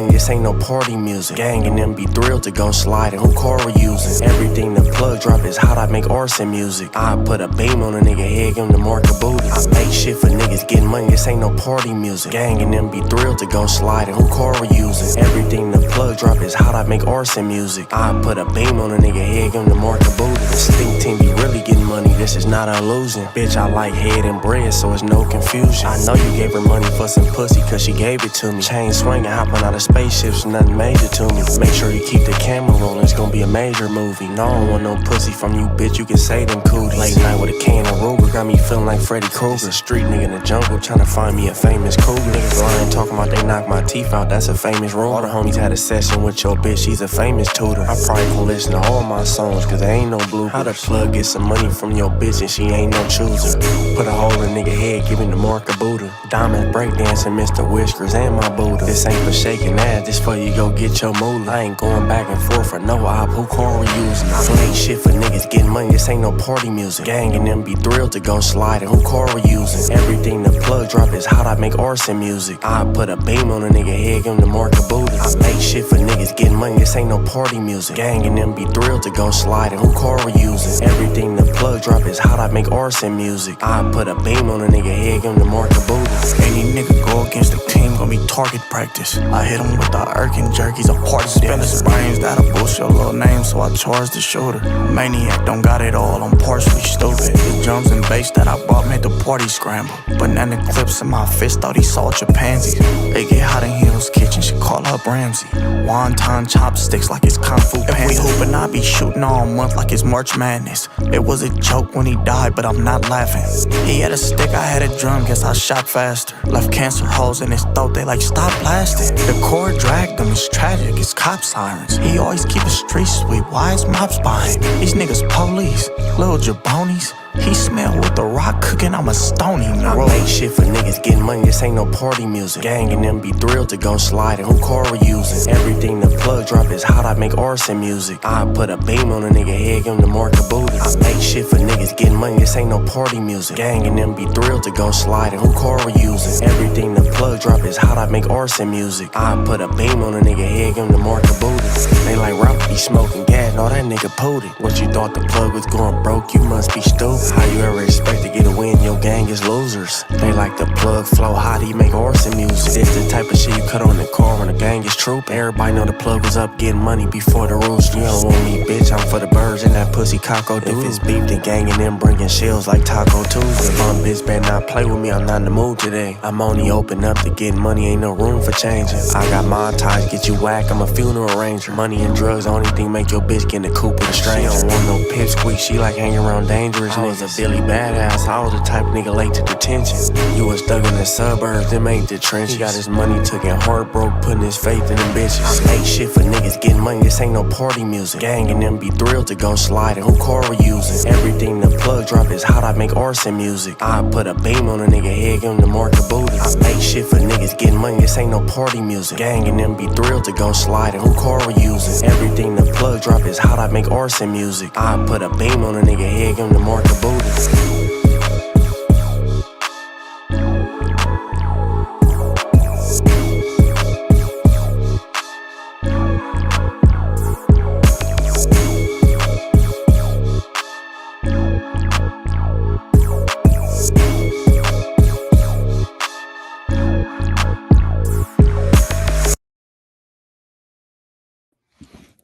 money, this ain't no party music. Gang and them be thrilled to go sliding. Who car we using? Everything the plug drop is hot, I make arson music. I put a beam on a nigga head, give him the mark of booty. I make shit for niggas getting money, this ain't no party music. Gang and them be thrilled to go sliding. Who car we using? Everything the plug drop is hot, I make arson music. I put a beam on a nigga head, give him the mark of booty. The stink team be really getting money, this is not an illusion. Bitch, I like head and bread, so it's no confusion. I know you gave her money for some pussy, cause she gave it to me. Chain swinging, hopping out of spaceships, nothing major to me. Make sure you keep the camera rolling, it's gonna be a major movie. No, I don't want no pussy from you, bitch, you can say them cooties. Late night with a can of Ruger, got me feeling like Freddy Krueger. Street nigga in the jungle, tryna find me a famous cougar. Niggas lying, talking about they knock my teeth out, that's a famous rumor. All the homies had a session with your bitch, she's a famous tutor. I probably gon' listen to all my songs, cause they ain't no bloopers. How the plug get some money from your bitch and she ain't no chooser? Put a hole in nigga head, giving the mark of Buddha. Diamonds breakdancing, Mr. Whiskers and my Buddha. This ain't for shaking ass, this for you go get your moolah. I ain't going back and forth for no op, who car we using? I ain't shit for niggas getting money, this ain't no party music. Gang and them be thrilled to go sliding, who car we using? Everything the plug drop is hot, I make arson music. I put a beam on a nigga head, give him the mark of booty. I make shit for niggas getting money, this ain't no party music. Gang and them be thrilled to go sliding, who car we using? Everything the plug drop is hot, I make arson music. I put a beam on a nigga head, give him the mark of booty. Any nigga go against the team, gon' be target practice. I hit him with the Erkin jerkies, a party spinners. Brains that'll boost your little name, so I charge the shooter. Maniac don't got it all, I'm partially stupid. The drums and bass that I bought made the party scramble. Banana clips in my fist, thought he saw chimpanzees. They get hot in Hill's kitchen, she call up Ramsey. Wonton chopsticks like it's Kung Fu Panda. If we hoopin', I be shooting all month like it's March Madness. It was a joke when he died, but I'm not laughing. He had a stick, I had a drum, guess I shot faster. Left cancer holes in his throat, they like stop blasting. The cord dragged him, it's tragic, it's cop sirens. He always keep a street sweep, why is mops behind? These niggas police, little jabonis. He smell with the rock cooking, I'ma stone him. I make shit for niggas getting money, this ain't no party music. Gang and them be thrilled to go sliding, who car we using? Everything the plug drop is hot, I make arson music. I put a beam on a nigga head, give him the mark of booty. I make shit for niggas getting money, this ain't no party music. Gang and them be thrilled to go sliding, who car we using? Everything the plug drop is hot, I make arson music. I put a beam on a nigga head, give him the mark of booty. They like Ralph be smoking gas, no that nigga pooted. What you thought the plug was going broke, you must be stupid. How you ever expect to get a win, your gang is losers. They like the plug flow hot, he make arson music. This the type of shit you cut on the car when the gang is trooping. Everybody know the plug was up getting money before the rules. You don't want me, bitch, I'm for the birds and that pussy cock-o. If it's beef, the gang and them bringing shells like Taco Tuesday. Bum bitch better not play with me, I'm not in the mood today. I'm only open up to getting money, ain't no room for changing. I got my ties, get you whack, I'm a funeral arranger. Money and drugs, the only thing make your bitch get in the coop with a stranger. She don't want no pipsqueak, she like hanging around dangerous niggas. I was a Billy badass, I was the type of nigga late to detention. You was stuck in the suburbs, them ain't the trenches. He got his money took and heart broke, putting his faith in them bitches. I make shit for niggas getting money, this ain't no party music. Gang and them be thrilled to go sliding, who car we using? Everything the plug drop is hot, I make arson music. I put a beam on a nigga head, give him the mark of booty. I make shit for niggas getting money, this ain't no party music. Gang and them be thrilled to go sliding, who car we using? Everything the plug drop is hot, I make arson music. I put a beam on a nigga head, give him the mark of booty.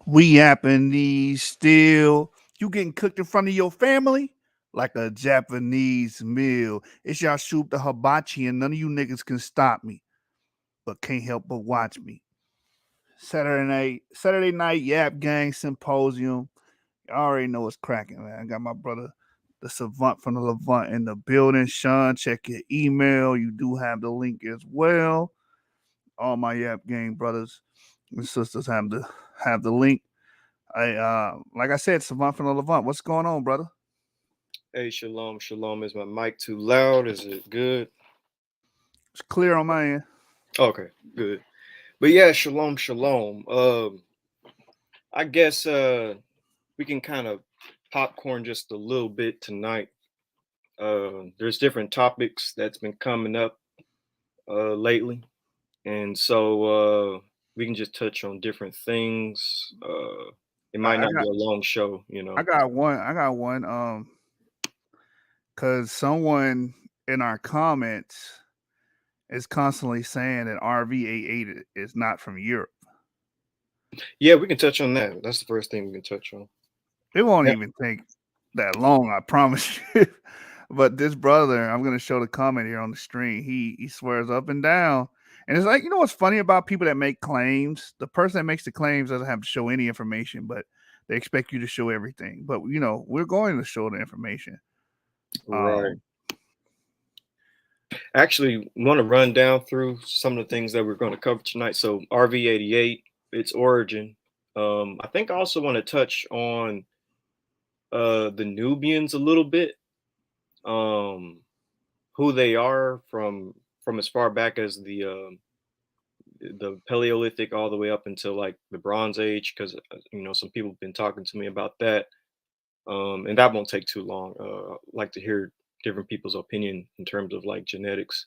We yapping these still. You getting cooked in front of your family? Like a Japanese meal. It's y'all shoot the hibachi and none of you niggas can stop me. But can't help but watch me. Saturday night Yap Gang Symposium. Y'all already know what's cracking, man. I got my brother, the Savant from the Levant in the building. Sean, check your email. You do have the link as well. All my Yap Gang brothers and sisters have the link. Like I said, Savant from the Levant. What's going on, brother? Hey, shalom. Is my mic too loud? Is it good? It's clear on my end. Okay, good. But yeah, shalom. I guess we can kind of popcorn just a little bit tonight. There's different topics that's been coming up lately, and so we can just touch on different things. It I, might I not be got a long show, I got one. I got one. Because someone in our comments is constantly saying that RV88 is not from Europe. Yeah, we can touch on that. That's the first thing we can touch on. It won't Yeah. even take that long, I promise you. But this brother, I'm gonna show the comment here on the screen. He swears up and down. And it's like, you know what's funny about people that make claims? The person that makes the claims doesn't have to show any information, but they expect you to show everything. But we're going to show the information. Right. Actually, want to run down through some of the things that we're going to cover tonight. So RV88, its origin. I think I also want to touch on the Nubians a little bit. Um, who they are from as far back as the Paleolithic all the way up until like the Bronze Age, because some people have been talking to me about that, and that won't take too long. I'd like to hear different people's opinion in terms of like genetics,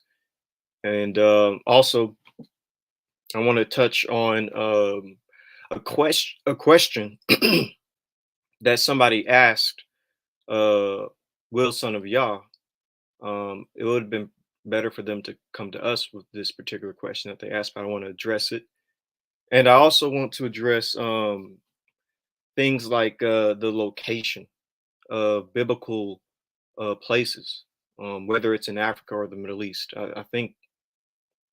and also I want to touch on a question that somebody asked Will, son of Yah. It would have been better for them to come to us with this particular question that they asked, but I want to address it. And I also want to address things like the location of biblical places, whether it's in Africa or the Middle East. I think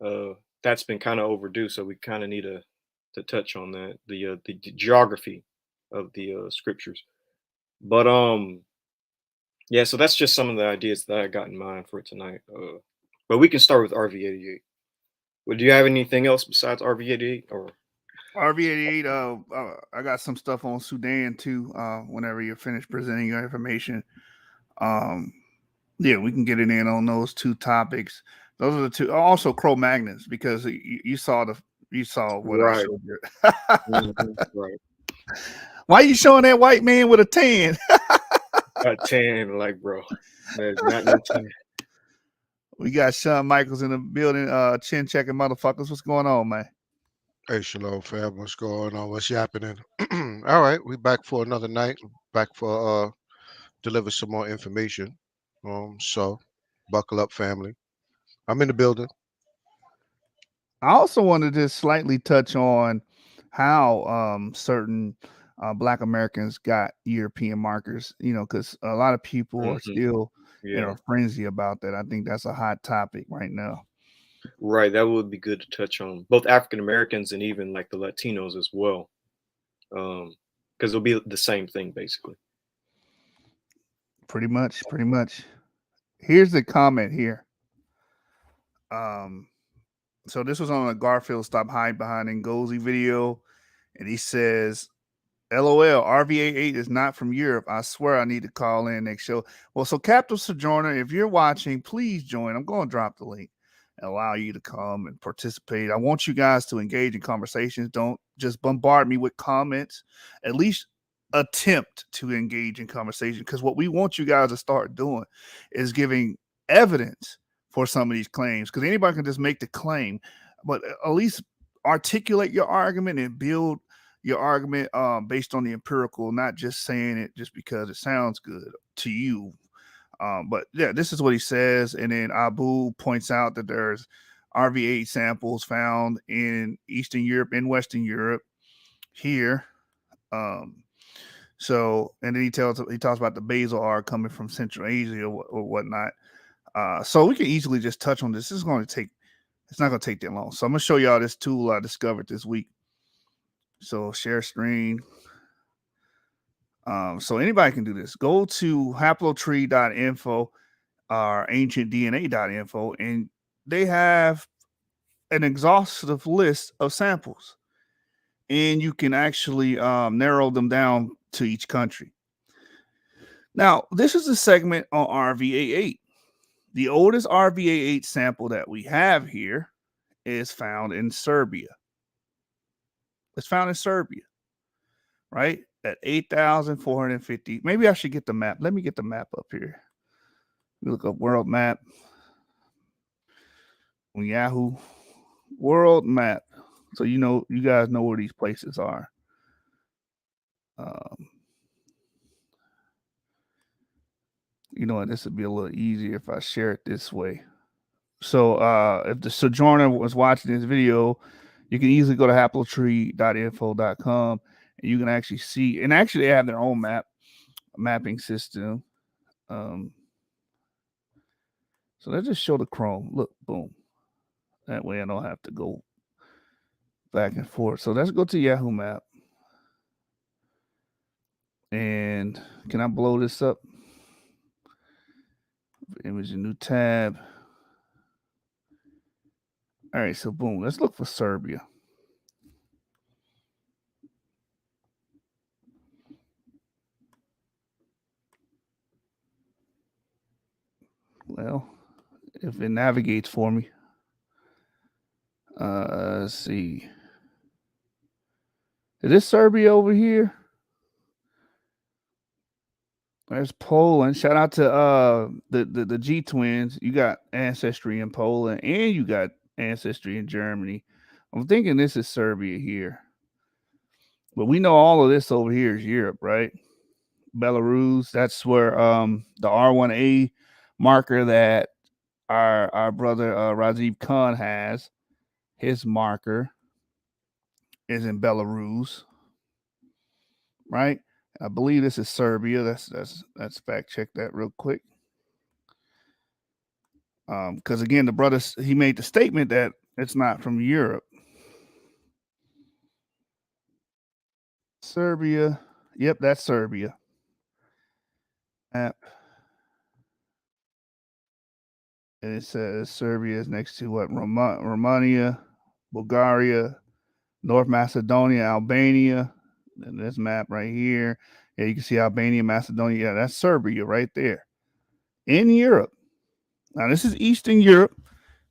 uh, that's been kind of overdue, so we kind of need to touch on that, the geography of the scriptures. But yeah, so that's just some of the ideas that I got in mind for tonight. But we can start with RV88. Well, do you have anything else besides RV88 or? RV88, I got some stuff on Sudan too. Whenever you're finished presenting your information, um, yeah, we can get it in on those two topics. Those are the two. Also, Cro-Magnons, because you saw what I Right. showed you. Right. Why are you showing that white man with a tan? Got 10, like, bro. There's not no 10. We got Shawn Michaels in the building. Chin checking motherfuckers. What's going on, man? Hey, Shalom, fam. What's going on? What's happening? All right, we back for another night. Back for deliver some more information. So buckle up, family. I'm in the building. I also wanted to slightly touch on how certain Black Americans got European markers. Because a lot of people are Mhm. still in Yeah. a frenzy about that. I think that's a hot topic right now. Right. That would be good to touch on both African Americans and even like the Latinos as well. Because it'll be the same thing basically. Pretty much, pretty much. Here's the comment here. Um, so this was on a Garfield Stop Hide Behind Ngozi video, and he says, LOL, RVA8 is not from Europe. I swear I need to call in next show. Well, so Captain Sojourner, if you're watching, please join. I'm going to drop the link and allow you to come and participate. I want you guys to engage in conversations. Don't just bombard me with comments. At least attempt to engage in conversation, because what we want you guys to start doing is giving evidence for some of these claims, because anybody can just make the claim, but at least articulate your argument and build your argument based on the empirical, not just saying it just because it sounds good to you. But yeah, this is what he says. And then Abu points out that there's RV8 samples found in Eastern Europe and Western Europe here. So, and then he talks about the basal R coming from Central Asia or whatnot. So we can easily just touch on this. It's not going to take that long. So I'm going to show y'all this tool I discovered this week. So share screen. So anybody can do this. Go to haplotree.info or ancientdna.info, and they have an exhaustive list of samples, and you can actually narrow them down to each country. Now, this is a segment on RVA8. The oldest RVA8 sample that we have here is found in Serbia. It's found in Serbia, right? At 8,450. Maybe I should get the map. Let me get the map up here. Look up world map on Yahoo. World map. So you guys know where these places are. This would be a little easier if I share it this way. So if the sojourner was watching this video, you can easily go to haplotree.info.com and you can actually see, and actually they have their own mapping system. So let's just show the Chrome. Look, boom. That way I don't have to go back and forth. So let's go to Yahoo Map. And can I blow this up? Image, a new tab. All right, so boom. Let's look for Serbia. Well, if it navigates for me. Let's see. Is this Serbia over here? There's Poland. Shout out to the G twins. You got ancestry in Poland and you got ancestry in Germany. I'm thinking this is Serbia here. But we know all of this over here is Europe, right? Belarus. That's where the R1A marker that our brother Rajiv Khan has. His marker is in Belarus, right? I believe this is Serbia. Let's fact check that real quick. Because again, the brother, he made the statement that it's not from Europe. Serbia. Yep, that's Serbia. Map. And it says Serbia is next to what? Romania, Bulgaria, North Macedonia, Albania. And this map right here. Yeah, you can see Albania, Macedonia. Yeah, that's Serbia right there in Europe. Now, this is Eastern Europe,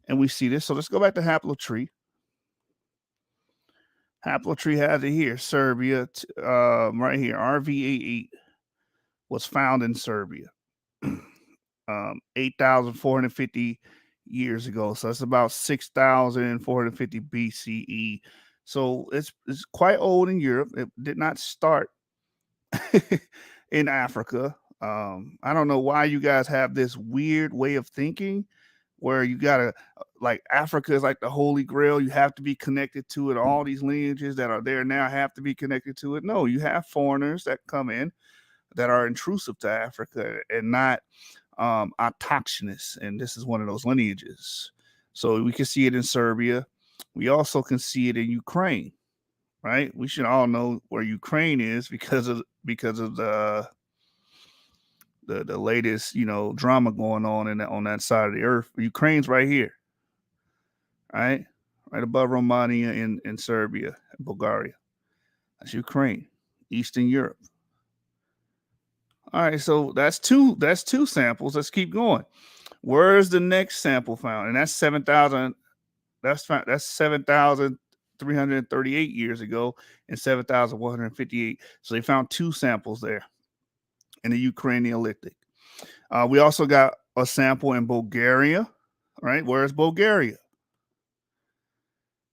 and we see this. So let's go back to Haplotree. Haplotree has it here. Serbia, right here. RV88 was found in Serbia 8,450 years ago. So that's about 6,450 BCE. So it's quite old in Europe. It did not start in Africa. I don't know why you guys have this weird way of thinking where you gotta like Africa is like the holy grail. You have to be connected to it. All these lineages that are there now have to be connected to it. No, you have foreigners that come in that are intrusive to Africa and not autochthonous. And this is one of those lineages. So we can see it in Serbia. We also can see it in Ukraine, right? We should all know where Ukraine is because of the latest, drama going on on that side of the earth. Ukraine's right here, right above Romania and Serbia and Bulgaria. That's Ukraine, Eastern Europe. All right, so that's two samples. Let's keep going. Where's the next sample found? And that's 7,000. That's 7,338 years ago and 7,158. So they found two samples there in the Ukrainian Neolithic. We also got a sample in Bulgaria, right? Where's Bulgaria?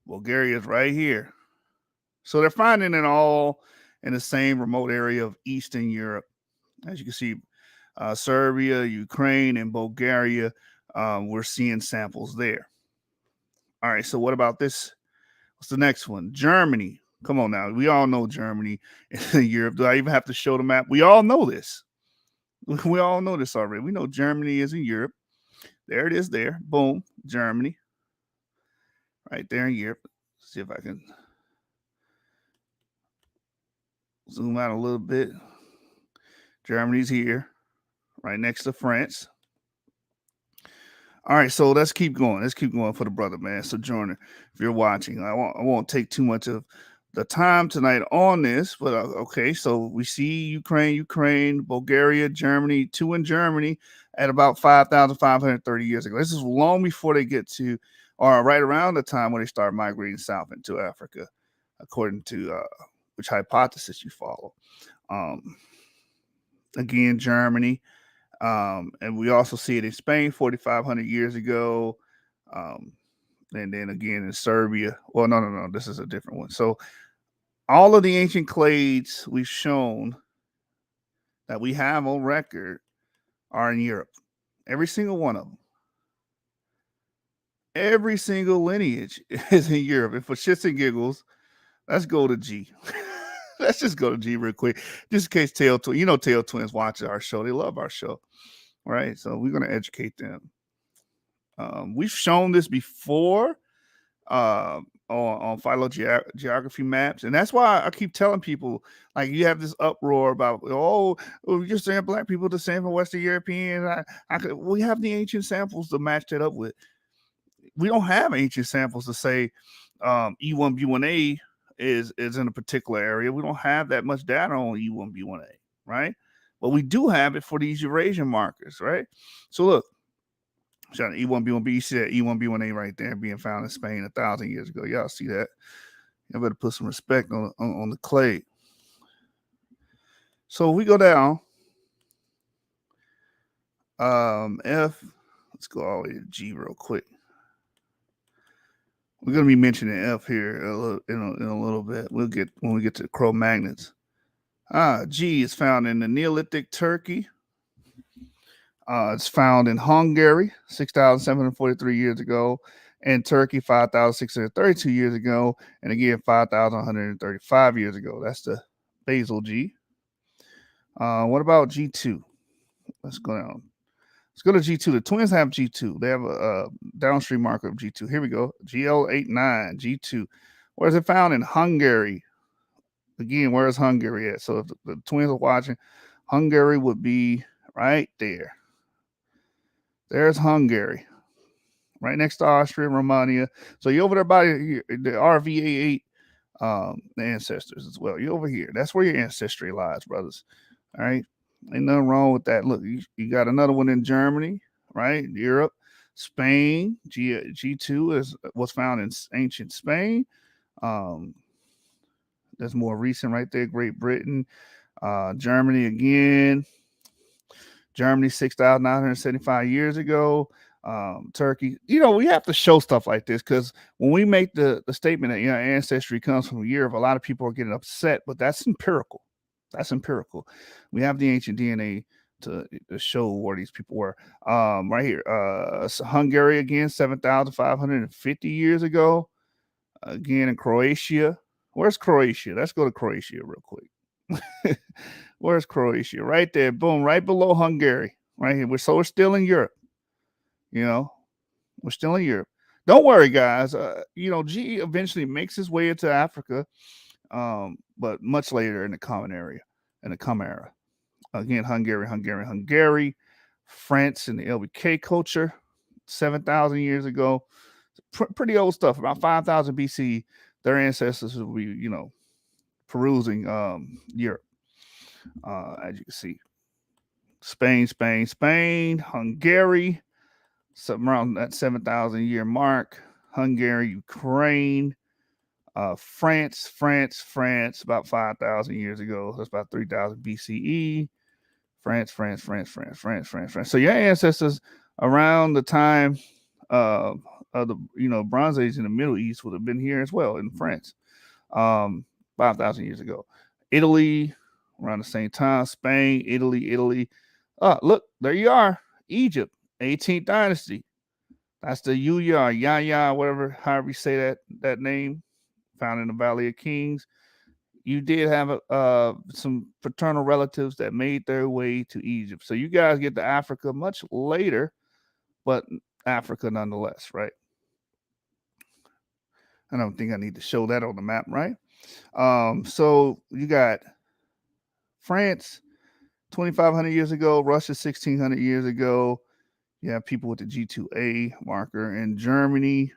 Bulgaria is right here. So they're finding it all in the same remote area of Eastern Europe. As you can see, Serbia, Ukraine, and Bulgaria, we're seeing samples there. All right, so what about this? What's the next one? Germany. Come on now. We all know Germany in Europe. Do I even have to show the map? We all know this. We all know this already. We know Germany is in Europe. There it is there. Boom. Germany. Right there in Europe. Let's see if I can zoom out a little bit. Germany's here. Right next to France. All right, so let's keep going. Let's keep going for the brother, man. Sojourner, if you're watching, I won't take too much of the time tonight on this, but okay. So we see Ukraine, Bulgaria, Germany, two in Germany at about 5,530 years ago. This is long before they get to, or right around the time when they start migrating south into Africa, according to which hypothesis you follow. Again, Germany. And we also see it in Spain 4,500 years ago. And then again in Serbia. Well, no. This is a different one. So all of the ancient clades we've shown that we have on record are in Europe. Every single one of them. Every single lineage is in Europe. And for shits and giggles, let's go to G. Let's just go to G real quick, just in case Tail Twins, Tail Twins watch our show. They love our show, right? So we're gonna educate them. We've shown this before on phylogeography maps, and that's why I keep telling people, like, you have this uproar about, you're saying black people the same for Western European. We have the ancient samples to match that up with. We don't have ancient samples to say E1B1A is in a particular area. We don't have that much data on E1B1A, right? But we do have it for these Eurasian markers, right? So look, shout out E1B1B. You see that E1B1A right there being found in Spain 1,000 years ago. Y'all see that? You better put some respect on the clay. So we go down. F. Let's go all the way to G real quick. We're going to be mentioning F here in a little bit. We'll get when we get to Cro-Magnons. G is found in the Neolithic Turkey. It's found in Hungary 6,743 years ago, and Turkey 5,632 years ago, and again 5,135 years ago. That's the basal G. What about G2? Let's go down. Let's go to G2. The twins have G2. They have a downstream marker of G2. Here we go. GL89, G2. Where is it found? In Hungary. Again, where is Hungary at? So if the twins are watching, Hungary would be right there. There's Hungary. Right next to Austria and Romania. So you're over there by the RVA8 ancestors as well. You're over here. That's where your ancestry lies, brothers. All right. Ain't nothing wrong with that. Look, you got another one in Germany, right? Europe, Spain. G2 was found in ancient Spain. That's more recent right there. Great Britain, Germany again. Germany 6,975 years ago. Turkey. We have to show stuff like this because when we make the statement that ancestry comes from Europe, a lot of people are getting upset, but that's empirical. That's empirical. We have the ancient DNA to show where these people were. Right here, Hungary again, 7,550 years ago. Again in Croatia. Where's Croatia? Let's go to Croatia real quick. Where's Croatia? Right there. Boom. Right below Hungary. Right here. We're still in Europe. We're still in Europe. Don't worry, guys. G eventually makes his way into Africa. But much later in the Common Era. Again, Hungary, France and the LBK culture, 7,000 years ago. Pretty old stuff. About 5,000 BC, their ancestors will be, perusing Europe. As you can see, Spain, Hungary, something around that 7,000 year mark. Hungary, Ukraine. France, about 5,000 years ago. That's about 3,000 BCE. France. So your ancestors around the time of the Bronze Age in the Middle East would have been here as well in France, 5,000 years ago. Italy around the same time. Spain, Italy. Look, there you are. Egypt, 18th dynasty. That's the Yahya, whatever, however you say that name. Found in the Valley of Kings. You did have some fraternal relatives that made their way to Egypt. So you guys get to Africa much later, but Africa nonetheless, right? I don't think I need to show that on the map, right? So you got France 2,500 years ago, Russia 1,600 years ago. You have people with the G2A marker in Germany.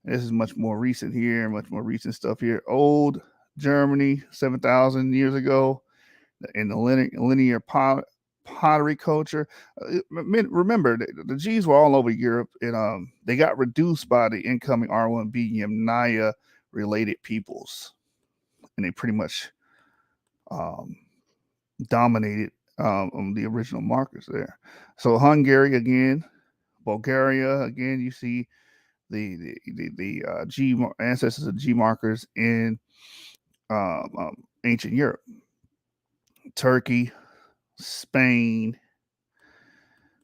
This is much more recent here, much more recent stuff here. Old Germany, 7,000 years ago, in the linear pottery culture. Remember, the G's were all over Europe, and they got reduced by the incoming R1B Yamnaya related peoples, and they pretty much dominated the original markers there. So Hungary again, Bulgaria again. You see G ancestors of G markers in ancient Europe, Turkey, Spain.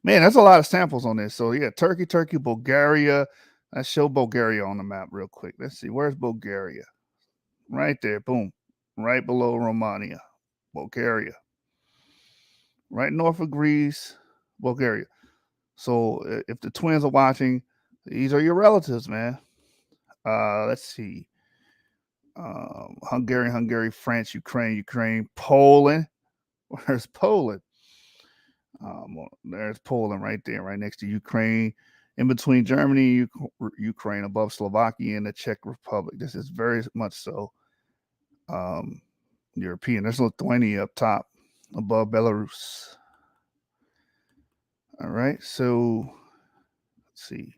Man, that's a lot of samples on this. So yeah, Turkey, Bulgaria. Let's show Bulgaria on the map real quick. Let's see, where's Bulgaria? Right there, boom, right below Romania, Bulgaria. Right north of Greece, Bulgaria. So if the twins are watching, these are your relatives, man. Let's see. Hungary, France, Ukraine, Poland. Where's Poland? There's Poland right there, right next to Ukraine, in between Germany, Ukraine, above Slovakia and the Czech Republic. This is very much so European. There's Lithuania up top, above Belarus. All right, so let's see.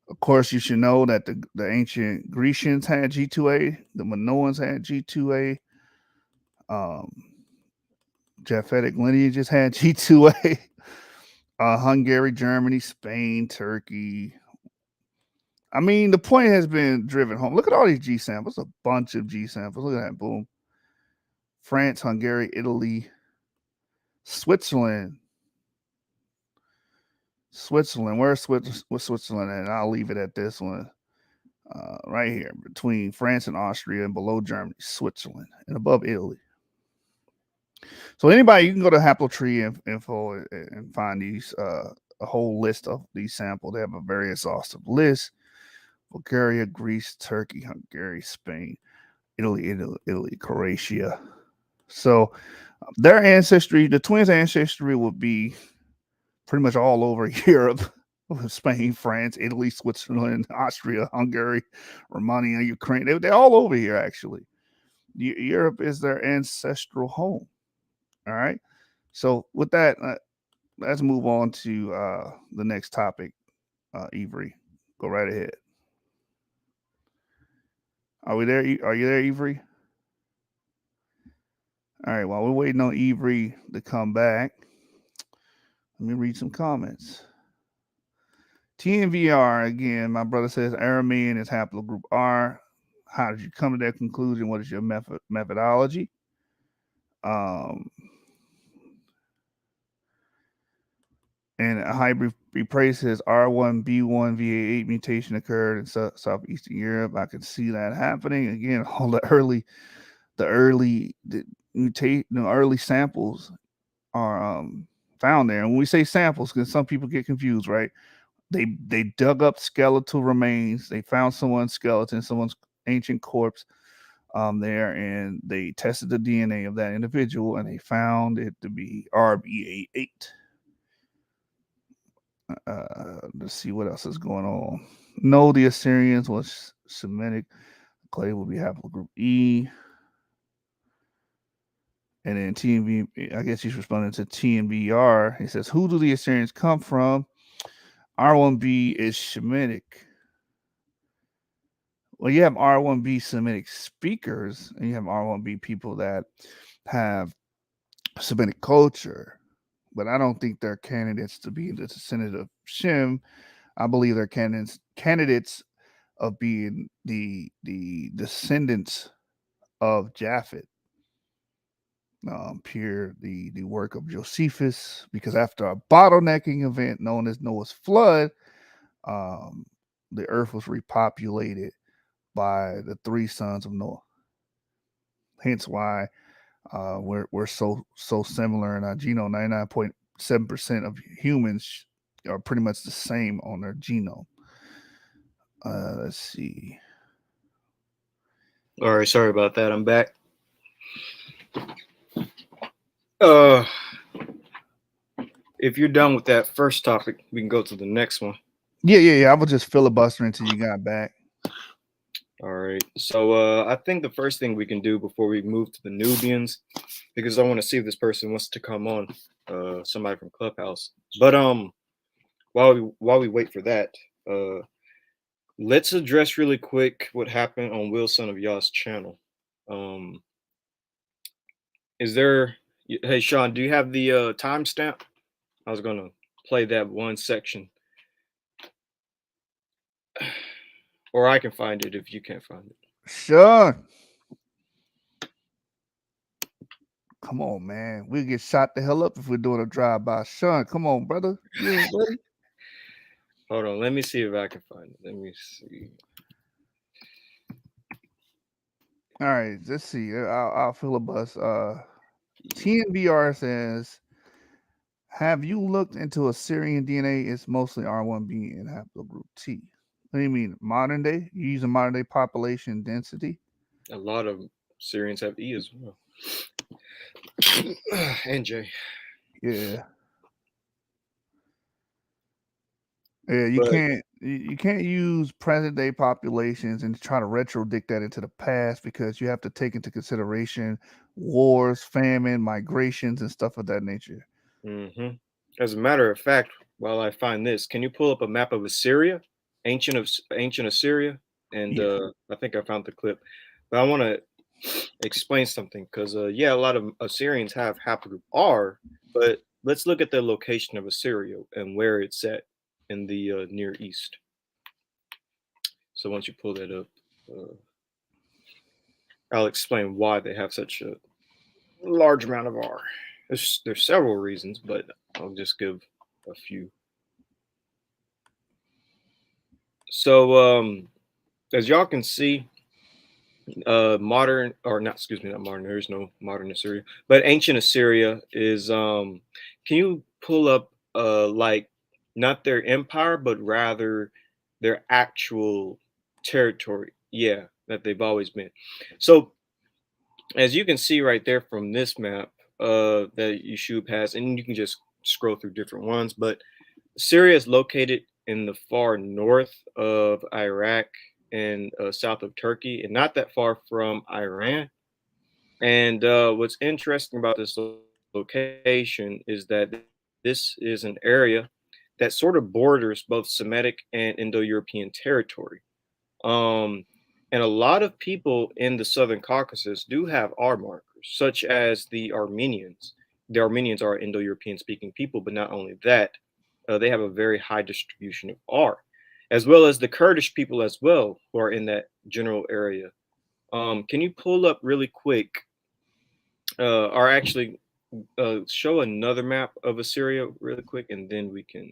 Of course, you should know that the ancient Grecians had G2A, the Minoans had G2A, Japhetic lineages had G2A, Hungary, Germany, Spain, Turkey. I mean, the point has been driven home. Look at all these G samples, a bunch of G samples. Look at that, boom. France, Hungary, Italy, Switzerland. Where's Switzerland at? I'll leave it at this one. Right here, between France and Austria and below Germany, Switzerland, and above Italy. So anybody, you can go to Haplotree info and find these a whole list of these samples. They have a very exhaustive list. Bulgaria, Greece, Turkey, Hungary, Spain, Italy, Croatia. So their ancestry, the twins' ancestry would be pretty much all over Europe. Spain, France, Italy, Switzerland, Austria, Hungary, Romania, Ukraine. They're all over here, actually. Europe is their ancestral home. All right. So with that, let's move on to the next topic. Avery, go right ahead. Are we there? Are you there, Avery? All right. While we're waiting on Avery to come back, let me read some comments. TNVR again. My brother says Aramean is haplogroup R. How did you come to that conclusion? What is your methodology? And a hybrid replace says R1B1 VA8 mutation occurred in southeastern Europe. I can see that happening again. All the early samples are found there. And when we say samples, because some people get confused, right? They dug up skeletal remains. They found someone's skeleton, someone's ancient corpse there, and they tested the DNA of that individual, and they found it to be RBA8. Let's see what else is going on. No, the Assyrians was Semitic. Clay will be haplogroup E. And then TNV, I guess he's responding to TNVR. He says, who do the Assyrians come from? R1B is Shemitic. Well, you have R1B Semitic speakers, and you have R1B people that have Semitic culture, but I don't think they're candidates to be the descendant of Shem. I believe they're candidates of being the descendants of Japhet. The work of Josephus, because after a bottlenecking event known as Noah's flood, the earth was repopulated by the three sons of Noah. Hence why we're so similar in our genome. 99.7% of humans are pretty much the same on their genome. Let's see. All right, sorry about that. I'm back. If you're done with that first topic, we can go to the next one. Yeah. I was just filibustering until you got back. All right. So I think the first thing we can do before we move to the Nubians, because I want to see if this person wants to come on, somebody from Clubhouse. But while we wait for that, let's address really quick what happened on Will Son of Yah's channel. Is there? Hey, Sean, do you have the timestamp? I was gonna play that one section. Or I can find it if you can't find it. Sean. Come on, man. We'll get shot the hell up if we're doing a drive-by. Sean, come on, brother. You ain't ready? Hold on, let me see if I can find it. Let me see. All right, let's see. I'll filibust. TNBR says, have you looked into Assyrian DNA? It's mostly R1b and haplogroup T. What do you mean? Modern day? You using modern day population density? A lot of Syrians have E as well. And J. Yeah. Yeah, you But can't use present day populations and try to retrodict that into the past because you have to take into consideration wars, famine, migrations, and stuff of that nature. as a matter of fact, while I find this, can you pull up a map of Assyria, ancient Assyria? And Yeah. I think I found the clip, but I want to explain something because yeah, a lot of Assyrians have haplogroup R, but let's look at the location of Assyria and where it's at in the Near East. So once you pull that up, uh, I'll explain why they have such a large amount of R. There's several reasons, but I'll just give a few. So as y'all can see, modern or not, excuse me, not modern. There's no modern Assyria, but ancient Assyria is. Can you pull up like not their empire, but rather their actual territory? Yeah, that they've always been. So as you can see right there from this map that Yeshub has, and you can just scroll through different ones, but Syria is located in the far north of Iraq and south of Turkey, and not that far from Iran. And what's interesting about this location is that this is an area that sort of borders both Semitic and Indo-European territory. Um, and a lot of people in the Southern Caucasus do have R markers, such as the Armenians. The Armenians are Indo-European speaking people, but not only that, they have a very high distribution of R, as well as the Kurdish people as well, who are in that general area. Can you pull up really quick, or actually show another map of Assyria really quick, and then we can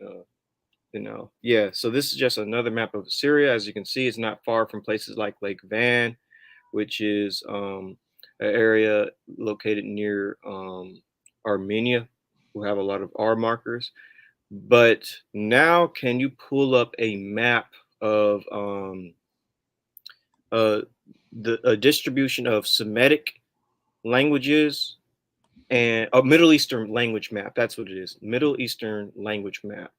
yeah, so this is just another map of Syria. As you can see, it's not far from places like Lake Van, which is an area located near Armenia, who have a lot of R markers. But now, can you pull up a map of uh, the a distribution of Semitic languages and a Middle Eastern language map? That's what it is, Middle Eastern language map.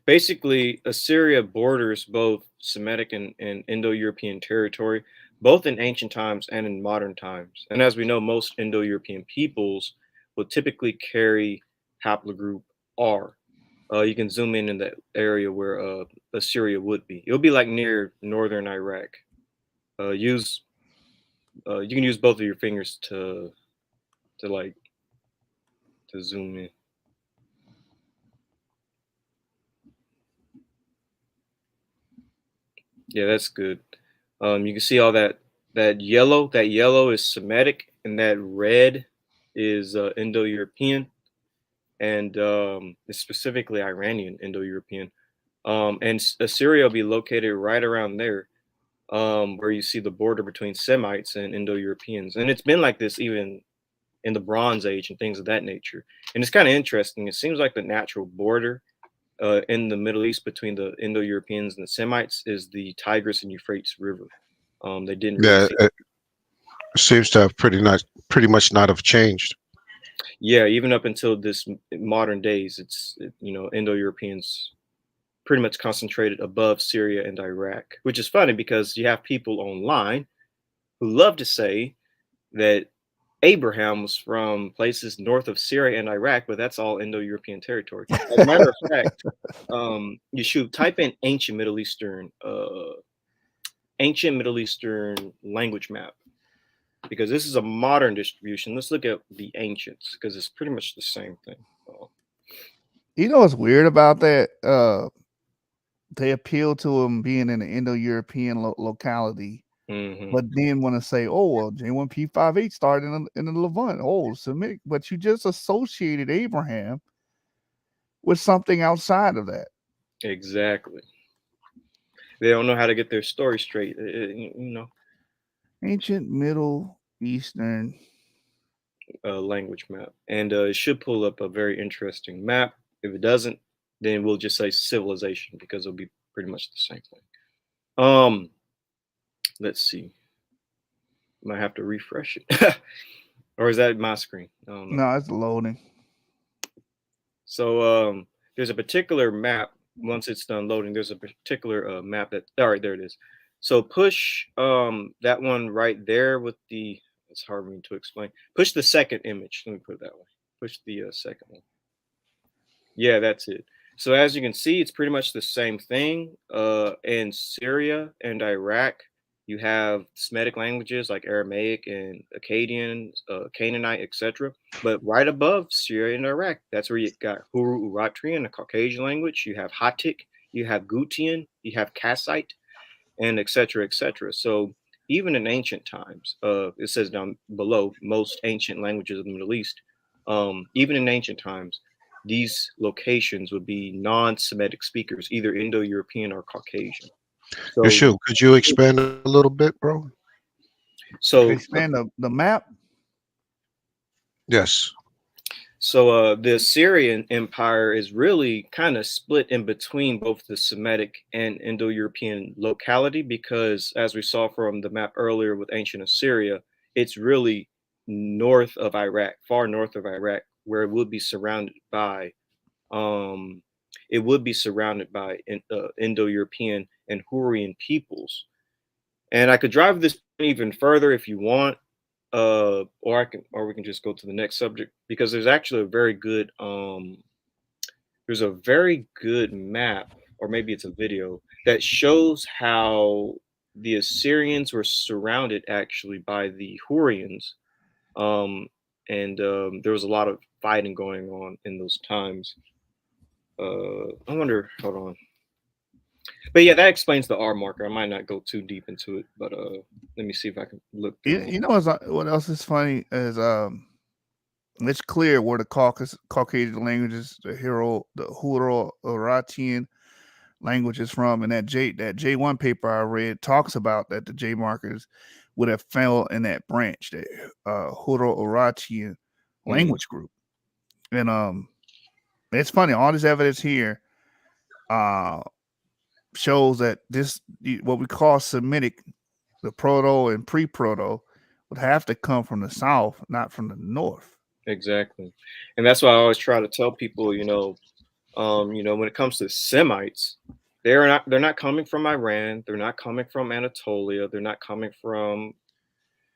Basically, Assyria borders both Semitic and Indo-European territory, both in ancient times and in modern times. And as we know, most Indo-European peoples will typically carry haplogroup R. You can zoom in that area where Assyria would be. It'll be like near northern Iraq. Use You can use both of your fingers to like to zoom in. Yeah, that's good. You can see all that yellow. That yellow is Semitic, and that red is Indo-European, and it's specifically Iranian Indo-European. And Assyria will be located right around there, where you see the border between Semites and Indo-Europeans, and it's been like this even in the Bronze Age and things of that nature. And it's kind of interesting. It seems like the natural border in the Middle East between the Indo-Europeans and the Semites is the Tigris and Euphrates River. They didn't really Yeah, see. it seems to have pretty much not have changed. Yeah, even up until this modern days, Indo-Europeans pretty much concentrated above Syria and Iraq, which is funny because you have people online who love to say that Abraham was from places north of Syria and Iraq, but that's all Indo-European territory. As a matter of fact, you should type in ancient Middle Eastern language map, because this is a modern distribution. Let's look at the ancients because it's pretty much the same thing. You know what's weird about that? They appeal to him being in an Indo-European locality, Hmm. but then want to say, "Oh well, J1P58 started in the Levant." Oh, Semitic, but you just associated Abraham with something outside of that. Exactly. They don't know how to get their story straight. Ancient Middle Eastern. Language map, and it should pull up a very interesting map. If it doesn't, then we'll just say civilization because it'll be pretty much the same thing. Let's see. Might have to refresh it, or is that my screen? I don't know. No, it's loading. So there's a particular map. Once it's done loading, there's a particular map that. All right, there it is. So push that one right there with the. It's hard for me to explain. Push the second image. Let me put it that way. Push the second one. Yeah, that's it. So as you can see, it's pretty much the same thing. In Syria and Iraq, you have Semitic languages like Aramaic and Akkadian, Canaanite, etc. But right above Syria and Iraq, that's where you got Huru Uratrian, a Caucasian language. You have Hattic, you have Gutian, you have Kassite, and etc. etc. So even in ancient times, it says down below, most ancient languages of the Middle East, even in ancient times, these locations would be non-Semitic speakers, either Indo-European or Caucasian. So, Yeshua, could you expand a little bit, bro? so Expand the map. Yes. So the Assyrian Empire is really kind of split in between both the Semitic and Indo-European locality because, as we saw from the map earlier with ancient Assyria, it's really north of Iraq, far north of Iraq, where um, it would be surrounded by Indo-European and Hurrian peoples. And I could drive this even further if you want, or we can just go to the next subject because there's actually a very good there's a very good map, or maybe it's a video that shows how the Assyrians were surrounded actually by the Hurrians, um, and there was a lot of fighting going on in those times. I wonder. Hold on. But yeah, that explains the R marker. I might not go too deep into it, but let me see if I can look through. You know what else is funny is it's clear where the Caucasian languages, the Hurro-Urartian language is from, and that J1 paper I read talks about that the J markers would have fell in that branch, the Hurro-Urartian language group, and it's funny. All this evidence here uh shows that this what we call Semitic, the proto and pre-proto, would have to come from the south, not from the north. Exactly, and that's why I always try to tell people, when it comes to Semites, they're not coming from Iran, they're not coming from Anatolia, they're not coming from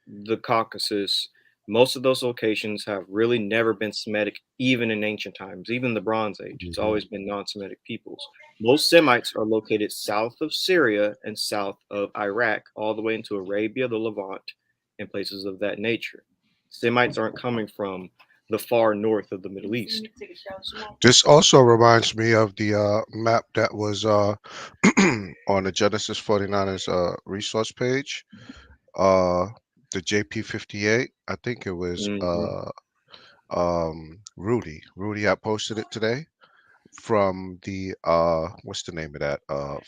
the Caucasus. Most of those locations have really never been Semitic, even in ancient times, even the Bronze Age. It's Mhm. always been non-Semitic peoples. Most Semites are located south of Syria and south of Iraq, all the way into Arabia, the Levant, and places of that nature. Semites aren't coming from the far north of the Middle East. This also reminds me of the map that was on the Genesis 49ers resource page. Uh, the JP58. I think it was Hmm. Rudy. Rudy, I posted it today from the what's the name of that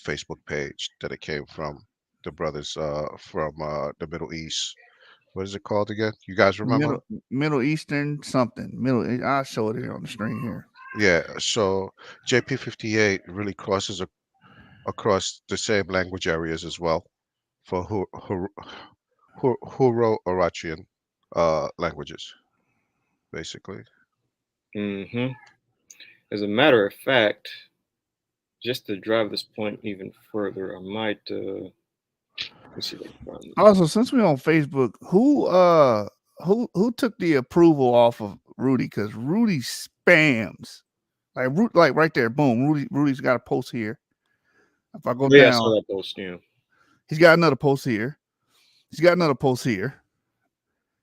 Facebook page that it came from? The brothers from the Middle East. What is it called again? You guys remember? Middle Eastern something. I'll show it here on the screen here. Yeah. So JP58 really crosses across the same language areas as well for Hurro-Urachian languages, basically. Hmm. As a matter of fact, just to drive this point even further, I might let me see if I can find this. Also, since we're on Facebook, who took the approval off of Rudy? Because Rudy spams like right there, boom. Rudy's got a post here. If I go Yeah, I down, saw that post. Yeah. he's got another post here. He's got another post here.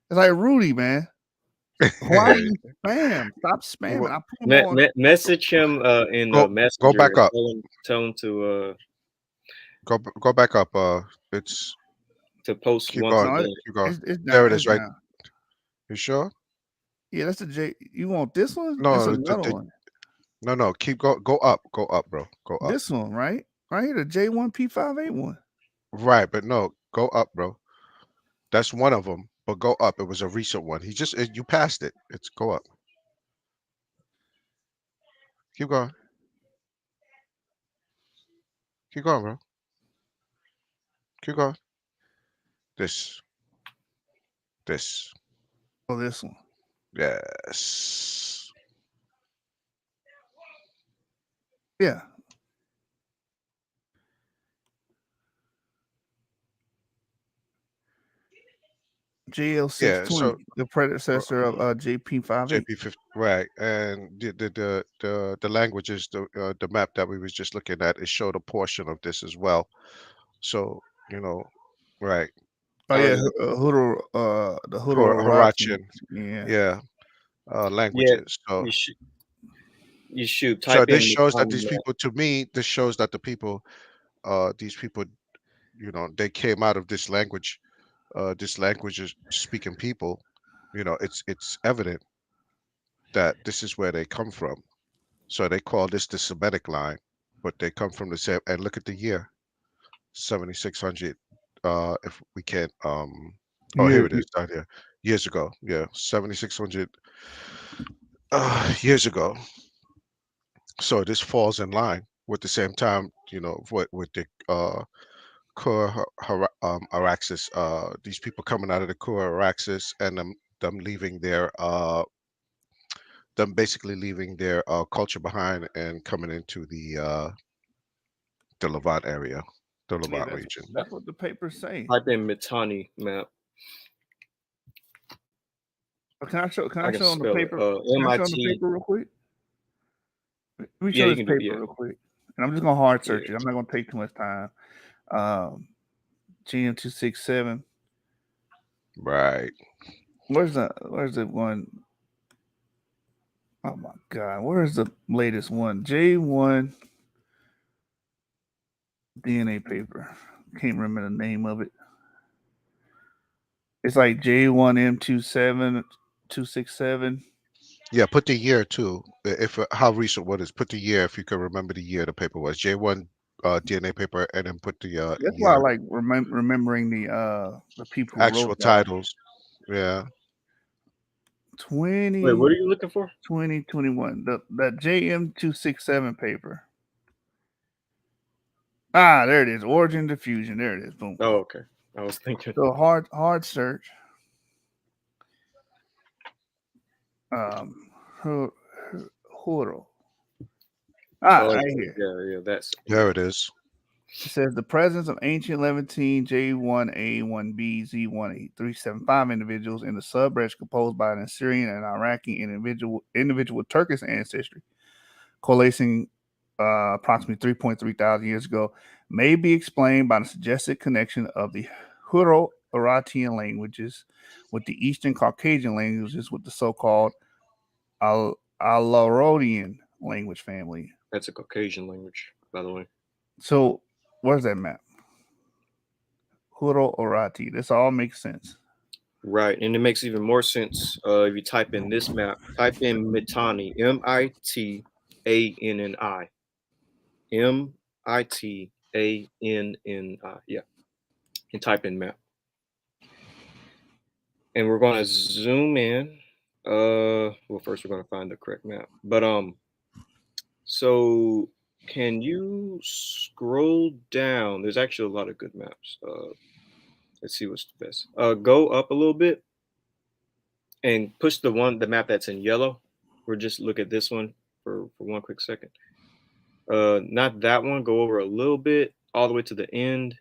It's like Rudy, man. Why you spam? Stop spamming. Well, I put them on. Message him in go go Messenger back and up. tell him Go back up. It's to post keep one going. No, thing. Keep going. it's There down. it It's is. Right. down. You sure? Yeah, that's a J. You want this one? It's No, another one. no. Keep go up. Go up, bro. Go up. This one, right? Right here, the J1P581. Right, but no, go up, bro. That's one of them. But go up. It was a recent one. You passed it. It's go up. Keep going. Keep going, bro. Keep going. This. This. Oh, this one. Yes. Yeah. Yeah. So JL620, the predecessor of JP58. JP50, right? And the languages, the map that we was just looking at, it showed a portion of this as well. So you know, right? Oh Oh yeah, yeah, the Hutterati. Harachin, Yeah. yeah, yeah. languages. So You should you should so type this in shows that Matani these map. people, to me, this shows that these people, they came out of this language is speaking people. It's evident that this is where they come from. So they call this the Semitic line, but they come from the same. And look at the year, 7600. If we can't, oh, Yeah. here it is down here. Years ago, yeah, 7600 years ago. So this falls in line with the same time, with the Araxis, these people coming out of the Kura Araxis and them leaving them basically leaving their culture behind and coming into the Levant area, the Yeah, Levant region. that's what the papers say. Type in Matani map. Can I show? Can I I can show on the spell it. paper? Can I show on the MIT. paper real quick? Let me Yeah, show you this can do. paper Yeah, real quick, and I'm just gonna hard yeah. search it. I'm not gonna take too much time. GM267. Right. Where's the one? Oh my god, where's the latest one? J1 DNA paper. Can't remember the name of it. It's like J1M27267. Yeah, put the year too. If how recent what is? Put the year if you can remember the year the paper was. J1 DNA paper, and then put the That's why I year. like remembering the people who Actual wrote that. titles. Yeah. Wait, 20, what are you looking for? 2021. The JM267 paper. Ah, there it is. Origin diffusion. There it is. Boom. Oh, okay. I was thinking. So hard search. Huro. Ah, Oh, right here. yeah. That's There it is. It says the presence of ancient Levantine J1A, 1B, Z1A, 375 individuals in the subbranch composed by an Assyrian and Iraqi individual with Turkish ancestry, coalescing approximately 3.3 thousand years ago, may be explained by the suggested connection of the Hurro-Aratian languages with the Eastern Caucasian languages with the so-called Alarodian language family. a Caucasian language, by the way. So, where's that map? Hurro-Arati. This all makes sense. Right, and it makes even more sense if you type in this map. Type in Mitani, Mitanni, Mitanni. Yeah, and type in map, and we're gonna zoom in. Well, first we're gonna find the correct map, but so can you scroll down? There's actually a lot of good maps. Let's see what's the best. Go up a little bit and push the map that's in yellow. Or just look at this one for one quick second. Not that one. Go over a little bit, all the way to the end.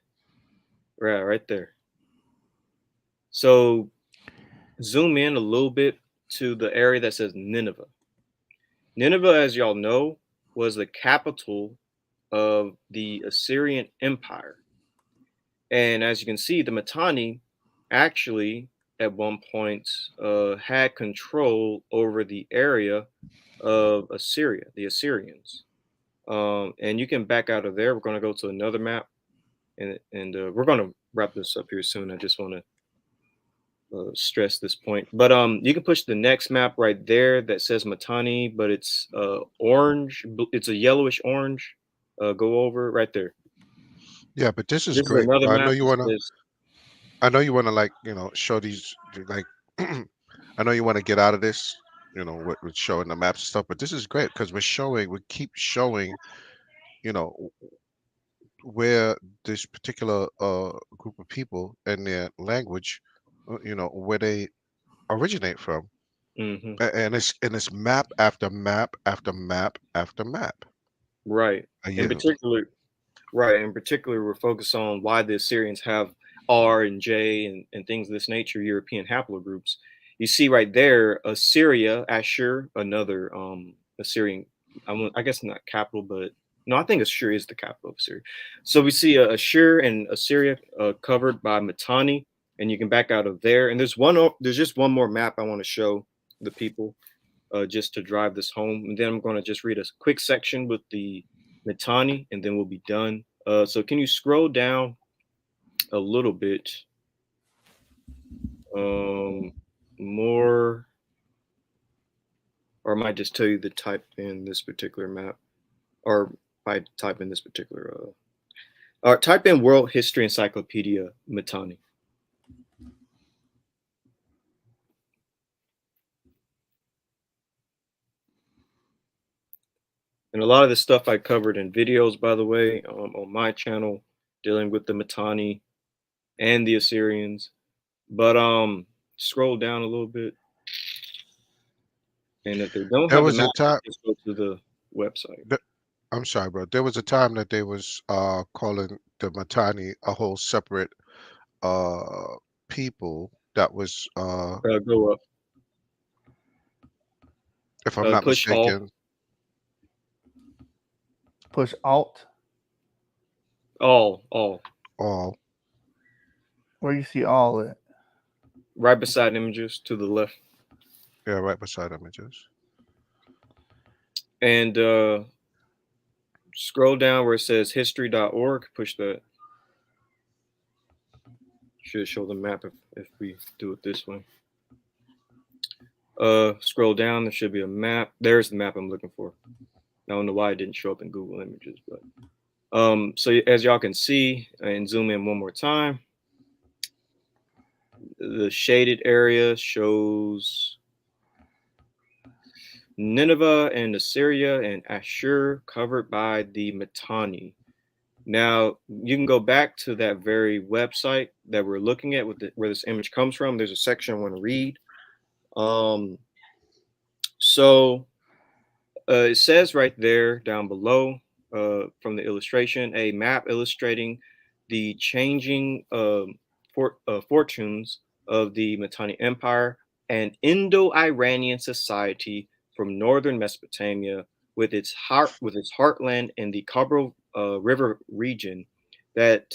Right there. So zoom in a little bit to the area that says Nineveh. Nineveh, as y'all know, was the capital of the Assyrian Empire. And as you can see, the Mitanni actually at one point had control over the area of Assyria, the Assyrians. And you can back out of there. We're going to go to another map, and we're going to wrap this up here soon. I just want to stress this point. But you can push the next map right there that says Matani, but it's orange. It's a yellowish orange. Go over right there. Yeah, but this is This is great. another I know map you that wanna. says, I know you wanna like show these like. I know you want to get out of this, with showing the maps and stuff. But this is great because we keep showing, you know, where this particular group of people and their language, where they originate from, hmm and it's map after map after map after map. right. I In yield. particular, right. In particular, we're focused on why the Assyrians have R and J and things of this nature, European haplogroups. You see right there, Assyria, Ashur, another Assyrian. I guess not capital, but no, I think Ashur is the capital of Assyria. So we see Ashur and Assyria covered by Mitanni, and you can back out of there. And there's just one more map I want to show the people just to drive this home. And then I'm going to just read a quick section with the Mitanni, and then we'll be done. So can you scroll down a little bit more, or I might just tell you to type in this particular map, or I type in this particular, or type in World History Encyclopedia Mitanni. And a lot of this stuff I covered in videos, by the way, on my channel, dealing with the Mitanni and the Assyrians. But scroll down a little bit, and if they don't There have the was map, a time. just go to the website. I'm sorry, bro. There was a time that they was calling the Matani a whole separate uh people that was Go up, if I'm not push all, mistaken, Push Alt all, all where you see all it. right beside images to the left, yeah, right beside images. and scroll down where it says history.org. Push that. Should show the map if we do it this way. Scroll down. There should be a map. There's the map I'm looking for. I don't know why it didn't show up in Google Images, but so as y'all can see, and zoom in one more time, the shaded area shows Nineveh and Assyria and Ashur covered by the Mitanni. Now you can go back to that very website that we're looking at where this image comes from. There's a section I want to read. So it says right there down below from the illustration, a map illustrating the changing fortunes of the Mitanni Empire and Indo-Iranian society from northern Mesopotamia with its heartland in the Kabul River region that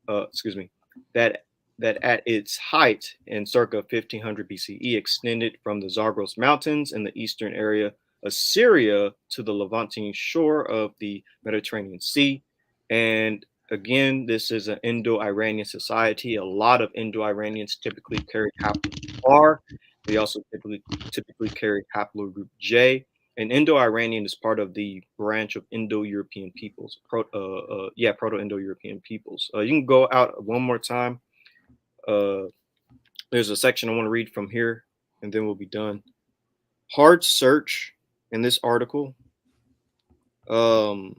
excuse me that that at its height in circa 1500 BCE extended from the Zagros Mountains in the eastern area Assyria to the Levantine shore of the Mediterranean Sea. And again, this is an Indo-Iranian society. A lot of Indo-Iranians typically carry haplogroup R. They also typically carry haplogroup J. And Indo-Iranian is part of the branch of Indo-European peoples, Proto-Indo-European peoples. You can go out one more time. There's a section I want to read from here, and then we'll be done. Hard search in this article, hard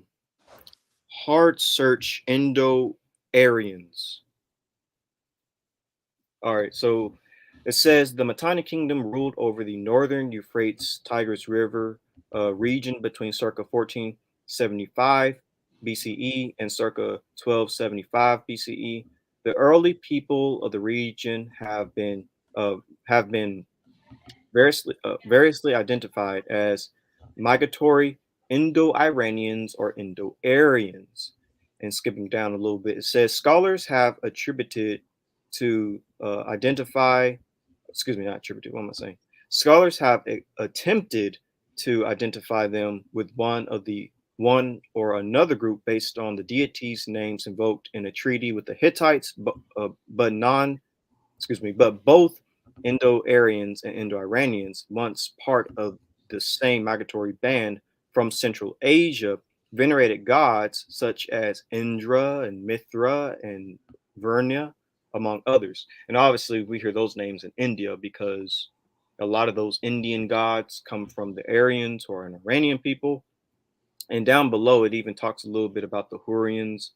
search Indo-Aryans. All right, so it says the Mitanni Kingdom ruled over the northern Euphrates Tigris River region between circa 1475 BCE and circa 1275 BCE. The early people of the region have been variously identified as migratory Indo-Iranians or Indo-Aryans. And skipping down a little bit, it says scholars have attributed to identify excuse me, not attributed. What am I saying? Scholars have attempted to identify them with one or another group based on the deities' names invoked in a treaty with the Hittites, but both Indo-Aryans and Indo-Iranians, once part of the same migratory band from Central Asia, venerated gods such as Indra and Mithra and Verna, among others. And obviously, we hear those names in India because a lot of those Indian gods come from the Aryans or an Iranian people. And down below, it even talks a little bit about the Hurrians.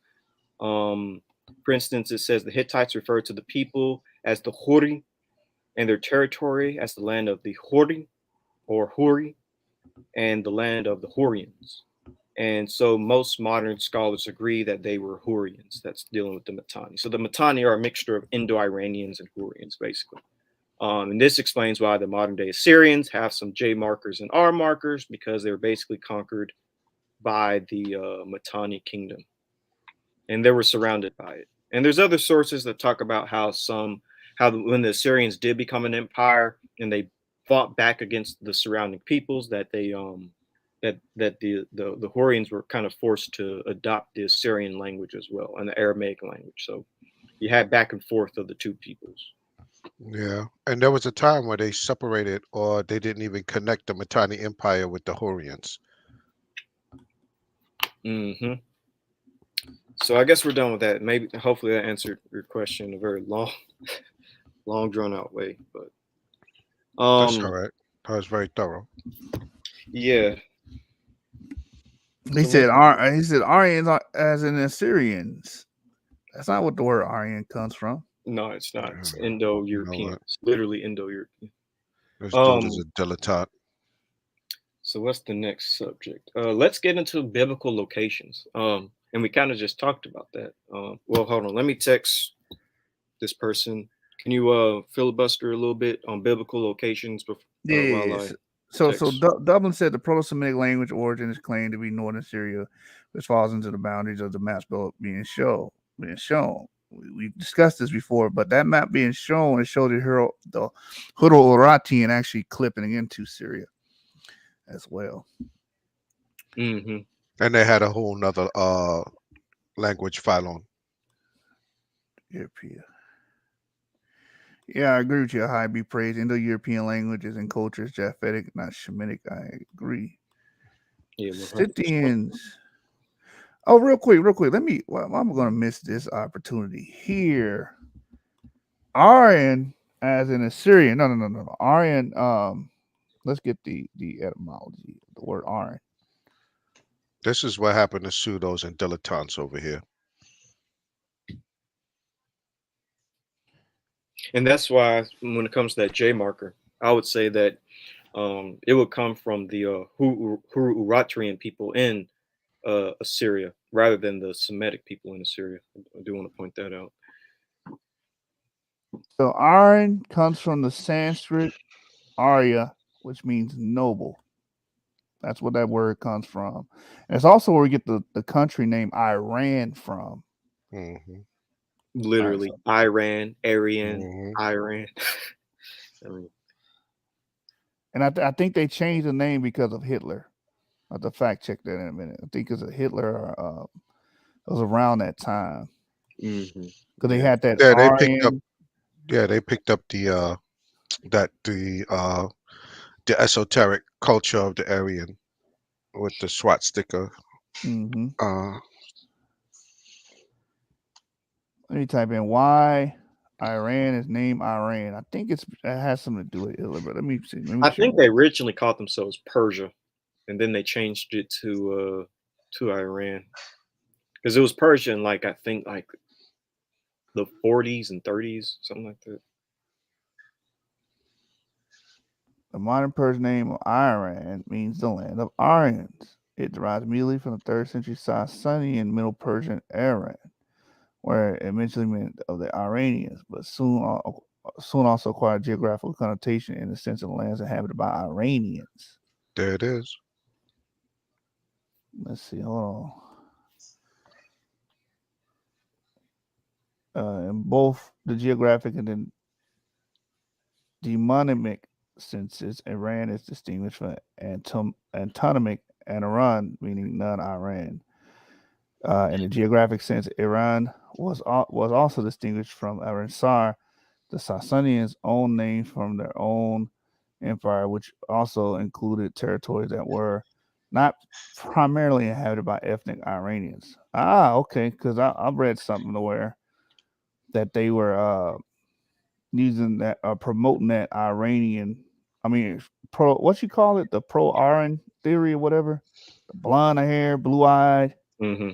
Um, for instance, it says the Hittites referred to the people as the Huri and their territory as the land of the Hori or Huri and the land of the Hurrians. And so most modern scholars agree that they were Hurrians. That's dealing with the Mitanni. So the Mitanni are a mixture of Indo-Iranians and Hurrians, basically. And this explains why the modern day Assyrians have some J markers and R markers because they were basically conquered by the Mitanni kingdom, and they were surrounded by it. And there's other sources that talk about when the Assyrians did become an empire and they fought back against the surrounding peoples, that the Hurrians were kind of forced to adopt the Assyrian language as well and the Aramaic language. So you had back and forth of the two peoples. Yeah, and there was a time where they separated, or they didn't even connect the Mitanni Empire with the Hurrians. Mm-hmm. So I guess we're done with that. Maybe, hopefully, that answered your question in a very long, drawn out way. But That's all right. That was very thorough. yeah. He So said, what? he said Aryans as in Assyrians. That's not what the word Aryan comes from. No, it's not. It's You know Indo-European. what? It's literally Indo-European. This dude is Um. a dilettante. So what's the next subject? Let's get into biblical locations. And we kind of just talked about that. Well, hold on. Let me text this person. Can you filibuster a little bit on biblical locations while I Yes. So text? Dublin said the Proto-Semitic language origin is claimed to be northern Syria, which falls into the boundaries of the map being shown. We discussed this before, but that map being shown, it showed the Hurul-Urartian actually clipping into Syria as well. Mm-hmm. And they had a whole nother language file on. European. Yeah, I agree with you. High be praised. Indo-European languages and cultures, Japhetic, not Shemitic. I agree. Yeah, 100%. Scythians. Oh, real quick. I'm going to miss this opportunity here. Aryan, as in Assyrian. No. Aryan. Let's get the etymology of the word Aryan. This is what happened to pseudos and dilettantes over here. And that's why when it comes to that J marker, I would say that it would come from the Hurul-Uratrian people in Assyria rather than the Semitic people in Assyria. I do want to point that out. So Aryan comes from the Sanskrit Arya, which means noble. That's what that word comes from. And it's also where we get the country name Iran from. Mm-hmm. Literally, so, Iran, Aryan, Mm-hmm. Iran. I mean, and I think they changed the name because of Hitler. I have to fact check that in a minute. I think it's a Hitler. It was around that time because they had that Yeah, they picked up. Aryan. Yeah, they picked up the the esoteric culture of the Aryan with the swastika. Mm-hmm. Uh, Let me type in why Iran is named Iran. I think it has something to do with Hitler, but let me see. Let me I check. think they originally called themselves Persia, and then they changed it to Iran because it was Persia in like I think like the 40s and 30s, something like that. The modern Persian name of Iran means the land of Aryans. It derives immediately from the 3rd century Sasanian Middle Persian Aran, where it eventually meant of the Iranians, but soon also acquired geographical connotation in the sense of lands inhabited by Iranians. there it is. Let's see, hold on. In both the geographic and then demonymic senses, Iran is distinguished from antonymic Iran, meaning none Iran. In the geographic sense, Iran was also distinguished from Aransar, the Sassanians' own name from their own empire, which also included territories that were not primarily inhabited by ethnic Iranians. Ah, okay, because I've read something where that they were using that, promoting that Iranian, I mean, pro, what you call it, the pro-Aran theory or whatever, the blonde hair, blue eyed. Hmm.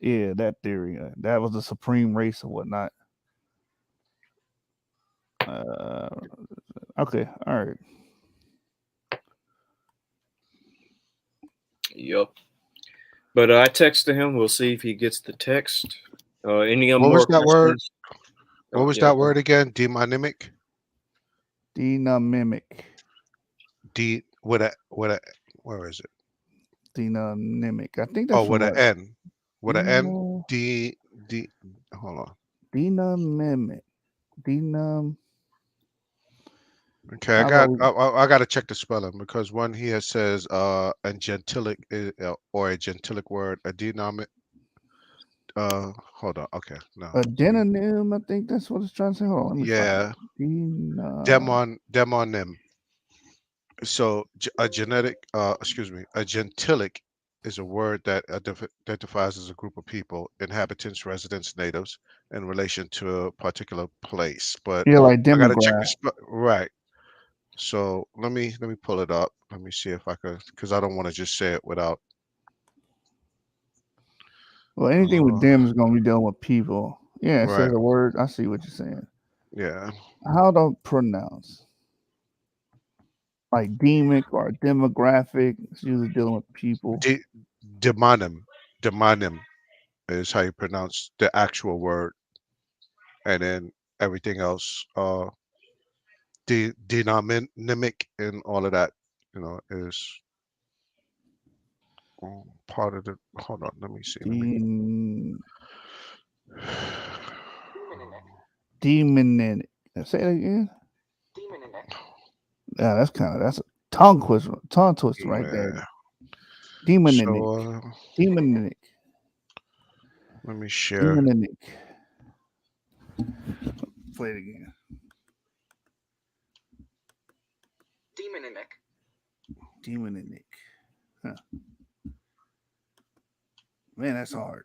Yeah, that theory. That was the supreme race or whatnot. Uh, okay, all right. Yup. But I texted him. We'll see if he gets the text. Any What was more that word? questions? What Oh, was yeah. that word again? Demonymic. Dynamic. D with a where is it? Dynamic. I think Oh, that's with from an what? N. With an N. Dino, D. Hold on. dynamic. Dynam. Okay, How about we? I got to check the spelling because one here says a gentilic or a gentilic word, a denominate. Hold on. Okay, no. A demonym, I think that's what it's trying to say. Hold on, let me find Yeah, it. Dina, demonym. So a genetic, excuse me, a gentilic is a word that identifies as a group of people, inhabitants, residents, natives, in relation to a particular place. But yeah, like I gotta check the demograph. right. So let me pull it up. Let me see if I could, because I don't want to just say it without. Well, anything with Uh, them is going to be dealing with people. Yeah, it right. says a word. I see what you're saying. Yeah. How to pronounce? Like demic or demographic. It's usually dealing with people. De- demonym. Demonym is how you pronounce the actual word, and then everything else. Dynamic and all of that, is part of the. Hold on, let me see. Let me. Dem, demonic. Say it again. Yeah, that's a tongue twister right there. Yeah. Demonic. So Demonic. let me share. Demonic. Play it again. Demonic. Huh. Man, that's hard.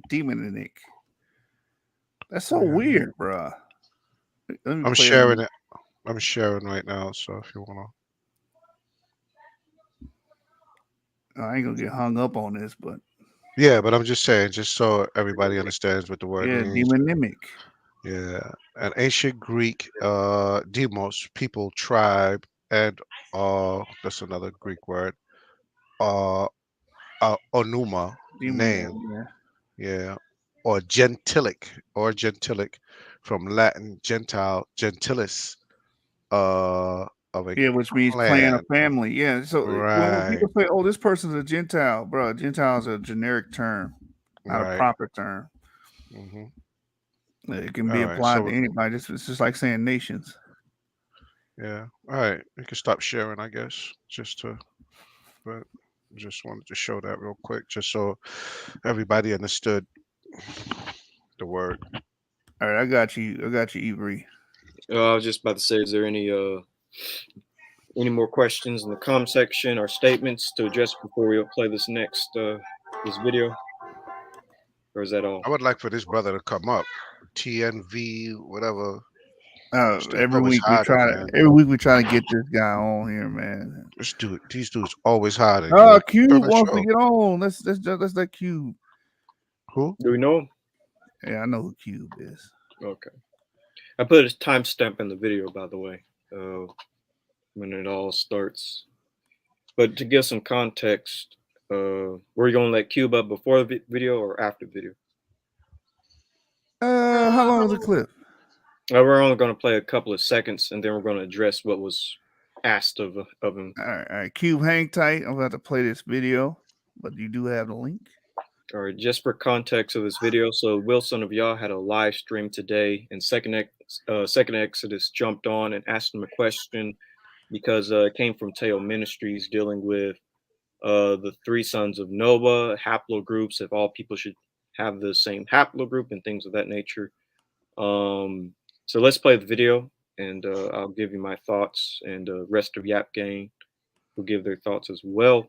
Demonic. That's so Yeah. weird, bruh. Let me I'm play it sharing again. it. I'm sharing right now. So if you wanna. I ain't gonna get hung up on this, but Yeah, but I'm just saying, just so everybody understands what the word yeah, means. demonic. Yeah, an ancient Greek, demos, people, tribe, and that's another Greek word, uh, onuma, Demonic. name, Yeah. yeah, or gentilic, from Latin gentile, gentilis, of a Yeah, which means clan or clan, family. Yeah. So when right, people say, "Oh, this person's a Gentile," bro, Gentile is a generic term, not a right, proper term. hmm It can be all right, applied so to anybody. It's just like saying nations. yeah, all right, we can stop sharing, I guess, but just wanted to show that real quick, just so everybody understood the word. All right, I got you. I got you, Ivory. I was just about to say, is there any more questions in the comment section or statements to address before we play this next this video, or is that all? I would like for this brother to come up. TNV, whatever. This dude's Every always week we hiding, try to man. every week we try to get this guy on here, man. These dudes always hiding. Like, Cube on the wants to show. get on. Let's let Cube. Who? Do we know him? Yeah, I know who Cube is. Okay. I put a timestamp in the video, by the way, when it all starts. But to give some context, were you gonna let Cube up before the video or after the video? How long is the clip? We're only gonna play a couple of seconds, and then we're gonna address what was asked of him. All right, Cube, hang tight. I'm about to play this video, but you do have the link. All right, just for context of this video, so Wilson of Y'all had a live stream today, and Second Exodus jumped on and asked him a question because it came from Teo Ministries dealing with the three sons of Noah, haplogroups, if all people should have the same haplogroup and things of that nature. So let's play the video, and I'll give you my thoughts, and the rest of Yap Gang will give their thoughts as well.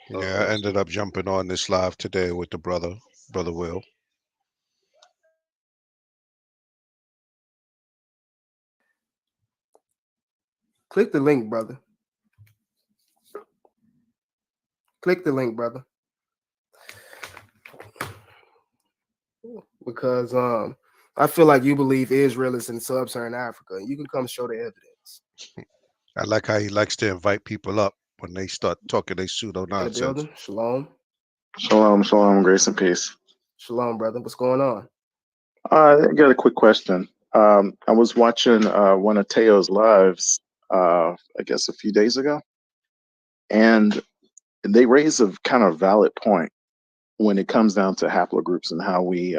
Yeah, I ended up jumping on this live today with the brother Will. Click the link, brother. Click the link, brother. Because I feel like you believe Israel is in sub-Saharan Africa. You can come show the evidence. I like how he likes to invite people up when they start talking their pseudo In the nonsense. building. Shalom. Shalom, grace and peace. Shalom, brother. What's going on? I got a quick question. I was watching one of Teo's lives, I guess a few days ago, and they raise a kind of valid point when it comes down to haplogroups and how we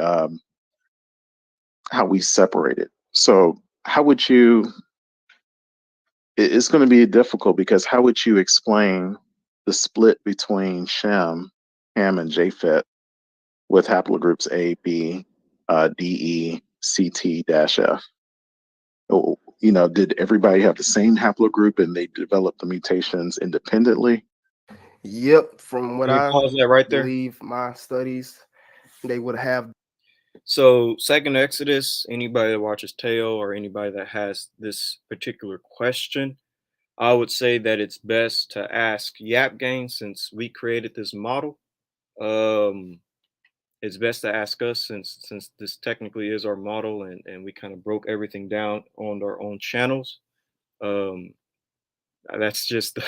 separate it. So, how would you? It's going to be difficult because how would you explain the split between Shem, Ham, and Japheth with haplogroups A, B, D, E, C, T, dash F? Oh, did everybody have the same haplogroup and they developed the mutations independently? Yep. From what Can you I pause that right there? believe, my studies, they would have. So, Second Exodus, anybody that watches Teo or anybody that has this particular question, I would say that it's best to ask Yap Gang since we created this model. It's best to ask us since this technically is our model and we kind of broke everything down on our own channels. Um, that's just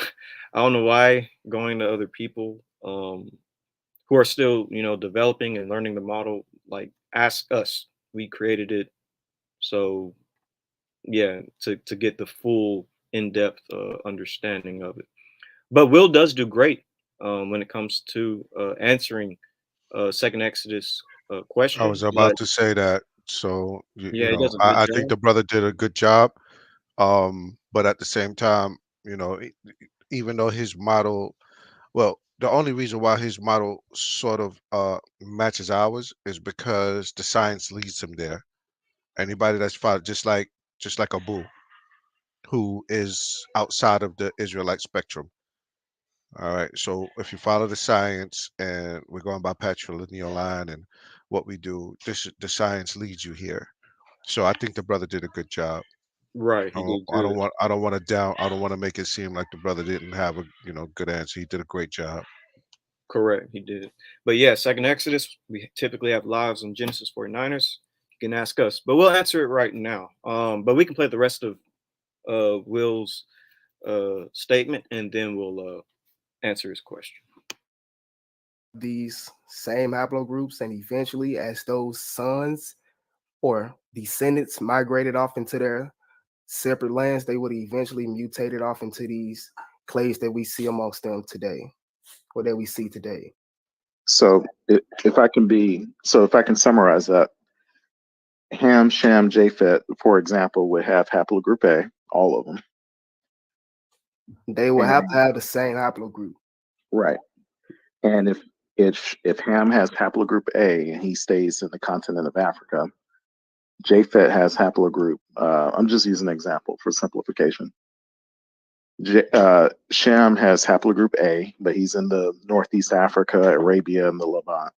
I don't know why going to other people who are still developing and learning the model, like ask us. We created it, so yeah, to get the full in-depth understanding of it. But Will does do great when it comes to answering Second Exodus I question. was But about to say that. So yeah, he does a good I think job. the brother did a good job. But at the same time, even though his model, well, the only reason why his model sort of matches ours is because the science leads him there. Anybody that's followed, just like Abu, who is outside of the Israelite spectrum. All right. So if you follow the science, and we're going by patrilineal line and what we do, the science leads you here. So I think the brother did a good job. Right, I he don't, did I good. don't want I don't want to down I don't want to make it seem like the brother didn't have a good answer. He did a great job. Correct, he did. But yeah, Second Exodus, we typically have lives on Genesis 49ers. You can ask us, but we'll answer it right now. But we can play the rest of Will's statement, and then we'll answer his question. These same haplogroups, and eventually, as those sons or descendants migrated off into their separate lands, they would eventually mutated off into these clades that we see amongst them today, or that we see today. So if I can summarize that, Ham, Shem, Japheth, for example, would have haplogroup A, all of them. They will have to have the same haplogroup. Right. And if Ham has haplogroup A and he stays in the continent of Africa, Japhet has haplogroup. I'm just using an example for simplification. Shem has haplogroup A, but he's in the Northeast Africa, Arabia, and the Levant.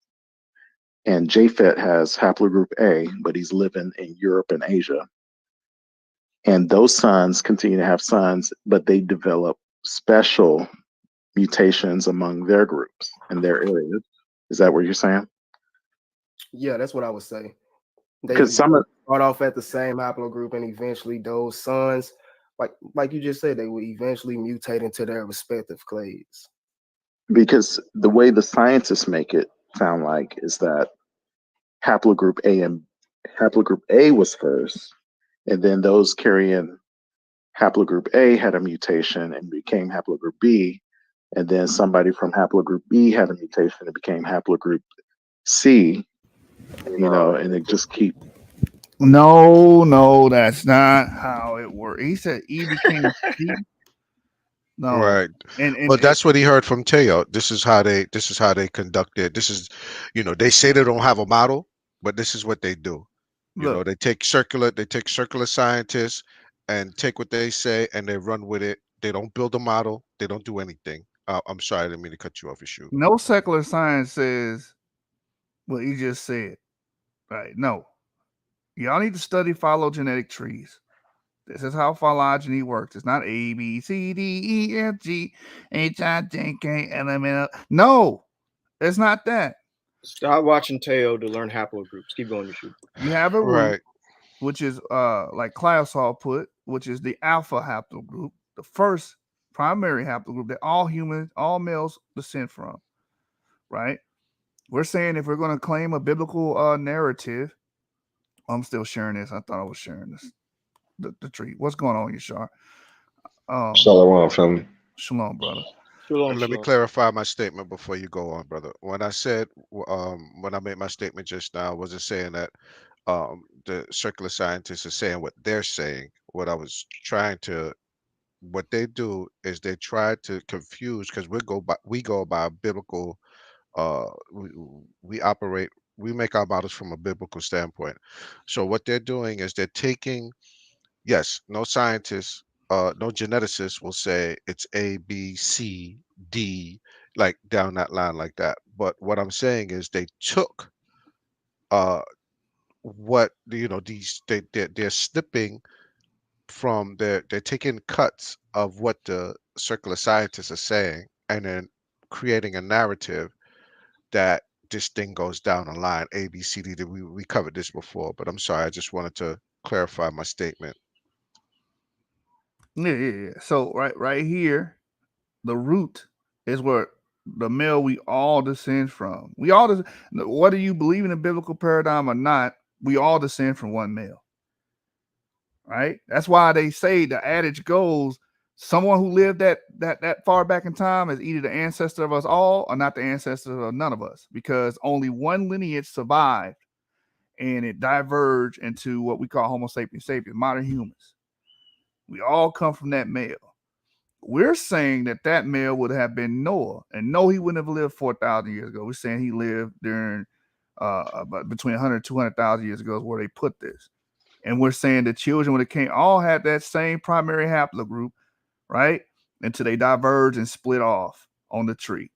And Japhet has haplogroup A, but he's living in Europe and Asia. And those sons continue to have sons, but they develop special mutations among their groups and their areas. Is that what you're saying? Yeah, that's what I would say. They Because start off at the same haplogroup, and eventually those sons, like you just said, they will eventually mutate into their respective clades. Because the way the scientists make it sound like is that haplogroup A was first, and then those carrying haplogroup A had a mutation and became haplogroup B, and then somebody from haplogroup B had a mutation and became haplogroup C, and it just keep. No, no, that's not how it worked. He said E became C. No, Right. and But that's what he heard from Teo. This is how they conduct it. This is, they say they don't have a model, but this is what they do. look, They take circular scientists and take what they say and they run with it. They don't build a model. They don't do anything. I'm sorry, I didn't mean to cut you off your shoe. no secular science says what he just said. Right? No, y'all need to study phylogenetic trees. This is how phylogeny works. It's not A, B, C, D, E, F, G, H, I, J, K, L, M, N. No, it's not that. Stop watching Teo to learn haplogroups. Keep going, Yeshua. You have a root, Right. which is like Clausall put, which is the alpha haplogroup, the first primary haplogroup that all humans, all males descend from. Right? We're saying if we're going to claim a biblical narrative, I'm still sharing this. I thought I was sharing this. The tree. What's going on, Yashar? Shalom, family. Shalom, brother. Shalom, And let me shalom. clarify my statement before you go on, brother. When I made my statement just now, I wasn't saying that the circular scientists are saying what they're saying. What they do is they try to confuse because we go by biblical. Uh, we we operate. We make our models from a biblical standpoint. So what they're doing is they're taking. Yes, no scientist, no geneticist will say it's A, B, C, D, like down that line like that. But what I'm saying is they took uh what they're snipping from they're taking cuts of what the circular scientists are saying and then creating a narrative that this thing goes down a line A, B, C, D. We covered this before, but I'm sorry, I just wanted to clarify my statement. Yeah. So right here, the root is where the male we all descend from. We all, whether you believe in the biblical paradigm or not, we all descend from one male. Right? That's why they say the adage goes: someone who lived that far back in time is either the ancestor of us all or not the ancestor of none of us, because only one lineage survived and it diverged into what we call Homo sapiens sapiens, modern humans. We all come from that male. We're saying that male would have been Noah, and no, he wouldn't have lived 4,000 years ago. We're saying he lived during about between 100 and 200,000 years ago is where they put this. And we're saying the children, when they came, all had that same primary haplogroup, right? Until they diverged and split off on the tree.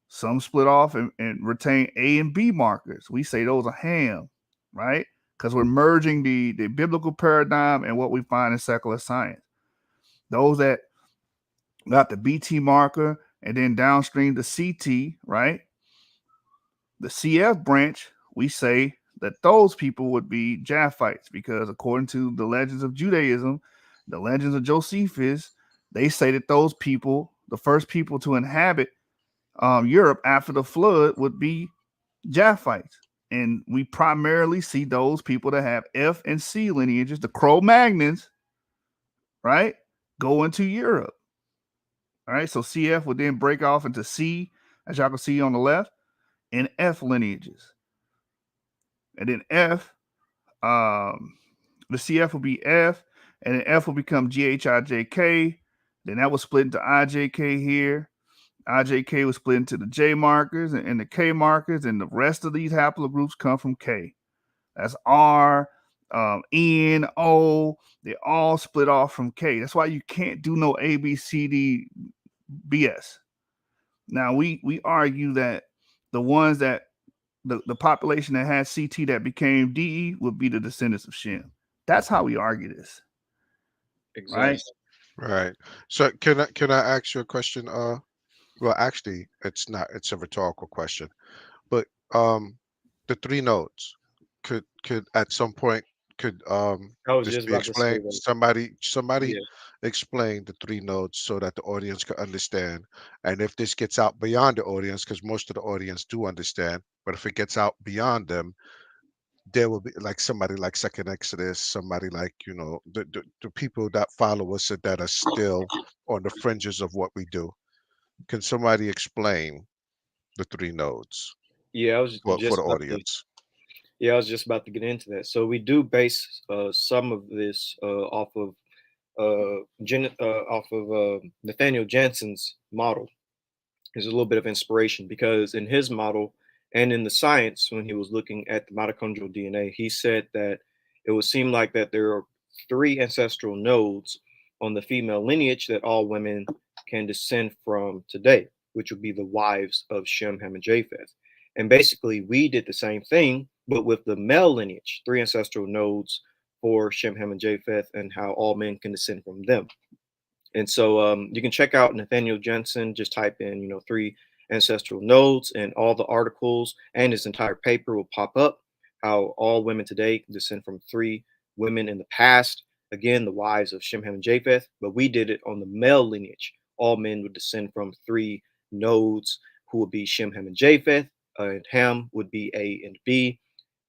Some split off and retain A and B markers. We say those are ham, right? Because we're merging the biblical paradigm and what we find in secular science. Those that got the BT marker and then downstream the CT, right? The CF branch, we say that those people would be Japhites because according to the legends of Judaism, the legends of Josephus, they say that those people, the first people to inhabit Europe after the flood, would be Japhites. And we primarily see those people that have F and C lineages, the Cro-Magnons, right, go into Europe. All right, so CF would then break off into C, as y'all can see on the left, and F lineages. And then F, the CF will be F, and then F will become GHIJK. Then that was split into IJK here. IJK was split into the J markers and the K markers, and the rest of these haplogroups come from K. That's R, N, O. They all split off from K. That's why you can't do no A, B, C, D, BS. Now we argue that the ones that the population that had CT that became DE would be the descendants of Shem. That's how we argue this, right? Exactly. Right. So can I ask you a question? Well, actually, it's not. It's a rhetorical question. But the three nodes could at some point could I was this just be about to say explained? that. Somebody Yeah, explain the three nodes so that the audience can understand. And if this gets out beyond the audience, because most of the audience do understand, but if it gets out beyond them, there will be like somebody like Second Exodus, somebody like the people that follow us that are still on the fringes of what we do. Can somebody explain the three nodes? Yeah, I was for just the about to. audience. Yeah, I was just about to get into that. So we do base some of this off of Nathaniel Jansen's model. There's a little bit of inspiration because in his model and in the science, when he was looking at the mitochondrial DNA, he said that it would seem like that there are three ancestral nodes on the female lineage that all women can descend from today, which would be the wives of Shem, Ham, and Japheth. And basically, we did the same thing, but with the male lineage, three ancestral nodes for Shem, Ham, and Japheth, and how all men can descend from them. And so you can check out Nathaniel Jensen. Just type in, three ancestral nodes, and all the articles and his entire paper will pop up. How all women today descend from three women in the past. Again, the wives of Shem, Ham, and Japheth. But we did it on the male lineage. All men would descend from three nodes, who would be Shem, Ham, and Japheth. And Ham would be A and B,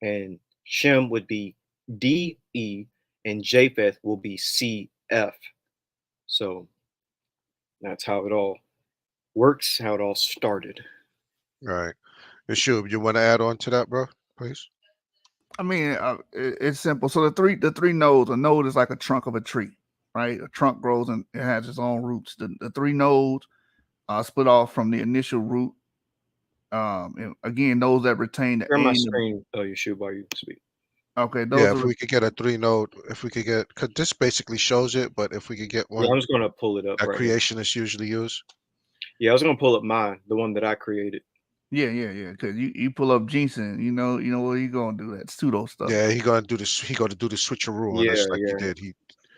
and Shem would be D, E, and Japheth will be C, F. So that's how it all works, how it all started. Right. And Shub, you want to add on to that, bro? Please. I mean, it's simple. So the three nodes. A node is like a trunk of a tree, right? A trunk grows and it has its own roots. The three nodes split off from the initial root. And again, those that retain the Share my aim. screen, you shoot while you speak. Okay, Yeah, those if are we could get a 3-node, if we could get, because this basically shows it, but if we could get Yeah, I'm one just gonna pull it up that right now. creationists usually use. Yeah, I was gonna pull up mine, the one that I created. yeah. Because you pull up Jensen, you know what you gonna do, that pseudo stuff. Yeah, he gonna do this. He gonna do the switcheroo on us Yeah, like he yeah. did. He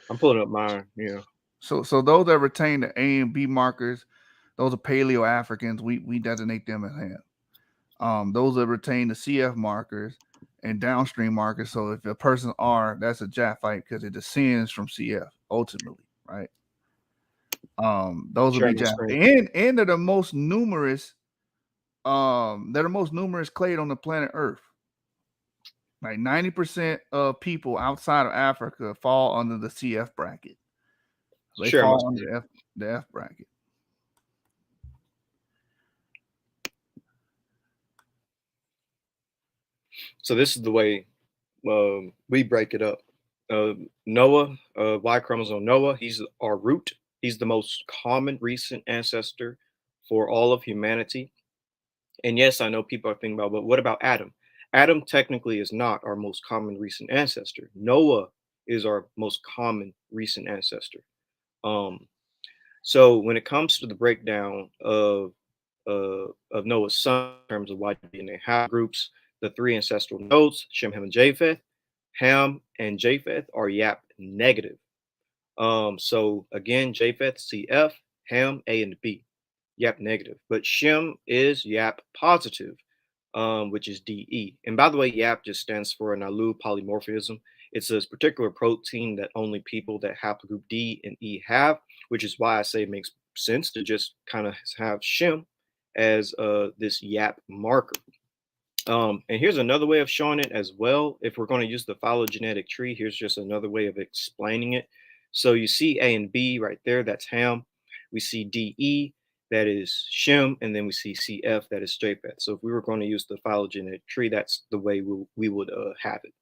I'm pulling up mine. Yeah. So those that retain the A and B markers, those are Paleo Africans. We designate them as Ham. Those that retain the CF markers and downstream markers. So if a person R, that's a Japhite because it descends from CF ultimately, right? Those will Share be my screen. Japhite, and they're the most numerous. They're the most numerous clade on the planet Earth. Like 90% of people outside of Africa fall under the CF bracket. They Share my fall under screen. the F bracket. So this is the way we break it up. Noah, Y chromosome Noah, he's our root. He's the most common recent ancestor for all of humanity. And yes, I know people are thinking about, but what about Adam? Adam technically is not our most common recent ancestor. Noah is our most common recent ancestor. Um, so when it comes to the breakdown of Noah's son in terms of Y-DNA haplogroups, the three ancestral nodes, Shem, Ham, and Japheth, Ham and Japheth are YAP negative. So again, Japheth CF, Ham A and B, YAP negative. But Shem is YAP positive, which is DE. And by the way, YAP just stands for an allele polymorphism. It's this particular protein that only people that haplogroup D and E have, which is why I say it makes sense to just kind of have Shem as this YAP marker. And here's another way of showing it as well. If we're going to use the phylogenetic tree, here's just another way of explaining it. So you see A and B right there, that's Ham. We see DE, that is Shem, and then we see CF, that is Japheth. So if we were going to use the phylogenetic tree, that's the way we would have it.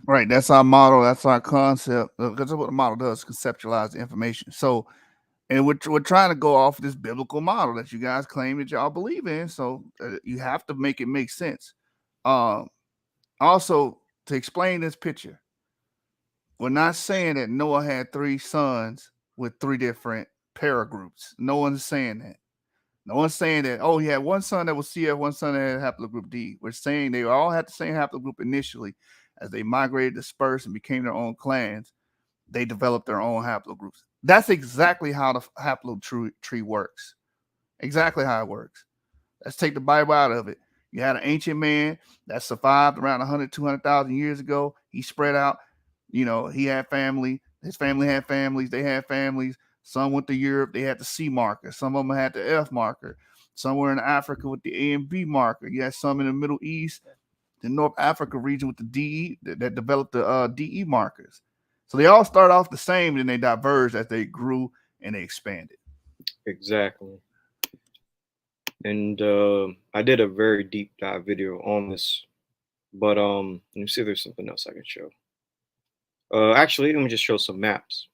Right, that's our model. That's our concept. Because that's what the model does: conceptualize the information. So, and we're trying to go off this biblical model that you guys claim that y'all believe in. So you have to make it make sense. Also, to explain this picture, we're not saying that Noah had three sons with three different paragroups. No one's saying that. No one's saying that, oh, he had one son that was CF, one son that had haplogroup D. We're saying they all had the same haplogroup initially. As they migrated, dispersed, and became their own clans, they developed their own haplogroups. That's exactly how the tree works. Exactly how it works. Let's take the Bible out of it. You had an ancient man that survived around 100, 200,000 years ago. He spread out. He had family. His family had families. They had families. Some went to Europe. They had the C marker. Some of them had the F marker. Some were in Africa with the A and B marker. You had some in the Middle East, the North Africa region with the DE that developed the DE markers. So they all start off the same, and they diverged as they grew and they expanded. Exactly. and I did a very deep dive video on this. But let me see if there's something else I can show. Actually, let me just show some maps.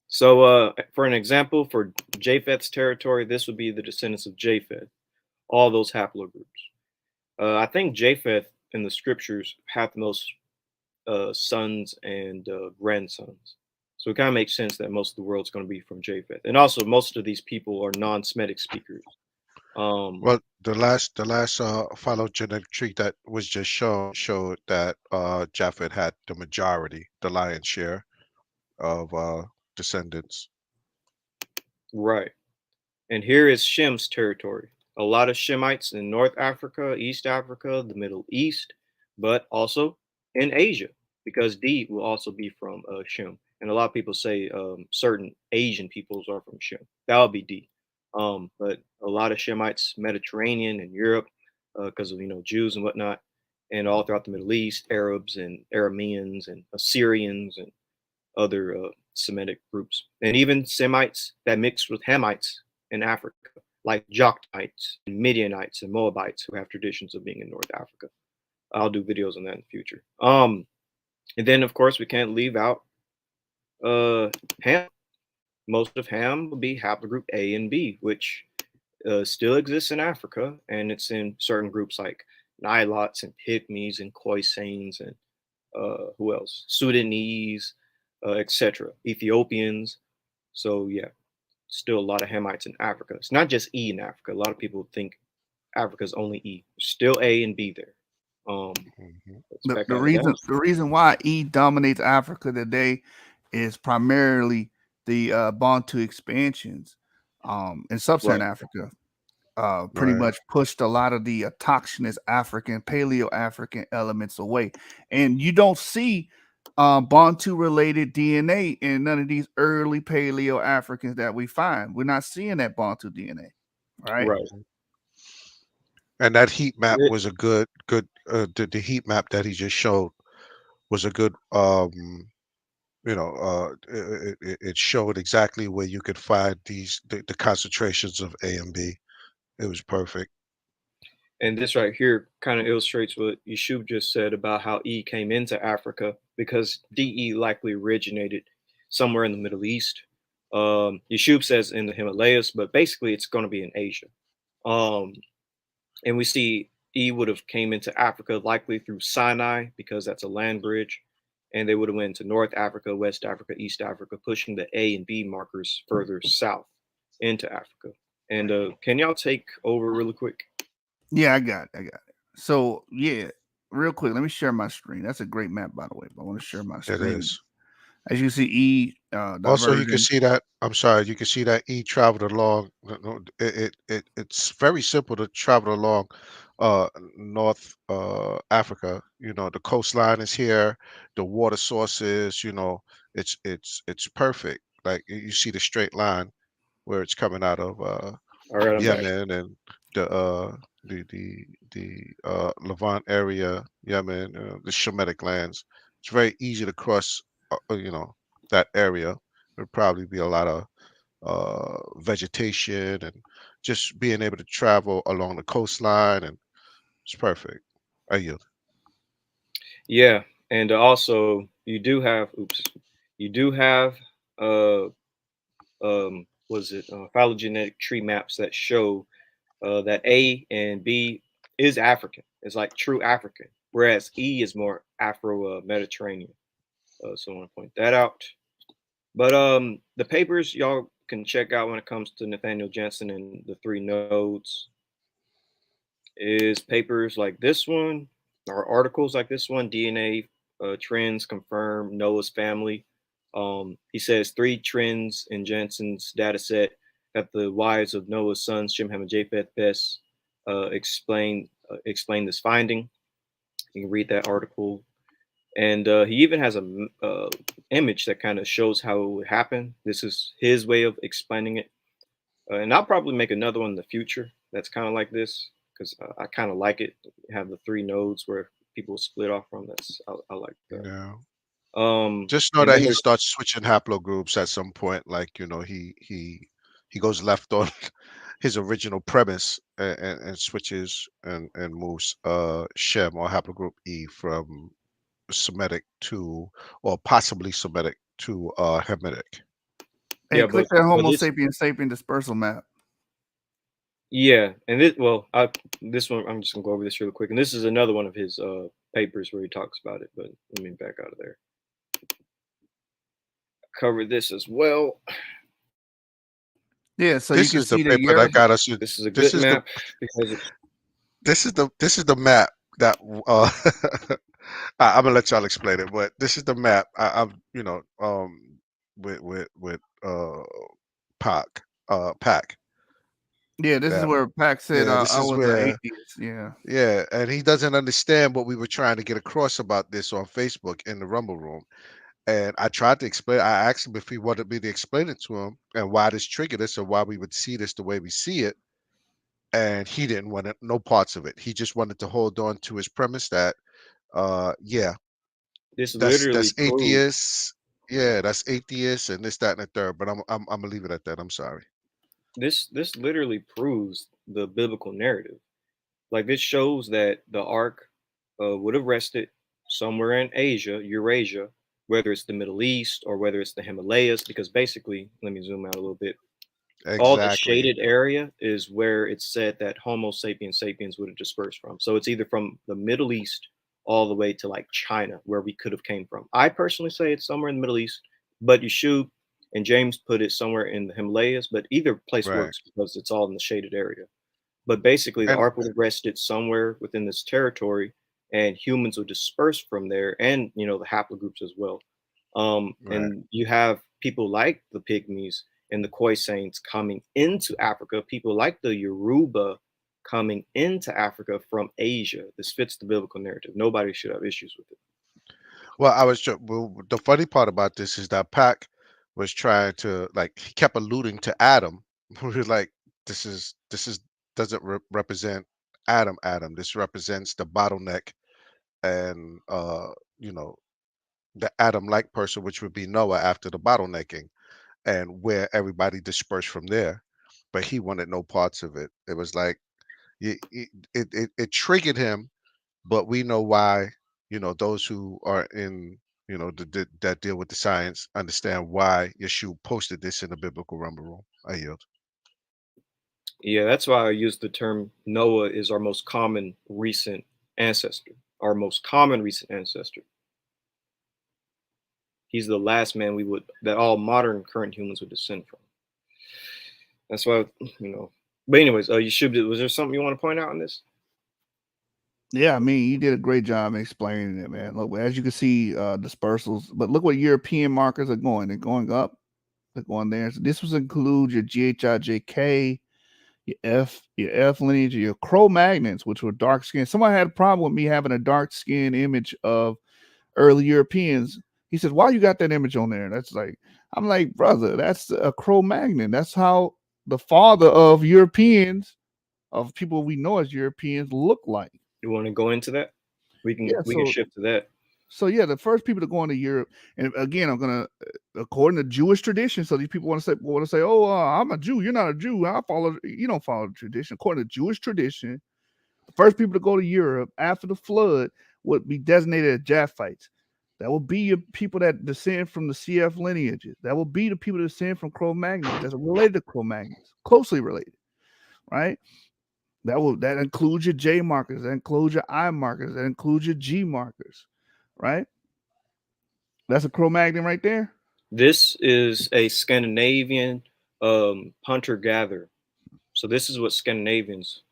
So, for an example, for Japheth's territory, this would be the descendants of Japheth, all those haplogroups. I think Japheth in the scriptures had the most sons and grandsons. So it kind of makes sense that most of the world's going to be from Japheth. And also, most of these people are non-Semitic speakers. Well, the last phylogenetic tree that was just shown showed that Japhet had the majority, the lion's share of descendants. Right. And here is Shem's territory. A lot of Shemites in North Africa, East Africa, the Middle East, but also in Asia, because D will also be from Shem. And a lot of people say certain Asian peoples are from Shem. That would be D. But a lot of Shemites, Mediterranean and Europe, because of Jews and whatnot, and all throughout the Middle East, Arabs and Arameans and Assyrians and other Semitic groups, and even Semites that mixed with Hamites in Africa, like Joktites and Midianites and Moabites who have traditions of being in North Africa. I'll do videos on that in the future. And then of course we can't leave out Ham. Most of Ham will be haplogroup A and B, which still exists in Africa, and it's in certain groups like Nilots and Pygmies and Khoisanes and who else? Sudanese, etc. Ethiopians. So yeah, still a lot of Hamites in Africa. It's not just E in Africa. A lot of people think Africa's only E. There's still A and B there. Hmm. Let's The, back the out of reason that. the reason why E dominates Africa today is primarily the Bantu expansions in sub-Saharan Right. Africa. Pretty Right. much pushed a lot of the autochthonous African, Paleo African elements away, and you don't see Bantu related DNA in none of these early Paleo Africans that we find. We're not seeing that Bantu DNA, right? Right. And that heat map It- was a good the heat map that he just showed was a good it showed exactly where you could find the concentrations of A and B. It was perfect. and this right here kind of illustrates what Yeshub just said about how E came into Africa because DE likely originated somewhere in the Middle East. Yeshub says in the Himalayas, but basically it's going to be in Asia. Um, and we see E would have came into Africa likely through Sinai because that's a land bridge, and they would have went to North Africa, West Africa, East Africa, pushing the A and B markers further south into Africa. And can y'all take over really quick? Yeah, I got it. So yeah, real quick, let me share my screen. That's a great map, by the way. But I want to share my It screen. is. As you see, E Also, you can diverging. see that. I'm sorry, you can see that E traveled along. It's very simple to travel along North Africa. The coastline is here, the water sources. It's perfect. Like you see the straight line where it's coming out of All right, I'm back. Yemen and the uh the Levant area, Yemen, the Shemitic lands. It's very easy to cross, that area. There'd probably be a lot of vegetation and just being able to travel along the coastline, and it's perfect. I yield. Yeah, and also you do have, oops, you do have, uh, was it phylogenetic tree maps that show that A and B is African. It's like true African, whereas E is more Afro Mediterranean. So I want to point that out. But the papers y'all can check out when it comes to Nathaniel Jensen and the three nodes is papers like this one or articles like this one. DNA trends confirm Noah's family. He says three trends in Jensen's data set that the wives of Noah's sons, Shem, Ham, and Japheth, best explain this finding. You can read that article, and he even has a image that kind of shows how it would happen. This is his way of explaining it, and I'll probably make another one in the future that's kind of like this because I kind of like it. Have the three nodes where people split off from. I like that. Yeah. Um, Just know and that then he there's starts switching haplogroups at some point. Like he goes left on his original premise and switches and moves Shem or haplogroup E from Semitic to, or possibly Semitic to Hamitic. Hey, Yeah, click that Homo sapiens sapien dispersal map. Yeah, and this one I'm just gonna go over this real quick, and this is another one of his papers where he talks about it. But let me back out of there. Cover this as well. Yeah, so you This can is the see the paper that Europe. got us. This is a This good is the map because this is the map that I'm gonna let y'all explain it, but this is the map. I'm with Pac. Yeah, this is That where Pac said this I is was an where atheist. Yeah. and he doesn't understand what we were trying to get across about this on Facebook in the Rumble Room. And I tried to explain. I asked him if he wanted me to explain it to him and why this triggered us or why we would see this the way we see it. And he didn't want it, no parts of it. He just wanted to hold on to his premise that, yeah, this literally that's proves atheists. Yeah, that's atheists and this, that, and the third. But I'm gonna leave it at that. I'm sorry. this literally proves the biblical narrative. Like this shows that the ark would have rested somewhere in Asia, Eurasia, whether it's the Middle East or whether it's the Himalayas, because basically, let me zoom out a little bit. All the Exactly. shaded area is where it's said that Homo sapiens sapiens would have dispersed from. So it's either from the Middle East all the way to like China, where we could have came from. I personally say it's somewhere in the Middle East, but Yeshua and James put it somewhere in the Himalayas. But either place Right. works because it's all in the shaded area. But basically, the And ark would have rested somewhere within this territory, and humans would disperse from there, and the haplogroups as well. right. And you have people like the Pygmies and the Khoisanes coming into Africa, people like the Yoruba coming into Africa from Asia. This fits the biblical narrative. Nobody should have issues with it. Well, well, the funny part about this is that Pac was trying to, like, he kept alluding to Adam. We were like, this is doesn't represent Adam. This represents the bottleneck and you know the Adam-like person, which would be Noah after the bottlenecking, and where everybody dispersed from there. But he wanted no parts of it. It was like it triggered him, but we know why. Those who are in that deal with the science understand why Yeshua posted this in the biblical rumble room. I yield. Yeah, that's why I use the term Noah is our most common recent ancestor. Our most common recent ancestor. He's the last man that all modern current humans would descend from. That's why, But anyways, was there something you want to point out on this? Yeah, I mean, you did a great job explaining it, man. Look, as you can see, dispersals, but look what European markers are going. They're going up. They're going there. So this was include your GHIJK, your F lineage, your Cro-Magnons, which were dark skinned. Someone had a problem with me having a dark skin image of early Europeans. He says, "Why you got that image on there?" That's like, I'm like, brother, that's a Cro-Magnon. That's how the father of Europeans, of people we know as Europeans, look like. You want to go into that? We Yeah, can shift to that. So yeah, the first people to go into Europe, and again, I'm gonna, according to Jewish tradition. So these people want to say, "Oh, I'm a Jew. You're not a Jew. You don't follow the tradition." According to Jewish tradition, the first people to go to Europe after the flood would be designated as Japhites. That will be your people that descend from the CF lineages. That will be the people that descend from Cro-Magnons. That's related to Cro-Magnons, closely related, right? That includes your J markers, that includes your I markers, that includes your G markers, right? That's a Cro-Magnon right there. This is a Scandinavian hunter-gatherer. So this is what Scandinavians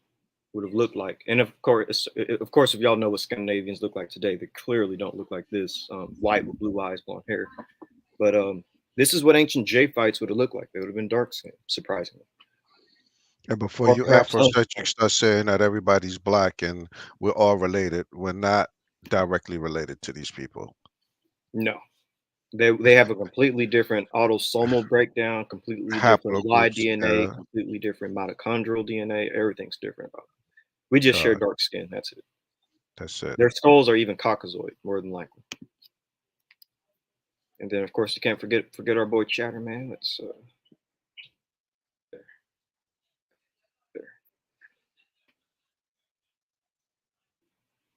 would have looked like. And of course, if y'all know what Scandinavians look like today, they clearly don't look like this, white with blue eyes, blonde hair. But this is what ancient Japhites would have looked like. They would have been dark skinned, surprisingly. And before Or you perhaps Afrocentric start saying that everybody's black and we're all related, we're not directly related to these people. no. They have a completely different autosomal breakdown, completely different Y Haplogroups, DNA, completely different mitochondrial DNA. Everything's different about it. We just share dark skin. That's it. that's it. Their skulls are even Caucasoid, more than likely. And then, of course, you can't forget our boy Chatter, man. That's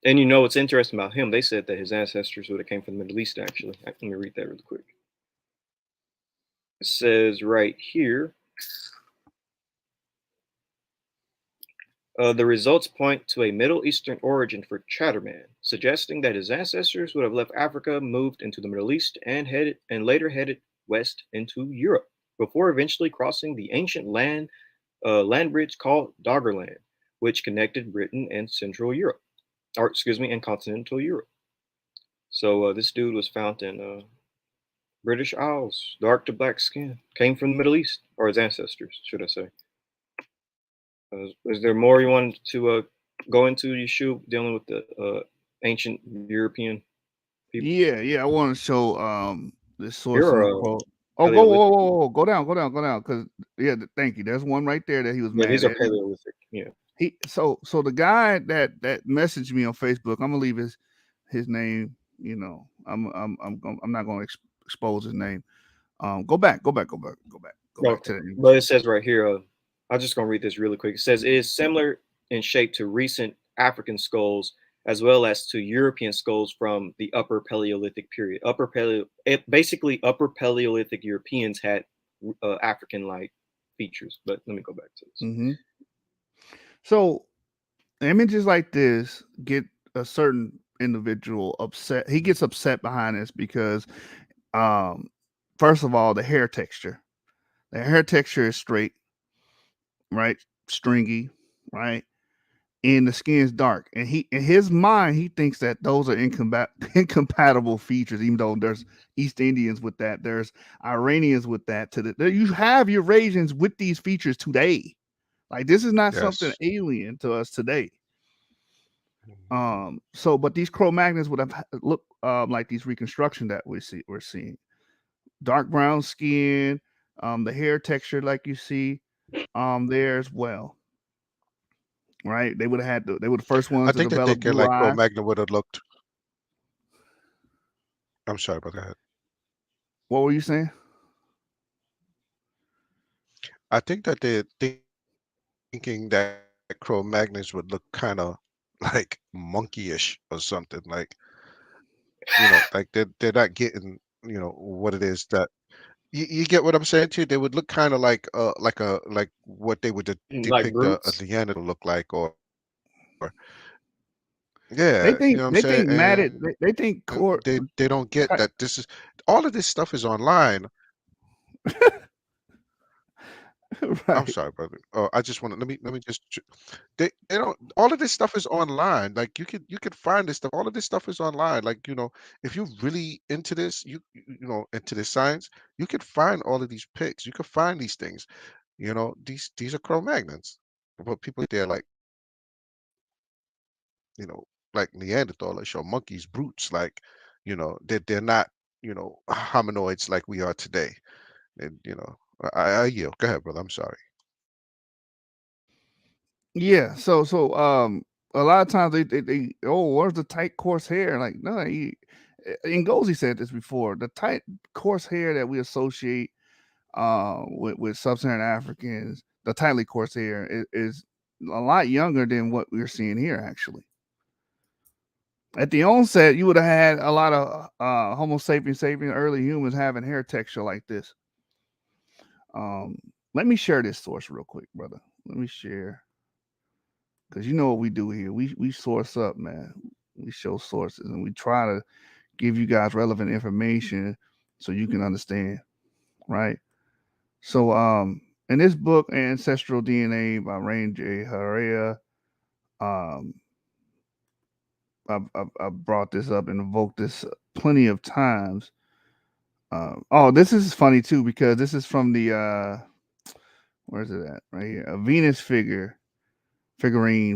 And you know what's interesting about him? They said that his ancestors would have came from the Middle East. Actually, let me read that really quick. It says right here. The results point to a Middle Eastern origin for Chatterman, suggesting that his ancestors would have left Africa, moved into the Middle East, and later headed west into Europe, before eventually crossing the ancient land bridge called Doggerland, which connected Britain and Central Europe, or excuse me, and continental Europe. So this dude was found in British Isles, dark to black skin, came from the Middle East, or his ancestors, should I say? Is there more you wanted to go into, Yeshua, dealing with the ancient European people? Yeah. I want to show this source You're on the a quote. Oh, Paleolithic. whoa, go down, because thank you. There's one right there that he was Yeah, mad these are at. Paleolithic. Yeah. So the guy that messaged me on Facebook, I'm gonna leave his name. I'm not gonna expose his name. Go back Okay. to the But image. it says right here, I'm just going to read this really quick. It says it is similar in shape to recent African skulls as well as to European skulls from the Upper Paleolithic period. Basically, Upper Paleolithic Europeans had African-like features. But let me go back to this. Hmm. So images like this get a certain individual upset. He gets upset behind this because, um, first of all, the hair texture. The hair texture is straight, right? Stringy, right? And the skin's dark. And he, in his mind, he thinks that those are incompatible features. Even though there's East Indians with that, there's Iranians with that. You have Eurasians with these features today. Like this is not something Yes. alien to us today. Mhm. But these Cro-Magnons would have looked like these reconstruction that we're seeing. Dark brown skin, the hair texture like you see there as well. Right? They were the first I ones to think they're develop thinking blue like eyes. Cro-Magnon would have looked. I'm sorry about that. What were you saying? I think that they're thinking that Cro-Magnons would look kind of like monkeyish or something. Like, like they're not getting, what it is that you get what I'm saying to you? They would look kind of like what they would Like depict a brutes. Neanderthal look like, or yeah, you know what I'm saying? They think And matted they think core they don't get that this is all of this stuff is online. I'm right. sorry, brother. Oh, I just want to let me just they don't all of this stuff is online. Like you could find this stuff. All of this stuff is online. Like, if you're really into this, into this science, you could find all of these pics. You could find these things. These are Cro-Magnons. But people they're like Neanderthalish or monkeys, brutes, like, they're not, hominoids like we are today. And I yield. Go ahead, brother. I'm sorry. Yeah. A lot of times they where's the tight coarse hair? Like, no, Ngozi said this before. The tight coarse hair that we associate with sub-Saharan Africans, the tightly coarse hair is a lot younger than what we're seeing here. Actually, at the onset, you would have had a lot of Homo sapiens, early humans having hair texture like this. Um, Let me share this source real quick, brother. Let me share because you know what we do here. We source up, man. We show sources and we try to give you guys relevant information so you can understand, right? In this book, Ancestral DNA by Rain J. Herrera, um, I've brought this up and evoked this plenty of times. This is funny too because this is from the where's it at? Right here, a Venus figurine,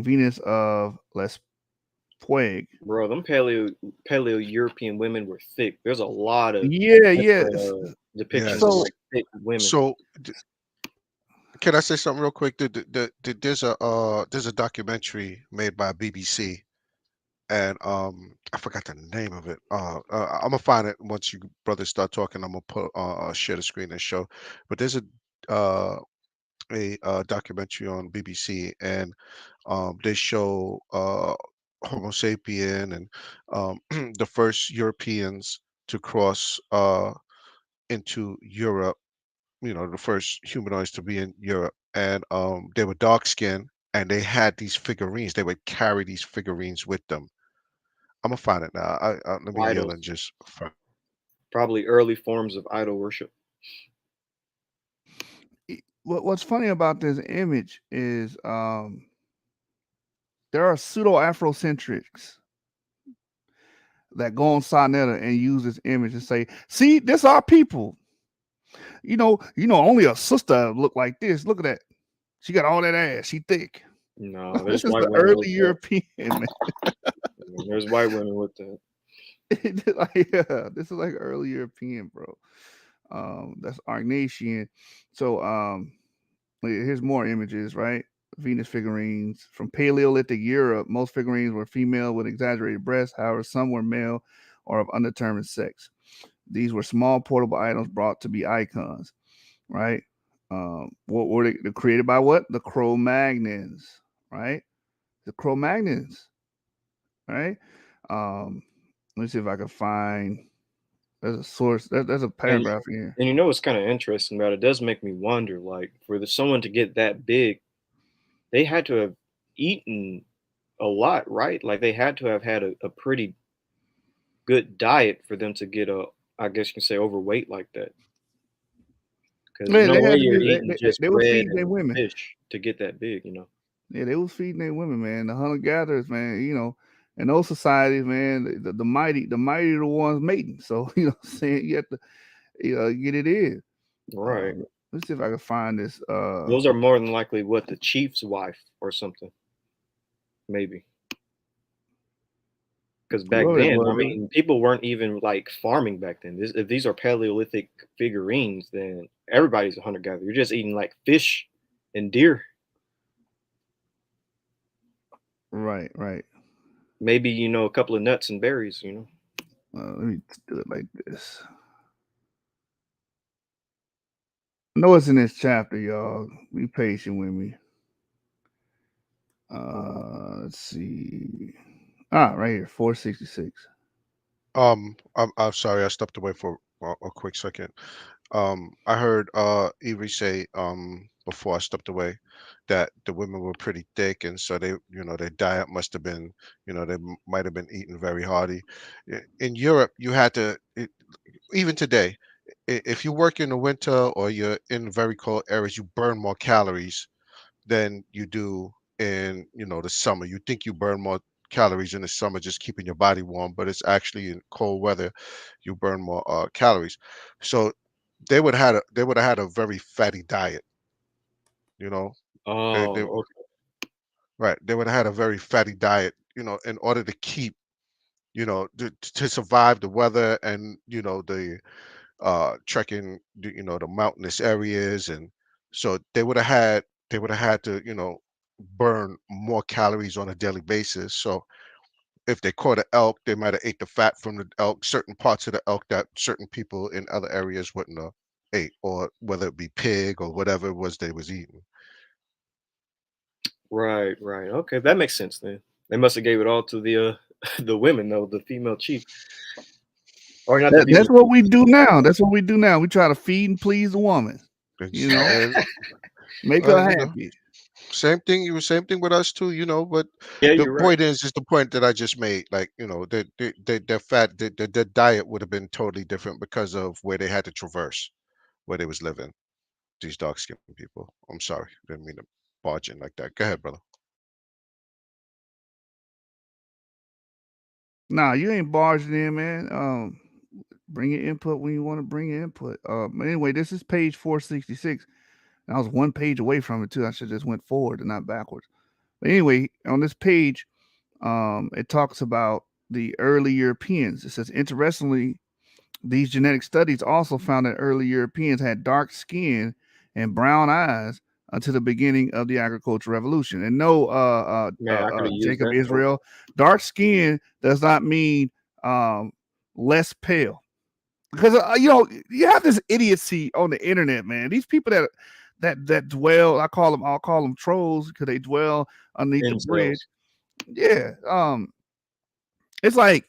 Venus of Les Puig. Bro, them paleo European women were thick. There's a lot of Yeah. different depictions of Yes. So like thick women. So can I say something real quick? There's a documentary made by BBC, and I forgot the name of it. I'm gonna find it once you brothers start talking. I'm gonna share the screen and show. But there's uh a documentary on BBC, and they show Homo sapien and the first Europeans to cross into Europe. You know, the first humanoids to be in Europe, and they were dark skinned, and they had these figurines. They would carry these figurines with them. I'm gonna find it now. Let me yell and Idols, just find. probably early forms of idol worship. What's funny about this image is there are pseudo Afrocentrics that go on Sonetta and use this image and say, "See, this our people. Only a sister look like this. Look at that. She got all that ass. She thick." No, This there's is white the women with early that. European man. There's white women with that. This is like early European, bro. That's Argnatian. So here's more images, right? Venus figurines from Paleolithic Europe. Most figurines were female with exaggerated breasts. However, some were male or of undetermined sex. These were small portable items brought to be icons, right? What were they created by? What? The Cro-Magnons, right? The Cro-Magnons, right? Let me see if I can find. There's a source. There's a And paragraph here. and you know what's kind of interesting about it? It does make me wonder, like, for someone to get that big, they had to have eaten a lot, right? Like they had to have had a pretty good diet for them to get I guess you can say overweight like that. Because Man, no they way had to you're be. eating just They was bread feeding their and women. fish to get that big. Yeah, they was feeding their women, man. The hunter gatherers, man. In those societies, man, the mighty are the ones mating. So what I'm saying, you have to get it in. Right. Let's see if I can find this. Those are more than likely what the chief's wife or something, maybe. Because back Well, then, I mean, people weren't even like farming back then. If these are Paleolithic figurines, then everybody's a hunter gatherer. You're just eating like fish and deer. right. Maybe a couple of nuts and berries. Let me do it like this. I know it's in this chapter, y'all. Be patient with me. Let's see. Right here, 466. I'm sorry, I stepped away for a quick second. I heard Evie say before I stepped away that the women were pretty thick, and so their diet must have been, they might have been eating very hearty. In Europe, you had to, even today, if you work in the winter or you're in very cold areas, you burn more calories than you do in the summer. You think you burn more calories in the summer just keeping your body warm, but it's actually in cold weather you burn more calories. So they would have had a very fatty diet. You know, they Oh, okay. right. They would have had a very fatty diet. In order to keep to survive the weather and the trekking the mountainous areas, and so they would have had to burn more calories on a daily basis. So if they caught an elk, they might have ate the fat from the elk, certain parts of the elk that certain people in other areas wouldn't have ate, or whether it be pig or whatever it was they was eating. Right, right. Okay, that makes sense then. They must have gave it all to the the women though, the female chief, or not the That's female what chief. we do now. That's what we do now. We try to feed and please the woman. It's, Make her you know, happy. same thing with us too, but Yeah, the you're right. point is the point that I just made. Like, their fat, their diet would have been totally different because of where they had to traverse, where they was living. These dark skinned people. I'm sorry, didn't mean to barge in like that. Go ahead, brother. Nah, you ain't barging in, man. Bring your input when you want to bring your input. Anyway, this is page 466. And I was one page away from it too. I should just went forward and not backwards. But anyway, on this page, it talks about the early Europeans. It says, interestingly, these genetic studies also found that early Europeans had dark skin and brown eyes until the beginning of the agricultural revolution. And no, Man, I could have used Jacob that. Israel, dark skin does not mean less pale. Because you have this idiocy on the internet, man. These people that dwell, I'll call them trolls because they dwell underneath the bridge. Incels. Yeah. It's like,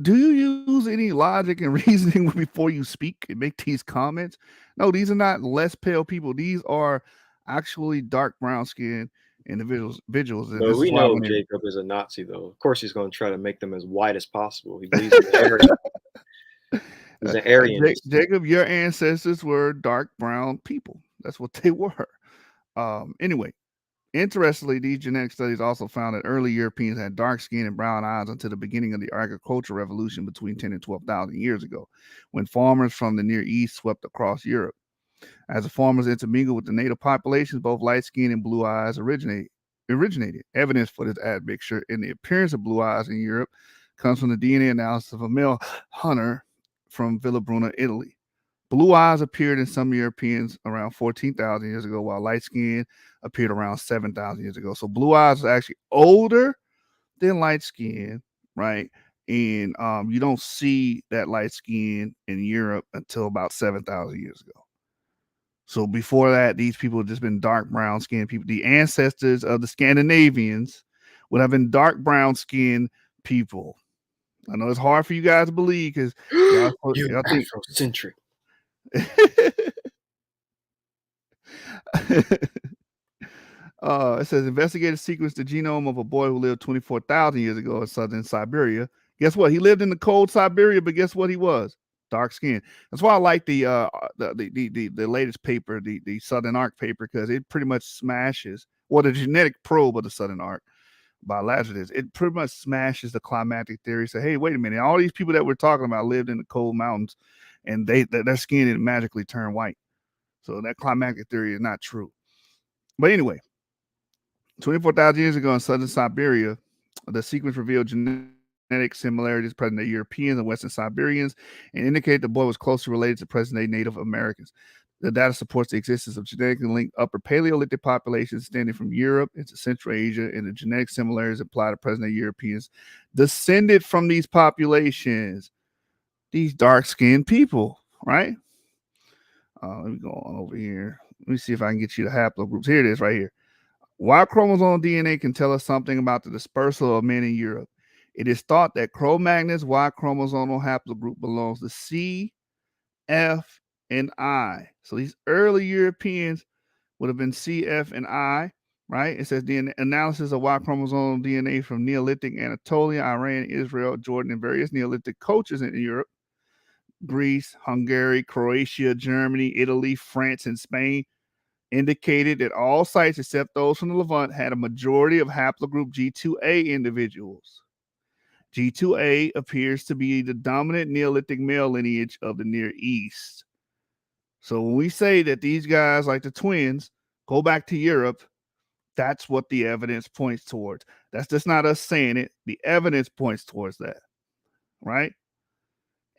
do you use any logic and reasoning before you speak and make these comments? No, these are not less pale people. These are actually dark brown skinned individuals. And But this is we why know when they Jacob is a Nazi, though. Of course, he's going to try to make them as white as possible. He believes in the Aryan. He's an Aryanist. Jacob, your ancestors were dark brown people. That's what they were. Anyway, interestingly, these genetic studies also found that early Europeans had dark skin and brown eyes until the beginning of the agricultural revolution between 10 and 12,000 years ago, when farmers from the Near East swept across Europe. As the farmers intermingled with the native populations, both light skin and blue eyes originated. Evidence for this admixture in the appearance of blue eyes in Europe comes from the DNA analysis of a male hunter from Villabruna, Italy. Blue eyes appeared in some Europeans around 14,000 years ago, while light skin appeared around 7,000 years ago. So blue eyes is actually older than light skin, right? And you don't see that light skin in Europe until about 7,000 years ago. So before that, these people have just been dark brown skinned people. The ancestors of the Scandinavians would have been dark brown skinned people. I know it's hard for you guys to believe because y'all think Afrocentric. It says investigators sequenced the genome of a boy who lived 24,000 years ago in southern Siberia. Guess what? He lived in the cold Siberia, but guess what he was? Dark skin. That's why I like the latest paper, the Southern Arc paper, because it pretty much smashes the genetic probe of the Southern Arc by Lazarus. It pretty much smashes the climatic theory. Say, hey, wait a minute, all these people that we're talking about lived in the cold mountains, and their skin didn't magically turn white. So that climatic theory is not true. But anyway, 24,000 years ago in southern Siberia, the sequence revealed genetic similarities present to Europeans and Western Siberians and indicated the boy was closely related to present-day Native Americans. The data supports the existence of genetically linked upper Paleolithic populations extending from Europe into Central Asia, and the genetic similarities apply to present-day Europeans descended from these populations, these dark-skinned people, right? Let me go on over here. Let me see if I can get you the haplogroups. Here it is right here. Y chromosome DNA can tell us something about the dispersal of men in Europe. It is thought that Cro-Magnon's Y chromosomal haplogroup belongs to C, F, and I. So these early Europeans would have been C, F, and I, right? It says the analysis of Y chromosomal DNA from Neolithic Anatolia, Iran, Israel, Jordan, and various Neolithic cultures in Europe, Greece, Hungary, Croatia, Germany, Italy, France, and Spain, indicated that all sites except those from the Levant had a majority of haplogroup G2A individuals. G2A appears to be the dominant Neolithic male lineage of the Near East. So when we say that these guys, like the twins, go back to Europe, that's what the evidence points towards. That's just not us saying it. The evidence points towards that, right?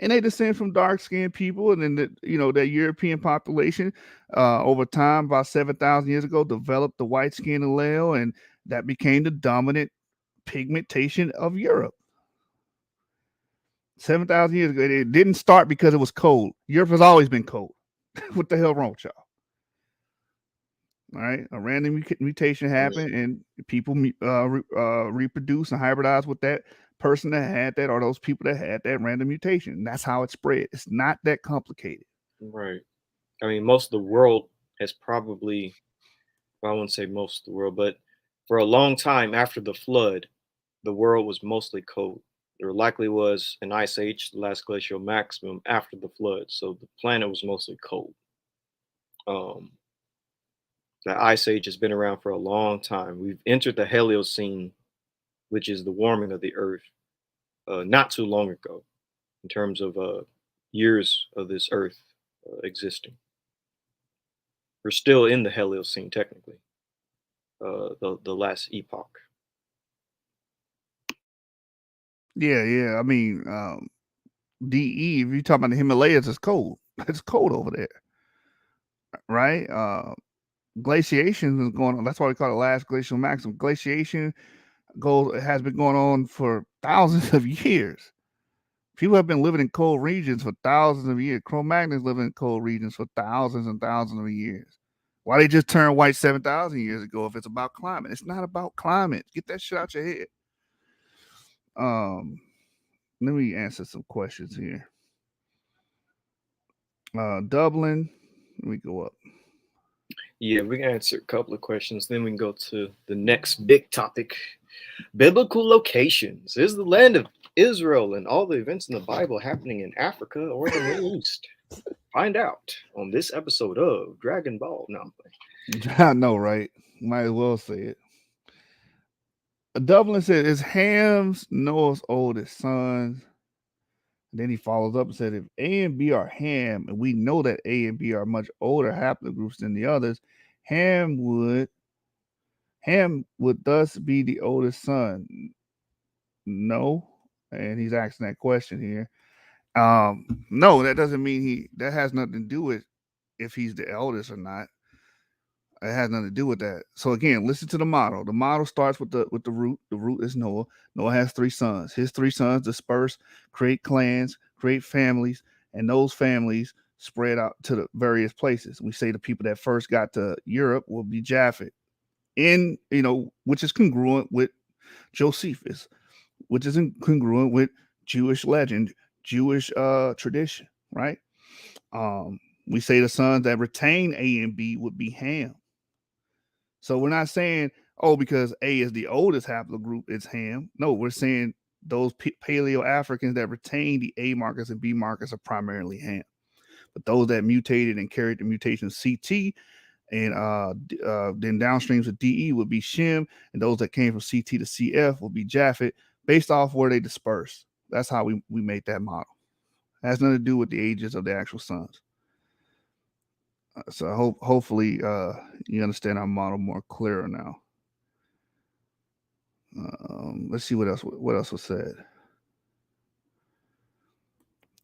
And they descend from dark-skinned people, and then that European population over time, about 7,000 years ago, developed the white skin allele, and that became the dominant pigmentation of Europe. 7,000 years ago, it didn't start because it was cold. Europe has always been cold. What the hell wrong with y'all? All right, a random mutation happened, and people reproduce and hybridize with that person that had that, or those people that had that random mutation. That's how it spread. It's not that complicated. Right. I mean, most of the world has probably, well, I wouldn't say most of the world, but for a long time after the flood, the world was mostly cold. There likely was an ice age, the last glacial maximum after the flood. So the planet was mostly cold. The ice age has been around for a long time. We've entered the Heliocene, which is the warming of the Earth, not too long ago, in terms of years of this Earth existing. We're still in the Heliocene, technically, the last epoch. Yeah. I mean, DE. If you talk about the Himalayas, it's cold. It's cold over there, right? Glaciation is going on. That's why we call it last glacial maximum. Glaciation has been going on for thousands of years. People have been living in cold regions for thousands of years. Cro-Magnons living in cold regions for thousands and thousands of years. Why they just turned white 7,000 years ago if it's about climate? It's not about climate. Get that shit out your head. Let me answer some questions here. Dublin. Let me go up. Yeah, we can answer a couple of questions. Then we can go to the next big topic. Biblical locations. Is the land of Israel and all the events in the Bible happening in Africa or the Middle East? Find out on this episode of Dragon Ball. No, I'm playing. I know, right? Might as well say it. Dublin said, "Is Ham's Noah's oldest sons?" Then he follows up and said, "If A and B are Ham, and we know that A and B are much older haplogroups than the others, Ham would thus be the oldest son." No, and he's asking that question here. No, that doesn't mean that has nothing to do with if he's the eldest or not. It has nothing to do with that. So again, listen to the model. The model starts with the root. The root is Noah. Noah has 3 sons. His 3 sons disperse, create clans, create families, and those families spread out to the various places. We say the people that first got to Europe will be Japhet, which is congruent with Josephus, which is congruent with Jewish legend, Jewish tradition, right? We say the sons that retain A and B would be Ham. So we're not saying, oh, because A is the oldest haplogroup, it's Ham. No, we're saying those Paleo Africans that retain the A markers and B markers are primarily Ham. But those that mutated and carried the mutation CT and then downstreams of DE would be Shem, and those that came from CT to CF will be Japhet, based off where they disperse. That's how we made that model. It has nothing to do with the ages of the actual sons. So hopefully you understand our model more clearer now. Let's see what else was said.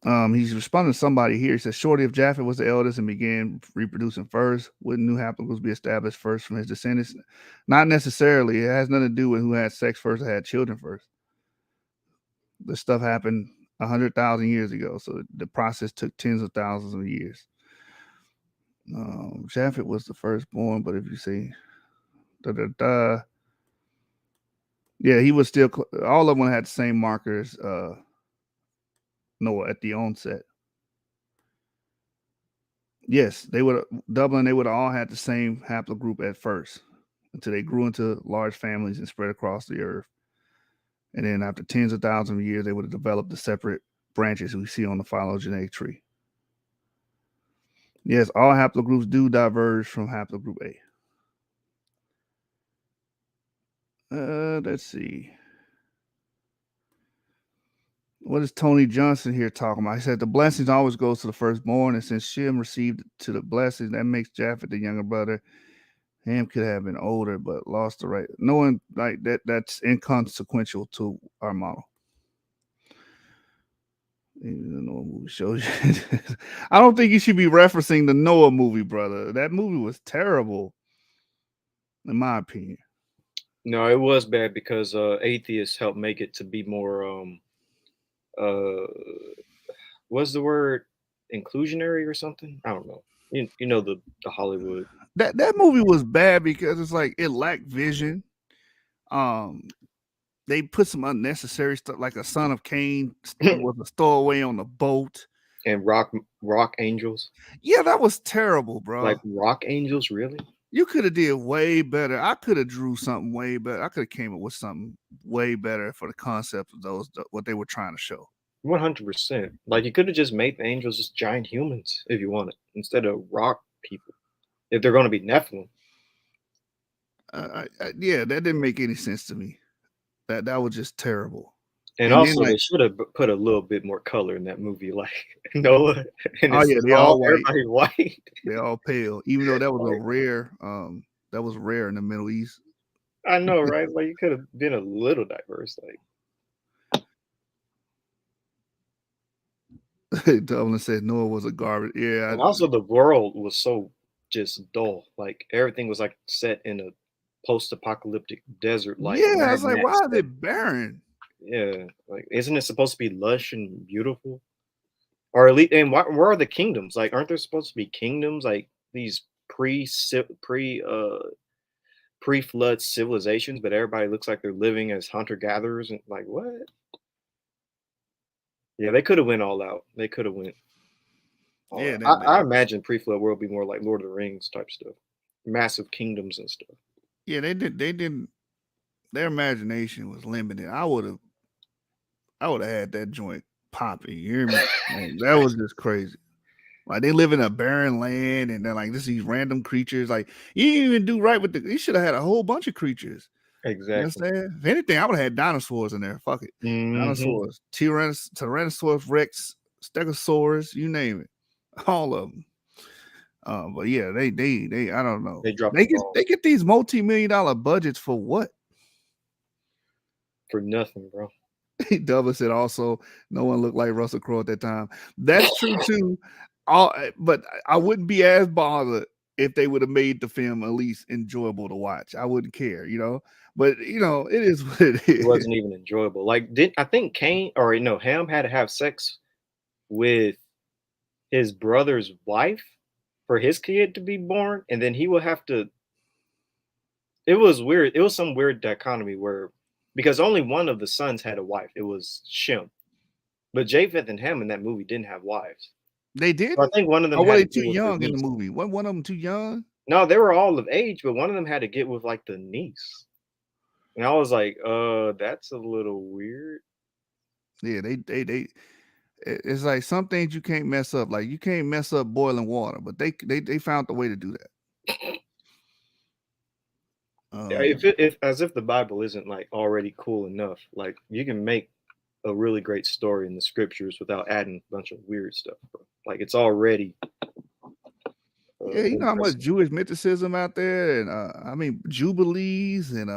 He's responding to somebody here. He says, "Shorty, if Japhet was the eldest and began reproducing first, wouldn't new haplogroups be established first from his descendants?" Not necessarily. It has nothing to do with who had sex first or had children first. This stuff happened 100,000 years ago, so the process took tens of thousands of years. Japhet was the firstborn, but if you say yeah, he was still all of them had the same markers. Noah at the onset. Yes, they would Dublin. They would have all had the same haplogroup at first, until they grew into large families and spread across the earth. And then after tens of thousands of years, they would have developed the separate branches we see on the phylogenetic tree. Yes, all haplogroups do diverge from haplogroup A. Let's see. What is Tony Johnson here talking about? He said the blessings always goes to the firstborn, and since Shem received to the blessings, that makes Japhet the younger brother. Ham could have been older, but lost the right. Knowing like that, that's inconsequential to our model. Even the Noah movie shows you. I don't think you should be referencing the Noah movie, brother. That movie was terrible, in my opinion. No, it was bad because atheists helped make it to be more what's the word, inclusionary or something? I don't know. You know the Hollywood. That movie was bad because it's like it lacked vision. They put some unnecessary stuff, like a son of Cain was a stowaway on the boat. And rock angels. Yeah, that was terrible, bro. Like rock angels, really? You could have did way better. I could have drew something way better. I could have came up with something way better for the concept of those, what they were trying to show. 100%. Like you could have just made the angels just giant humans if you wanted, instead of rock people. If they're going to be Nephilim. Yeah, that didn't make any sense to me. That was just terrible. And also, then, they should have put a little bit more color in that movie, like Noah. And they all white. Everybody white. They all pale, even though that was a rare. That was rare in the Middle East. I know, right? Like you could have been a little diverse, like. Dublin said Noah was a garbage. Yeah, and also the world was so just dull. Like everything was like set in a post-apocalyptic desert. Like yeah, I was like, why is it barren? Yeah, like isn't it supposed to be lush and beautiful? Or at least, and where are the kingdoms? Like, aren't there supposed to be kingdoms? Like these pre pre-flood civilizations, but everybody looks like they're living as hunter-gatherers and like what? Yeah, they could have went all out. They could have went all Yeah, out. I imagine pre-flood world would be more like Lord of the Rings type stuff, massive kingdoms and stuff. yeah, they didn't. Their imagination was limited. I would have had that joint popping. You hear me? Like, that was just crazy. Like they live in a barren land, and then like this these random creatures. Like you didn't even do right with you should have had a whole bunch of creatures. Exactly. You know what I'm saying? If anything, I would have had dinosaurs in there. Fuck it. Dinosaurs, Tyrannosaurus Rex, Stegosaurus, you name it. All of them. But yeah, they I don't know. They drop they get these multi-million-dollar budgets for what? For nothing, bro. Dubba said also no one looked like Russell Crowe at that time. That's true too. But I wouldn't be as bothered if they would have made the film at least enjoyable to watch. I wouldn't care, you know. But you know, it is what it is. It wasn't even enjoyable. Like, I think Ham had to have sex with his brother's wife for his kid to be born, and then he would have to. It was weird. It was some weird dichotomy where, because only one of the sons had a wife. It was Shem, but Japheth and Ham in that movie didn't have wives. They did. So I think one of them. Or were they too young in the movie? Wasn't one of them too young? No, they were all of age, but one of them had to get with like the niece. And I was like, that's a little weird. Yeah, they it's like some things you can't mess up. Like you can't mess up boiling water, but they found the way to do that. If as if the Bible isn't like already cool enough, like you can make a really great story in the scriptures without adding a bunch of weird stuff, bro. Like it's already. Yeah, you know how much Jewish mythicism out there, and I mean jubilees, and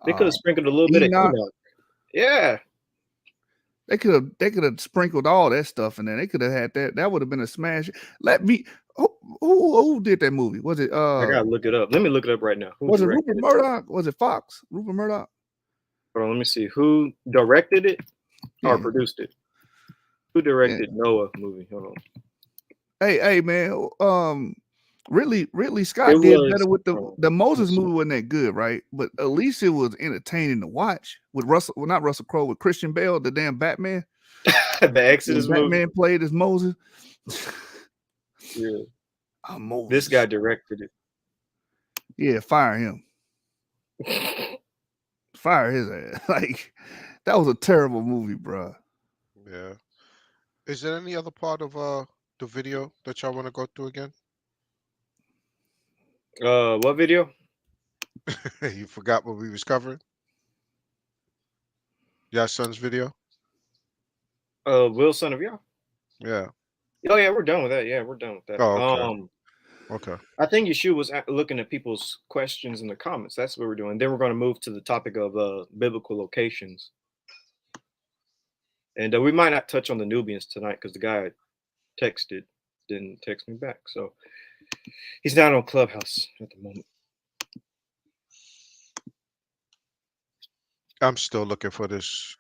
they could have sprinkled a little bit of Enoch. Yeah, they could have sprinkled all that stuff in there. They could have had that. That would have been a smash. Who did that movie? Was it? I gotta look it up. Let me look it up right now. Was it Rupert Murdoch? Was it Fox? Rupert Murdoch? Hold on, let me see. Who directed it or produced it? Who directed Noah movie? Hold on. Hey, man. Ridley Scott did better with the Moses movie. Wasn't that good, right? But at least it was entertaining to watch. With not Russell Crowe, with Christian Bale, the damn Batman. The Exodus movie. Batman played as Moses. Yeah. Moses. This guy directed it. Yeah, fire him. Fire his ass. Like that was a terrible movie, bro. Yeah. Is there any other part of the video that y'all want to go through again? What video? You forgot what we was covering? Your son's video? Will, son of Yah. Yeah. Oh yeah, we're done with that. Yeah, we're done with that. Oh, okay. Okay. I think Yeshua was looking at people's questions in the comments. That's what we're doing. Then we're going to move to the topic of biblical locations. And we might not touch on the Nubians tonight because the guy didn't text me back. So he's not on Clubhouse at the moment. I'm still looking for this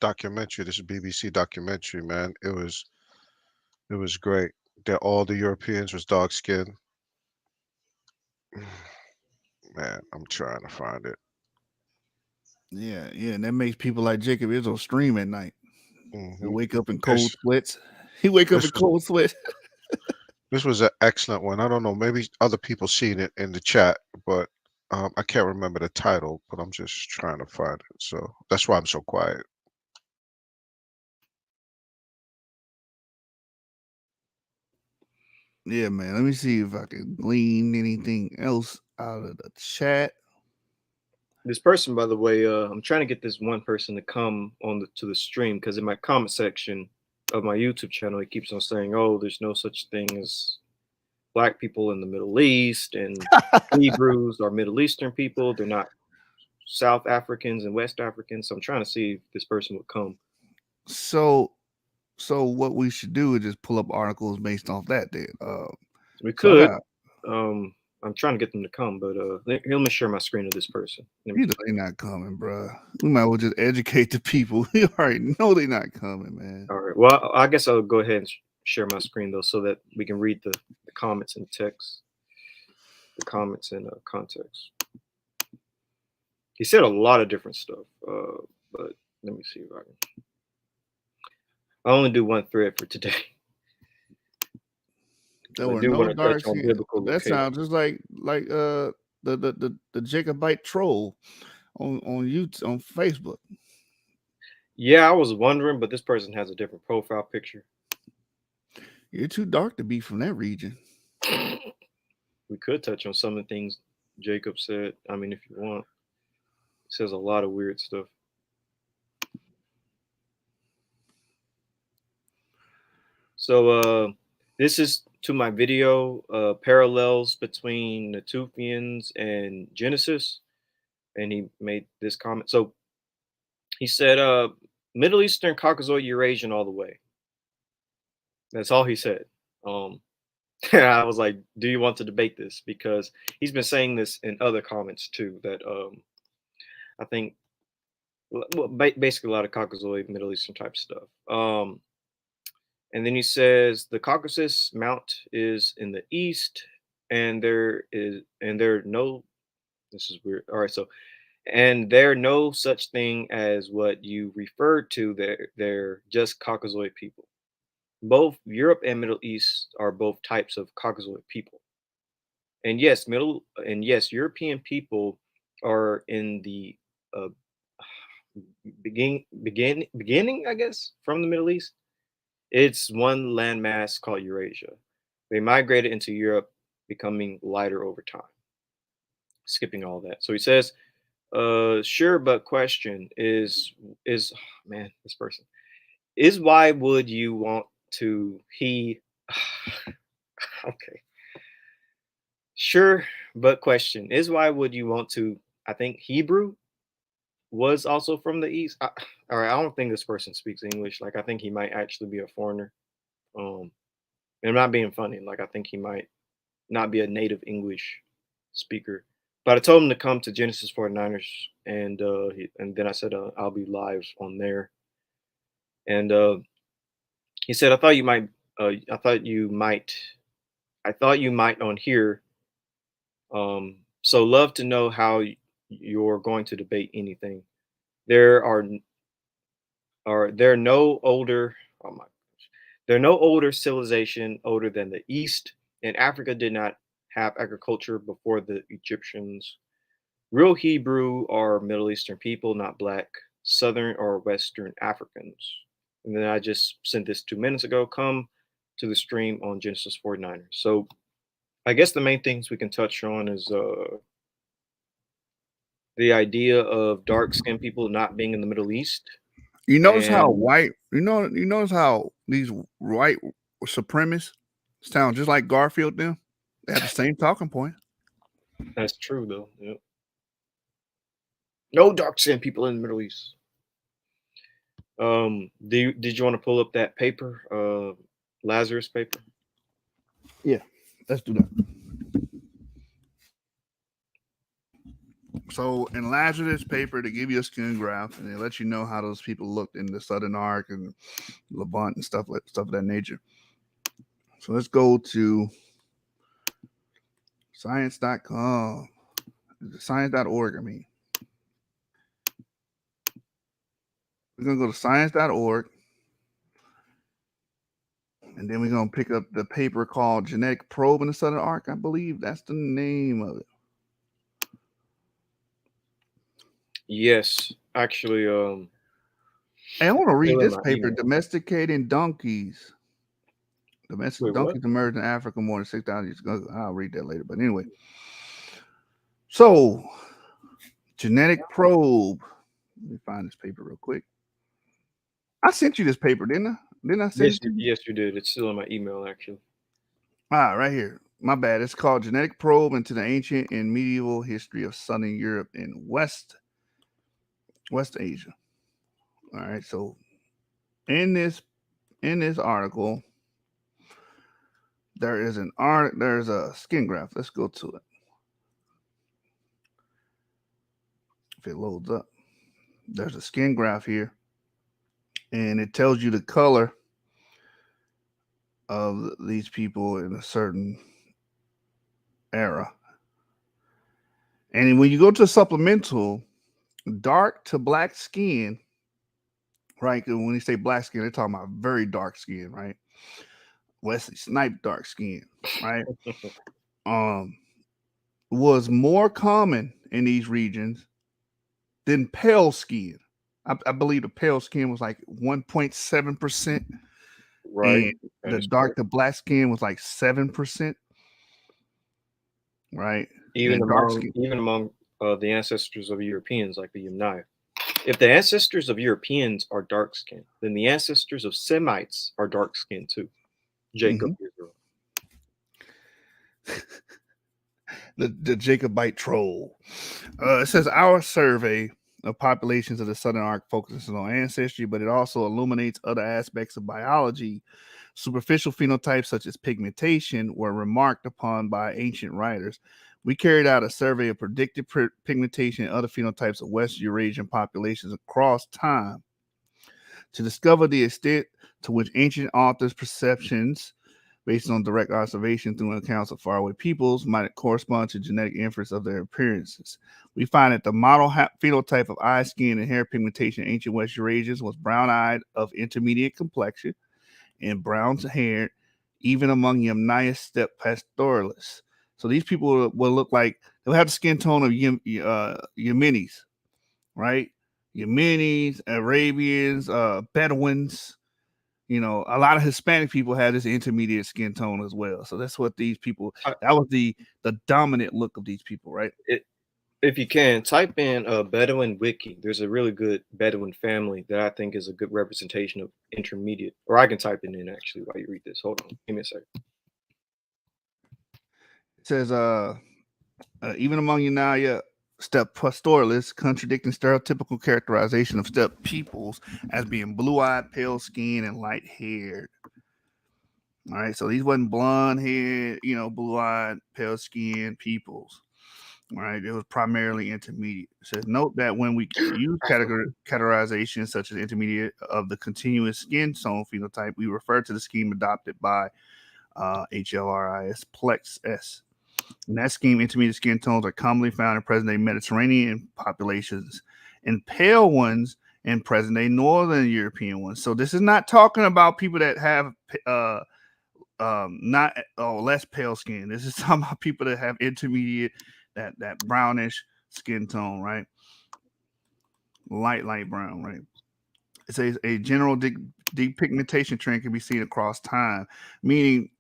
documentary, this BBC documentary, man. It was great. That all the Europeans was dark skinned. Man, I'm trying to find it. Yeah, and that makes people like Jacob Izzo stream at night. Mm-hmm. He'll wake up in cold sweats. He wake up in cold sweats. This was an excellent one. I don't know, maybe other people seen it in the chat, but I can't remember the title, but I'm just trying to find it. So that's why I'm so quiet. Yeah, man. Let me see if I can glean anything else out of the chat. This person, by the way, I'm trying to get this one person to come to the stream because in my comment section of my YouTube channel, he keeps on saying, "Oh, there's no such thing as Black people in the Middle East, and Hebrews are Middle Eastern people. They're not South Africans and West Africans." So I'm trying to see if this person would come. So what we should do is just pull up articles based off that. Then we could. I'm trying to get them to come, but let me share my screen of this person. You know they're not coming, bro. We might as well just educate the people. We already know they're not coming, man. All right. Well, I guess I'll go ahead and share my screen though, so that we can read the comments and text. the comments in context. He said a lot of different stuff, but let me see if I can. I only do one thread for today. There I were do no want to touch dark on skin. biblical That location. sounds just like the Jacobite troll on YouTube, on Facebook. Yeah, I was wondering, but this person has a different profile picture. You're too dark to be from that region. We could touch on some of the things Jacob said. I mean, if you want, he says a lot of weird stuff. So this is to my video, parallels between Natufians and Genesis, and he made this comment. So he said, Middle Eastern, Caucasoid, Eurasian, all the way. That's all he said. I was like, do you want to debate this? Because he's been saying this in other comments too. That I think, well, basically a lot of Caucasoid, Middle Eastern type stuff. And then he says the Caucasus Mount is in the east, and there are no. This is weird. All right, so and there no such thing as what you referred to. They're just Caucasoid people. Both Europe and Middle East are both types of Caucasoid people. And yes, European people are in the uh, beginning, I guess, from the Middle East. It's one landmass called Eurasia. They migrated into Europe, becoming lighter over time. Skipping all that. So he says, sure, but question is man, this person is why would you want to he okay. Sure, but question is why would you want to? I think Hebrew was also from the east. All right, I don't think this person speaks English. Like, I think he might actually be a foreigner. Um, and I'm not being funny. Like, I think he might not be a native English speaker. But I told him to come to Genesis 49ers, and and then I said I'll be live on there. And he said I thought you might. I thought you might. I thought you might on here. So love to know how you're going to debate anything. There are there no older. Oh my gosh, there are no older civilization older than the East, and Africa did not have agriculture before the Egyptians. Real Hebrew are Middle Eastern people, not Black, Southern, or Western Africans. And then I just sent this 2 minutes ago. Come to the stream on Genesis 49ers. So I guess the main things we can touch on is the idea of dark skinned people not being in the Middle East. You notice how And white, you notice how these white supremacists sound just like Garfield them? They have the same talking point. that's true though. Yep. No dark skinned people in the Middle East. Did you want to pull up that paper, Lazarus paper? Yeah, let's do that. So in Lazarus paper, they give you a skin graph and they let you know how those people looked in the Southern Arc and Levant and stuff of that nature. So let's go to science.com, science.org. I mean, we're gonna go to science.org, and then we're gonna pick up the paper called "Genetic Probe in the Southern Arc." I believe that's the name of it. Yes, actually, Hey, I want to read still in this my paper, email. "Domesticating Donkeys." Domestic Wait, what? donkeys emerged in Africa more than 6,000 years ago. I'll read that later. But anyway, so genetic probe. Let me find this paper real quick. I sent you this paper, didn't I? Didn't I send Yes, it to you? yes, you did. It's still in my email, actually. Right here. My bad. It's called Genetic Probe into the Ancient and Medieval History of Southern Europe and West Asia. All right. So in this article, there's a skin graph. Let's go to it. If it loads up, there's a skin graph here, and it tells you the color of these people in a certain era. And when you go to supplemental, dark to black skin, right? When you say black skin, they're talking about very dark skin, right? Wesley Snipe dark skin, right? Was more common in these regions than pale skin. I believe the pale skin was like 1.7%, Right. and That the is dark correct. to black skin was like 7%, right? Even And dark among skin. the ancestors of Europeans, like the Yamnaya. If the ancestors of Europeans are dark skinned, then the ancestors of Semites are dark skinned too. Jacob Mhm. Israel. The Jacobite troll. It says our survey of populations of the Southern Arc focuses on ancestry, but it also illuminates other aspects of biology. Superficial phenotypes such as pigmentation were remarked upon by ancient writers. We carried out a survey of predicted pigmentation and other phenotypes of West Eurasian populations across time to discover the extent to which ancient authors' perceptions, based on direct observation through accounts of faraway peoples, might correspond to genetic inference of their appearances. We find that the model phenotype of eye, skin, and hair pigmentation in ancient West Eurasians was brown-eyed of intermediate complexion and brown haired, even among Yamnaya steppe pastoralists. So these people will look like they'll have the skin tone of Yemenis, right? Yemenis, Arabians, Bedouins. You know, a lot of Hispanic people have this intermediate skin tone as well. So that's what these people. That was the dominant look of these people, right? If you can, type in Bedouin Wiki. There's a really good Bedouin family that I think is a good representation of intermediate. Or I can type it in actually while you read this. Hold on. Give me a second. It says, even among Yanaya steppe pastoralists, contradicting stereotypical characterization of steppe peoples as being blue-eyed, pale skinned, and light-haired. All right, so these wasn't blonde-haired, blue-eyed, pale-skinned peoples. All right, it was primarily intermediate. It says, note that when we use categorization such as intermediate of the continuous skin tone phenotype, we refer to the scheme adopted by HLRIS Plex S. In that scheme, intermediate skin tones are commonly found in present-day Mediterranean populations, and pale ones in present-day Northern European ones. So this is not talking about people that have not less pale skin. This is talking about people that have intermediate, that brownish skin tone, right? Light brown, right? It says a general depigmentation trend can be seen across time, meaning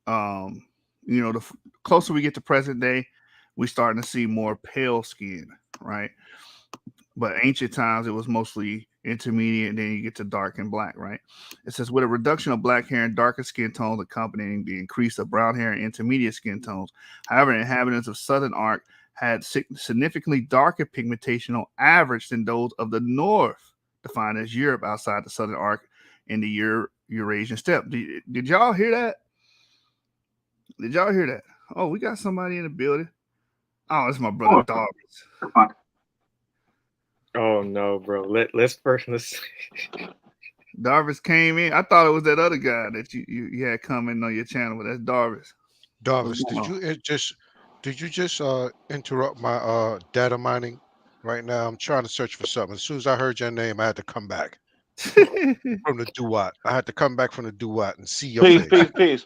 the closer we get to present day, we're starting to see more pale skin, right? But ancient times, it was mostly intermediate, and then you get to dark and black, right? It says, with a reduction of black hair and darker skin tones accompanying the increase of brown hair and intermediate skin tones. However, inhabitants of Southern Arc had significantly darker pigmentation on average than those of the North, defined as Europe outside the Southern Arc in the Eurasian steppe. Did y'all hear that? Did y'all hear that? Oh, we got somebody in the building. Oh, it's my brother Darvis. Oh no, bro. Let's. Darvis came in. I thought it was that other guy that you had coming on your channel, but that's Darvis. Darvis, did you just interrupt my data mining right now? I'm trying to search for something. As soon as I heard your name, I had to come back from the duat. I had to come back from the duat and see your face. Peace.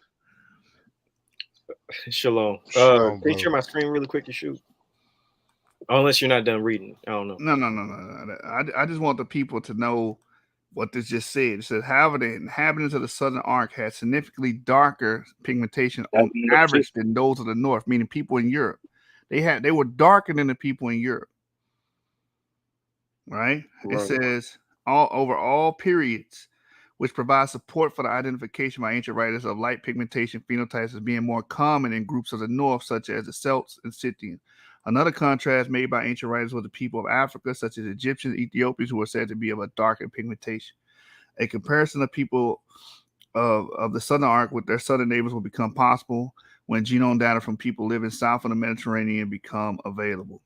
Shalom. Shalom, Can you share bro. my screen really quick to shoot? Unless you're not done reading. I don't know. No. I just want the people to know what this just said. It says, however, the inhabitants of the Southern Arc had significantly darker pigmentation on average than those of the North, meaning people in Europe. They were darker than the people in Europe. Right? It says over all periods, which provides support for the identification by ancient writers of light pigmentation phenotypes as being more common in groups of the North, such as the Celts and Scythians. Another contrast made by ancient writers with the people of Africa, such as Egyptians and Ethiopians, who are said to be of a darker pigmentation. A comparison of people of the Southern Arc with their southern neighbors will become possible when genome data from people living south of the Mediterranean become available.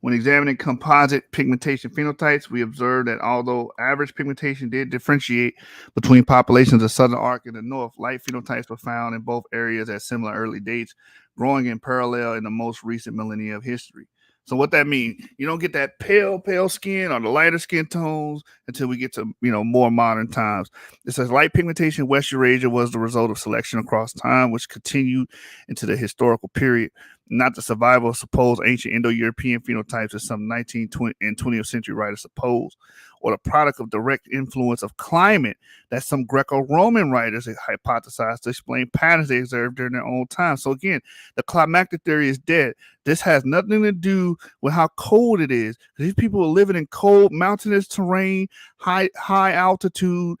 When examining composite pigmentation phenotypes, we observed that although average pigmentation did differentiate between populations of southern arc and the north, light phenotypes were found in both areas at similar early dates, growing in parallel in the most recent millennia of history. So what that means, you don't get that pale skin or the lighter skin tones until we get to more modern times. It says light pigmentation in West Eurasia was the result of selection across time, which continued into the historical period, not the survival of supposed ancient Indo-European phenotypes as some 19th and 20th century writers suppose, or the product of direct influence of climate that some Greco-Roman writers hypothesized to explain patterns they observed during their own time. So again, the climactic theory is dead. This has nothing to do with how cold it is. These people are living in cold, mountainous terrain, high altitude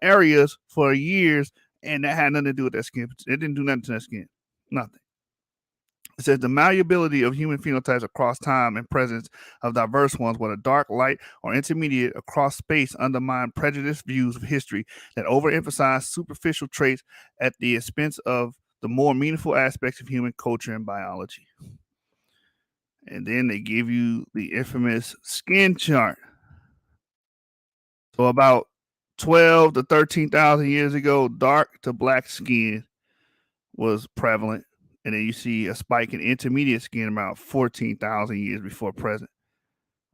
areas for years, and that had nothing to do with their skin. It didn't do nothing to their skin. Nothing. It says the malleability of human phenotypes across time and presence of diverse ones, whether dark, light, or intermediate across space, undermine prejudiced views of history that overemphasize superficial traits at the expense of the more meaningful aspects of human culture and biology. And then they give you the infamous skin chart. So about 12 to 13,000 years ago, dark to black skin was prevalent. And then you see a spike in intermediate skin about 14,000 years before present,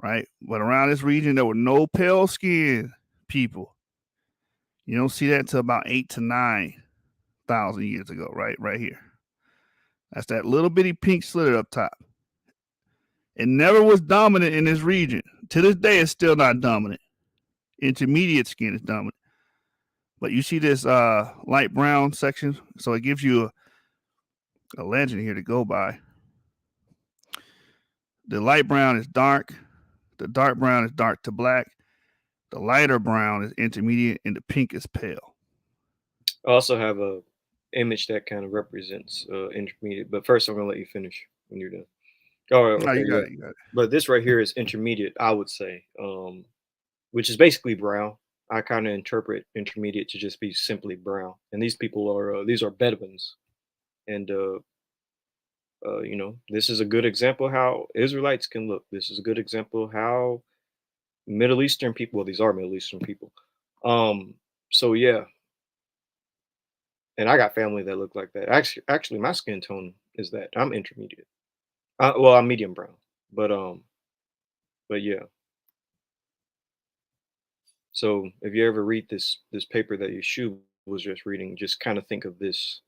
right? But around this region, there were no pale skin people. You don't see that until about 8 to 9,000 years ago, right? Right here. That's that little bitty pink slit up top. It never was dominant in this region. To this day, it's still not dominant. Intermediate skin is dominant. But you see this light brown section, so it gives you a legend here to go by. The light brown is dark. The dark brown is dark to black. The lighter brown is intermediate, and the pink is pale. I also have a image that kind of represents intermediate. But first, I'm gonna let you finish when you're done. Oh, okay, No, you got it. You got it. But this right here is intermediate, I would say, which is basically brown. I kind of interpret intermediate to just be simply brown. And these people are these are Bedouins, and this is a good example how Israelites can look. This is a good example of how Middle Eastern people. Well, these are Middle Eastern people. So yeah, and I got family that look like that. Actually, my skin tone is that I'm intermediate. Well, I'm medium brown, but yeah. So if you ever read this paper that Yeshua was just reading, just kind of think of this.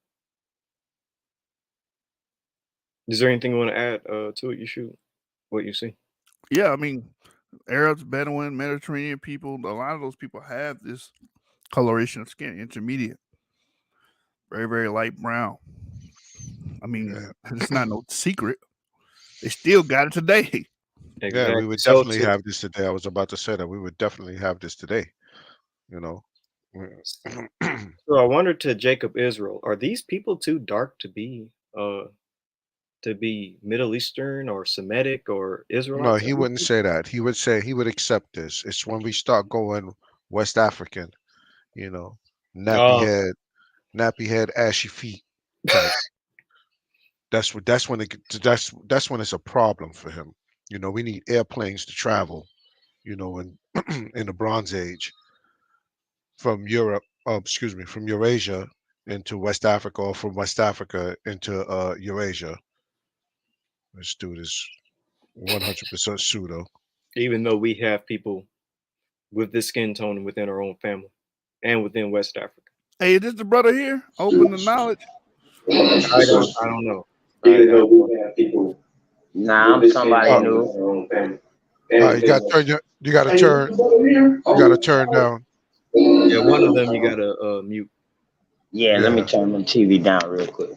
Is there anything you want to add to it, Yeshua? What you see? Yeah, I mean, Arabs, Bedouin, Mediterranean people, a lot of those people have this coloration of skin, intermediate, very, very light brown. I mean, it's not no secret. They still got it today. Exactly. Yeah, we would definitely have this today. I was about to say that we would definitely have this today. You know. So I wondered to Jacob Israel, are these people too dark to be Middle Eastern or Semitic or Israelites? No, he wouldn't say that. He would say he would accept this. It's when we start going West African, nappy head, ashy feet type. That's when it's a problem for him. We need airplanes to travel, in in the Bronze Age from Europe, from Eurasia into West Africa, or from West Africa into Eurasia. This dude is 100% pseudo. Even though we have people with this skin tone within our own family and within West Africa. Hey, is this the brother here? Open the knowledge. I don't know. Even though we have people. Nah, I'm somebody new. You gotta turn down. Yeah, one of them you gotta mute. Yeah, let me turn my TV down real quick.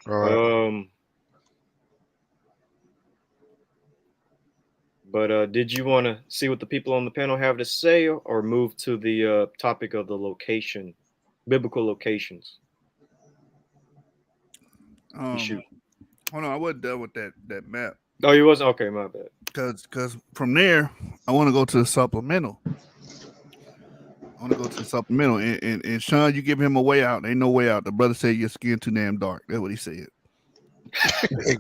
All right. But did you want to see what the people on the panel have to say, or move to the topic of the location, biblical locations? Hold on, I wasn't done with that map. Oh, you wasn't? Okay, my bad. Because from there, I want to go to the supplemental. And Sean, you give him a way out. Ain't no way out. The brother said your skin too damn dark. That's what he said.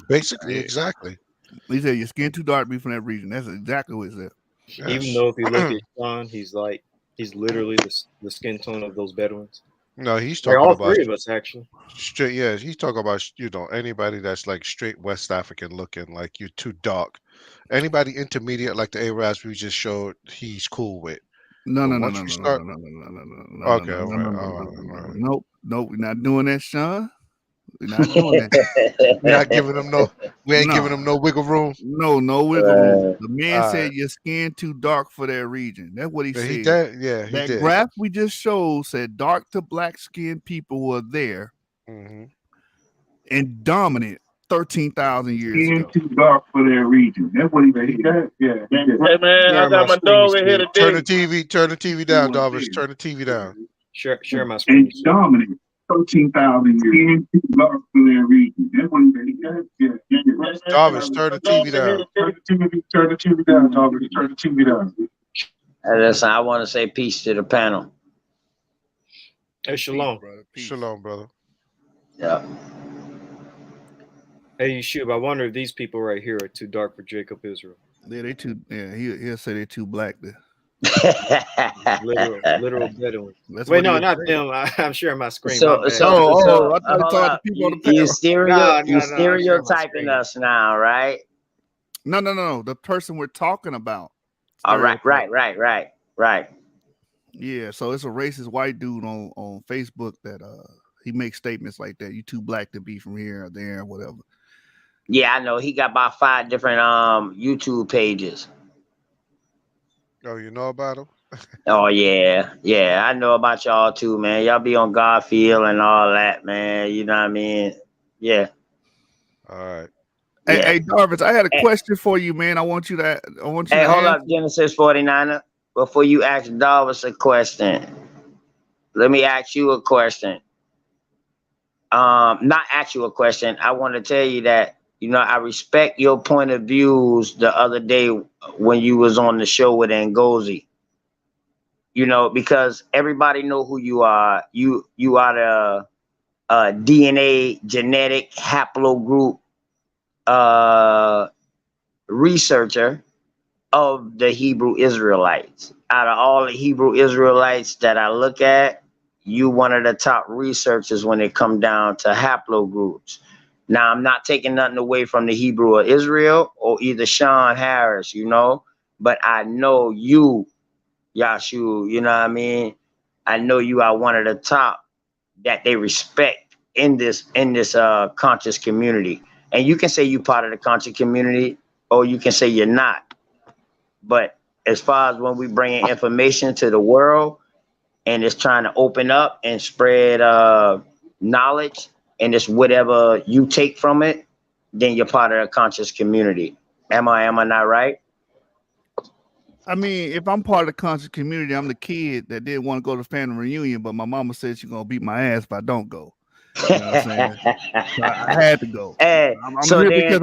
Basically, exactly. He said your skin too dark to be from that region. That's exactly what he said. Even though if you look at Sean, he's literally the skin tone of those Bedouins. No, he's Like talking all about three of us actually. straight. Yeah, he's talking about anybody that's like straight West African looking, like you're too dark. Anybody intermediate, like the Arabs we just showed, he's cool with. No, But no, no, once no, you no, no, start, no, no, no, no, no, no, okay, no, all no, right, no, all no, right, all no, right. nope, nope, we're not doing that, Sean. We're not doing that. We're not giving them no. We ain't giving No, them no wiggle room. no wiggle room. The man All said right. your skin too dark for that region. That's what he He said. did. Yeah, he That did. graph we just showed said dark to black skinned people were there hmm and dominant 13,000 years Skin ago. too dark for their region. That's what he said. Yeah. Hey man, I Share got my screen, dog in here Steve. Turn the today. TV. Turn the TV down, Darvish. Turn the TV down. Share my screen. And dominant 13,000 years. Skin too dark for their region. That's what he said. Yeah. Darvish, turn the TV down. Turn the TV down, Darvish. Turn the TV down. Listen, I want to say peace to the panel. Hey, shalom. Peace, brother. Peace. Shalom, brother. Yeah. Hey, Yeshua, I wonder if these people right here are too dark for Jacob Israel. Yeah, they too. Yeah, he'll say they're too black. There. Literal Bedouin. That's Wait, what no, he'll not say. them. I'm sharing my screen. So, my bad. so, I thought hold talking to up. people on the You panel. stereotyping screen. us now, right? No. The person we're talking about. All right. Yeah, so it's a racist white dude on Facebook that he makes statements like that. You too black to be from here or there or whatever. Yeah, I know. He got about 5 different YouTube pages. Oh, you know about him? Oh yeah, I know about y'all too, man. Y'all be on Garfield and all that, man. You know what I mean? Yeah. All right. Hey, Darvis, I had a question for you, man. I want you to. Hey, hold up, Genesis 49er. Before you ask Darvis a question, let me ask you a question. Not ask you a question. I want to tell you that I respect your point of views the other day when you was on the show with Ngozi. Because everybody know who you are. You are the DNA genetic haplogroup researcher of the Hebrew Israelites. Out of all the Hebrew Israelites that I look at, you one of the top researchers when it come down to haplogroups. Now, I'm not taking nothing away from the Hebrew of Israel or either Sean Harris, but I know you, Yashu, you know what I mean? I know you are one of the top that they respect in this conscious community. And you can say you part of the conscious community or you can say you're not. But as far as when we bring information to the world and it's trying to open up and spread knowledge and it's whatever you take from it, then you're part of the conscious community. Am I not right? I mean, if I'm part of the conscious community, I'm the kid that didn't want to go to family reunion, but my mama said she's gonna beat my ass if I don't go. You know what I'm saying? So I had to go. Hey, I'm here because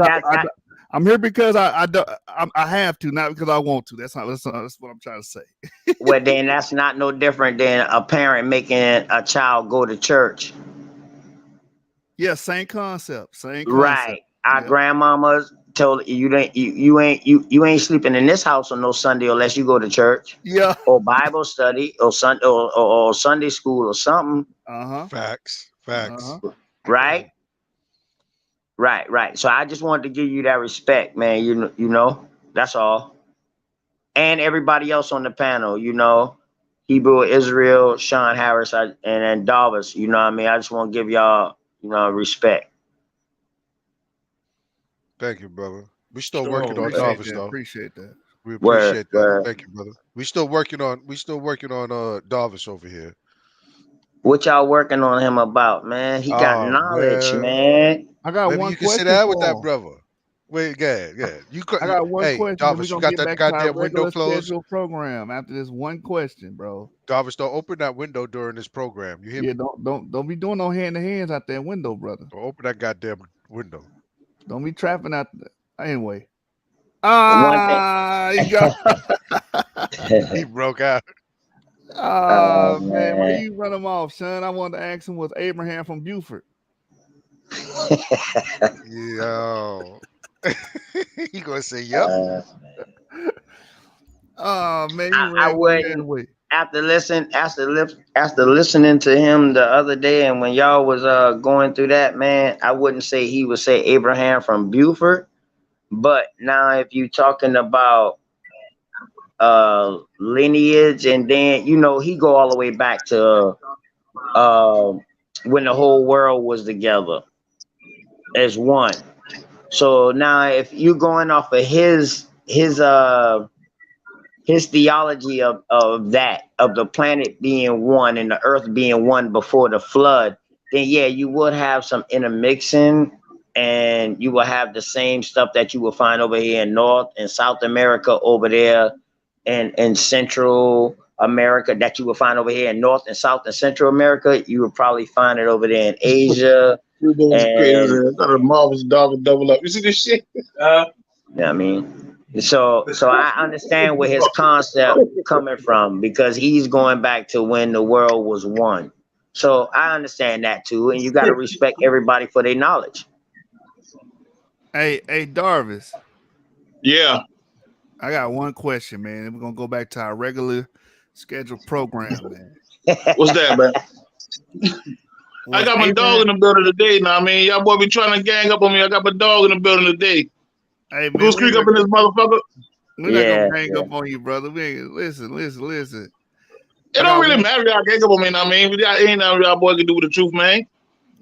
I'm here because I have to, not because I want to. That's what I'm trying to say. Well, then that's not no different than a parent making a child go to church. Yeah, same concept. Right. Our grandmamas told you ain't sleeping in this house on no Sunday unless you go to church. Yeah. Or Bible study or Sunday school or something. Facts. Right. So I just wanted to give you that respect, man. You know, that's all. And everybody else on the panel, Hebrew Israel, Sean Harris, and Darvis. You know what I mean? I just want to give y'all, respect. Thank you, brother. We still working on Darvish though. Appreciate that. We appreciate that. Word. Thank you, brother. We still working on Darvish over here. What y'all working on him about, man? He got knowledge, man. I got Maybe one you can question sit down for with that him. brother. Wait, yeah. You could. I got one question. Darvish, you got that goddamn window closed. Program after this one question, bro. Darvish, don't open that window during this program. You hear me? Don't be doing no hand to hands out that window, brother. Don't open that goddamn window. Don't be trapping out there. Anyway. You go. He broke out. Man, why you run him off, son? I wanted to ask him, was Abraham from Buford? Yo. He gonna say, "Yep." Oh man, I, you I ran my man wouldn't away. after listening to him the other day, and when y'all was going through that, man, I wouldn't say he would say Abraham from Buford. But now, if you talking about lineage, and then he go all the way back to uh, when the whole world was together as one. So now, if you're going off of his theology of the planet being one and the earth being one before the flood, then yeah, you would have some intermixing, and you will have the same stuff that you will find over here in North and South America over there, and in Central America that you will find over here in North and South and Central America. You would probably find it over there in Asia. You guys are crazy. And Got a marvelous dog and double up. You see this shit? I mean, so I understand where his concept coming from, because he's going back to when the world was one. So I understand that too, and you got to respect everybody for their knowledge. Hey, Darvis, Yeah. I got one question, man. We're gonna go back to our regular scheduled program, man. What's that, man? I Was got my dog in the building today. Now, I mean, y'all boy be trying to gang up on me. I got my dog in the building today. Hey, man, Goose Creek up in this motherfucker. we're not Yeah, gonna hang yeah. up on you, brother. We ain't, listen. It don't really matter if y'all gang up on me. Now, I mean, y'all ain't nothing y'all boy can do with the truth, man.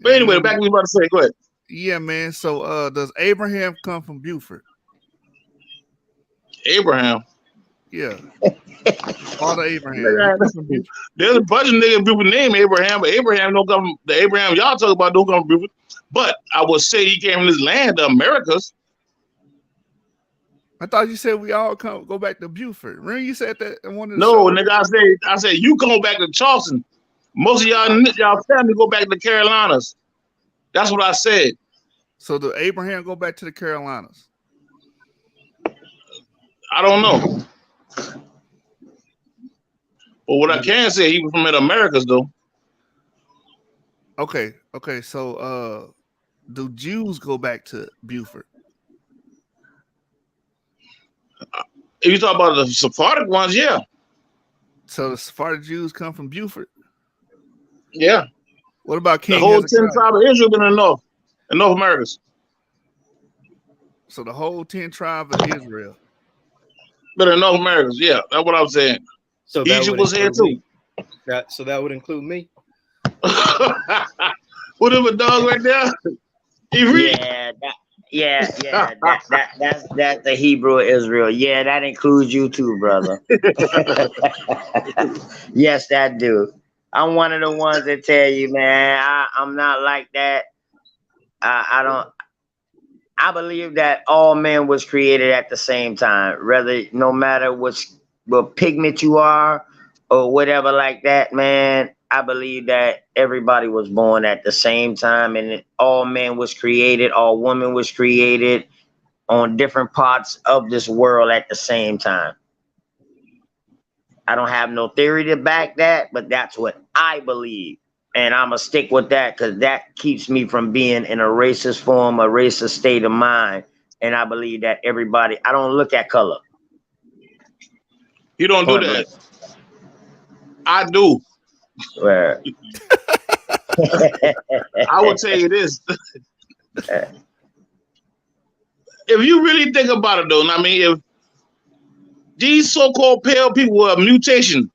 But anyway, back to what we about to say. Go ahead. Yeah, man. So, does Abraham come from Buford? Abraham. Yeah. Father Abraham. There's a bunch of niggas people named Abraham, but Abraham don't come. The Abraham y'all talk about don't come from Buford. But I would say he came from this land, the Americas. I thought you said we all go back to Buford. Remember you said that in one of the No, shows? nigga, I said you come back to Charleston. Most of y'all family go back to the Carolinas. That's what I said. So the Abraham go back to the Carolinas? I don't know. But what I can say, he was from the Americas, though. Okay. So, do Jews go back to Buford? If you talk about the Sephardic ones, yeah. So the Sephardic Jews come from Buford? Yeah. What about King the whole Hezekiah? 10 tribes of Israel been in North Americas. So the whole 10 tribes of Israel. But in North Americas, yeah. That's what I'm saying. So that Egypt would was here too. So that would include me. Whatever dog right there. That's the Hebrew of Israel. Yeah, that includes you too, brother. Yes, that do. I'm one of the ones that tell you, man, I'm not like that. I believe that all men was created at the same time, no matter what pigment you are or whatever like that, man. I believe that everybody was born at the same time, and all men was created, all women was created on different parts of this world at the same time. I don't have no theory to back that, but that's what I believe. And I'm going to stick with that, because that keeps me from being in a racist form, a racist state of mind. And I believe that everybody, I don't look at color. You don't do that. I do. Where? I will tell you this. If you really think about it, though, I mean, if these so-called pale people were a mutation,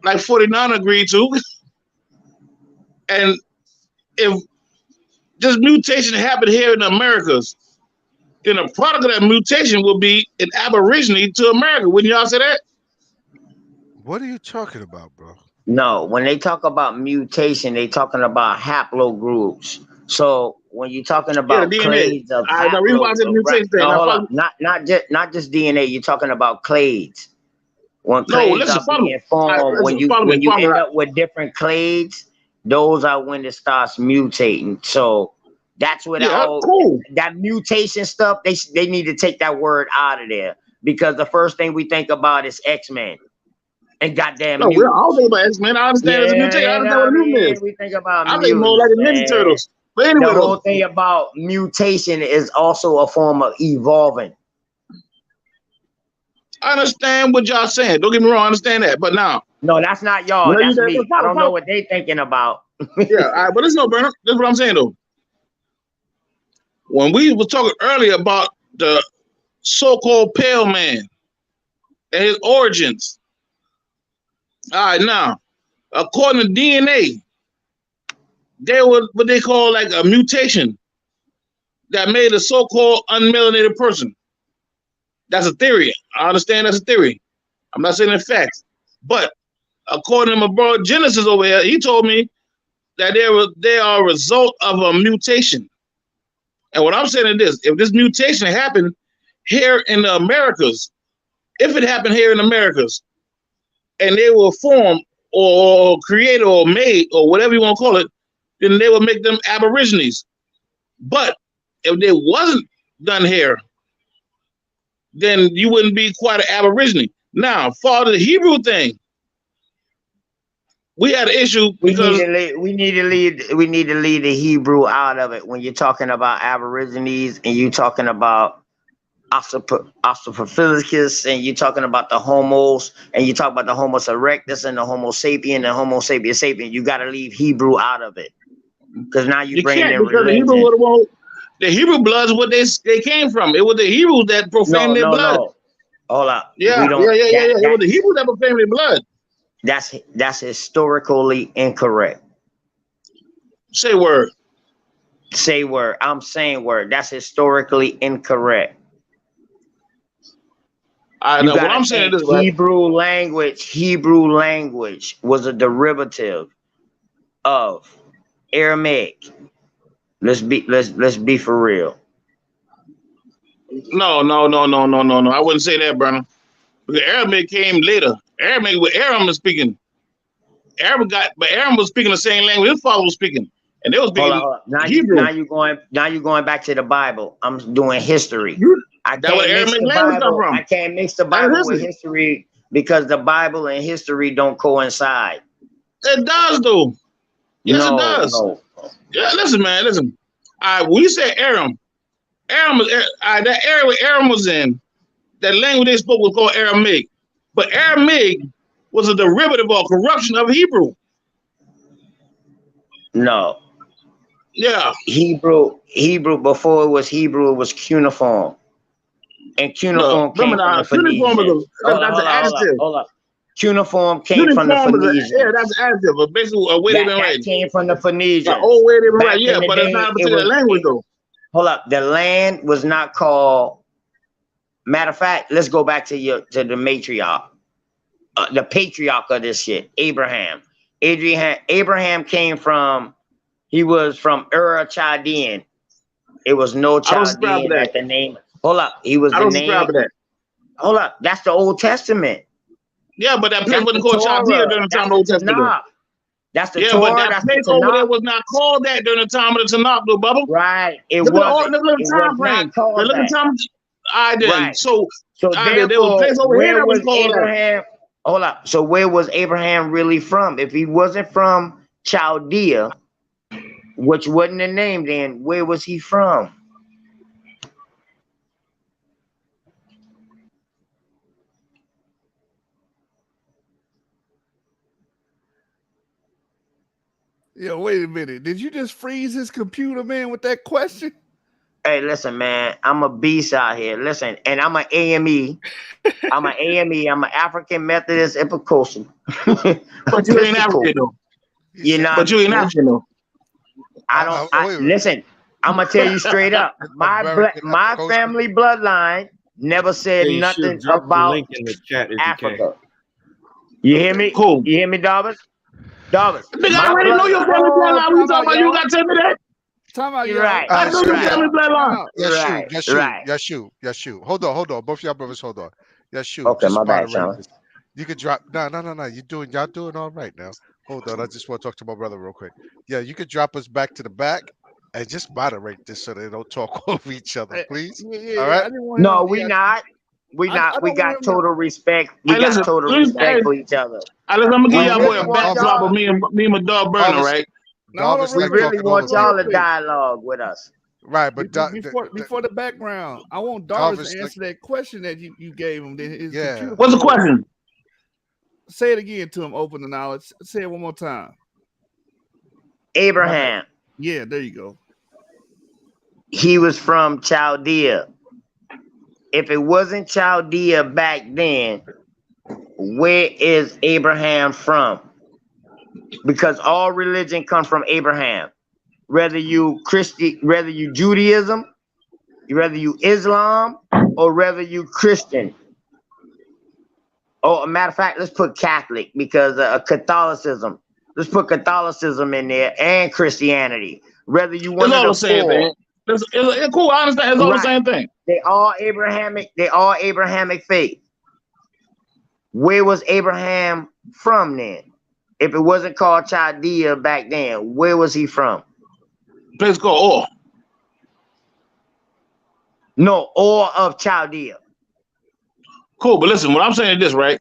like 49 agreed to, and if this mutation happened here in the Americas, then a product of that mutation will be an aborigine to America. Wouldn't y'all say that? What are you talking about, bro? No, when they talk about mutation, they talking about haplogroups. So when you're talking about clades of not just DNA, you're talking about clades. When clades are being formed, when you end up with different clades, those are when it starts mutating. So that's where that mutation stuff, they need to take that word out of there, because the first thing we think about is X-Men. And goddamn, I don't think about X-Men. I understand it's a mutation. I understand what a mutant is. We think about I think more like the Ninja Turtles. But anyway, the whole thing about mutation is also a form of evolving. I understand what y'all saying. Don't get me wrong, I understand that. But now, No, that's not y'all. That's me. I don't know what they thinking about. Yeah, all right, but listen, no, Bernard. That's what I'm saying though. When we were talking earlier about the so-called pale man and his origins, all right, now, according to DNA, there was what they call like a mutation that made a so-called unmelanated person. That's a theory. I understand that's a theory. I'm not saying it's facts. But according to my brother Genesis over here, he told me that they are a result of a mutation. And what I'm saying is this: if this mutation happened here in the Americas, if it happened here in the Americas, and they were formed or created or made or whatever you want to call it, then they would make them aborigines. But if they wasn't done here, then you wouldn't be quite an aborigine. Now, for the Hebrew thing, we had an issue because we need to leave the Hebrew out of it when you're talking about aborigines and you're talking about Australopithecus and you're talking about the homos and you talk about the Homo erectus and the Homo sapien and Homo sapiens sapien. You got to leave Hebrew out of it because now you bring in religion. The Hebrew blood is what they came from. It was the Hebrews that profaned their blood. No. Hold up. Yeah. It was the Hebrews that profaned their blood. That's historically incorrect. Say word. Say word. I'm saying word. That's historically incorrect. I know what I'm saying is Hebrew language was a derivative of Aramaic. Let's be for real. No. I wouldn't say that, Brennan. Because Aramaic came later. Aramaic, what Aram was speaking. Aram was speaking the same language his father was speaking, and they was speaking Hebrew. Now you're going back to the Bible. I'm doing history. I can't mix the Bible with history because the Bible and history don't coincide. It does, though. Yes, it does. No. Yeah, listen, man, listen. When you say Aram was that area where Aram was in, that language they spoke was called Aramaic. But Aramaic was a derivative or corruption of Hebrew. No. Yeah. Hebrew before it was Hebrew, it was cuneiform. And cuneiform came from the Phoenicians. That's an adjective. Hold up. Cuneiform came from the Phoenicians. Yeah, that's an adjective, but basically a way they've been writing. That came from the Phoenicians. The old way they've been writing, yeah, but it's not a particular language, though. Hold up. The land was not called. Matter of fact, let's go back to the matriarch. The patriarch of this shit, Abraham. Abraham came from, he was from Ur Chaldean. It was no Chaldean at the name. Hold up. He was the name. Hold up. That's the Old Testament. Yeah, but that place wasn't called Chaldean during the time of the Old Testament. That's the Torah. But that place over there was not called that during the time of the Tanakh, though, Bubba. Right. Look at the time frame. Look at the time. I did. Right. So therefore, there was a place over here that was called Abraham. Hold up. So where was Abraham really from? If he wasn't from Chaldea, which wasn't the name then, where was he from? Yo, wait a minute. Did you just freeze his computer, man, with that question? Hey, listen, man. I'm a beast out here. Listen, and I'm an AME. I'm an African Methodist Episcopal. But you ain't African, though. You're not. But you ain't African, though. Listen, I'm going to tell you straight up. My family bloodline never said nothing about Africa. You hear me? Cool. You hear me, Dobbins? Dobbins. I already know your family bloodline. What you talking about? You got to tell me that. You're right. I know your family bloodline. Yes, you. Hold on. Both y'all brothers, hold on. Yes, you. Okay, my bad, Sean. You could drop. No. Y'all doing all right now. Hold on. I just want to talk to my brother real quick. Yeah, you could drop us back to the back and just moderate this so they don't talk over each other, please. All right? No, we not. We got total respect. We got total respect for each other. I'm gonna give y'all boy a backdrop of me and my dog Burner, right? Now, hold on Darvis real We like quick. really talking Hold over want on real y'all people. to quick. dialogue with us. Right, but Before the background, I want Darvis Darvis to like, answer that question that you gave him. Then his yeah. computer What's the froze. question? Say it again to him. Open the knowledge. Say it one more time. Abraham, Yeah, there you go. he was from Chaldea. If it wasn't Chaldea back then, where is Abraham from? Because all religion comes from Abraham. Whether you Judaism, whether you Islam, or whether you Christian. Oh, a matter of fact, let's put Catholic because Catholicism. Let's put Catholicism in there and Christianity. Whether you It's one of all the the same four, thing. It's cool. I understand. It's all the right? same thing. They all Abrahamic. They all Abrahamic faith. Where was Abraham from then? If it wasn't called Chaldea back then, where was he from? Place called Or. No, or of Chaldea. Cool, but listen, what I'm saying is this, right?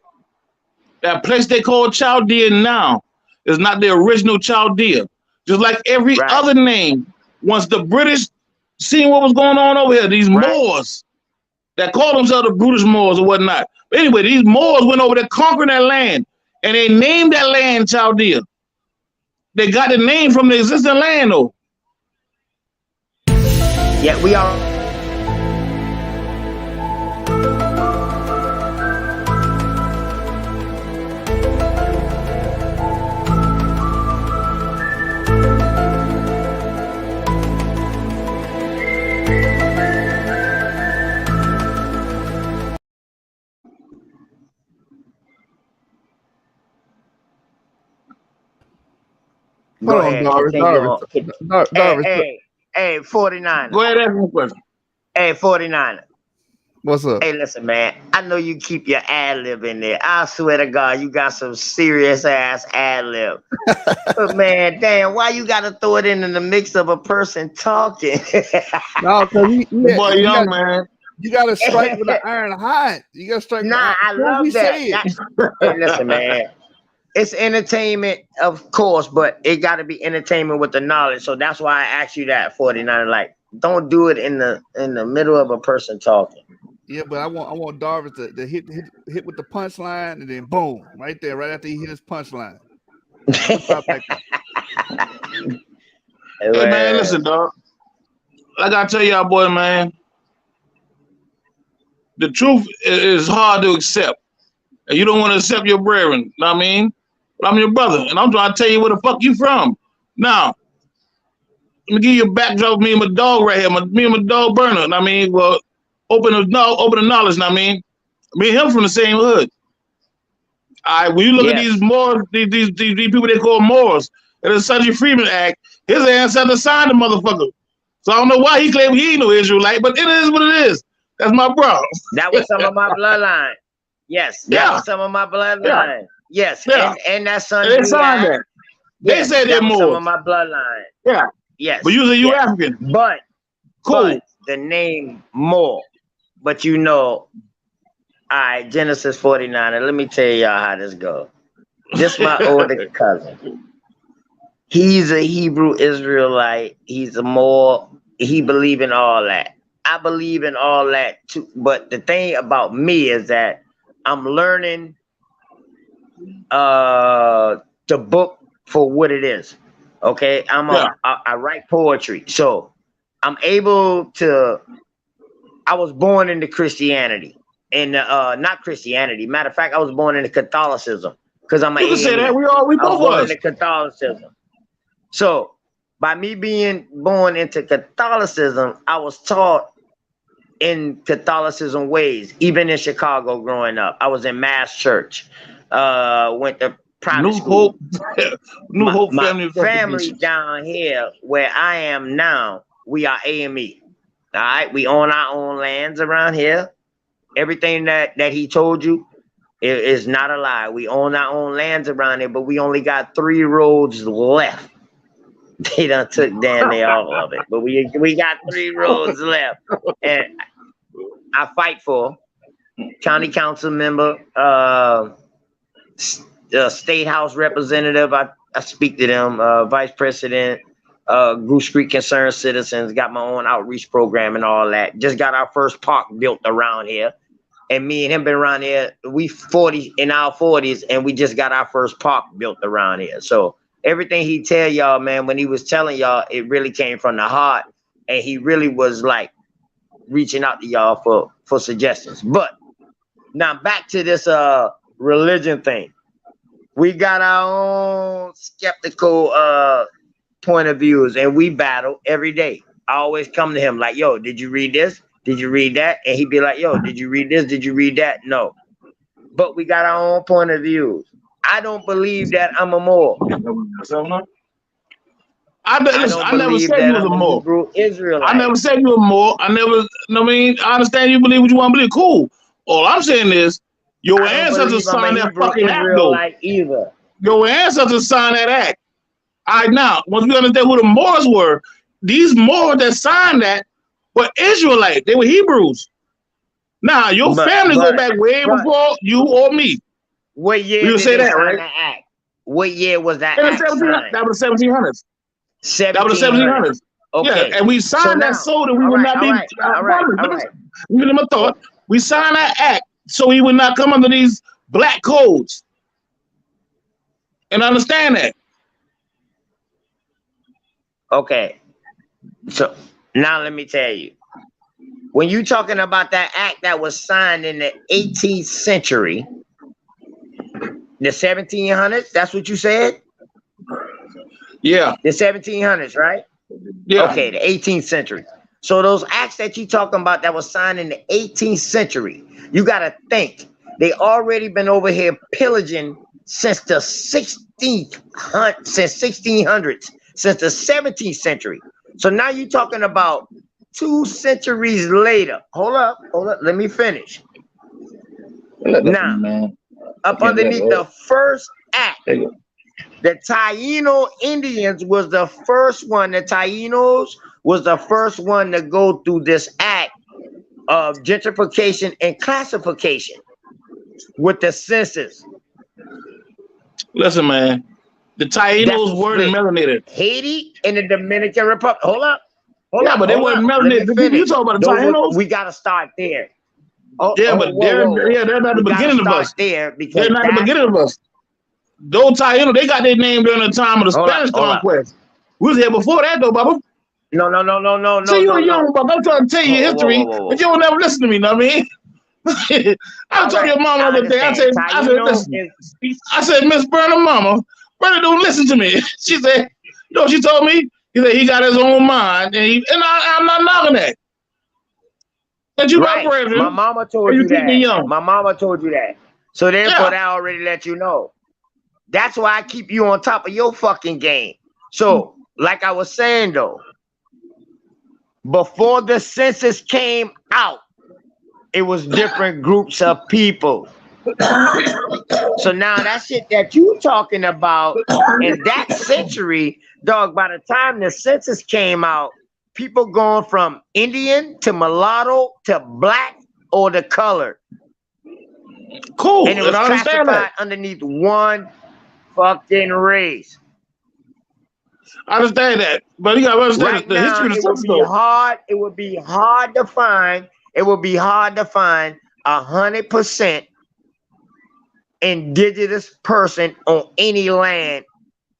That place they call Chaldea now is not the original Chaldea. Just like every Right. other name, once the British seen what was going on over here, these Right. Moors that call themselves the British Moors or whatnot. But anyway, these Moors went over there conquering that land, and they named that land Chaldea. They got the name from the existing land, though. Yeah, we are. Go Hold on, ahead, Darvis. continue on. Darvis. Hey, 49. Go ahead, ask me a question. Hey, 49. What's up? Hey, listen, man. I know you keep your ad lib in there. I swear to God, you got some serious ass ad lib. But man, damn, why you gotta throw it in the mix of a person talking? No, because The boy young, man. you got to strike with the iron hot. You got to strike. Nah, I love that. Hey, listen, man. It's entertainment, of course, but it got to be entertainment with the knowledge. So that's why I asked you that, 49. Like, don't do it in the middle of a person talking. Yeah, but I want Darvis to hit with the punchline and then boom, right there, right after he hit his punchline. Hey man, listen, dog. I gotta tell y'all, boy, man. The truth is hard to accept, and you don't want to accept your brethren. Know what I mean? But I'm your brother, and I'm trying to tell you where the fuck you from. Now, let me give you a backdrop of me and my dog right here. Me and my dog Burner. Know what I mean? Well, open the knowledge. Know what I mean? Me and him from the same hood. All right, when you look at these Moors, these people they call Moors, and the Subject Freeman Act, his ancestor signed the motherfucker. So I don't know why he claimed he ain't no Israelite, but it is what it is. That's my bro. That was some of my bloodline. Yes, that was some of my bloodline. Yes, and that son. They signed that. They say they're Moors. Some of my bloodline. Yeah. Yes. But you say you African. But cool. But the name Moor. But you know, all right, Genesis 49. And let me tell y'all how this goes. This my older cousin. He's a Hebrew Israelite. He's a Moor. He believe in all that. I believe in all that too. But the thing about me is that I'm learning the book for what it is. Okay, I write poetry, so I'm able to. I was born into Christianity, and not Christianity. Matter of fact, I was born into Catholicism because I'm an. You can say that. We I was both born was. into Catholicism. So by me being born into Catholicism, I was taught in Catholicism ways. Even in Chicago, growing up, I was in Mass Church. Went to private school. New Hope my family down here where I am now, we are AME. All right, we own our own lands around here. Everything that he told you is not a lie. We own our own lands around here, but we only got 3 roads left. They done took damn near all of it, but we got 3 roads left, and I fight for county council member, State House representative. I speak to them. Vice President, Goose Creek Concerned Citizens. Got my own outreach program and all that. Just got our first park built around here. And me and him been around here. We 40 in our 40s, and we just got our first park built around here. So everything he tell y'all, man, when he was telling y'all, it really came from the heart, and he really was like reaching out to y'all for suggestions. But now back to this religion thing. We got our own skeptical point of views, and we battle every day. I always come to him like, yo, did you read this? Did you read that? And he'd be like, yo, did you read this? Did you read that? No. But we got our own point of views. I don't believe that I'm a Moor. I never said you was a Moor. Hebrew Israelite. I never said you were Moor. I understand you believe what you want to believe. Cool. All I'm saying is your ancestors signed that fucking act, though. Either. Your ancestors signed that act. All right, now, once we understand who the Moors were, these Moors that signed that were Israelites. They were Hebrews. Now, your family go back way before you or me. What year you say that, right? That act? What year was that act signed? That was the 1700s. That was the 1700s. Okay. Yeah, and we signed that so that we would not be. All right. Give them a thought. We signed that act so he would not come under these black codes. And understand that. Okay. So now let me tell you. When you talking about that act that was signed in the 18th century, the 1700s, that's what you said? Yeah. The 1700s, right? Yeah. Okay, the 18th century. So those acts that you talking about that was signed in the 18th century, you got to think they already been over here pillaging since the 1600s, since the 17th century. So now you're talking about 2 centuries later. Hold up. Let me finish. Now, up underneath the first act, the Taino Indians was the first one. The Tainos was the first one to go through this act of gentrification and classification with the census. Listen, man. The Tainos weren't melanated. Haiti and the Dominican Republic. Hold up. But they weren't melanated. You talking about the Tainos? We got to start there. They're not the beginning of us. They're not the beginning of us. Those Tainos, they got their name during the time of the Spanish conquest. We was here before that, though, Bubba. No. See, you're young, Bubba. I'm trying to tell you history, but you don't never listen to me, know what I mean? I told your mama the other day, I said, listen. I said, Miss Berna, mama, Berna don't listen to me. She said, you know what she told me? He said he got his own mind, and I'm not knocking that. And you right. My mama told you that. My mama told you that. So therefore, that already let you know. That's why I keep you on top of your fucking game. So, like I was saying though, before the census came out, it was different groups of people. So now that shit that you talking about in that century, dog, by the time the census came out, people going from Indian to mulatto to black or the colored. Cool. And it was classified underneath one fucking race. I understand that, but you gotta understand the history of the census. It would be hard to find. It would be hard to find 100% indigenous person on any land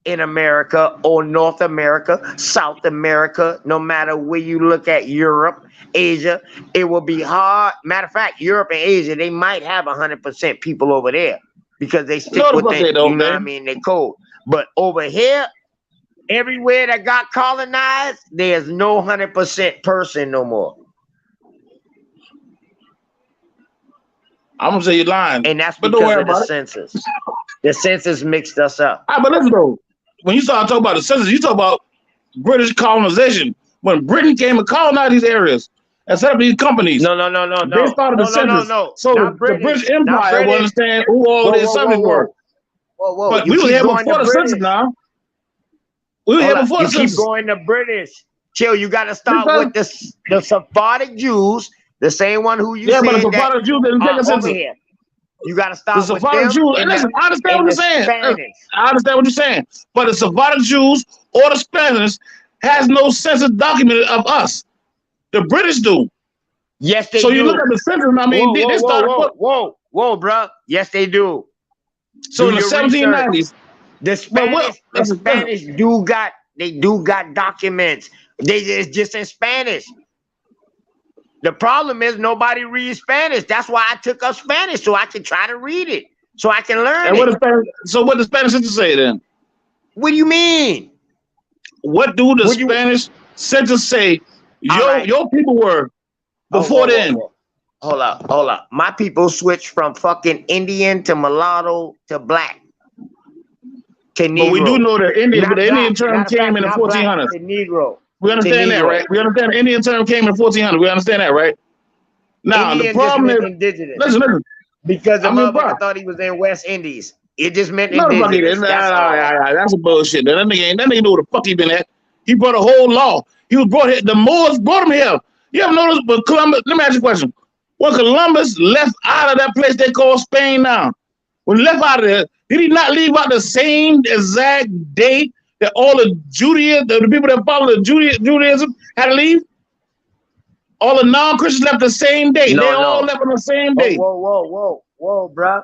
in America or North America, South America, no matter where you look at, Europe, Asia, it will be hard. Matter of fact, Europe and Asia, they might have 100% people over there because they stick with it, you know what I mean, they code. But over here, everywhere that got colonized, there's no 100% person no more. I'm gonna say you're lying. And that's because of the census. The census mixed us up. But listen though, when you start talking about the census, you talk about British colonization. When Britain came and colonized these areas and set up these companies. No. They started the census. So the British Empire will understand who all their subjects were. Whoa. But we were here before the census now. We were here before the census. You keep going to British. Chill, you got to start with the Sephardic Jews, the same one who you said but the Sephardic Jews didn't take a census. You got to The start with Sephardic them Jews. and Listen, I understand what the you're saying. Spanish. I understand what you're saying. But the Sephardic Jews or the Spanish has no census document of us. The British do. Yes, they So do. you look at the census. I mean, they started. Whoa, bro. Yes, they do. So in the your 1790s, research. The Spanish do got documents. It's just in Spanish. The problem is nobody reads Spanish. That's why I took up Spanish, so I can try to read it, so I can learn and it. what the Spanish census say then? What do you mean? What do the Spanish census say? Your people were before then. Hold up. My people switched from fucking Indian to mulatto to black. To Negro. But we do know that the Indian term came in the 1400s. To Negro. We understand that, right? We understand the Indian term came in the 1400s. We understand that, right? Now, Indian the problem is, indigenous. listen. Because the motherfucker thought he was in West Indies. It just meant No, the fuck he indigenous. didn't. That's a bullshit. That nigga know where the fuck he been at. He brought a whole law. He was brought here. The Moors brought him here. You ever notice? But Columbus, let me ask you a question. When Columbus left out of that place they call Spain now, when he left out of there, did he not leave out the same exact day that all the Judaism, the people that follow the Judaism had to leave? All the non-Christians left the same day. They all left on the same day. Whoa, bro.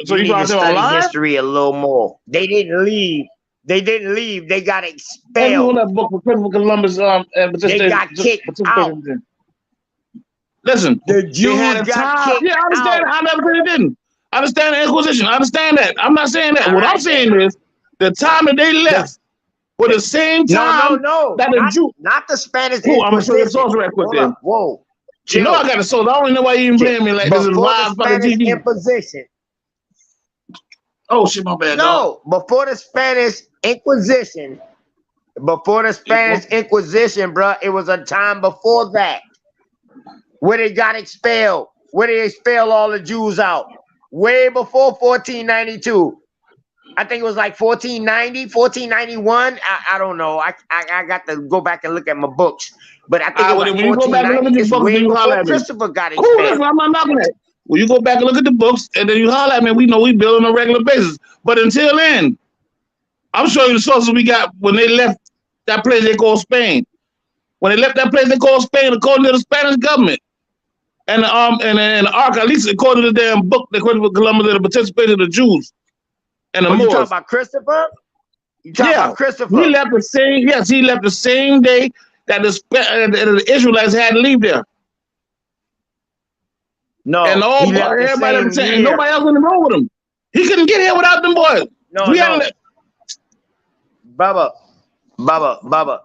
So you need to study online? history a little more. They didn't leave. They got expelled. That book for Christopher Columbus. They got kicked out. Listen, the Jews got kicked Yeah, I understand. out. I never said they didn't. I understand the Inquisition. I understand that. I'm not saying that. All what right, I'm saying is the time that they left was the same time that the Jews. Not the Spanish Cool, I'm gonna show you the Inquisition. source right quick then. Whoa. You know I got a source. I don't even know why you even playing me like this is Before live the fucking Spanish TV. Inquisition. Oh shit, my bad. No, before the Spanish Inquisition. Before the Spanish Inquisition, bro, it was a time before that where they got expelled, where they expelled all the Jews out, way before 1492. I think it was like 1490, 1491. I don't know. I got to go back and look at my books, but I think it was like when you go back and look 1490. at your It's books, way then you holler before at me. Christopher got Cool, expelled. listen, I'm not knocking that. When you go back and look at the books, and then you holler at me, we know we build on a regular basis. But until then, I'm showing you the sources we got when they left that place they call Spain. When they left that place they call Spain, according to the Spanish government, and the ark, at least according to the damn book, the Christopher Columbus that participated the Jews and the Moors. You talking about Christopher? You talking about Christopher? He left the same. Yes, he left the same day that the Israelites had to leave there. No, and everybody left the same, and nobody else went to roll with him. He couldn't get here without them boys. Bubba,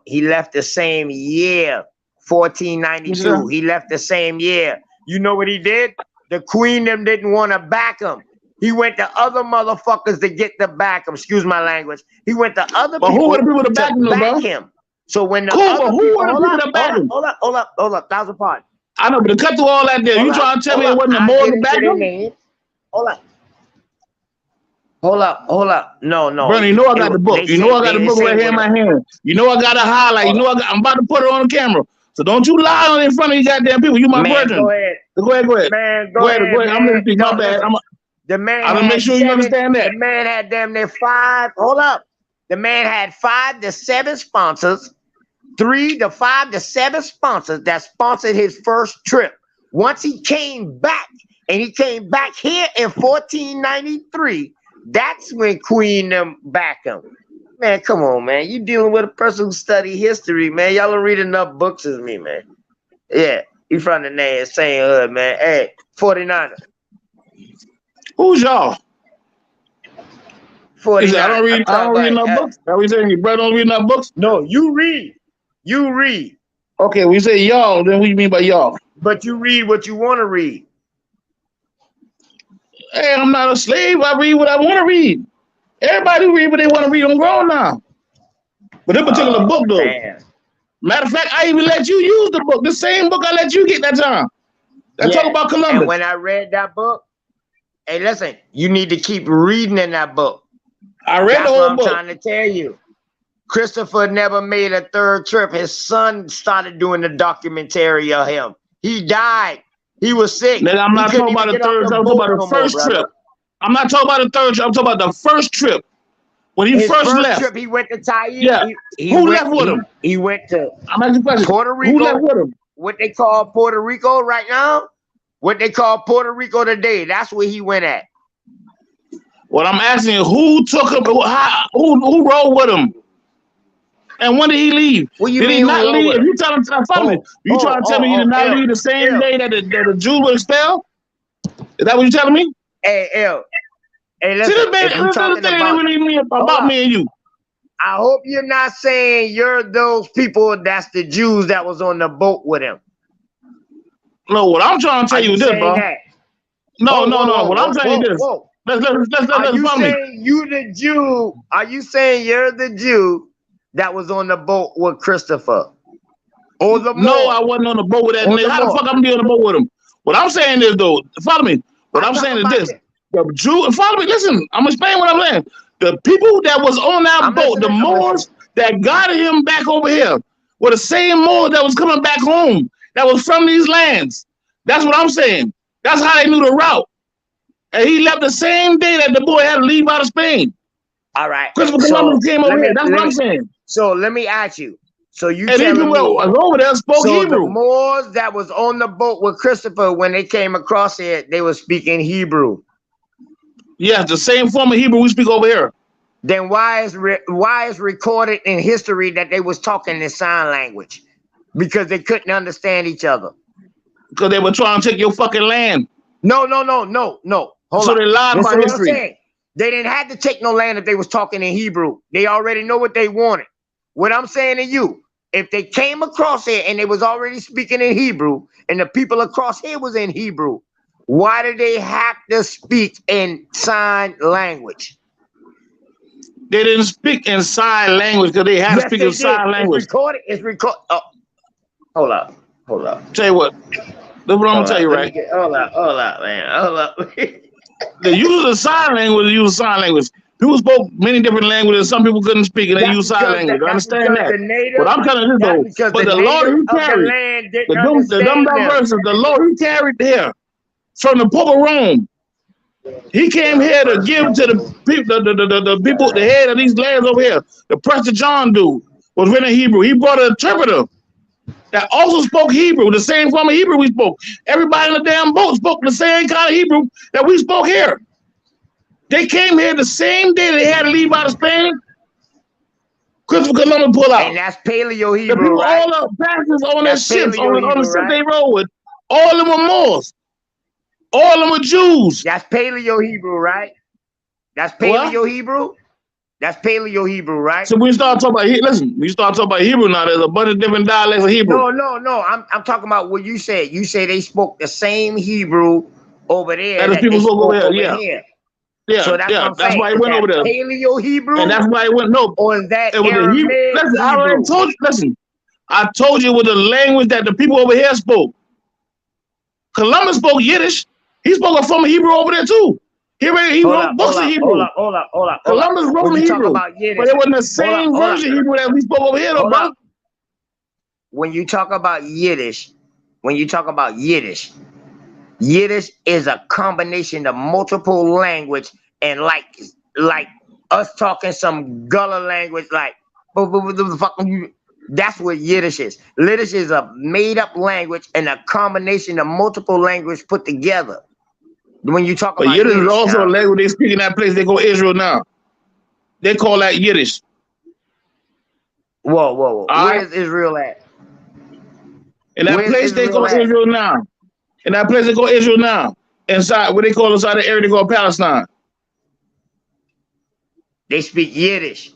he left the same year, 1492. He left the same year. You know what he did? The queen them didn't want to back him. He went to other motherfuckers to get the back him. Excuse my language. He went to other people, who were the people to back him. So when the who other were the people to back him? Hold up, 1,000 parts. I know, but to cut through all that there, you trying to tell me it wasn't the more to back him? Hold up. No. Brother, you know I got the book. You know I got the book right here in my hand. You know I got a highlight. You know I'm about to put it on the camera. So don't you lie on in front of these goddamn people. You my brethren. Go ahead. Go ahead. Man, go ahead. I'm gonna speak. My bad. The man I'm gonna make sure you understand that. The man had damn near 5. Hold up. The man had 5 to 7 sponsors, 3 to 5 to 7 sponsors that sponsored his first trip. Once he came back, and he came back here in 1493, that's when Queen them backed him. Man, come on, man. You dealing with a person who study history, man. Y'all don't read enough books as me, man. Yeah, you from the name same hood, man. Hey, 49er. Who's y'all? 49. I don't read no books. Are we saying your brother don't read no books? No, you read. You read. Okay, we say y'all, then what do you mean by y'all? But you read what you want to read. Hey, I'm not a slave. I read what I want to read. Everybody read what they want to read. I'm grown now. But this particular book, though. Man. Matter of fact, I even let you use the book. The same book I let you get that time. Talk about Columbus. And when I read that book, hey, listen, you need to keep reading in that book. I read the whole book. I'm trying to tell you. Christopher never made a third trip. His son started doing the documentary of him. He died. He was sick. Nigga, I'm He not couldn't talking about even the get off third the trip. I'm boat talking about no the more, first brother. trip. I'm not talking about the third trip. I'm talking about the first trip. When he His first first left. trip, he went to Tahiti. Yeah. Who left with him? He went to I'm asking a question. Puerto Who left Rico. with him? What they call Puerto Rico right now? What they call Puerto Rico today? That's where he went at. What I'm asking you, who took him? Who rode with him? And when did he leave? What you Did mean he who not rode leave? with If him? you tell him, follow me. You trying to tell me he did not leave the same day that the Jews were expelled? Is that what you're telling me? Hey, listen. See, this thing If you talking about me and you. I hope you're not saying you're those people that's the Jews that was on the boat with him. No, what I'm trying to tell you is this, bro. That? No. What I'm saying is this. Let's Are you follow me. saying you the Jew? Are you saying you're the Jew that was on the boat with Christopher? Or the No, I wasn't on the boat with that Or nigga. the How the more. fuck I'm gonna be on the boat with him? What I'm saying is though, follow me. What I'm saying is this. The Jew, follow me, listen, I'm explaining what I'm saying. The people that was on that boat, the Moors that got him back over here, were the same Moors that was coming back home, that was from these lands. That's what I'm saying. That's how they knew the route. And he left the same day that the boy had to leave out of Spain. All right. Christopher Columbus came over here. That's what I'm saying. So let me ask you. So you and telling these people me over there spoke Hebrew. The Moors that was on the boat with Christopher, when they came across here, they were speaking Hebrew. Yes, the same form of Hebrew we speak over here. Then why is recorded in history that they was talking in sign language? Because they couldn't understand each other. Because they were trying to take your fucking land. No. Hold so on. They lied about history. They didn't have to take no land if they was talking in Hebrew. They already know what they wanted. What I'm saying to you, if they came across here and they was already speaking in Hebrew, and the people across here was in Hebrew, why did they have to speak in sign language? They didn't speak in sign language because they had to speak in sign language. It's recorded. Oh, hold up. Tell you what. That's what I'm gonna tell you, right? Hold up, man. Hold up. The use of sign language. People spoke many different languages. Some people couldn't speak, and they used sign language. I understand that. But I'm telling you this though. But the Lord he carried, the dumb verses, the Lord he carried here from the Pope of Rome. He came here to give to the people, the people, the head of these lands over here. The Prester John dude was written in Hebrew. He brought an interpreter that also spoke Hebrew, the same form of Hebrew we spoke. Everybody in the damn boat spoke the same kind of Hebrew that we spoke here. They came here the same day they had to leave out of Spain. Christopher Columbus pulled out. And that's Paleo Hebrew, the people, right? all the passengers on That's their ships, Paleo on the Hebrew, ship right? they rode with, all of them were Moors. All of them were Jews. That's Paleo Hebrew, right? That's Paleo Hebrew? That's Paleo Hebrew, right? So when you start talking about Hebrew now, there's a bunch of different dialects of Hebrew. No. I'm talking about what you said. You say they spoke the same Hebrew over there that people spoke over here. Here. Yeah, so that's why he went over there. Paleo Hebrew, and that's why he went. No, or is that it was Aramaic Hebrew. Listen, Hebrew? I already told you. Listen, I told you it was the language that the people over here spoke. Columbus spoke Yiddish. He spoke a form of Hebrew over there too. He wrote books in Hebrew. Hold up. Columbus wrote in Hebrew, but it wasn't the same version of Hebrew that we spoke over here, though, bro. When you talk about Yiddish, Yiddish is a combination of multiple language, and like us talking some gullah language, like that's what Yiddish is. Yiddish is a made-up language and a combination of multiple languages put together. When you talk about Yiddish is also a language they speak in that place. They go Israel now. They call that Yiddish. Whoa. Where's Israel at? In that place they go Israel now. In that place they go Israel now. Inside what they call inside the area they call Palestine. They speak Yiddish.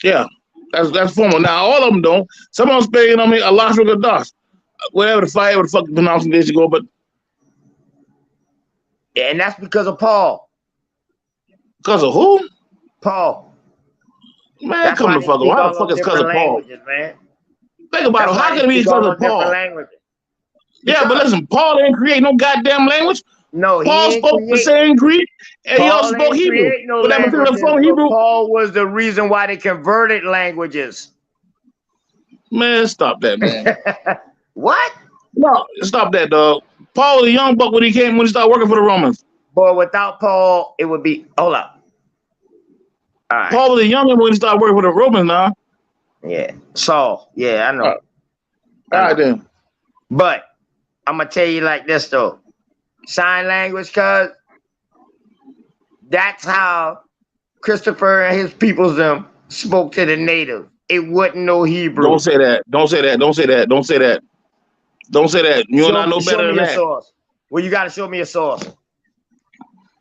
Yeah, that's formal. Now all of them don't. Some of them speak, Allah Shukadash. Whatever the fucking pronunciation go, but and that's because of Paul. Because of who? Paul. Man, that's come the fuck. Why the fuck is because of Paul? Man. Think about it. How can it be because of Paul? Yeah, but listen, Paul didn't create no goddamn language. No, Paul spoke the same Greek, and he also spoke Hebrew. No Hebrew. Paul was the reason why they converted languages. Man, stop that, man. What? No, stop that, dog. Paul was a young buck when he started working for the Romans. Boy, without Paul, it would be. Hold up. All right. Paul was a young when he started working for the Romans now. Yeah. Saul. Yeah, I know. All right, then. But I'm gonna tell you like this though. Sign language, cuz that's how Christopher and his peoples them spoke to the native. It wasn't no Hebrew. Don't say that. Don't say that. Don't say that. Don't say that. Don't say that. You and I know better than that. Show me a source. Well, you gotta show me a source.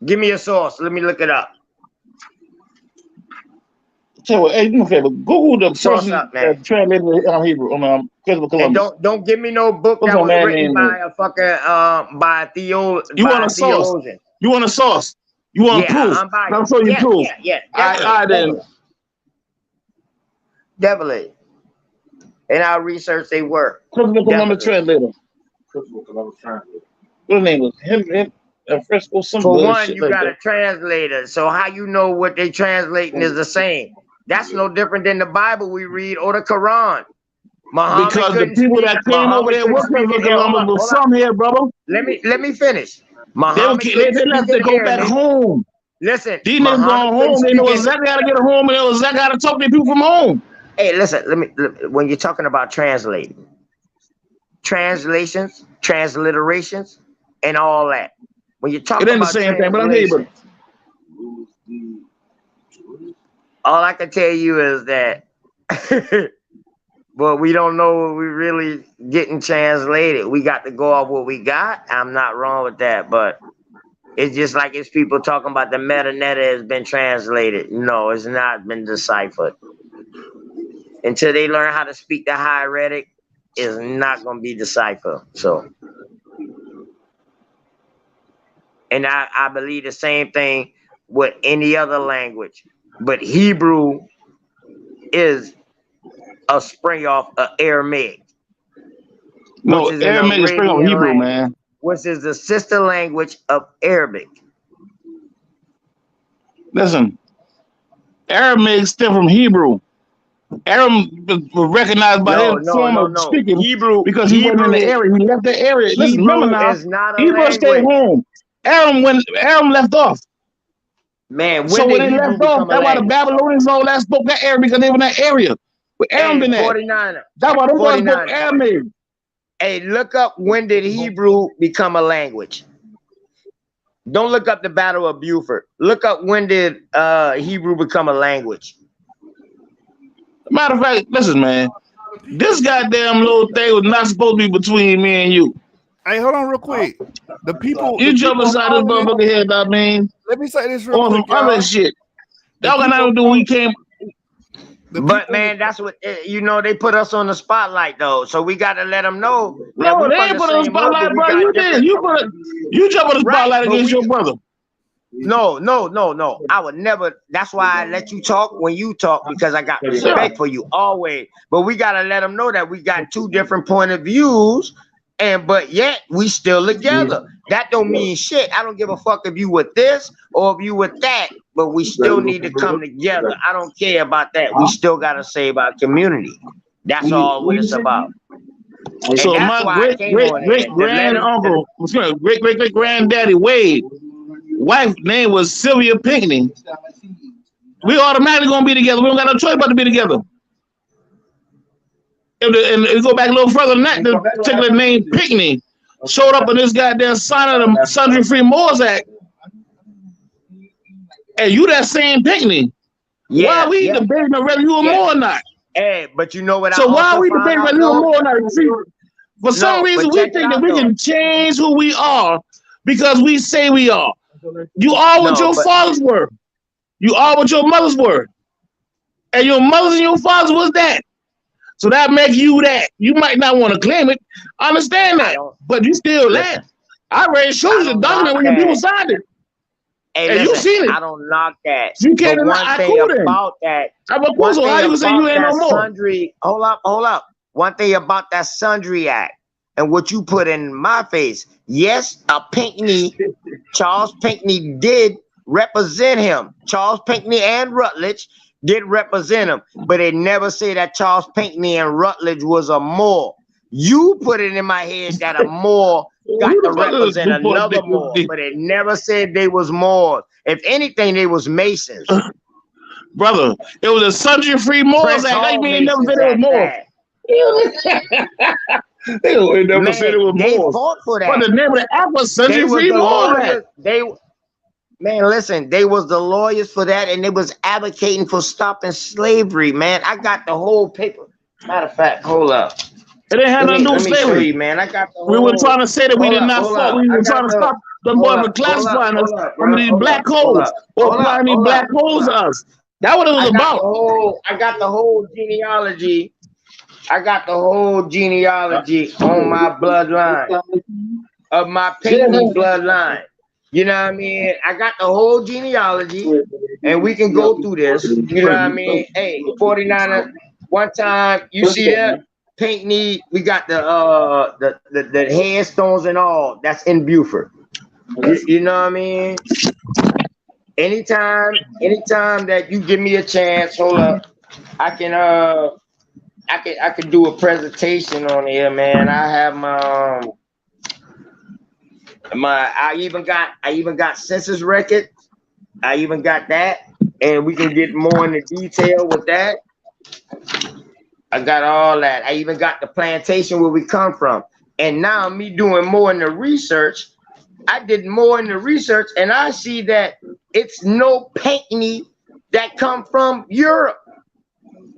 Give me a source. Let me look it up. Tell you what, hey, do me a favor. Google the Source person up, man. that translated Hebrew on Christopher Columbus. And don't give me no book What's that on was that written name, by a fucking by a You want a source? theologian. You want a source? You want proof? I'm buying. I'm showing you proof. Yeah. All right, then. Definitely. And I'll research their work. Christopher Columbus translator. What his name was? Him Fresco. Some For one, shit you like got that. a translator. So how you know what they translating is the same? That's no different than the Bible we read or the Quran. Muhammad Because the people that came over there with Christopher Columbus was from here, brother. Let me finish. They left to go back home. Listen, These niggas going home. They know exactly how to get home, and they know exactly how to talk to people from home. Hey, listen. When you're talking about translating, translations, transliterations, and all that. When you're talking It ain't the about same thing, but I'm here. All I can tell you is that, but we don't know what we really getting translated. We got to go off what we got. I'm not wrong with that, but it's just like it's people talking about the metaneta has been translated. No, it's not been deciphered. Until they learn how to speak the hieratic, it's not going to be deciphered. So, and I believe the same thing with any other language. But Hebrew is a spring off of Aramaic. No, Aramaic is spring off Hebrew, man. Which is the sister language of Arabic. Listen, Aramaic stem from Hebrew. Aram was recognized by his form of speaking Hebrew because he wasn't in the area. He left the area. Listen, remember now, is not a Hebrew stayed home. Aram left off. Man, so when they left off, that's why the Babylonians and all that spoke that area because they were in that area. But Aram been there. 49er. That's why them boys spoke Aramaic. Hey, look up when did Hebrew become a language. Don't look up the Battle of Beaufort. Look up when did Hebrew become a language. Matter of fact, listen, man. This goddamn little thing was not supposed to be between me and you. Hey, hold on real quick. The people you jump inside this motherfucker head, I mean. Let me say this real quick. On some other shit. Y'all got nothing to do. We came. But man, that's what they put us on the spotlight though, so we got to let them know. No, they ain't put on the spotlight, bro. You did. You jump on the spotlight against your brother. No. I would never. That's why I let you talk when you talk because I got respect for you always. But we got to let them know that we got two different point of views, but yet we still together. That don't mean shit. I don't give a fuck if you with this or if you with that. But we still need to come together. I don't care about that. We still got to save our community. That's all what it's about. So my great granduncle, great granddaddy Wade, wife name was Sylvia Pinckney. We automatically gonna be together. We don't got no choice but to be together. And we go back a little further than that, the particular name Pinckney showed up in this goddamn sign of the Sundry Free Moors Act. And you that same Pinckney. Yeah, why are we debating whether you a Moor or not? Hey, but you know what? So why are we debating whether you a Moor or not? See, for some reason, we think that we can change who we are because we say we are. You are what your fathers were. You are what your mothers were. And your mothers and your fathers was that. So that makes you that. You might not want to claim it. I understand that. But you still that. I already showed you the document when your people signed it. Hey, listen, you seen it. I don't knock that. You can't but one thing about that. One thing how you say you ain't no more? Sundry, hold up. One thing about that Sundry Act and what you put in my face. Yes, Charles Pinckney did represent him. Charles Pinckney and Rutledge did represent him, but they never say that Charles Pinckney and Rutledge was a Moor. You put it in my head that a Moor got Who to the fuck is represent Newport another News? Moor, but it never said they was Moors. If anything, they was Masons. Brother, it was a Sundry Free Moors Prince Act. That Hall mean never said Masons it was at Moors. that. They never Man, said it was they Moors. fought for But that. the name of the act was They Sundry was Free the Moors Act. lawyers. Man, listen, they was the lawyers for that, and they was advocating for stopping slavery, man. I got the whole paper. Matter of fact, hold up. It didn't have nothing to do Let with me show slavery. you, man. I got the We were whole. trying to say that we did not fault. We were trying to stop them boys from classifying us under these black codes or applying these black codes to us. That's what it was about. I got the whole genealogy. I got the whole genealogy on my bloodline, of my Pinckney bloodline. You know what I mean? I got the whole genealogy, and we can go through this. You know what I mean? Hey, 49er, one time, you see that? Pinckney, we got the headstones and all. That's in Beaufort. You know what I mean? Anytime that you give me a chance, hold up, I can do a presentation on here, man. I have I even got census record. I even got that, and we can get more into detail with that. I got all that. I even got the plantation where we come from. And now me doing more in the research, I did more in the research, and I see that it's no Pinckney that come from Europe.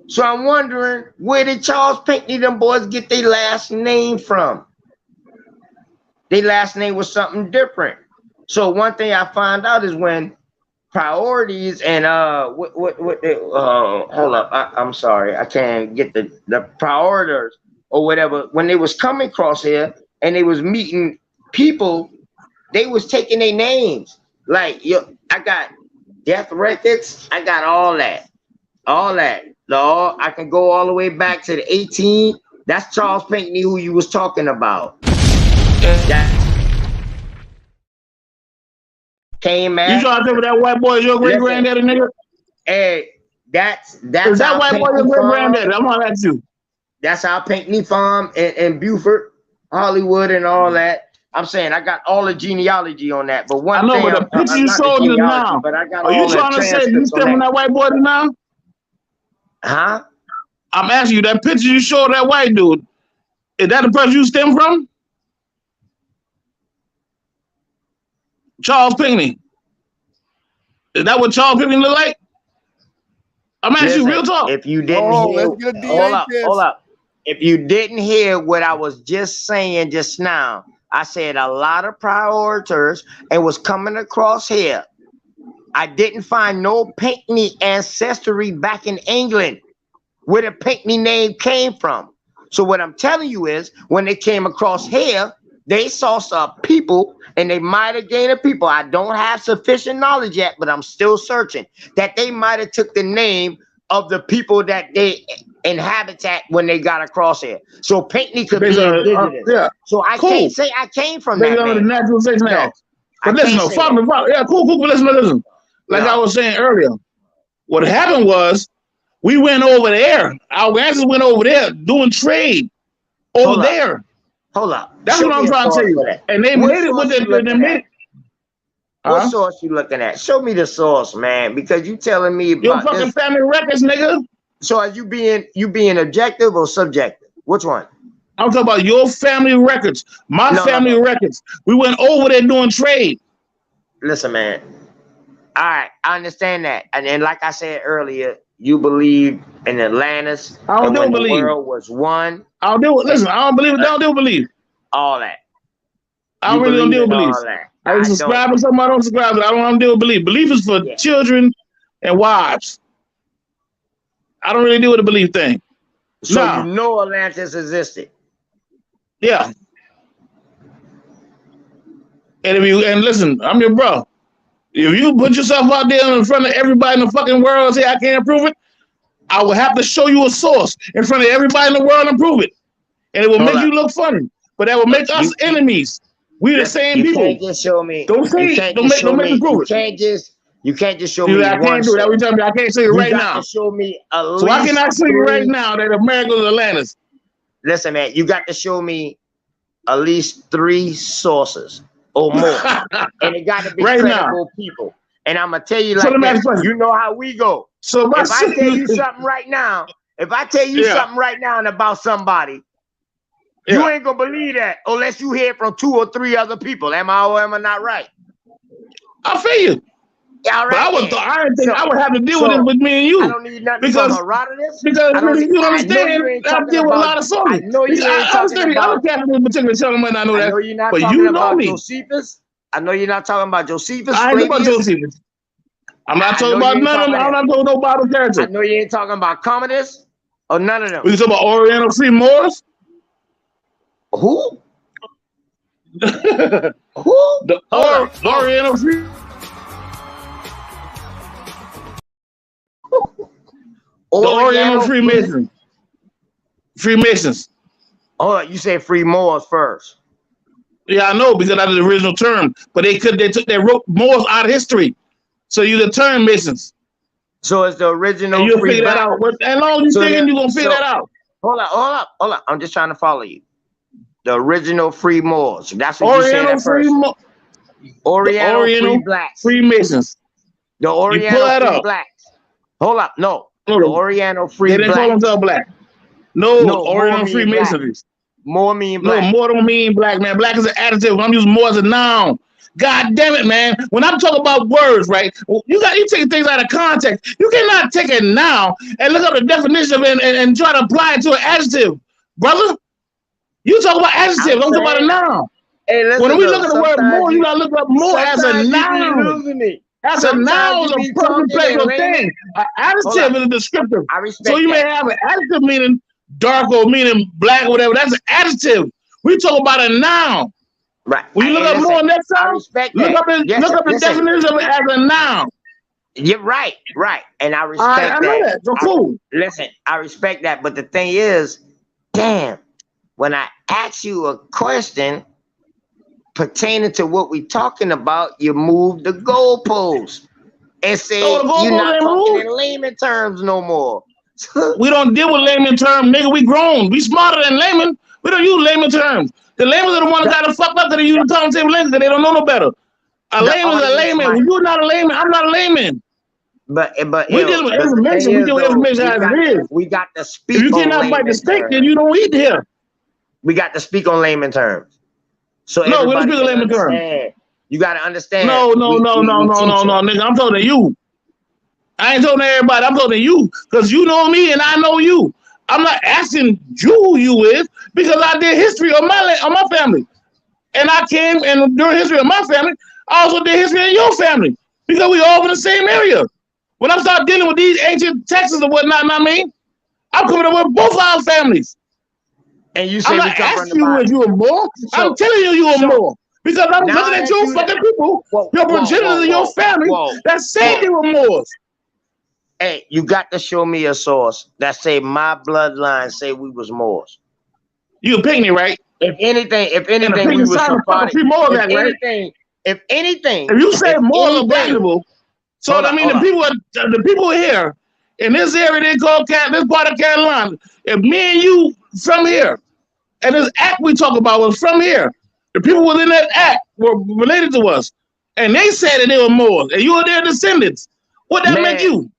So I'm wondering, where did Charles Pinckney, them boys, get their last name from? Their last name was something different. So one thing I found out is when priorities and hold up, I'm sorry, I can't get the prioriters or whatever. When they was coming across here and they was meeting people, they was taking their names. Like, I got death records, I got all that. I can go all the way back to the 18. That's Charles Pinckney, who you was talking about. That came at. You trying to tell me that white boy is your great granddaddy, nigga? Hey, that's is that white boy your great granddaddy? I'm gonna ask you. That's our Pinckney farm in Beaufort, Hollywood, and all that. I'm saying I got all the genealogy on that. But one thing, but the picture you showed us now. But I got are you trying to say you still from that white boy now? Huh? I'm asking you, that picture you showed that white dude, is that the person you stem from? Charles Pinckney. Is that what Charles Pinckney look like? I'm asking you real talk. If you didn't hear, hold up. If you didn't hear what I was just saying just now, I said a lot of prioriters and was coming across here. I didn't find no Pinckney ancestry back in England where the Pinckney name came from. So what I'm telling you is when they came across here, they saw some people and they might have gained a people. I don't have sufficient knowledge yet, but I'm still searching that they might have took the name of the people that they inhabitat when they got across here. So Pinckney could be indigenous. Yeah. So I can't say I came from that. The naturalization act. But listen, cool. But listen. Like I was saying earlier, what happened was we went over there. Our ancestors went over there doing trade over there. Hold up. That's what I'm trying to tell you. And they made it with the What source you looking at? Show me the source, man, because you telling me about your fucking family records, nigga. So are you being objective or subjective? Which one? I'm talking about your family records, my family records. We went over there doing trade. Listen, man. All right, I understand that. And then, like I said earlier, you believe in Atlantis. I don't believe believe the world was one. I don't believe it. I don't believe. All that. I really don't deal with beliefs. I subscribe to something I don't subscribe to. I don't deal with belief. Belief is for children and wives. I don't really deal with the belief thing. So you know Atlantis existed. Yeah. And listen, I'm your bro. If you put yourself out there in front of everybody in the fucking world and say I can't prove it, I will have to show you a source in front of everybody in the world and prove it. And it will make you look funny. But that will make us enemies. We the same people. You can't just show me. Don't make me prove it. You can't just show me. I can't do that. We tell me I can't show you right now. Show me so I cannot show you right now that America is Atlantis. Listen, man, you got to show me at least 3 sources or more, and it got to be Right credible people. And I'm gonna tell you So like let me ask this. you a question. You know how we go. So my If I tell you sister- something right now, something right now about somebody, you Yeah. ain't gonna believe that unless you hear from 2 or 3 other people. Am I or am I not right? I feel you. All But right. I didn't think I would have to deal with it with me and I you. don't need nothing Because from Herodotus. Because I don't you need, I understand, know you ain't I talking deal with a lot about. of sources. I know you ain't I understand talking the other about. Catholics in particular, some might not know I that. know you're not But talking you know about me. Josephus. I know you're not talking about Josephus. I ain't talking about Flavius. Josephus. I'm not I talking know about you ain't none of them. talking I'm not talking about no Bible I character. know you ain't talking about Commodus or none of them. We talking about Oriental Free Moors? Who? Who? The Hold on. Oriental Free The Oriental Freemasons. Freemasons. Hold on, you said free Moors first. Yeah, I know, because that's the original term. But they wrote Moors out of history. So you the term Masons. So it's the original and you'll free figure that black. out. As long as you thinking you're gonna figure that out. Hold on. I'm just trying to follow you. The original free Moors. That's what you said at first. Oriental free blacks. Freemasons. The Oriental free blacks. Hold up. No. The Oriental free blacks. They didn't call themselves black. No, Oriental Freemasons. More mean black. No, more don't mean black, man. Black is an adjective. I'm using more as a noun. God damn it, man. When I'm talking about words, right? You take things out of context. You cannot take it now and look up the definition of it and try to apply it to an adjective, brother. You talk about adjective, don't talk about a noun. Hey, listen, when we look at the word more, you gotta look up more as a noun. As a noun is a person, place, or thing. An adjective is a descriptive. I respect so you may have an adjective meaning dark or meaning black or whatever. That's an adjective. We talk about a noun. Right. When you look up more next time, look up the definition of it as a noun. You're right. And I respect that. I know that. So cool. Listen, I respect that. But the thing is, damn, when I ask you a question pertaining to what we're talking about, you move the goalpost and say you're not talking in layman terms no more. We don't deal with layman terms, nigga. We grown. We smarter than layman. We don't use layman terms. The laymen are the ones that got to fuck up that they use the common table language because they don't know no better. A layman is a layman. When you're not a layman, I'm not a layman. But we deal with information. We deal with information as it is. We got to speak. If you cannot bite the steak, then you don't eat here. We got to speak on layman terms. So no, we don't speak on layman terms. You got to understand. No, nigga. I'm talking to you. I ain't talking to everybody. I'm talking to you because you know me and I know you. I'm not asking you who you with because I did history of my family, and I came and during history of my family, I also did history in your family because we all in the same area. When I start dealing with these ancient texts and whatnot, I mean, I'm coming up with both our families. And you say I'm not asking you if you were more. I'm telling you were more because I'm looking at your fucking people, your progenitors in your family that say they were Moors. Hey, you got to show me a source that say my bloodline say we was Moors. You a pygmy, right? If anything, we was Sephardic. If anything, if you say Moors are valuable, so I mean the people here in this area they call this part of Carolina. If me and you from here, and this act we talk about was from here, the people within that act were related to us, and they said that they were Moors, and you were their descendants. What that make you?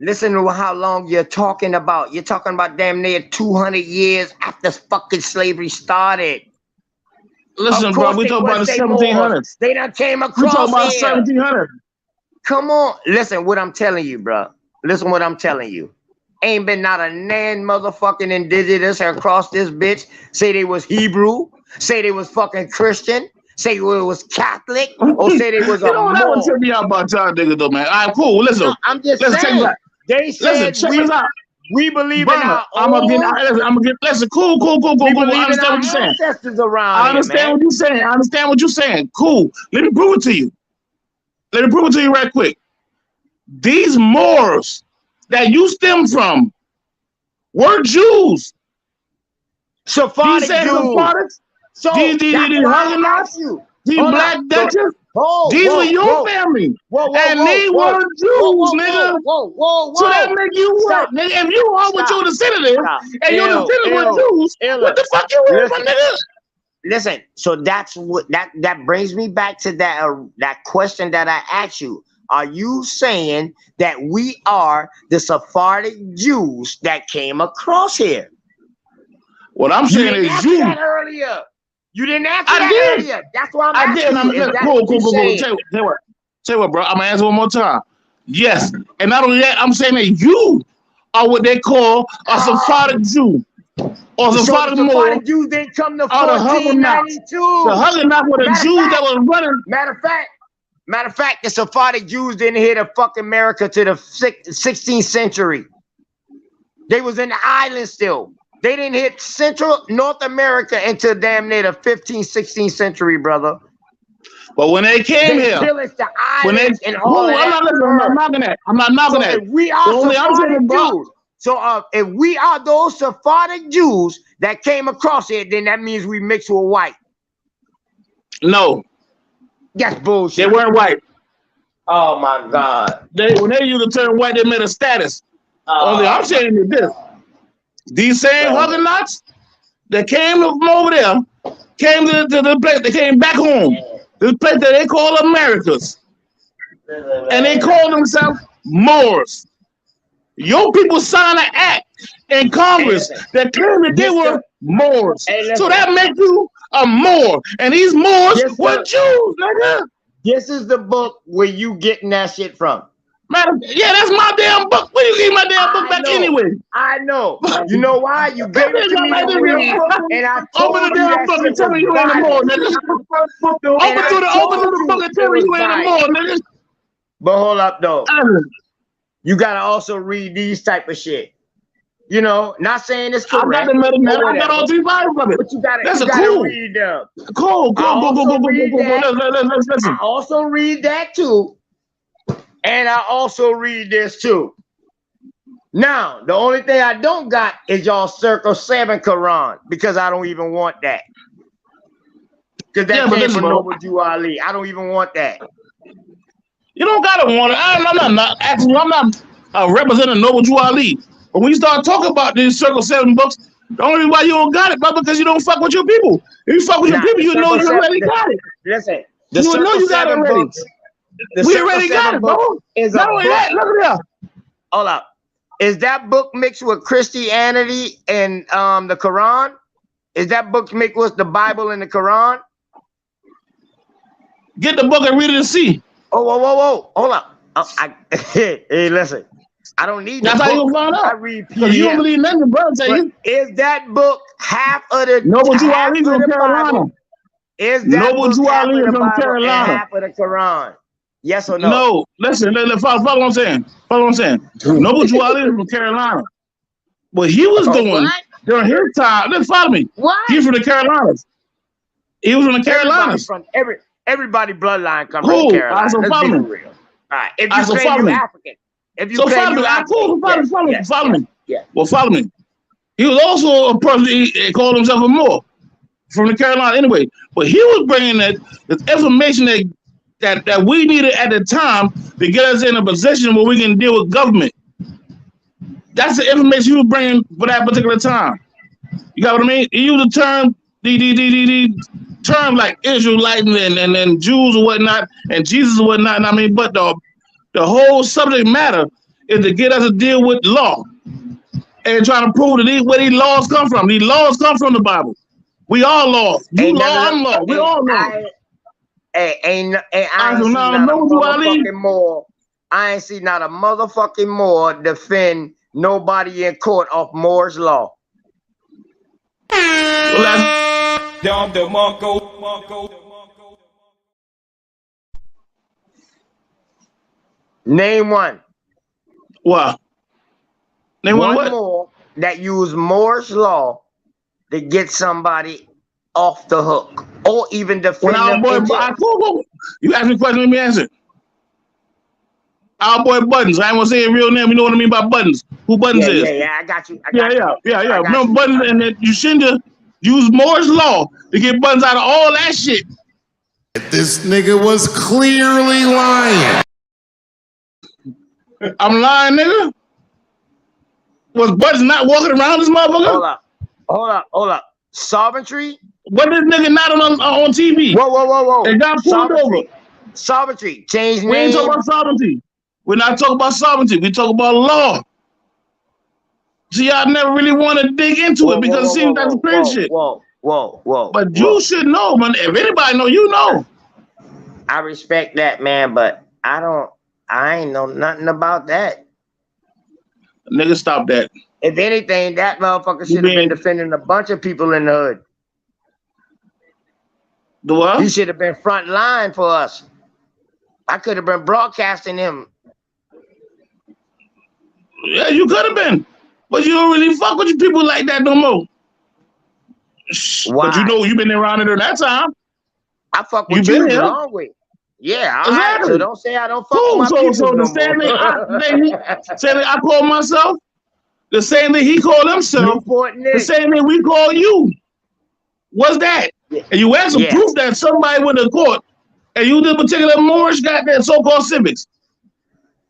Listen to how long you're talking about. You're talking about damn near 200 years after fucking slavery started. Listen, bro, we talking about the 1700s. They done came across. We talking about 1700s. Come on, listen what I'm telling you, bro. Listen what I'm telling you. Ain't been not a nan motherfucking indigenous across this bitch say they was Hebrew, say they was fucking Christian, say they was Catholic, or say they was a Moor. That would tell me out about y'all niggas though, man. All right, cool. Listen, no, I'm just saying. They said check this out. We believe in our I'm gonna get listen, cool. I understand what you're saying. I understand what you're saying. I understand what you're saying. Cool. Let me prove it to you. Right quick. These Moors that you stem from were Jews. Sephardic Jews. So these Huguenots, these Black Dutchess, These were your family. And they were Jews, nigga. So that make you what? Nigga, if you are with your descendants and your descendants were Jews, what the fuck you want from nigga? Listen, so that's what that brings me back to that question that I asked you. Are you saying that we are the Sephardic Jews that came across here? What I'm saying is you. Earlier. You didn't answer that earlier. That's why I'm asking you. Cool. Tell you what, bro. I'm gonna answer one more time. Yes, and not only that, I'm saying that you are what they call a Sephardic Jew. Or Sephardic Jews didn't come to 1492. The Huguenots were the Jews that was running. Matter of fact, the Sephardic Jews didn't hit the fucking America to the 16th century. They was in the islands still. They didn't hit Central North America until damn near the 15th, 16th century, brother. But when they came here, pillaged the islands and all that. I'm not knocking that. If we are Sephardic Jews, if we are those Sephardic Jews that came across here, then that means we mixed with white. No. That's bullshit. They weren't white. Oh my God. When they used the term white, they made a status. Only I'm saying is this. These same Huguenots that came from over there came to the place. They came back home. This place that they call Americas. And they call themselves Moors. Your people signed an act in Congress that claimed that they were Moors. So that makes you a Moor. And these Moors were Jews, nigga. This is the book where you getting that shit from. Yeah, that's my damn book. Where you get my damn book back anyway? I know. You know why? You gave it to me to read, and I told open the damn book and tell me you ain't a Moor, nigga. Open the book and tell me you ain't a Moor, nigga. But hold up, though. You gotta also read these type of shit. You know, not saying it's correct. I got all 3 volumes of it. But you gotta, that's cool. Read them. Cool. Listen. I also read that too. And I also read this too. Now, the only thing I don't got is y'all Circle 7 Quran, because I don't even want that. Because that came from Noble Jew Ali. I don't even want that. You don't gotta want it. I'm not representing Noble Jew Ali. But when you start talking about these Circle 7 books, the only reason why you don't got it, brother, because you don't fuck with your people. If you fuck with your people, you know you already got it. Listen, you know you got it already. We already got it, bro. Not only that, look at that. Hold up. Is that book mixed with Christianity and the Quran? Is that book mixed with the Bible and the Quran? Get the book and read it and see. Oh, whoa. Hold up. Hey, listen. I don't need that's how you find out. I read PDF. Because you don't believe nothing, bro. Is that book half of the Noble Jew Ali from Carolina? Is that Noble Jew Ali from Carolina? Half of the Quran? Yes or no? No. Listen, follow what I'm saying. Noble Jew Ali from Carolina. What he was doing during his time, let's follow me. What? He's from the Carolinas. He was from the Carolinas. Everybody bloodline comes from the Carolinas. So follow me. All right. If you claim you're African. If you follow me. Yeah. Well, follow me. He was also a person, he called himself a Moor from the Carolina anyway. But he was bringing that information that we needed at the time to get us in a position where we can deal with government. That's the information he was bringing for that particular time. You got what I mean? He used the term, the term like Israelite and Jews or whatnot, and Jesus or whatnot. And I mean, but the whole subject matter is to get us to deal with law and trying to prove that where these laws come from. These laws come from the Bible. We all law. You law, I'm law. We all law. I ain't see not a motherfucking Moor defend nobody in court of Moore's law. Name one. What? Name one what? More that use Moore's law to get somebody off the hook or even defend them. You ask me a question, let me answer. Our boy Buttons. I ain't gonna say his real name. You know what I mean by Buttons? Who Buttons is? Yeah, I got you. Yeah. Remember Buttons, and that you shouldn't have used Moore's law to get Buttons out of all that shit. This nigga was clearly lying. I'm lying, nigga. Was Bud's not walking around this motherfucker? Hold up. Sovereignty? What this nigga not on TV? Whoa. They got pulled over. Sovereignty. Change name. We ain't talking about sovereignty. We're not talking about sovereignty. We talk about law. See, I never really want to dig into it because it seems like some crazy shit. Whoa. But you should know, man. If anybody know, you know. I respect that, man, but I ain't know nothing about that. Nigga, stop that. If anything, that motherfucker should have been defending a bunch of people in the hood. The what? He should have been front line for us. I could have been broadcasting him. Yeah, you could have been. But you don't really fuck with people like that no more. Why? But you know you've been around it during that time. I fuck with you the long way. Yeah, all right. So don't say I don't fuck with my people So no the same more. thing I call myself, the same thing he called himself, the same thing we call you. What's that? Yeah. And you have some proof that somebody went to court and you did particular Moorish got that so-called civics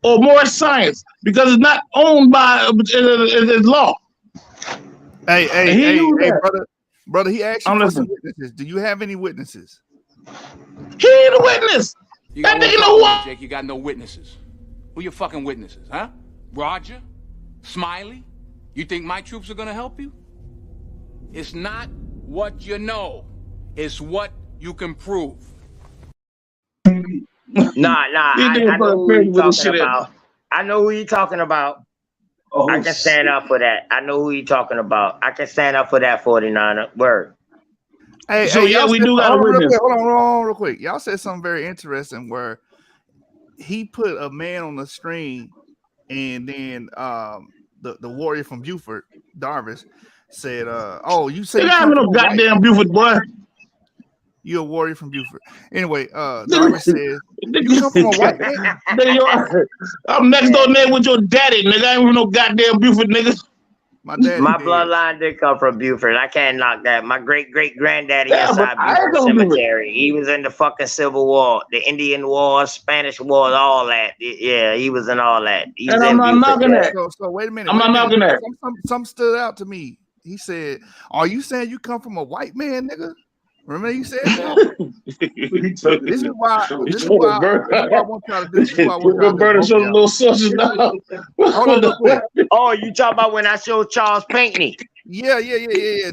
or Moorish science because it's not owned by it's law. Hey, brother, he asked you for some witnesses. Do you have any witnesses? He ain't a witness. You got that nigga know what? Jake, you got no witnesses. Who your fucking witnesses, huh? Roger? Smiley? You think my troops are gonna help you? It's not what you know. It's what you can prove. Nah. I know who you're talking about. I know who you're talking about. I can stand up for that. I know who you're talking about. I can stand up for that 49er. Word. Hey, we do got a witness. Hold on, real quick. Y'all said something very interesting where he put a man on the screen, and then the warrior from Buford, Darvis, said, "Oh, you say you come from goddamn Buford, boy. You're a warrior from Buford." Anyway, Darvis says, "You come from a white man." I'm next door neighbor with your daddy, nigga. I ain't from no goddamn Buford, nigga. My bloodline did come from Buford. I can't knock that. My great granddaddy inside Buford Cemetery. He was in the fucking Civil War, the Indian War, Spanish War, all that. Yeah, he was in all that. He's and I'm not knocking that. So wait a minute. I'm not knocking that. Some stood out to me. He said, "Are you saying you come from a white man, nigga?" Remember you said that? This is why I want y'all to do. This is why I want y'all to do. Little sausage now. Oh, you talking about when I showed Charles Pinckney? Yeah.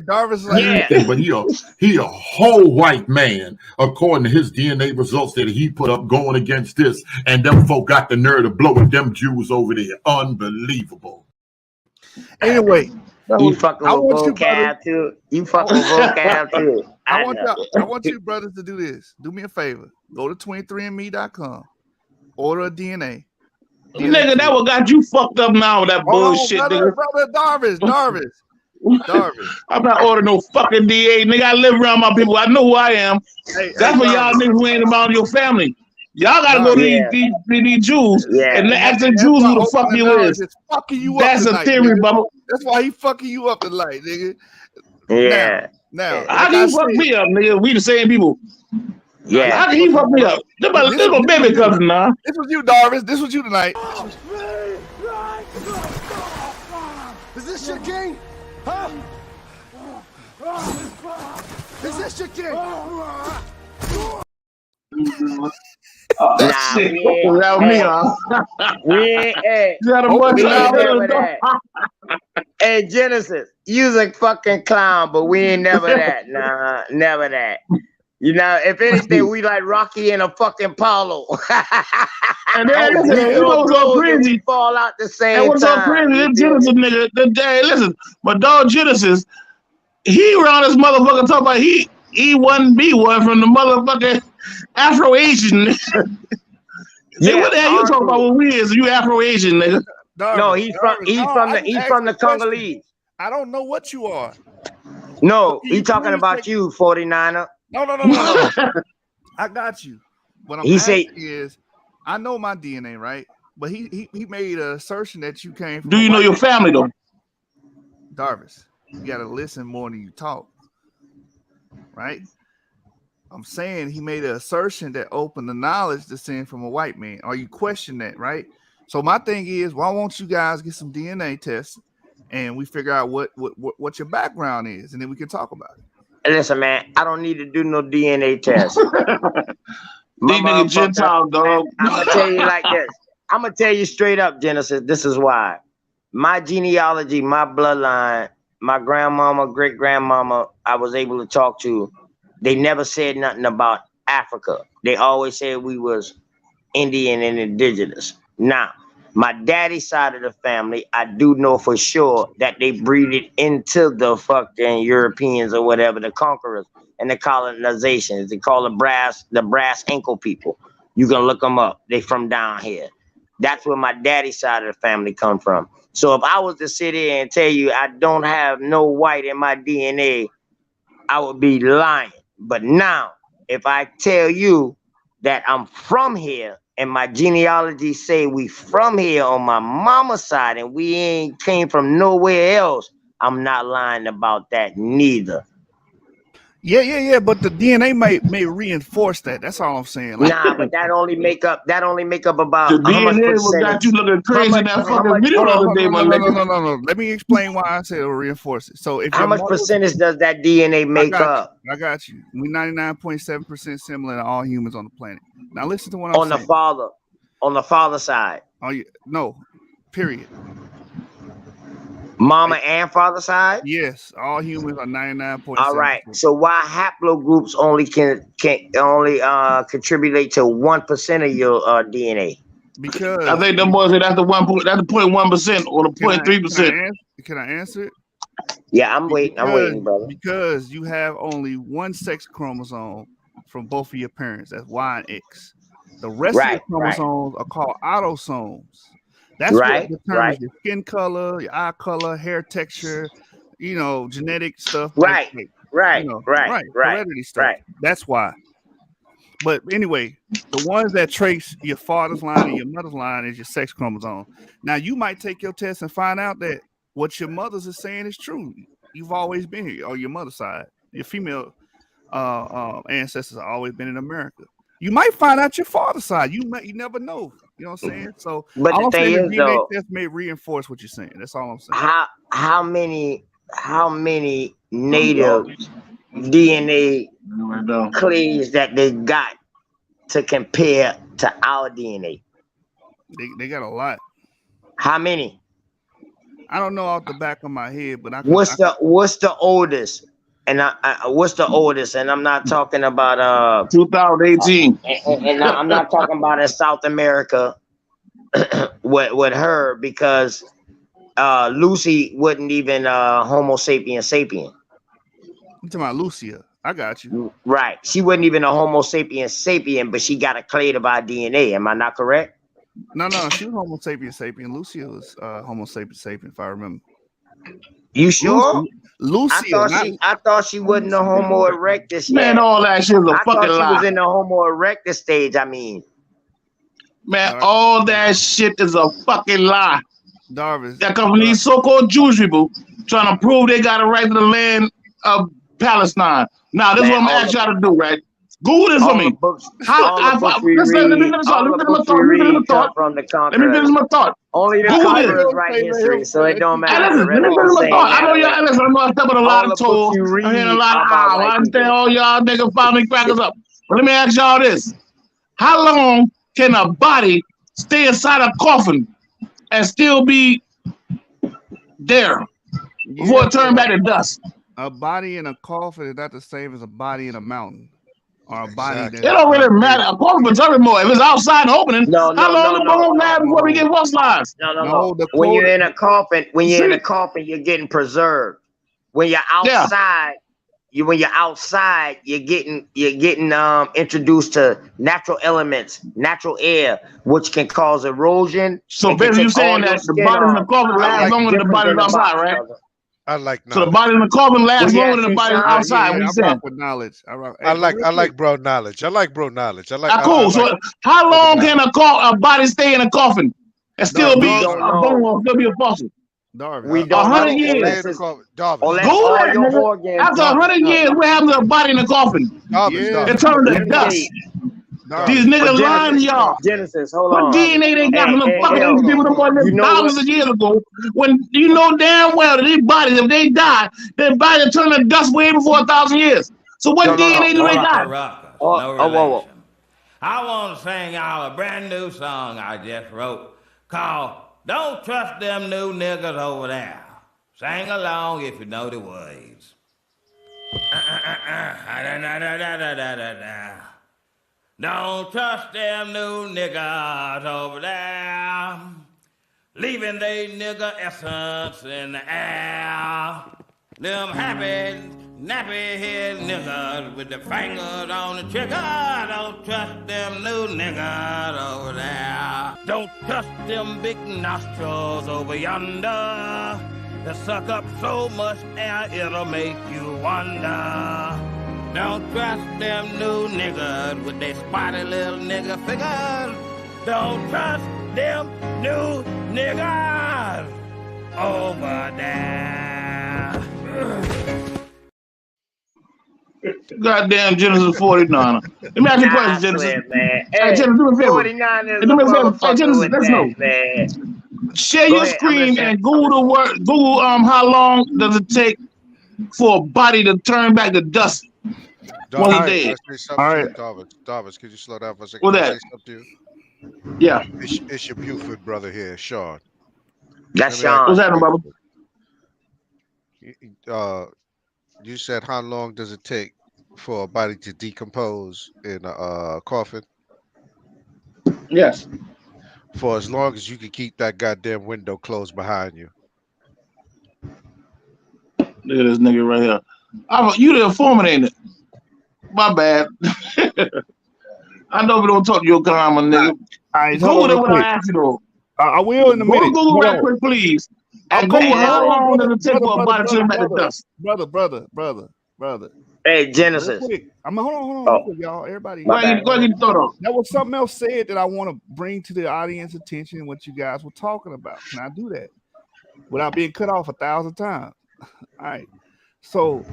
Darvis like but he a whole white man, according to his DNA results that he put up going against this, and them folk got the nerve to blow at them Jews over there. Unbelievable. Anyway. You fucking with vocab too. You fucking with vocab too. I want you brothers to do this. Do me a favor. Go to 23andme.com. Order a DNA. Nigga, that what got you fucked up now with that bullshit, brother Darvis. I'm not ordering no fucking DNA, nigga. I live around my people. I know who I am. That's for y'all niggas who ain't about your family. Y'all gotta go to these Jews and ask the Jews who the fuck you is. That's a theory, Bubba. That's why he fucking you up tonight, nigga. Yeah. Now how can you fuck me up, nigga? We the same people. Yeah. How can he fuck me up? This my baby cousin now. This was you, Darvis. This was you tonight. Is this your king? Huh? Is this your king? Hey, Genesis, you's a fucking clown, but we ain't never that. Nah, never that. You know, if anything, we like Rocky and a fucking Paulo. And then it was so crazy. Fall out the same time. It was so crazy. This Genesis nigga, listen, my dog Genesis, he around this motherfucker talking about he E1B1 from the motherfucking Afro-Asian. Yeah, what the hell you talking about when we is? You Afro-Asian, nigga. No, he's from the Congolese. I don't know what you are. No, he talking about you, 49er. No. I got you. What I'm asking is, I know my DNA, right? But he made an assertion that you came from. Do you know your family though? Darvis, you gotta listen more than you talk. Right? I'm saying he made an assertion that opened the knowledge descend from a white man. Are you questioning that, right? So my thing is, why won't you guys get some DNA tests and we figure out what your background is, and then we can talk about it. Listen, man, I don't need to do no DNA test. These niggas Gentile, dog. I'm gonna tell you like this. I'm gonna tell you straight up, Genesis. This is why. My genealogy, my bloodline, my grandmama, great grandmama, I was able to talk to. They never said nothing about Africa. They always said we was Indian and indigenous. Now, my daddy's side of the family, I do know for sure that they breeded into the fucking Europeans or whatever, the conquerors and the colonizations. They call the brass ankle people. You can look them up. They from down here. That's where my daddy's side of the family come from. So if I was to sit here and tell you I don't have no white in my DNA, I would be lying. But now, if I tell you that I'm from here and my genealogy say we from here on my mama's side and we ain't came from nowhere else, I'm not lying about that neither. Yeah. But the DNA may reinforce that. That's all I'm saying. Like, nah, but that only make up about the how much DNA was percentage. got you looking crazy in that fucking video the other day, my nigga. No. Let me explain why I said it'll reinforce it. So if how much percentage does that DNA make up? I got you. We 99.7% similar to all humans on the planet. Now listen to what I'm saying. On the father side. Oh, no, period. Mama and father side? Yes, all humans are 99.7%. All right. So why haplogroups only can contribute to 1% of your DNA? Because I think them boys say that's the 0.1% or the 0.3%. Can I answer it? Yeah, I'm waiting, brother. Because you have only one sex chromosome from both of your parents. That's Y and X. The rest of the chromosomes are called autosomes. That's what determines your skin color, your eye color, hair texture, genetic stuff. Right. Heredity stuff. Right. That's why. But anyway, the ones that trace your father's line and your mother's line is your sex chromosome. Now, you might take your test and find out that what your mother's is saying is true. You've always been here on your mother's side. Your female ancestors have always been in America. You might find out your father's side. You never know. You know what I'm saying? So, but all the I'm thing saying is, though, test may reinforce what you're saying. That's all I'm saying. How many native DNA clades that they got to compare to our DNA? They got a lot. How many? I don't know off the back of my head, but what's the oldest? And what's the oldest? And I'm not talking about 2018. And I'm not talking about in South America with her, because Lucy wasn't even Homo sapien sapien. You talking about Lucia? I got you. Right. She wasn't even a Homo sapien sapien, but she got a clade of our DNA. Am I not correct? No, she was Homo sapien sapien. Lucia was Homo sapien sapien, if I remember. You sure? Lucia. I thought she wasn't a Homo erectus. Man, all that shit was a fucking lie. I thought she was in the Homo erectus stage. I mean, man, all that shit is a fucking lie. Darvis. That come from these so-called Jewish people trying to prove they got a right to the land of Palestine. Now, this is what I'm gonna ask y'all to do, right? Google this for me. Let me finish my thought. Only the conquerors write history, so it don't matter. Let me finish my thought. I know y'all. Listen, I'm gonna step with a lot of toes. I'm hearing a lot of I understand all y'all niggas finally crackers up. But let me ask y'all this: how long can a body stay inside a coffin and still be there before it turns back to dust? A body in a coffin is not the same as a body in a mountain. Or a body that it don't really matter. A coffin will tell me more. If it's outside opening, how long the bones last before we get fossilized? No. When you're in a coffin, you're getting preserved. When you're outside, you're getting introduced to natural elements, natural air, which can cause erosion. So basically, you're saying that the body in the coffin lasts longer than the body outside, right? I like knowledge. So the body in the coffin lasts longer than the body outside. I rock with knowledge. I like bro knowledge. Cool. So how long can a body stay in a coffin and still be a bone or still be a fossil? Darvin. We A don't know 100 years. unless it's, Darvin. unless Google all that, your nigga. organs. After 100 years, what happened to the body in the coffin? Yeah. It turned Let to me dust. Darvin. These But niggas lying to y'all. Genesis, hold What on. DNA they got from them fucking Hell, ancient people them boys lived you know thousands what? of years ago? When you know damn well that these bodies, if they die, their body turn to dust way before 1,000 years. So what DNA do they got? Ruckus, Oh, no oh, whoa, whoa. relation. I want to sing y'all a brand new song I just wrote called Don't Trust Them New Niggas Over There. Sing along if you know the words. Don't trust them new niggas over there, leaving they nigga essence in the air. Them happy, nappy head niggas with the fingers on the trigger. Don't trust them new niggas over there. Don't trust them big nostrils over yonder. They suck up so much air it'll make you wonder. Don't trust them new niggas with their spotty little nigga figures. Don't trust them new niggas over there. Goddamn Genesis 49. Let me ask you a question, Genesis. Man. Hey, Genesis, do me a favor. 49 is Hey, a do me a favor. Hey, motherfucker Genesis, with let's that, go. man. Share Go your ahead, I'm screen listening. and Google the word. Google how long does it take for a body to turn back to dust once it's dead? Can I say something to you? Darvis, could you slow down for a second? What Can I that? say something to you? Yeah. It's your Buford brother here, Sean. That's Let me ask Sean. What's you a happening, Bubba? question. You said how long does it take for a body to decompose in a coffin? Yes. For as long as you can keep that goddamn window closed behind you. Look at this nigga right here. You the informant, ain't it? My bad. I know we don't talk to your karma, nigga. All right, Google it when I ask you though. I will in a Go minute. Google right quick, please. And I'll Google go. how long does it take for a brother, body to turn back to dust? Brother. Hey, Genesis. Real quick. Hold on, real quick, y'all. Everybody. Go ahead, get thought on. That was something else said that I want to bring to the audience attention what you guys were talking about. Can I do that without being cut off 1,000 times? All right. So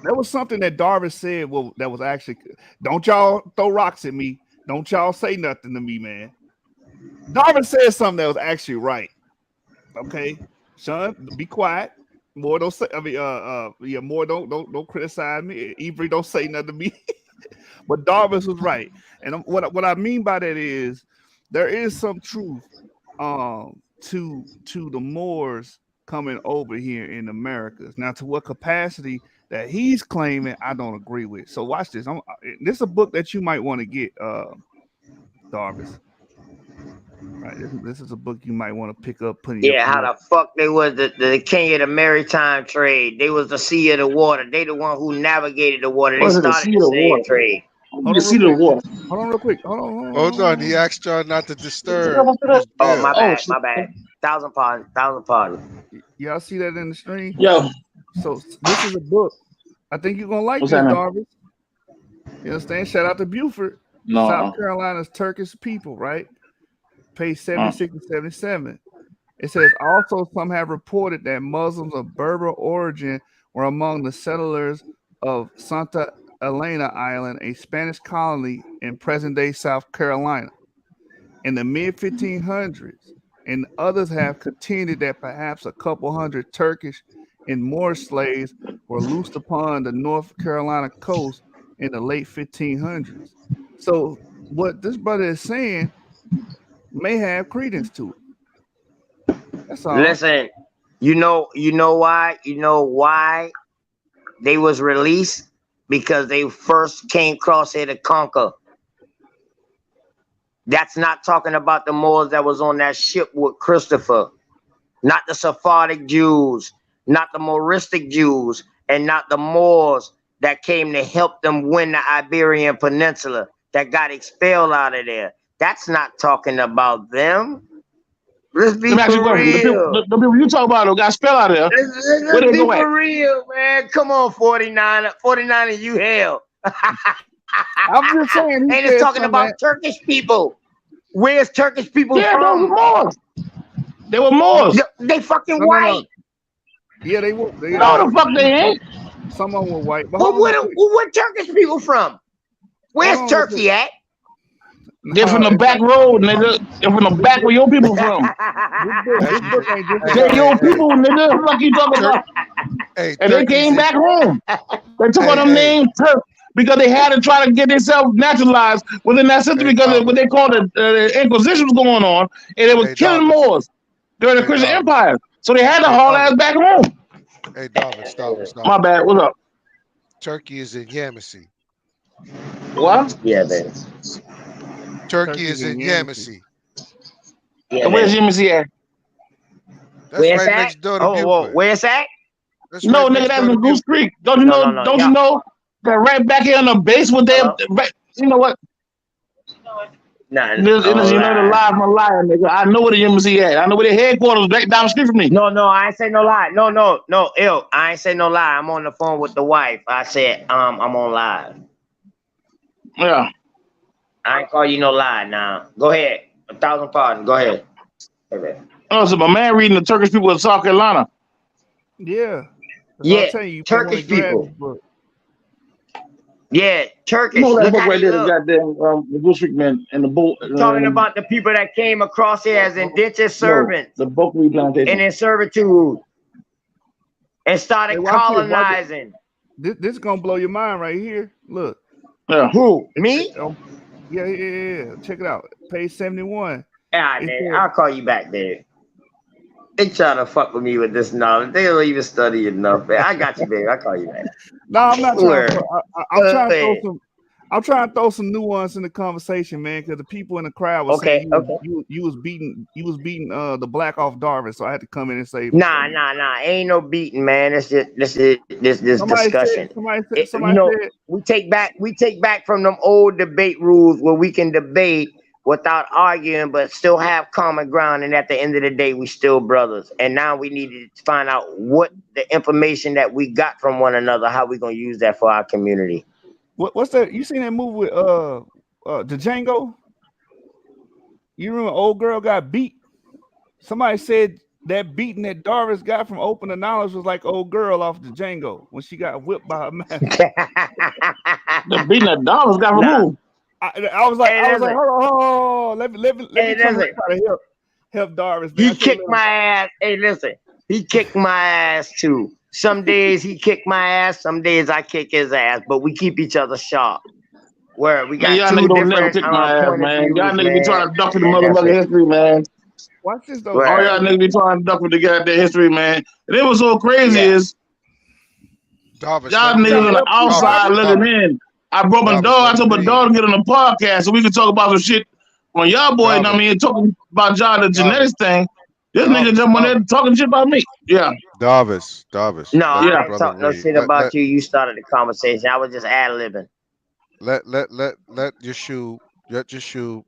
there was something that Darvis said. Well, that was actually, don't y'all throw rocks at me. Don't y'all say nothing to me, man. Darvis said something that was actually right. Okay, Sean, be quiet. More don't say. I mean, more don't criticize me. Avery, don't say nothing to me. But Darvis was right, and what I mean by that is there is some truth to the Moors coming over here in America. Now, to what capacity that he's claiming, I don't agree with. So watch this. This is a book that you might want to get, Darvis. Right, this is a book you might want to pick up. How the fuck they was the king of the maritime trade? They was the sea of the water. They the one who navigated the water. They started the slave trade. Hold on real quick. Hold on. He asked John not to disturb. Oh, my bad. Thousand pardon. Y'all see that in the stream? Yo. So this is a book. I think you're gonna like this, Darvis. You understand? Shout out to Buford, South Carolina's Turkish people, right? Page 76 and 77. It says also some have reported that Muslims of Berber origin were among the settlers of Santa Elena Island, a Spanish colony in present-day South Carolina, in the mid-1500s, and others have contended that perhaps a couple hundred Turkish and Moorish slaves were loosed upon the North Carolina coast in the late 1500s. So what this brother is saying may have credence to it. That's all. Listen, you know why they was released? Because they first came across here to conquer. That's not talking about the Moors that was on that ship with Christopher, not the Sephardic Jews, not the Moristic Jews, and not the Moors that came to help them win the Iberian Peninsula that got expelled out of there. That's not talking about them. Let's be for real. The people you talk about got spelled out of there. Let's be for real, man. Come on, 49 of you hell. I'm just saying. And it's talking about Turkish people. Where's Turkish people from? They were Moors. They fucking No. white. Yeah, they were. No, the fuck they ain't. Some of them were white. But Well, hold on real quick. where Turkish people from? Where's Hold on real Turkey quick. at? They're from the back road, nigga. They're from the back where your people from. This book ain't just They're your people, nigga. What you talking about? Hey, And they came back home. They took on them names Turk because they had to try to get themselves naturalized within that system because of what they called the Inquisition was going on, and it was killing Moors during the Christian Empire. So they had to haul ass back home. Hey, Darvin, stop. My bad. What's up? Turkey is in Yamasee. What? Yeah, man. Turkey is in Yamasee. Yeah, where's Yamasee at? That's where's right that? next door to Buford. Where's that? No, nigga, that's in Goose Creek. Don't you know? Don't you know that right back here on the base with them? Right, you know what? Nah, you know the lie from a liar, nigga. I know where the embassy at. I know where the headquarters right down the street from me. No, I ain't say no lie. No, ill. I ain't say no lie. I'm on the phone with the wife. I said, I'm on live. Yeah. I ain't call you no lie now. Go ahead. 1,000 pardons. Go ahead. Oh, so my man reading the Turkish people of South Carolina. Yeah. Yeah, Turkish people. Yeah, Turkish. You know that Look book how right they there, the look. goddamn the Goose Creek man and the bull. Talking about the people that came across here as indentured servants. The Buckwheat plantation. And in servitude. And started colonizing. This is gonna blow your mind right here. Look. Yeah. Who? Me? Yeah. Check it out. Page 71. Yeah, man. I'll call you back, babe. They trying to fuck with me with this knowledge. They don't even study enough, man. I got you, babe. I'll call you back. No, I'm not trying to. I'm trying to throw some nuance in the conversation, man, because the people in the crowd were saying you was beating the black off Darvin, so I had to come in and say Nah. Ain't no beating, man. It's just this discussion. We take back from them old debate rules where we can debate without arguing, but still have common ground. And at the end of the day, we still brothers. And now we need to find out what the information that we got from one another, how we gonna use that for our community. What's that? You seen that movie with the Django? You remember old girl got beat? Somebody said that beating that Darvis got from Open the Knowledge was like old girl off the Django when she got whipped by her master. The beating that Darvis got removed. I was like, hold on. Let me try to help Darvis. He kicked my ass. Hey, listen, he kicked my ass too. Some days he kicked my ass, some days I kick his ass, but we keep each other sharp. Where we got y'all two niggas don't different never kick my ass, man. views, Y'all niggas be trying to duck with the That's motherfucking it. history, man. Watch this though. All y'all niggas be trying to duck with the goddamn history, man. And it was so crazy is y'all niggas on the outside looking in. I brought my dog. I told my dog to get on the podcast so we could talk about some shit when y'all boys, I mean, talking about y'all the genetics thing. This nigga jump on there talking shit about me. Yeah. Darvis. No, I ain't talk no shit about you. You started the conversation. I was just ad-libbing. Let Yeshu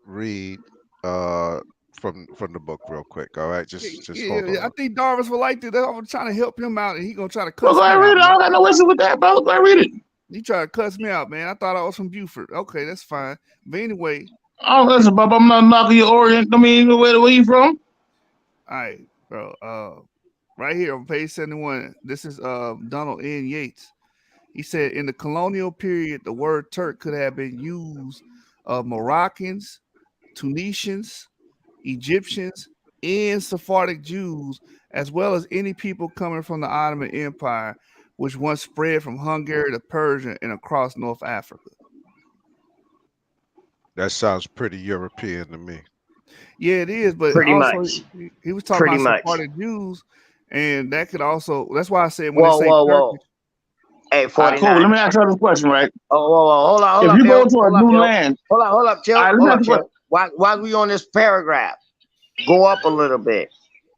read from the book real quick. All right, just hold on. I think Darvis would like to. I'm trying to help him out, and he gonna try to cuss me out. Read it. I don't got no issue with that, bro. Go ahead, read it. He tried to cuss me out, man. I thought I was from Buford. Okay, that's fine. But anyway, oh, listen, Bob. I'm not knocking your Orient. I mean, where you from? All right, bro. Right here on page 71, this is Donald N. Yates. He said, in the colonial period, the word Turk could have been used of Moroccans, Tunisians, Egyptians, and Sephardic Jews, as well as any people coming from the Ottoman Empire, which once spread from Hungary to Persia and across North Africa. That sounds pretty European to me. Yeah, it is, but pretty also much. He was talking pretty about Sephardic Jews, and that could also. That's why I said when they say whoa. Hey, 49. Cool. Let me ask you this question, right? Hold on. If you go to a new land, hold up, chill. While we on this paragraph, go up a little bit,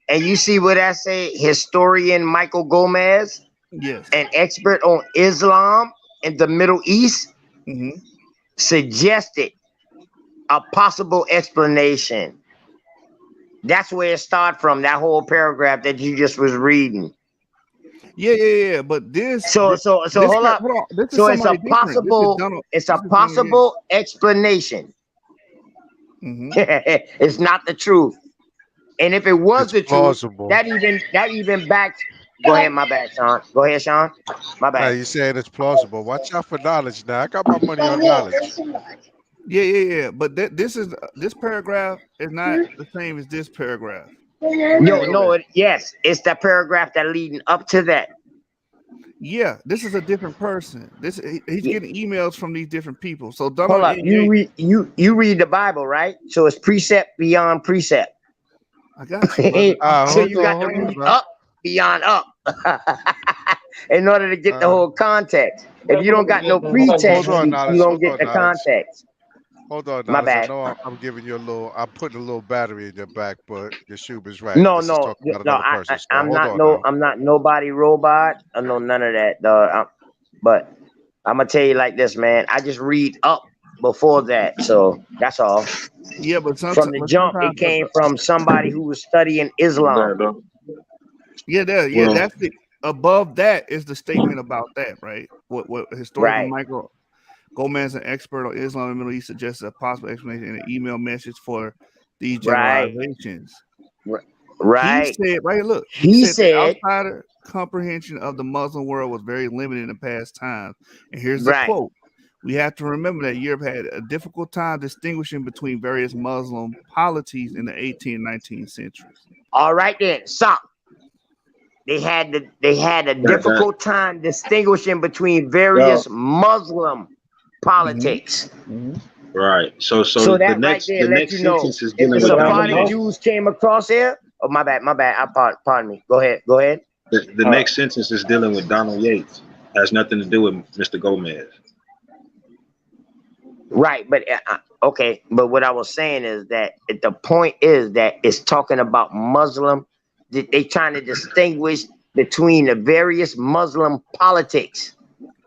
and you see what I say. Historian Michael Gomez, yes, an expert on Islam and the Middle East, suggested a possible explanation. That's where it started from, that whole paragraph that you just was reading. Yeah. But this. So hold up. So it's a possible explanation. It's not the truth. And if it was It's the truth, plausible. that even backs. Go ahead, my bad, Sean. Go ahead, Sean. My Now bad. you saying it's plausible. Watch out for knowledge now. I got my money on knowledge. Yeah. But this paragraph is not the same as this paragraph. Yes, it's the paragraph that leading up to that. Yeah, this is a different person. He's getting emails from these different people. So Hold up, you read the Bible, right? So it's precept beyond precept. I got you. So you got to read up beyond up in order to get the whole context. If you don't got no pretext, you don't get the context. Hold on, My bad. I know I'm giving you a little. I'm putting a little battery in your back, but your shoe is right. No, this is talking about another person. So I'm not nobody robot. I know none of that, dog. But I'm gonna tell you like this, man. I just read up before that, so that's all. Yeah, but from the jump, it came from somebody who was studying Islam. Yeah, that's the above that is the statement about that, right? What historical Michael Gomez, an expert on Islam and Middle East, suggests a possible explanation in an email message for these generalizations. Right. He said, right here, look. He said the outsider comprehension of the Muslim world was very limited in the past times. And here's the quote. We have to remember that Europe had a difficult time distinguishing between various Muslim polities in the 18th and 19th centuries. All right then, stop. They had a difficult time distinguishing between various Muslim politics. Right. So that the right next there the let next you know sentence is if dealing the with Sephardic Jews came across here. Oh, my bad. Pardon me. Go ahead. The next sentence is dealing with Donald Yates. Has nothing to do with Mr. Gomez. Right, but okay. But what I was saying is that the point is that it's talking about Muslim. They trying to distinguish between the various Muslim politics.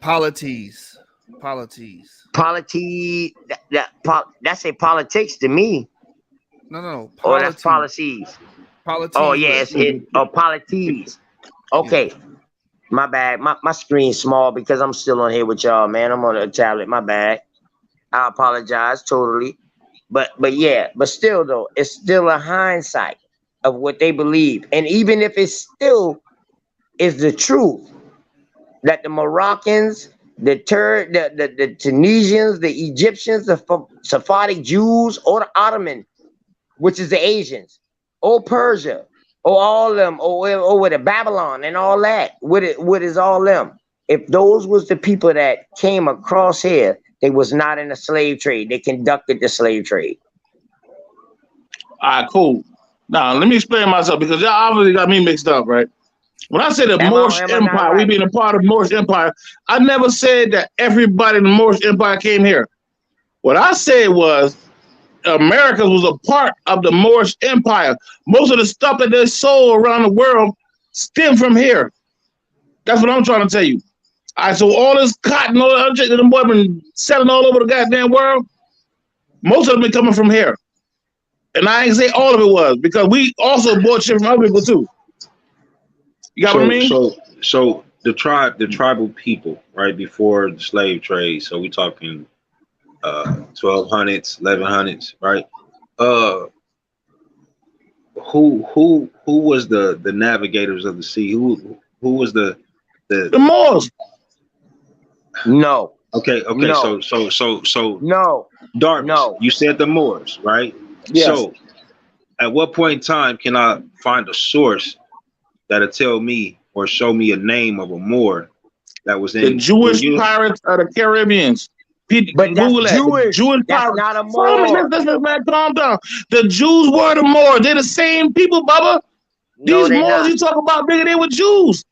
Polities. That's a politics to me. No. Oh, that's policies. Oh, yeah, it's polities. Okay. Yeah. My bad. My screen's small because I'm still on here with y'all, man. I'm on a tablet. My bad. I apologize totally. But still though, it's still a hindsight of what they believe. And even if it still is the truth that the Moroccans, the Tunisians, the Egyptians, the Sephardic Jews, or the Ottoman, which is the Asians, or Persia, or all them, or with the Babylon and all that, what is all them? If those was the people that came across here, they was not in the slave trade. They conducted the slave trade. All right, cool. Now, let me explain myself because y'all obviously got me mixed up, right? When I said the Moorish Empire, we being a part of the Moorish Empire, I never said that everybody in the Moorish Empire came here. What I said was America was a part of the Moorish Empire. Most of the stuff that they sold around the world stemmed from here. That's what I'm trying to tell you. All right, so all this cotton, all the other shit that the boy been selling all over the goddamn world, most of them been coming from here. And I ain't say all of it was because we also bought shit from other people too. You got what I mean? So the tribal people, right before the slave trade. So we talking 1200s, 1100s, right? Who was the navigators of the sea? Who was the Moors? No. Okay. No. So no. Darvish, no. You said the Moors, right? Yes. So at what point in time can I find a source that'll tell me or show me a name of a Moor that was in the Jewish pirates of the Caribbeans? But that's Jewish. Jewish that's pirates. Not a Moor. Listen, man, calm down. The Jews were the Moors. They're the same people, Bubba. No, these Moors you talk about, nigga, they were Jews.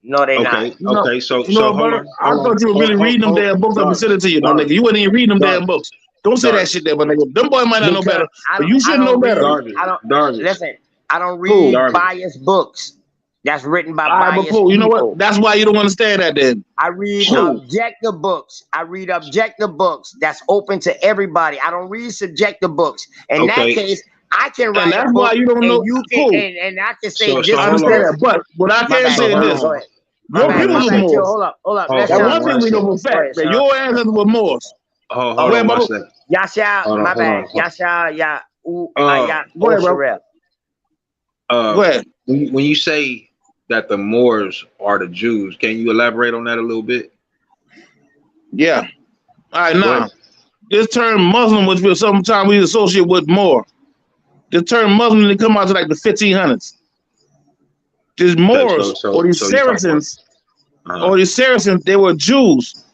No, they not. Okay, so brother, I thought you were really reading them damn books. I'm sending to you, no nigga. You wasn't even reading them damn books. Don't say that shit there, but nigga. Them boys might not know better, but you should know better. Listen, I don't read biased books. That's written by biased people. You know what? That's why you don't understand that then. I read objective books. That's open to everybody. I don't read subjective books. In that case, I can write. And that's why you don't know. You can, and I can say just understand that. But what I can say is this. Your people were Moors. Hold up. That's one thing we know for fact. That your ancestors were Moors. Hold on one second. Yasha, my bad. Yasha, go ahead, bro. Go ahead. When you say that the Moors are the Jews, can you elaborate on that a little bit? Yeah. All right, now this term Muslim, which we sometimes we associate with more. The term Muslim they come out to like the 1500s. These Moors or these Saracens, they were Jews.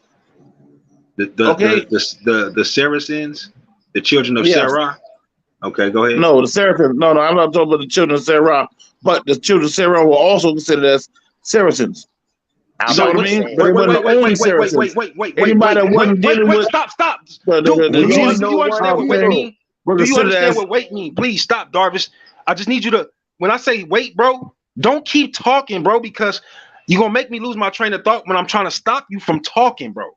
The Saracens, the children of Sarah. Okay, go ahead. No, the Saracens. No, I'm not talking about the children of Sarah, but the children of Sarah were also considered as Saracens. You know what I mean? But they weren't only Saracens. Anybody that wasn't dealing with. Stop. Do you understand what wait mean? Do you understand what wait mean? Please stop, Darvis. I just need you to. When I say wait, bro, don't keep talking, bro, because you're gonna make me lose my train of thought when I'm trying to stop you from talking, bro.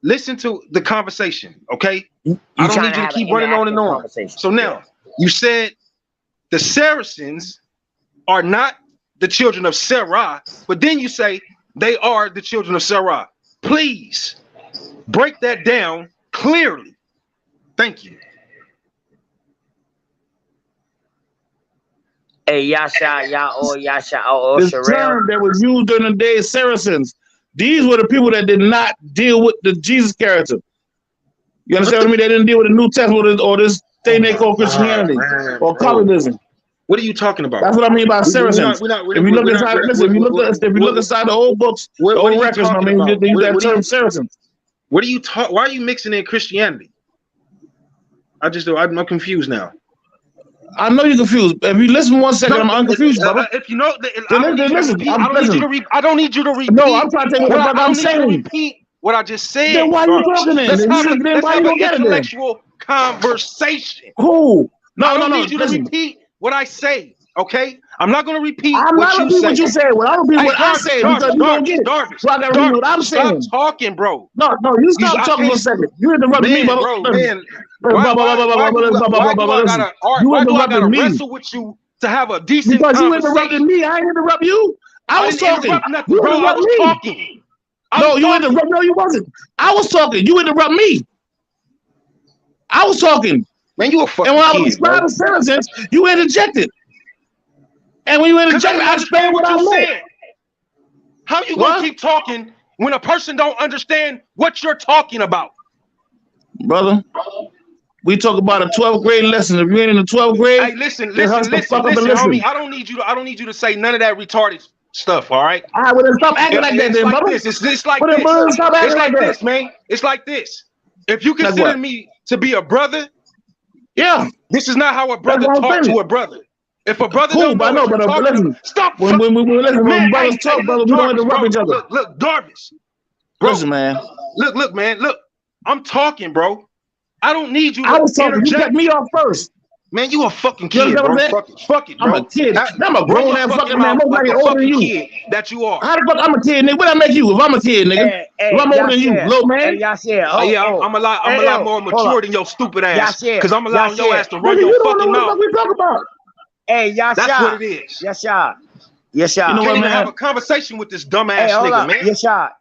Listen to the conversation, okay? I don't need you to keep running on and on. So now, you said the Saracens are not the children of Sarah, but then you say they are the children of Sarah. Please break that down clearly. Thank you. Hey, Yasha, This term that was used during the day of Saracens. These were the people that did not deal with the Jesus character. You understand what I mean? They didn't deal with the New Testament or this thing they call Christianity or Calvinism. What are you talking about? That's what I mean by Saracens. If you look inside the old books, the old records, I mean, they use that term Saracens. What are you talking? Why are you mixing in Christianity? I'm confused now. I know you're confused. If you listen 1 second, I'm unconfused, brother. If you know, I don't need you to repeat. No, I'm trying to tell you what I'm saying. Repeat what I just said. Then why are you talking then? Let's have an intellectual conversation. Who? I don't need you to repeat what I say. Okay, I'm not going to repeat. I'm not repeating what you said. Well, I don't repeat what I said because you don't get it. So I got to repeat what I'm saying. Stop talking, bro. No, you stop talking for a second. You interrupted me, bro. Man, why do I gotta wrestle with you to have a decent because conversation? You interrupted me. I ain't interrupt you. I was talking. Nothing, bro. I was talking. No, you interrupted. No, you wasn't. I was talking. You interrupt me. I was talking. Man, you a fucking And when I was describing Saracens, you interjected. And when you interjected, I explained what I said. How you gonna keep talking when a person don't understand what you're talking about? Brother, we talk about a 12th grade lesson. If you ain't in the 12th grade, hey, listen, homie. I don't need you to say none of that retarded stuff. All right. All right, well then stop acting like that, then, brother. It's like this. Stop acting like this, man. It's like this. If you consider me to be a brother, yeah, this is not how a brother talks to a brother. If a brother don't know what you're talking about, stop. When brothers talk, brother, we don't interrupt each other. Look, Darvis. Listen, man. Look, man. Look, I'm talking, bro. I don't need you to I was talking. interject. You cut me off first. Man, you a fucking kid, bro. Fuck it, bro. I'm a kid. I'm a grown ass fucking man. I'm like older than you. That you are. How the fuck I'm a kid, nigga? What I make you if I'm a kid, nigga? If I'm older than you, little man. I'm a lot more mature than your stupid ass. Because I'm allowing your ass to run your fucking mouth. What we talking about? Hey, Yasha. That's what it is. Yasha. You can't even have a conversation with this dumbass nigga, man.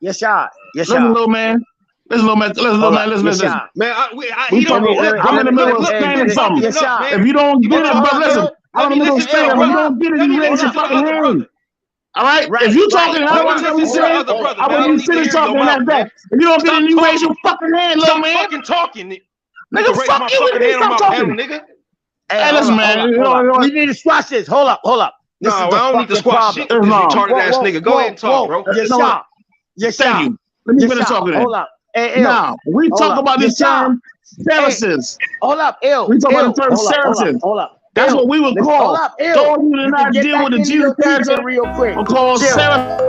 Yasha. Listen, little man. Listen. Man, I'm in the middle of explaining something. If you don't get it, but listen, I'm in the middle of explaining. If you don't get it, you raise your fucking hand. All right? If you talking, I don't want to say, I want you to finish talking like that. If you don't get it, you raise your fucking hand, little man. Stop fucking talking. Nigga, fuck you, nigga. Stop talking. Nigga. Hey, listen, man. We need to squash this. Hold up. No, I don't need to squash shit. Retarded ass nigga. Go ahead and talk, bro. Yes, thank you. Let me finish talking. Hold up. Now, we talk about this term Saracens. Hold up, we talk about the term Saracens. Hold up. That's what we would call those who did not deal with the Jesus character real quick. We'll call Saracens.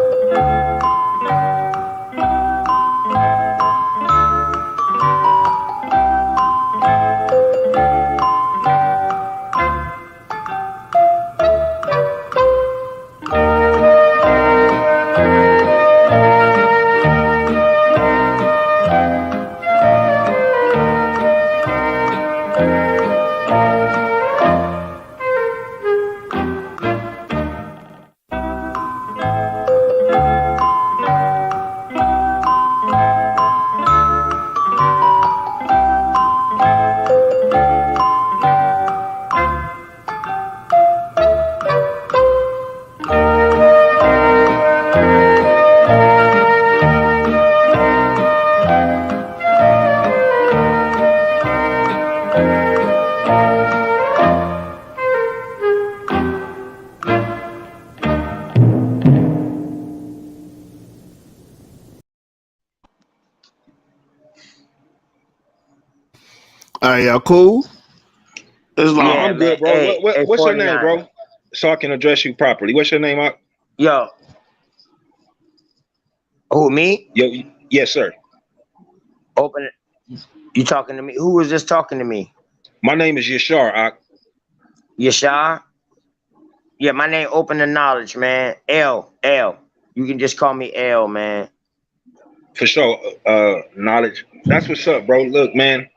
All right, y'all cool? Islam, I'm man. good, bro. Hey, What's your name, 49. bro? So I can address you properly. What's your name, Ak? Yo. Who, me? Yo, yes, sir. Open it. You talking to me? Who was just talking to me? My name is Yashar, Ak. Yashar? Yeah, my name Open the Knowledge, man. L. You can just call me L, man. For sure. Knowledge. That's what's up, bro. Look, man.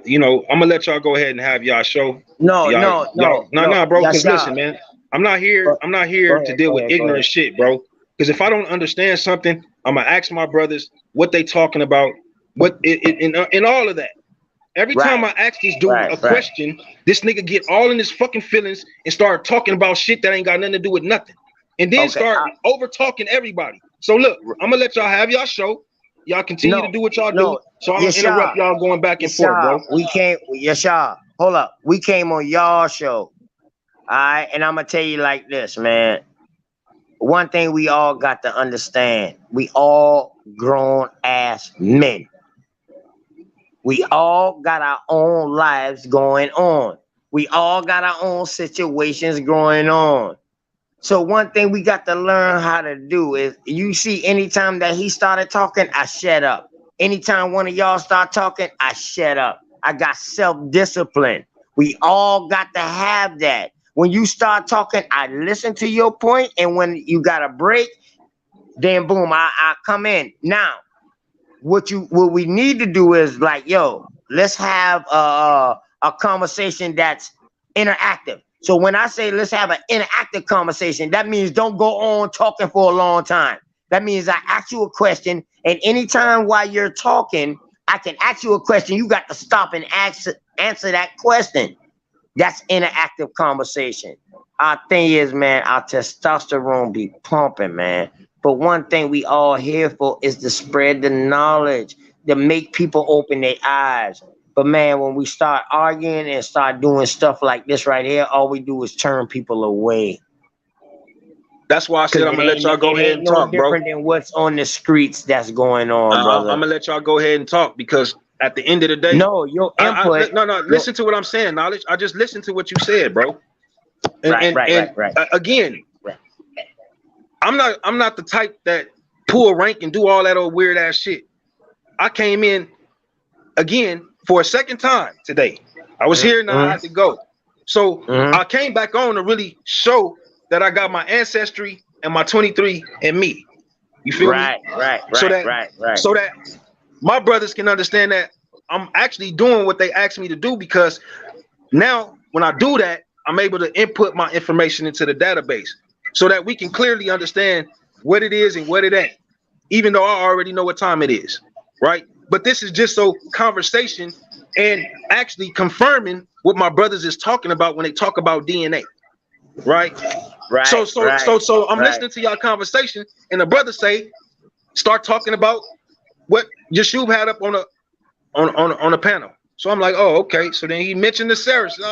You know, I'm gonna let y'all go ahead and have y'all show. No, bro. Because Yashar. listen, man, I'm not here to deal with ignorant shit, bro. Because if I don't understand something, I'm gonna ask my brothers what they talking about, what in all of that. Every time I ask this dude a question, this nigga get all in his fucking feelings and start talking about shit that ain't got nothing to do with nothing, and then start over talking everybody. So look, I'm gonna let y'all have y'all show. Y'all continue to do what y'all do. So I'm gonna interrupt y'all going back and forth, bro. Yashar, hold up. We came on y'all show. All right, and I'm gonna tell you like this, man. One thing we all got to understand: we all grown ass men. We all got our own lives going on. We all got our own situations going on. So one thing we got to learn how to do is, you see, anytime that he started talking, I shut up. Anytime one of y'all start talking, I shut up. I got self-discipline. We all got to have that. When you start talking, I listen to your point, and when you got a break, then boom, I come in. Now, what we need to do is like, yo, let's have a conversation that's interactive. So when I say let's have an interactive conversation, that means don't go on talking for a long time. That means I ask you a question, and anytime while you're talking, I can ask you a question. You got to stop and answer that question. That's interactive conversation. Our thing is, man, our testosterone be pumping, man. But one thing we all here for is to spread the knowledge, to make people open their eyes. But man, when we start arguing and start doing stuff like this right here, all we do is turn people away. That's why I said I'm gonna let y'all go ahead and talk, bro. Different than what's on the streets that's going on, brother. I'm gonna let y'all go ahead and talk, because at the end of the day, no, your input. Listen to what I'm saying, Knowledge. I just listened to what you said, bro. Right. Again, I'm not the type that pull rank and do all that old weird ass shit. I came in again for a second time today. I was here, now I had to go. So I came back on to really show that I got my ancestry and my 23 and me. You feel me? Right. So that my brothers can understand that I'm actually doing what they asked me to do, because now when I do that, I'm able to input my information into the database so that we can clearly understand what it is and what it ain't, even though I already know what time it is, right? But this is just so conversation and actually confirming what my brothers is talking about when they talk about DNA, right? So I'm listening to y'all conversation, and the brothers start talking about what Yashub had up on a panel. So I'm like, oh, okay. So then he mentioned the Saracen.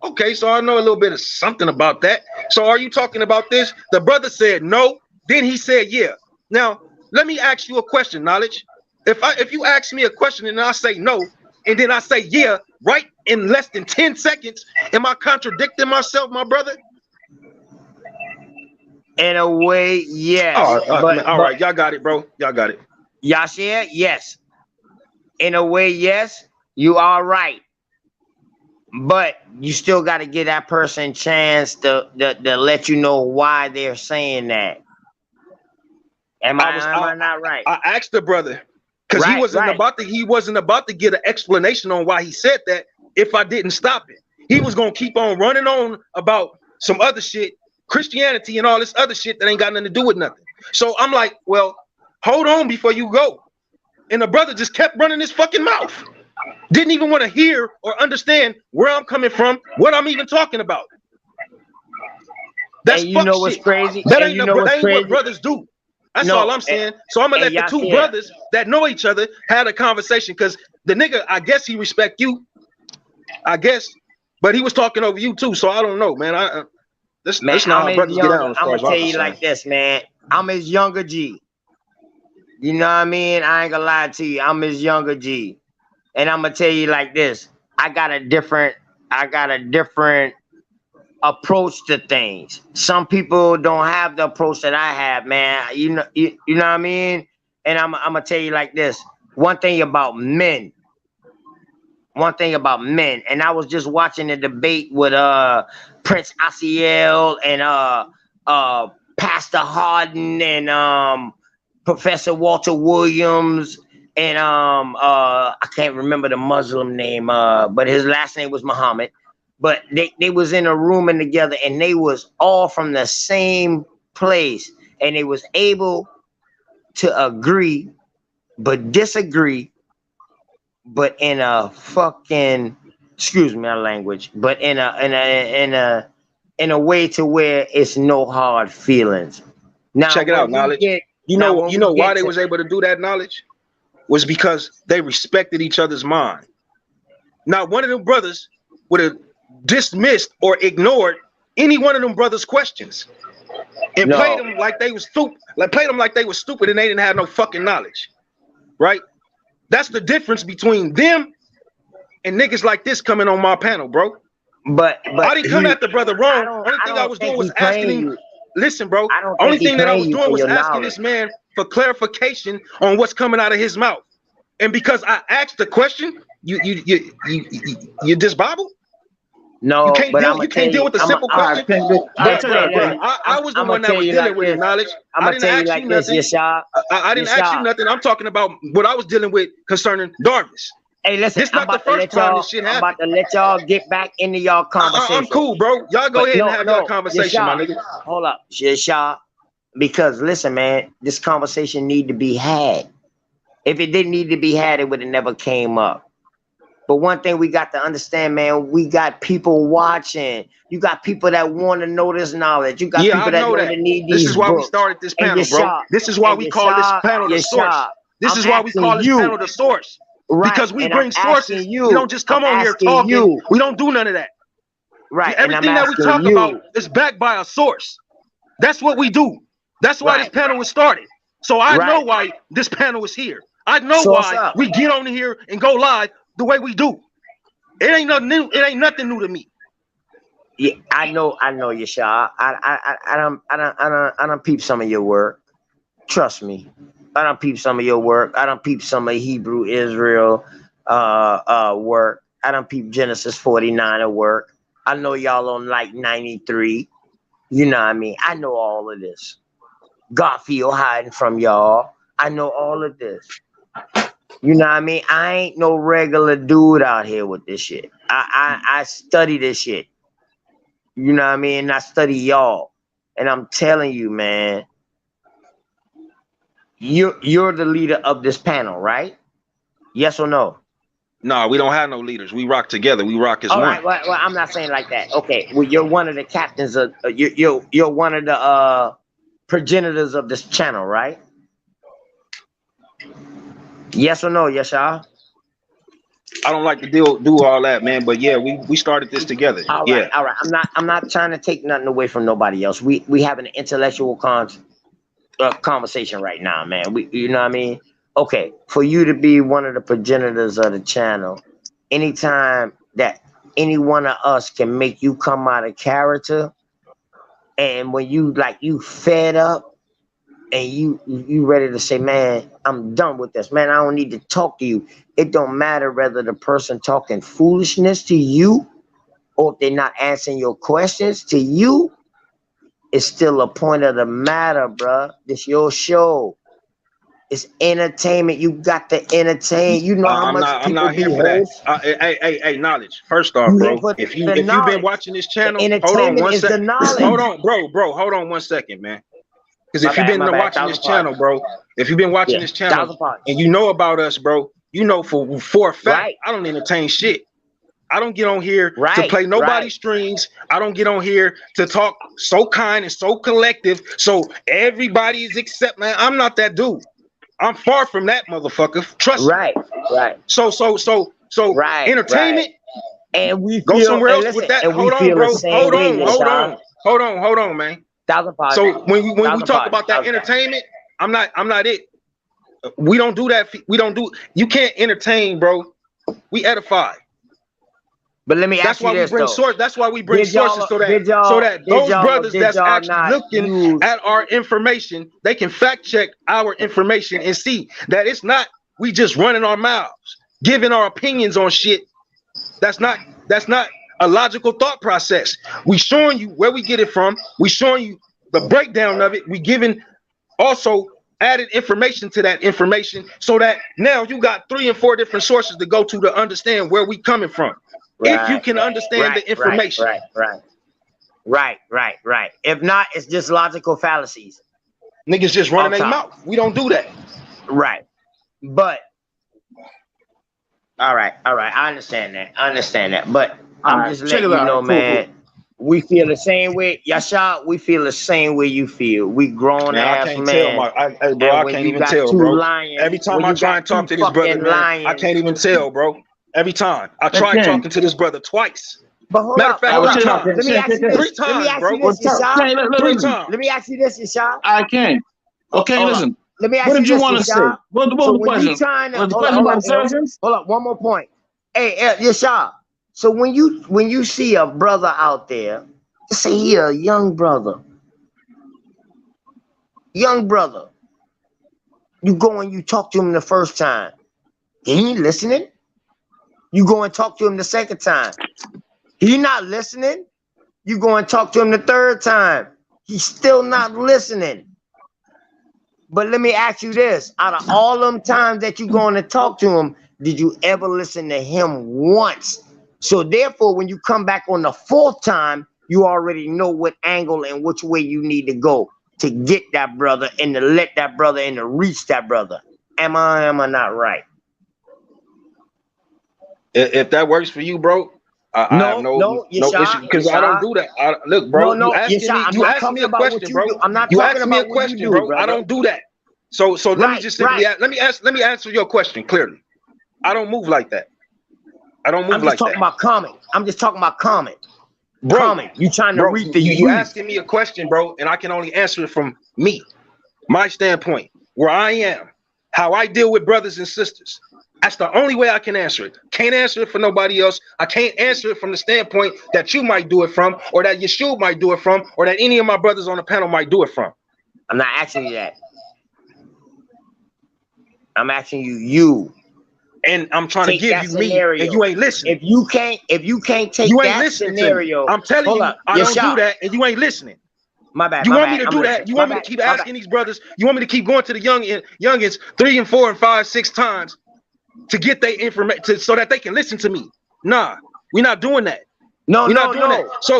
Okay. So I know a little bit of something about that. So are you talking about this? The brother said no. Then he said yeah. Now let me ask you a question, Knowledge. If you ask me a question and I say no, and then I say yeah, right in less than 10 seconds, am I contradicting myself, my brother? In a way, yes. All right, y'all got it, bro. Y'all got it. Yashir, yes. In a way, yes, you are right. But you still got to give that person a chance to let you know why they're saying that. Am I not right? I asked the brother, because he wasn't about to get an explanation on why he said that if I didn't stop it. He was gonna keep on running on about some other shit, Christianity and all this other shit that ain't got nothing to do with nothing. So I'm like, well, hold on before you go. And the brother just kept running his fucking mouth. Didn't even want to hear or understand where I'm coming from, what I'm even talking about. That's and you know what's shit. Crazy? That ain't what brothers do. That's all I'm saying. So I'm gonna let the two brothers that know each other had a conversation, because the nigga, I guess he respect you, I guess, but he was talking over you too. So I don't know, man. That's not how brothers get out. I'm gonna tell you like this, man. I'm his younger G. You know what I mean? I ain't gonna lie to you. I'm his younger G. And I'm gonna tell you like this. I got a different approach to things. Some people don't have the approach that I have, man. You know what I mean? And I'm gonna tell you like this. One thing about men, and I was just watching a debate with Prince Asiel and Pastor Harden and Professor Walter Williams and I can't remember the Muslim name, but his last name was Muhammad. But they was in a room and together, and they was all from the same place, and they was able to agree but disagree, but in a fucking, excuse me my language, but in a way to where it's no hard feelings. Now check it out, Knowledge. You know why they was able to do that, Knowledge? Was because they respected each other's mind. Now one of them brothers would have dismissed or ignored any one of them brothers' questions and played them like they was stupid, and they didn't have no fucking knowledge, right? That's the difference between them and niggas like this coming on my panel, bro. But I didn't come at the brother wrong. Only thing I was doing was asking him. Listen, bro. Only thing that I was doing was asking this man for clarification on what's coming out of his mouth. And because I asked the question, you disbobble? No, you can't deal with the simple question. I was the one that was dealing with it, Knowledge. I didn't ask you nothing. I didn't ask you nothing. I'm talking about what I was dealing with concerning Darvis. Hey, listen, this not the first time this shit happened. I'm about to let y'all get back into y'all conversation. I'm cool, bro. Y'all go ahead and have your conversation, my nigga. Hold up, Yasha. Because listen, man, this conversation need to be had. If it didn't need to be had, it would have never came up. But one thing we got to understand, man, we got people watching. You got people that want to know this knowledge. You got people that know that need these This is why books. we started this panel, bro. This is why we call this panel the source. This is why we call this panel the source. Right. Because we bring sources. We don't just come on here talking. We don't do none of that. Right. Everything that we talk about is backed by a source. That's what we do. That's why this panel was started. So I know why this panel is here. I know why we get on here and go live the way we do. It ain't nothing new. It ain't nothing new to me. Yeah, I know, Yasha. I don't peep some of your work. Trust me. I don't peep some of your work. I don't peep some of Hebrew Israel work. I don't peep Genesis 49 of work. I know y'all on like 93. You know what I mean? I know all of this. Garfield hiding from y'all. I know all of this. You know what I mean? I ain't no regular dude out here with this shit. I study this shit. You know what I mean? I study y'all. And I'm telling you, man, you're the leader of this panel, right? Yes or no? No, we don't have no leaders. We rock together. We rock as one. All right. Well, I'm not saying like that. Okay. Well, you're one of the captains of you're one of the progenitors of this channel, right? Yes or no, Yasha? I don't like to do all that, man. But yeah, we started this together. All right. I'm not trying to take nothing away from nobody else. We have an intellectual conversation right now, man. You know what I mean? Okay, for you to be one of the progenitors of the channel, anytime that any one of us can make you come out of character, and when you fed up and you ready to say, man, I'm done with this, man, I don't need to talk to you. It don't matter whether the person talking foolishness to you or if they're not answering your questions to you. It's still a point of the matter, bruh. This your show. It's entertainment. You got to entertain. You know how much I'm not here for that. Hey, knowledge. First off, bro, if you've been watching this channel, hold on one second. Hold on, bro. Hold on 1 second, man. Because if you've been watching this channel, bro, if you've been watching this channel and you know about us, bro, you know for a fact, I don't entertain shit. I don't get on here to play nobody's strings. I don't get on here to talk so kind and so collective. So everybody is accept, man. I'm not that dude. I'm far from that motherfucker. Trust me. Right. So entertainment. And we go somewhere else with that. Hold on, bro. Hold on, man. So when we talk about that entertainment, I'm not it. We don't do that. You can't entertain, bro, We edify. But let me ask you this though. That's why we bring sources so that those brothers that's actually looking at our information, they can fact check our information and see that it's not we just running our mouths, giving our opinions on shit. That's not a logical thought process. We showing you where we get it from. We showing you the breakdown of it. We giving also added information to that information so that now you got 3 and 4 different sources to go to understand where we coming from. Right, if you can understand the information. Right. If not, it's just logical fallacies. Niggas just running their mouth. We don't do that. Right. But all right. I understand that. But I'm just letting you know, man. We feel the same way. Yasha, we feel the same way you feel. We grown ass man. I can't even tell, bro. Every time I try and talk to this brother, man, I can't even tell, bro. Every time. I tried talking to this brother twice. But hold Matter of fact, let me ask you this. 3 times, bro. 3 times. Let me ask you this, Yasha. I can't. Okay, listen. Let me ask what you did you this, want to say? What was the question? Was the question about services? Hold up, one more point. Hey, Yasha. So when you see a brother out there, say he a young brother, you go and you talk to him the first time, he ain't listening. You go and talk to him the second time, he not listening. You go and talk to him the third time, he's still not listening. But let me ask you this: out of all them times that you going to talk to him, did you ever listen to him once? So therefore, when you come back on the 4th time, you already know what angle and which way you need to go to get that brother and to let that brother and to reach that brother. Am I not right? If that works for you, bro, I have no issue because I don't do that. Look, bro, you asking me a question, bro. I'm not you talking asking me a about what question, you do, bro. brother. I don't do that. So let me just simply let me answer your question clearly. I don't move like that. I don't move like that. I'm just talking about comment. Bro, comment. You trying to read the you asking me a question, bro, and I can only answer it from me, my standpoint, where I am, how I deal with brothers and sisters. That's the only way I can answer it. Can't answer it for nobody else. I can't answer it from the standpoint that you might do it from, or that Yeshua might do it from, or that any of my brothers on the panel might do it from. I'm not asking you that. I'm asking you. And I'm trying to give you scenario. me, and you ain't listening. If you can't take that scenario, I'm telling you, I don't do that, and you ain't listening. My bad. You want me to do that? You want me to keep asking these brothers? You want me to keep going to the youngins 3 and 4 and 5, 6 times to get their information so that they can listen to me? Nah, we're not doing that. No, we're not doing that. So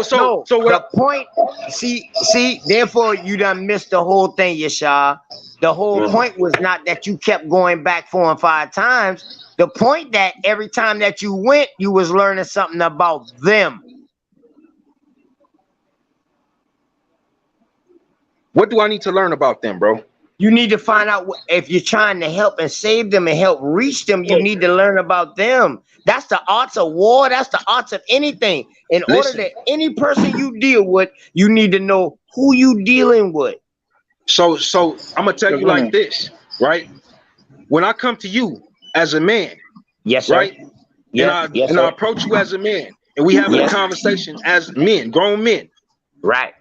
what? The point. See. Therefore, you done missed the whole thing, Yasha. The whole point was not that you kept going back 4 and 5 times. The point that every time that you went, you was learning something about them. What do I need to learn about them, bro? You need to find out if you're trying to help and save them and help reach them. You need to learn about them. That's the arts of war. That's the arts of anything. In order that any person you deal with, you need to know who you dealing with. So I'm gonna tell you like this, right? When I come to you as a man, yes, sir. Right? Yes, and I approach you as a man, and we have a conversation as men, grown men. Right.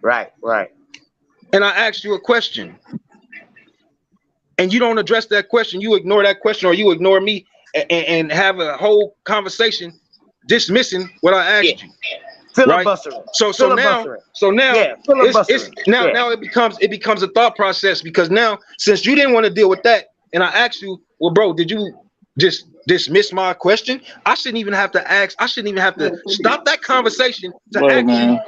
And I ask you a question, and you don't address that question. You ignore that question, or you ignore me, and have a whole conversation dismissing what I asked you. Filibustering. Right? So now it becomes a thought process, because now, since you didn't want to deal with that, and I asked you, well, bro, did you just dismiss my question? I shouldn't even have to ask. I shouldn't even have to stop that conversation to ask you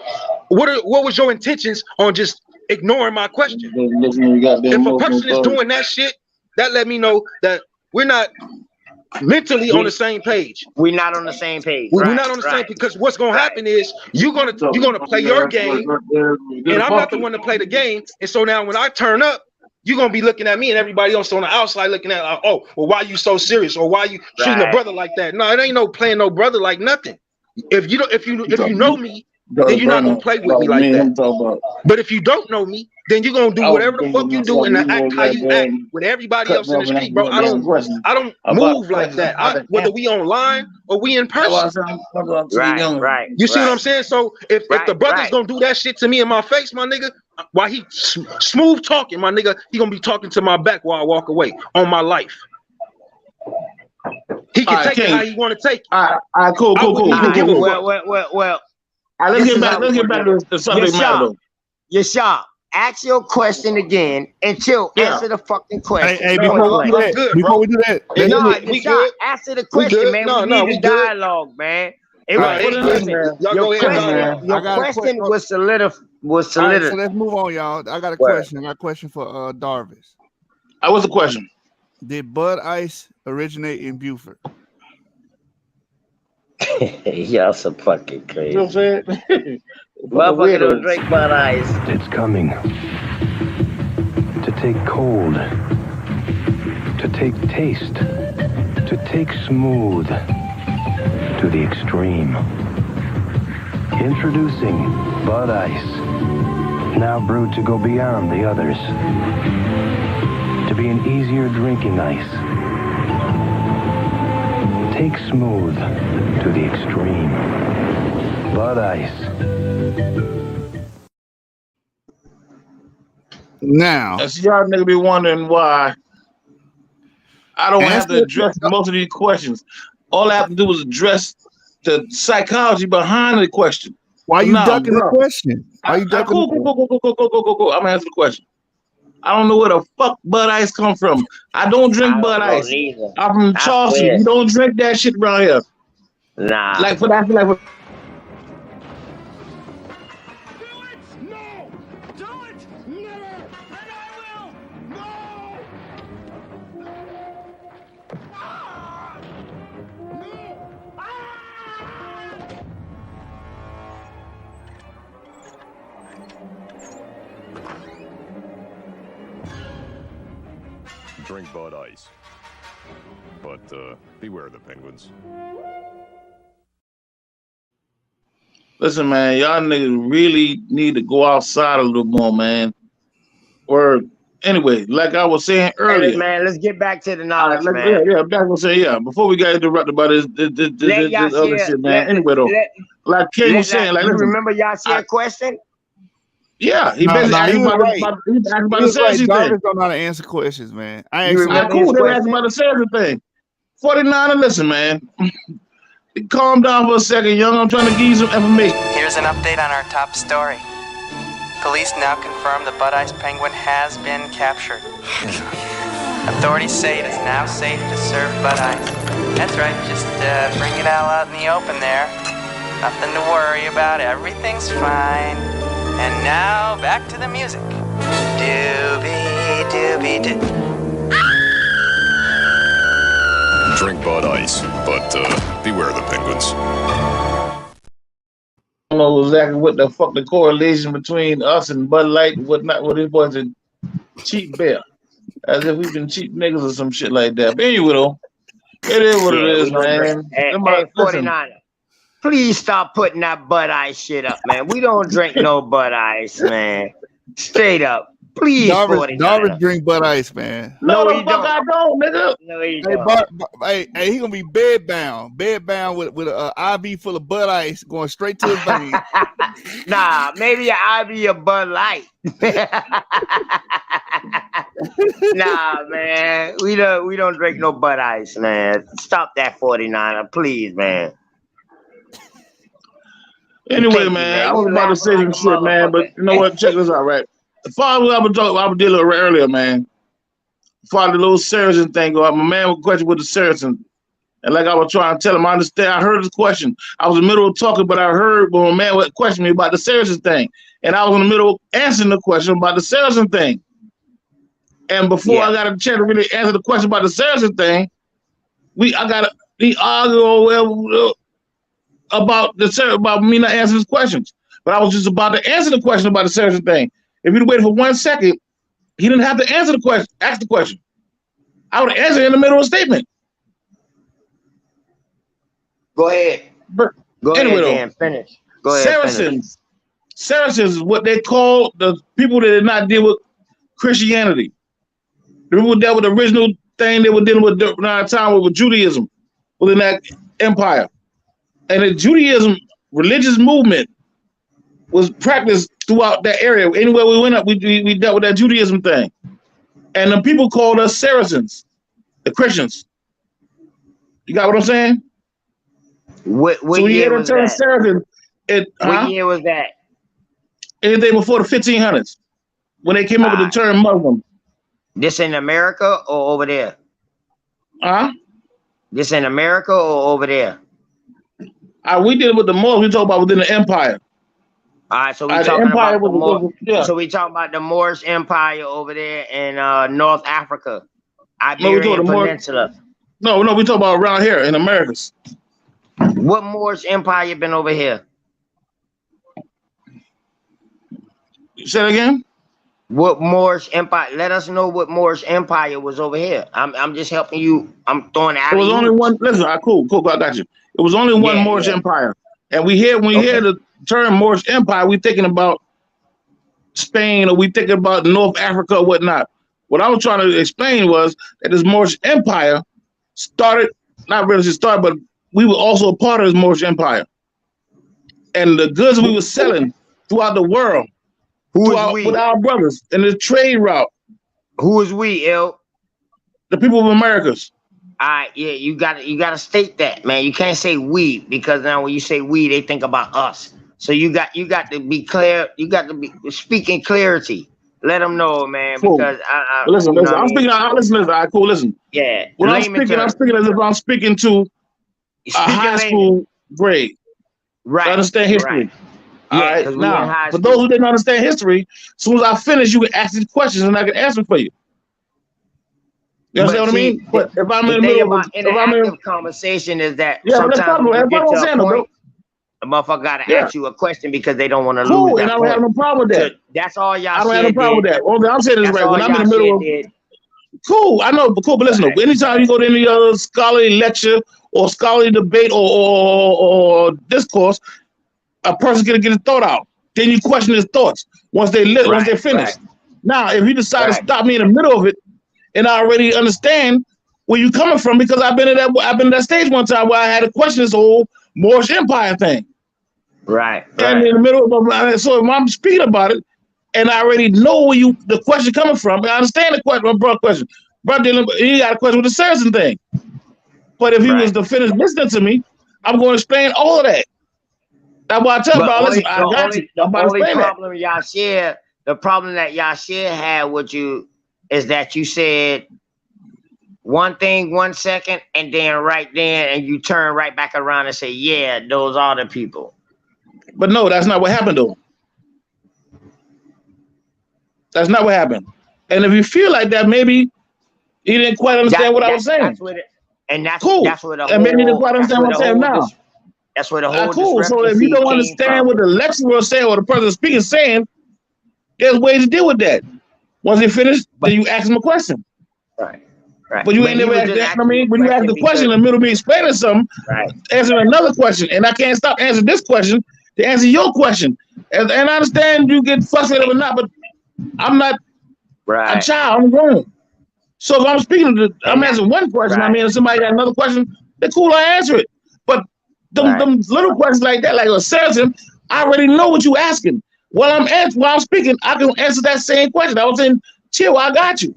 what was your intentions on just ignoring my question. If a person is doing that shit, that let me know that we're not mentally on the same page. We're not on the same page. We're not on the same, because what's gonna happen is you're gonna play your game, and I'm not the one to play the game. And so now when I turn up, you're gonna be looking at me and everybody else on the outside looking at, oh, well, why you so serious, or why you treating a brother like that? No, it ain't no playing no brother like nothing. If you know me, then you're not gonna play with me like that. But if you don't know me, then you're gonna do whatever the fuck you do and act how you act with everybody else in the street, bro. I don't move like that. Whether we online or we in person. Right. You see what I'm saying? So if the brother's gonna do that shit to me in my face, my nigga, while he smooth talking, my nigga, he gonna be talking to my back while I walk away on my life. He can take it how he want to take it. All right, cool. Well. Let's get back to the subject matter, though. Yashab, ask your question again and chill. Answer the fucking question. Hey, before we do that, Yashab, answer the question, man. We need a dialogue, man. Your question was solidified. Right, so let's move on, y'all. I got a question. I got a question for Darvis. What's the question? Did Bud Ice originate in Buford? Y'all so fucking crazy. You know what I'm saying? Motherfucker don't drink Bud Ice. It's coming. To take cold. To take taste. To take smooth. To the extreme. Introducing Bud Ice. Now brewed to go beyond the others. To be an easier drinking ice. Take smooth to the extreme. Bud Ice. Now, y'all nigga be wondering why I don't have to address most of these questions. All I have to do is address the psychology behind the question. Why you ducking the question? Why you ducking? Go. I'm gonna answer the question. I don't know where the fuck Bud Ice come from. I don't drink Bud Ice. I'm from Charleston. You don't drink that shit around here. Nah. Like for that, like. Drink Bud Ice. But beware the penguins. Listen, man, y'all niggas really need to go outside a little more, man. Or anyway, like I was saying earlier, man, let's get back to the knowledge, man. Before we got interrupted by this other shit, man. Anyway, though, like King was saying, like, you remember Yashir's question? Yeah, he basically asked about the Cersei thing. Darvis don't know how to answer questions, man. I Cool. They asked about the Cersei thing. 49er, listen, man. Calm down for a second, young. I'm trying to give you some information. Here's an update on our top story. Police now confirm the Bud Ice Penguin has been captured. Authorities say it is now safe to serve Bud Ice. That's right, just bring it all out in the open there. Nothing to worry about, everything's fine. And now, back to the music. Doobie-doobie-doo. Drink Bud Ice, but beware the penguins. I don't know exactly what the fuck the correlation between us and Bud Light and whatnot. What this boy's a cheap bear, as if we've been cheap niggas or some shit like that. But anyway, though, it is what it is, man. Hey, 49er, please stop putting that Bud Ice shit up, man. We don't drink no Bud Ice, man. Straight up. Please, Darvis drink Bud Ice, man. No, the fuck I don't, nigga. No, he don't. Hey, he gonna be bedbound with an IV full of Bud Ice going straight to his veins. Nah, maybe an IV of Bud Light. Nah, man, we don't drink no Bud Ice, man. Stop that 49er, please, man. Anyway, man, I was about to say some shit, man, but you know what? Check this out, right? The father I was dealing with earlier, man. Father, the little Saracen thing go up. My man was question with the Saracen. And like I was trying to tell him, I understand. I heard his question. I was in the middle of talking, but I heard when my man was questioning me about the Saracen thing. And I was in the middle of answering the question about the Saracen thing. And before I got a chance to really answer the question about the Saracen thing, we arguing about me not answering his questions. But I was just about to answer the question about the Saracen thing. If he'd waited for 1 second, he didn't have to answer the question, ask the question. I would answer in the middle of a statement. Go ahead. Go ahead, Dan. Finish. Go ahead, finish. Saracens is what they call the people that did not deal with Christianity. The people that dealt with the original thing they were dealing with during our time with Judaism within that empire. And the Judaism religious movement was practiced throughout that area. Anywhere we went up, we dealt with that Judaism thing. And the people called us Saracens, the Christians. You got what I'm saying? What so year was that? Saracen, What year was that? Anything before the 1500s, when they came up with the term Muslim. This in America or over there? This in America or over there? We did it with the Moors. We talk about within the empire. All right, so we talking about so we talking about the Moorish Empire over there in North Africa, Iberian Peninsula. No, we talk about around here in Americas. What Moorish Empire been over here? Say it again. What Moorish Empire? Let us know what Moorish Empire was over here. I'm just helping you. I'm throwing out. It was only one. Listen, cool. I got you. It was only one Moorish Empire, and when we hear the term Moorish Empire, we thinking about Spain or we thinking about North Africa or whatnot. What I was trying to explain was that this Moorish Empire started, not really just started, but we were also a part of this Moorish Empire, and the goods we were selling throughout the world. With our brothers in the trade route. Who is we, El? The people of Americas. All right, yeah, you gotta state that, man. You can't say we, because now when you say we, they think about us. So you got to be clear. You got to be speaking clarity. Let them know, man. Cool. Because listen. I'm speaking. Listen. All right, cool. Listen. Yeah. When I'm speaking as if I'm speaking to a high school grade. Right. To understand history. Right. All right. Now, for those who didn't understand history, as soon as I finish, you can ask these questions and I can answer for you. You understand what I mean? But if I'm in the middle of an conversation, is that sometimes you get to a point, the motherfucker gotta ask you a question because they don't want to lose. That and I don't have no problem with that. So that's all y'all. I don't have no problem with that. Only I'm saying this right. When I'm in the middle of cool, I know, but cool. But listen, anytime you go to any other scholarly lecture or scholarly debate or discourse, a person's gonna get his thought out. Then you question his thoughts once they're finished. Right. Now, if you decide to stop me in the middle of it, and I already understand where you're coming from, because I've been at that stage one time where I had to question this whole Moorish Empire thing. Right. And in the middle of so if I'm speaking about it, and I already know where the question coming from, I understand the question, question. Brother, you got a question with the Saracen thing. But if he was to finish listening to me, I'm going to explain all of that. That's why I tell bro, listen, I got you. The only problem the problem that Yashir had with you is that you said one thing 1 second, and then right then, and you turn right back around and say, yeah, those are the people. But no, that's not what happened though. That's not what happened. And if you feel like that, maybe you didn't quite understand what I was saying. That's cool. That's what and maybe you didn't quite understand what I'm saying now. That's where the whole cool. So if you don't understand what the lecturer saying or the person speaking saying, there's ways to deal with that. Once they finish, then you ask them a question. Right. But you ain't never asked that. I mean, when you ask the question in the middle of me explaining something, answering another question, and I can't stop answering this question to answer your question. And I understand you get frustrated or not, but I'm not a child. I'm grown. So if I'm speaking I'm answering one question. I mean, if somebody got another question, they're cool. I answer it. But them little questions like that, like a Saracen, I already know what you're asking. While I'm speaking, I can answer that same question. I was saying, chill, I got you.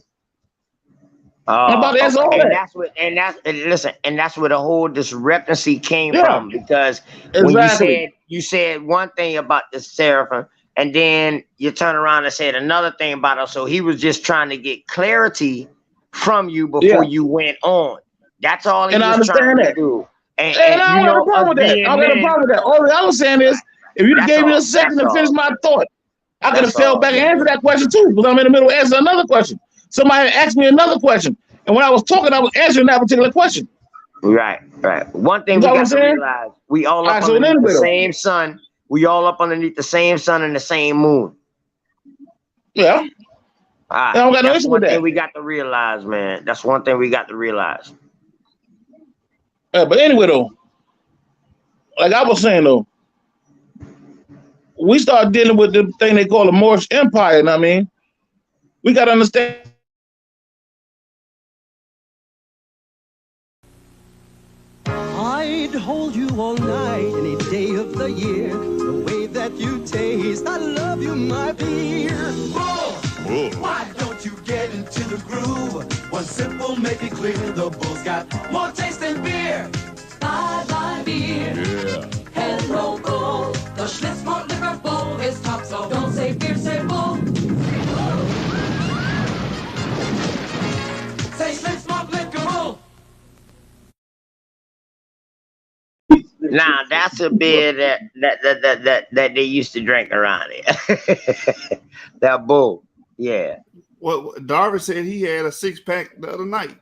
I'm about to answer all that. And that's where the whole discrepancy came from, because when you said one thing about the Seraphim, and then you turn around and said another thing about it. So he was just trying to get clarity from you before you went on. That's all he was trying to do. And I don't have a problem with that. I don't have a problem with that. All I was saying is, if you gave me a second to finish my thought, I could have fell back and answered that question too, because I'm in the middle of answering another question. Somebody asked me another question, and when I was talking, I was answering that particular question. Right. One thing we got to realize: we all up underneath the same sun. We all up underneath the same sun and the same moon. Yeah. I don't got no issue with that. That's one thing we got to realize, man. That's one thing we got to realize. But anyway, though, like I was saying, though, we start dealing with the thing they call the Moorish Empire. And I mean, we got to understand. I'd hold you all night, any day of the year. The way that you taste, I love you, my dear. Bull, why don't you get into the groove? One sip will make it clear. The Bull's got more taste than beer. Bye-bye beer. Yeah. Hello, Bull. The Schlitz malt liquor Bull is top, so don't say beer, say Bull. Say Schlitz malt liquor Bull. Now that's a beer that they used to drink around here. That Bull, yeah. Well, Darvin said he had a 6-pack the other night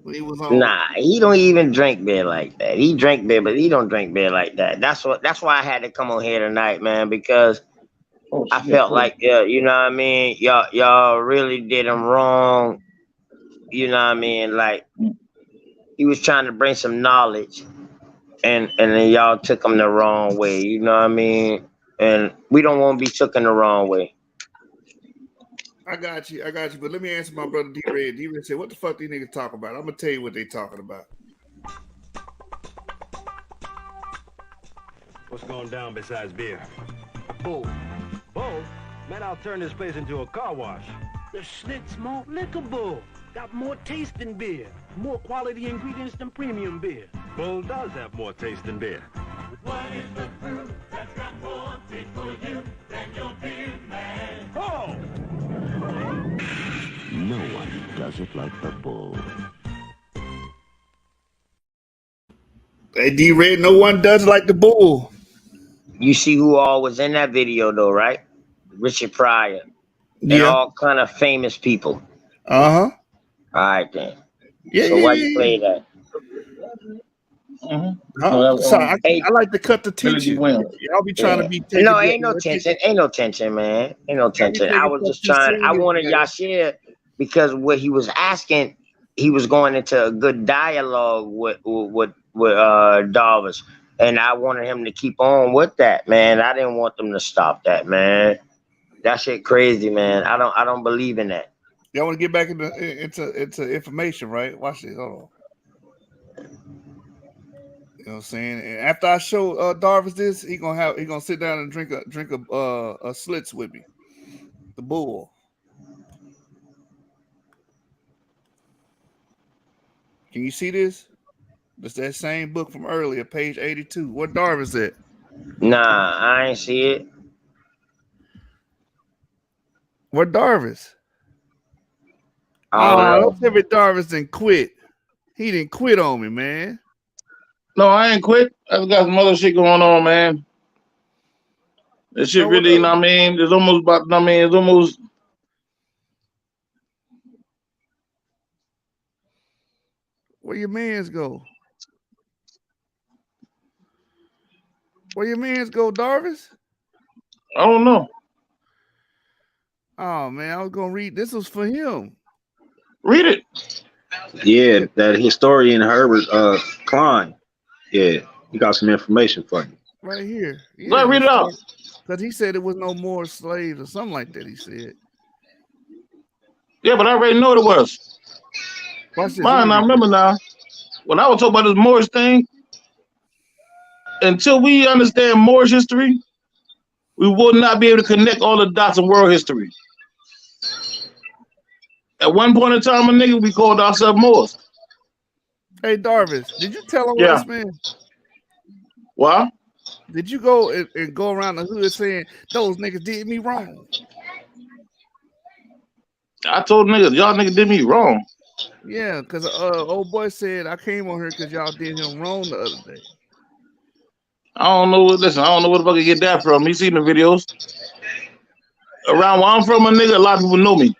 when he was on. Nah, he don't even drink beer like that. He drink beer, but he don't drink beer like that. That's why I had to come on here tonight, man, because I felt like, you know what I mean? Y'all really did him wrong. You know what I mean? Like, he was trying to bring some knowledge, and then y'all took him the wrong way. You know what I mean? And we don't want to be taken the wrong way. I got you. But let me answer my brother D-Red. D-Red said, what the fuck these niggas talk about? I'm going to tell you what they talking about. What's going down besides beer? Bull. Bull? Man, I'll turn this place into a car wash. The Schlitz malt liquor Bull. Got more taste than beer. More quality ingredients than premium beer. Bull does have more taste than beer. What is the brew that's got more taste for you than your beer, man? Oh! No one does it like the Bull. Hey, D-Red, no one does like the Bull. You see who all was in that video, though, right? Richard Pryor. And Yeah. all kind of famous people. Uh-huh. All right, then. Yeah, so why you play that? Sorry, I like to cut the tension. Y'all be trying to be taking No, ain't no tension. Ain't no tension, man. Ain't no tension. I was just trying. I wanted Yashir because what he was asking, he was going into a good dialogue with Darvis, and I wanted him to keep on with that, man. I didn't want them to stop that, man. That shit crazy, man. I don't believe in that. Y'all want to get back into information, right? Watch this. Hold on. You know what I'm saying? And after I show Darvis this, he gonna sit down and drink a Schlitz with me. The Bull. Can you see this? It's that same book from earlier, page 82. What Darvis at? Nah, I ain't see it. What Darvis? Oh, don't tell me Darvis didn't quit. He didn't quit on me, man. No, I ain't quit. I got some other shit going on, man. That shit really, you know what I mean? It's almost about, I mean, it's almost. Where your mans go? Where your mans go, Darvis? I don't know. Oh, man, I was going to read. This was for him. Read it. Yeah, that historian Herbert Klein. Yeah, he got some information for you. Right here. Yeah, Go read it out. Because he said it was no more slaves or something like that, he said. Yeah, but I already know what it was. Mine, I remember now. When I was talking about this Moorish thing, until we understand Moorish history, we will not be able to connect all the dots in world history. At one point in time, a nigga, we called ourselves Moors. Hey, Darvis, did you tell on Yeah. this man? What? Did you go and go around the hood saying those niggas did me wrong? I told niggas, y'all niggas did me wrong. Yeah, because old boy said I came on here because y'all did him wrong the other day. I don't know. Listen, I don't know where the fuck I get that from. You seen the videos. Around where I'm from, a nigga, a lot of people know me.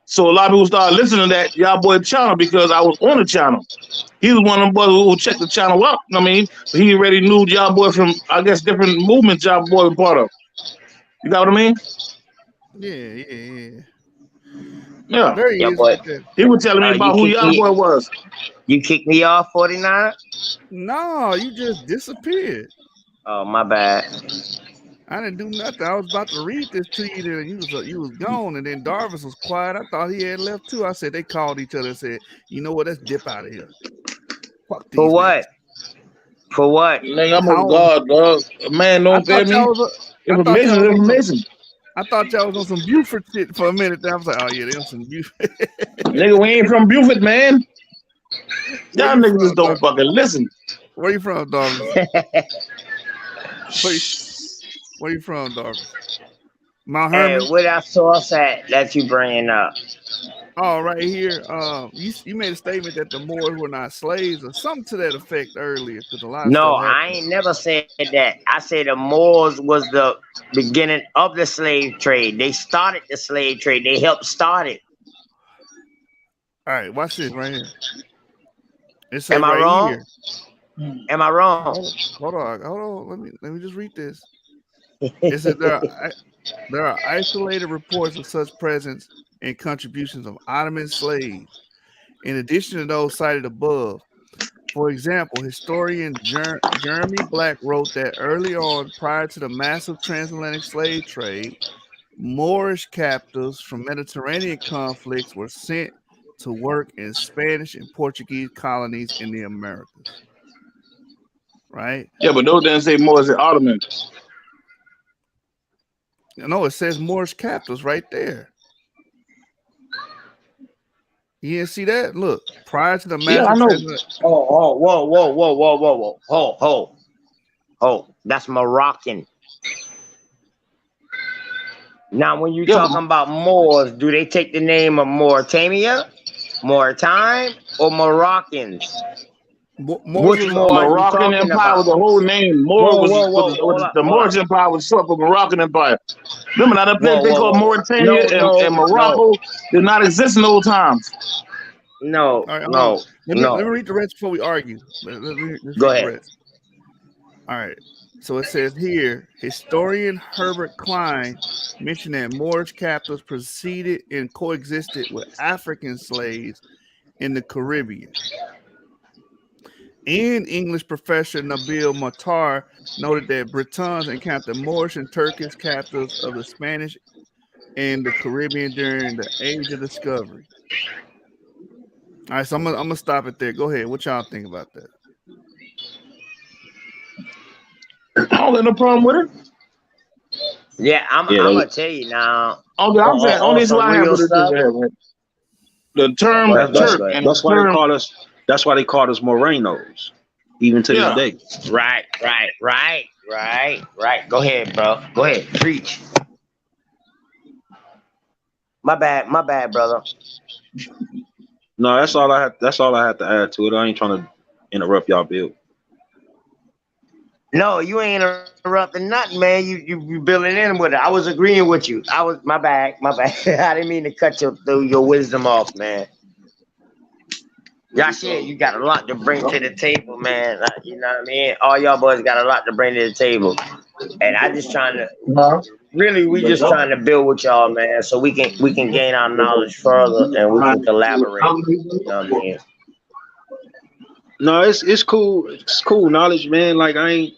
So a lot of people started listening to that y'all boy channel because I was on the channel. He was one of them boys who checked the channel out. I mean, he already knew y'all boy from, I guess, different movements y'all boy was part of. You got what I mean? Yeah. Yeah. There he Yeah, is. boy. Right there. He was telling me about who y'all boy was. You kicked me off, 49? No, you just disappeared. Oh, my bad. I didn't do nothing. I was about to read this to you, then you was gone, and then Darvis was quiet. I thought he had left too. I said they called each other and said, "You know what? Let's dip out of here. Fuck these For what? For what? Nigga, I'm a god, dog. A man don't feel me. Information is information. I thought y'all was on some Buford shit for a minute. Then I was like, oh yeah, they on some Buford. Nigga, we ain't from Buford, man. Y'all niggas just don't fucking listen. Where you from, Darvis? Where you from, Darvis? Mount Herman. Hey, where that source at that you bringing up? Oh, right here. You made a statement that the Moors were not slaves or something to that effect earlier, because a lot of No, stuff happened. I ain't never said that. I said the Moors was the beginning of the slave trade. They started the slave trade. They helped start it. All right, watch this right here. It's Am I right wrong? here. Am I wrong? Hold on. Let me just read this. It says there are isolated reports of such presence and contributions of Ottoman slaves, in addition to those cited above. For example, historian Jeremy Black wrote that early on, prior to the massive transatlantic slave trade, Moorish captives from Mediterranean conflicts were sent to work in Spanish and Portuguese colonies in the Americas. Right? Yeah, but those didn't say Moors and Ottomans. No, it says Moorish captives right there. You didn't see that? Look, prior to the massive Oh, that's Moroccan. Now, when you talking about Moors, do they take the name of Mauritania, Maritime, or Moroccans? Which Moors Moroccan Empire was the whole name. The Moorish Empire was short for Moroccan Empire. Remember now, the place they call Mauritania and Morocco did not exist in old times. No, right, no, let me read the rest before we argue. Go ahead. All right. So it says here, historian Herbert Klein mentioned that Moorish captives preceded and coexisted with African slaves in the Caribbean. And English professor Nabil Matar noted that Britons encountered Moorish and Turkish captives of the Spanish and the Caribbean during the Age of Discovery. All right, so I'm gonna stop it there. Go ahead. What y'all think about that? I don't got no problem with it. Yeah, I'm gonna tell you now. Okay, I'm saying only issue I have with it is the term Turk, and that's why they call us. That's why they call us Morenos, even to this day. Right. Go ahead, bro. Go ahead, preach. My bad, brother. No, that's all I have. That's all I have to add to it. I ain't trying to interrupt y'all build. No, you ain't interrupting nothing, man. You building in with it. I was agreeing with you. My bad. I didn't mean to cut your wisdom off, man. Y'all shit, you got a lot to bring to the table, man. You know what I mean? All y'all boys got a lot to bring to the table. And I just trying to we just trying to build with y'all, man, so we can gain our knowledge further and we can collaborate. You know what I mean? No, it's cool. It's cool knowledge, man. Like I ain't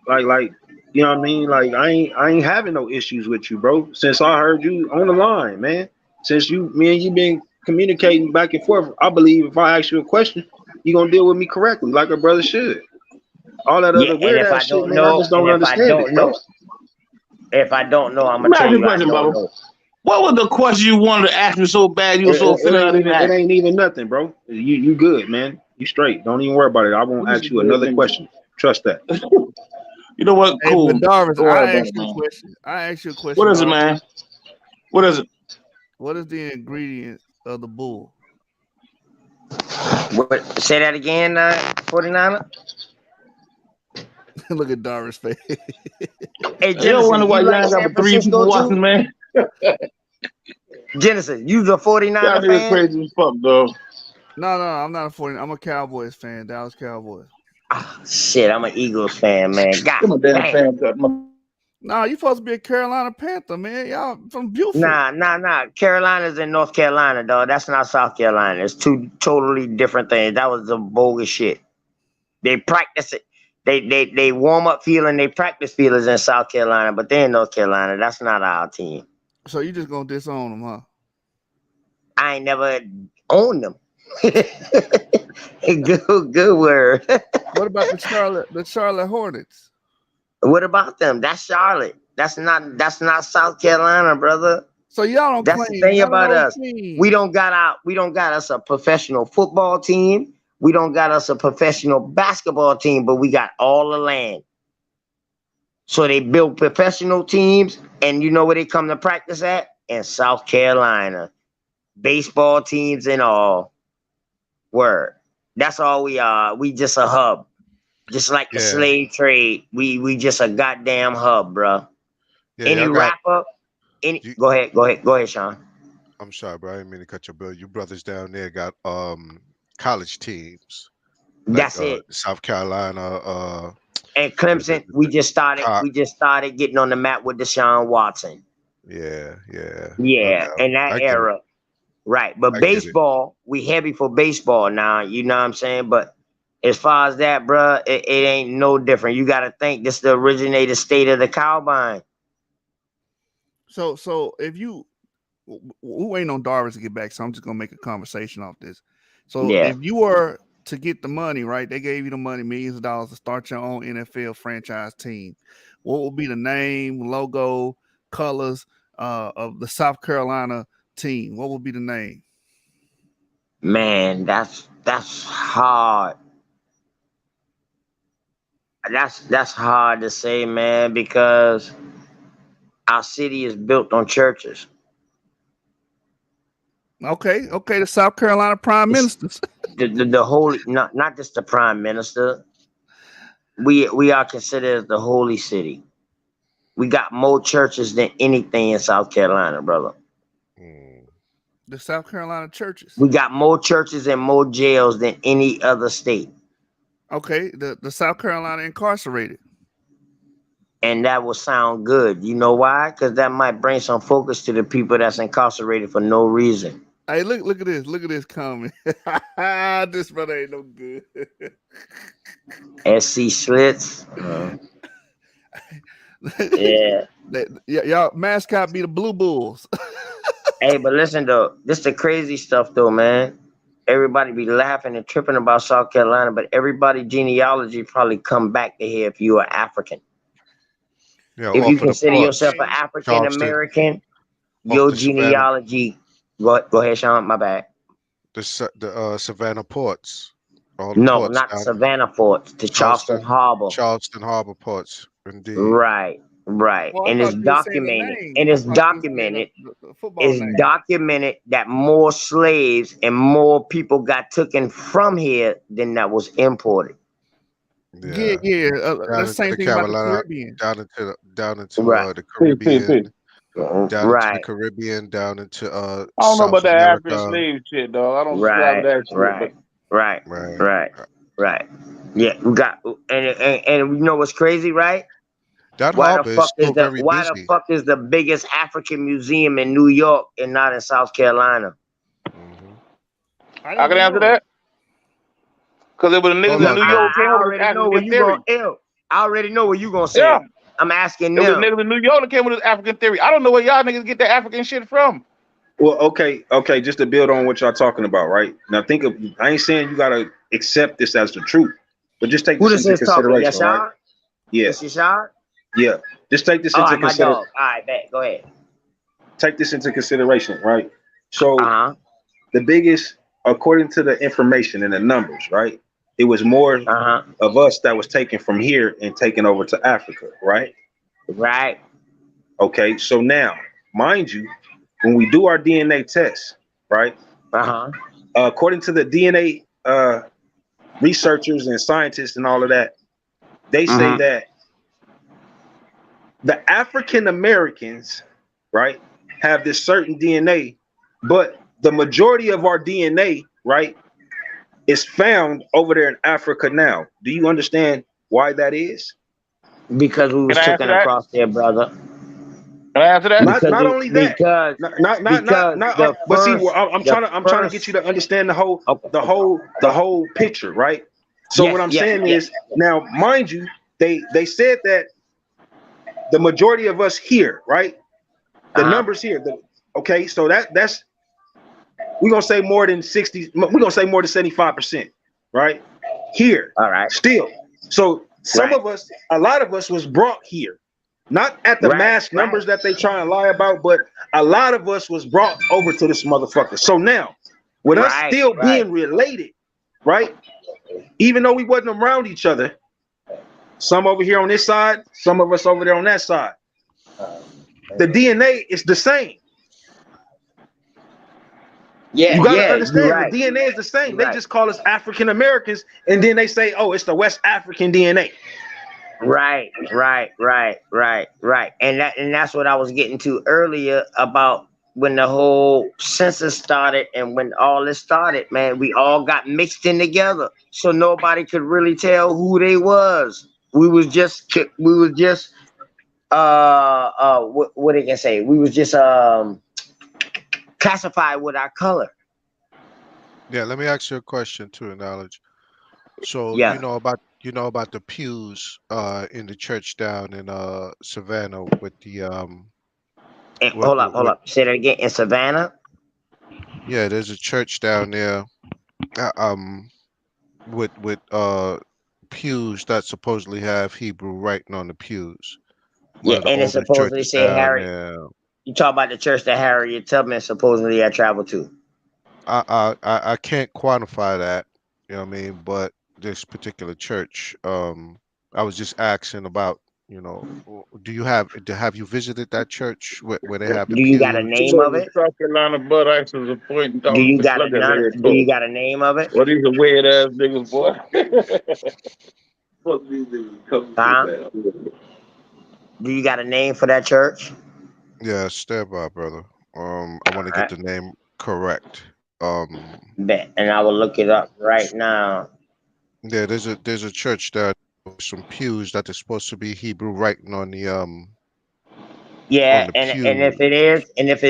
like you know what I mean? Like I ain't having no issues with you, bro. Since I heard you on the line, man. Since me and you been communicating back and forth, I believe if I ask you a question, you gonna deal with me correctly, like a brother should. All that other weird ass shit, man, I just don't understand it, bro. If I don't know, I'm gonna tell you I don't know. What was the question you wanted to ask me so bad? You were so offended. It ain't even nothing, bro. You good, man. You straight. Don't even worry about it. I won't ask you another question. Trust that. You know what? Cool. Hey, Darvis, I asked you a question. What is it, man? What is it? What is the ingredient of the bull? What? Say that again, 49er. Look at Darvis' face. Hey, Genesis, you wonder why you like San Francisco watching, man? Genesis, you the 49er fan? Crazy as fuck, though. No, I'm not a 49er. I'm a Cowboys fan. Dallas Cowboys. Shit, I'm an Eagles fan, man. God damn. No, you supposed to be a Carolina Panther, man. Y'all from Buford. Nah. Carolina's in North Carolina, dog. That's not South Carolina. It's two totally different things. That was the bogus shit. They practice it. They warm up field and they practice field is in South Carolina, but they're in North Carolina. That's not our team. So you just gonna disown them, huh? I ain't never owned them. good word. What about the Charlotte Hornets? What about them? That's Charlotte. That's not South Carolina, brother. So y'all don't That's claim the thing none about of those us. teams. We don't got us a professional football team. We don't got us a professional basketball team, but we got all the land. So they build professional teams, and you know where they come to practice at? In South Carolina. Baseball teams and all. Word. That's all we are. We just a hub. Just like the slave trade. We just a goddamn hub, bro. Yeah, Any rapper, go ahead, Sean. I'm sorry, bro. I didn't mean to cut your bill. You brothers down there got college teams. That's it. South Carolina, and Clemson. We just started getting on the map with Deshaun Watson. Yeah. In that era. Right. But baseball, we heavy for baseball now, you know what I'm saying? But as far as that, bro, it ain't no different. You got to think this is the originated state of the cowbine. So if you, we're waiting on Darvish to get back, so I'm just gonna make a conversation off this. So if you were to get the money, right? They gave you the money, millions of dollars to start your own NFL franchise team. What would be the name, logo, colors of the South Carolina team? What would be the name? Man, that's hard. That's hard to say, man, because our city is built on churches. Okay, the South Carolina Prime Ministers. The holy, not just the Prime Minister. We are considered the holy city. We got more churches than anything in South Carolina, brother. The South Carolina churches. We got more churches and more jails than any other state. Okay, the South Carolina incarcerated. And that will sound good. You know why? Because that might bring some focus to the people that's incarcerated for no reason. Hey, look at this. Look at this comment. This brother ain't no good. SC Slits. Yeah. Y'all mascot be the Blue Bulls. Hey, but listen though, this the crazy stuff though, man. Everybody be laughing and tripping about South Carolina, but everybody genealogy probably come back to here if you are African. Yeah, if you consider yourself an African American, your genealogy. Go ahead, Sean. My bad. The Savannah ports. No, not the Savannah ports. The Charleston Harbor. Charleston Harbor ports. Indeed. Right. Well, and it's documented. And it's documented. It's documented that more slaves and more people got taken from here than that was imported. Yeah. The same thing about the Caribbean. Down into the Caribbean. Down into the Caribbean, down into I don't know about that African slave shit, though. I don't subscribe to that shit. Right. Yeah, we got and you know what's crazy, right? That harbor is still very busy. Why the fuck is the biggest African museum in New York and not in South Carolina? I can answer that. Because it was a niggas in New York came with this African theory. I already know what you gonna say. Yeah. I'm asking them. It was niggas in New York that came with this African theory. I don't know where y'all niggas get that African shit from. Well, okay. Just to build on what y'all talking about, right? Now I ain't saying you gotta accept this as the truth, but just take this into consideration, right? Yeah. Yeah. Just take this into consideration. All right, bet. Go ahead. Take this into consideration, right? So the biggest, according to the information and the numbers, right? It was more of us that was taken from here and taken over to Africa, right? Right. Okay, so now, mind you, when we do our DNA test, right? According to the DNA researchers and scientists and all of that, they say that the African Americans, right, have this certain DNA, but the majority of our DNA, right, is found over there in Africa now. Do you understand why that is? Because we was taken across there, brother. Can I answer that? Not only that. But see, I'm trying to get you to understand the whole picture, right? So what I'm saying is, now, mind you, they said that the majority of us here, right? The numbers here. Okay, so that's we're gonna say more than 60. We're gonna say more than 75%, right? Here. All right. Still. So some of us, a lot of us was brought here. Not at the mass numbers that they try and lie about, but a lot of us was brought over to this motherfucker. So now, with us still being related, right? Even though we wasn't around each other, some over here on this side, some of us over there on that side. The DNA is the same. Yeah, you gotta understand the DNA is the same. They Right. just call us African Americans, and then they say, "Oh, it's the West African DNA." Right. And that's what I was getting to earlier about when the whole census started and when all this started, man, we all got mixed in together. So nobody could really tell who they was. We was just what they can say? We was just classified with our color. Yeah, let me ask you a question too, Knowledge. So Yeah. you know about the pews in the church down in Savannah with the Hold up. Say that again. In Savannah? yeah, there's a church down there with pews that supposedly have Hebrew writing on the pews. One Yeah, of the and it oldest supposedly churches say down Harry. there. You talk about the church that Harriet Tubman supposedly had traveled to. I can't quantify that, you know what I mean, but this particular church, I was just asking about, have you visited that church where they have the Do you got a pews? name of it? South Carolina butt ice is a point. Do you got a name of it? What these are weird ass niggas, boy. Huh? Do you got a name for that church? Yeah, stand by, brother. I want to get the name correct. Bet, and I will look it up right now. Yeah, there's a church there with some pews that is supposed to be Hebrew writing on the Yeah, on the and pew. if it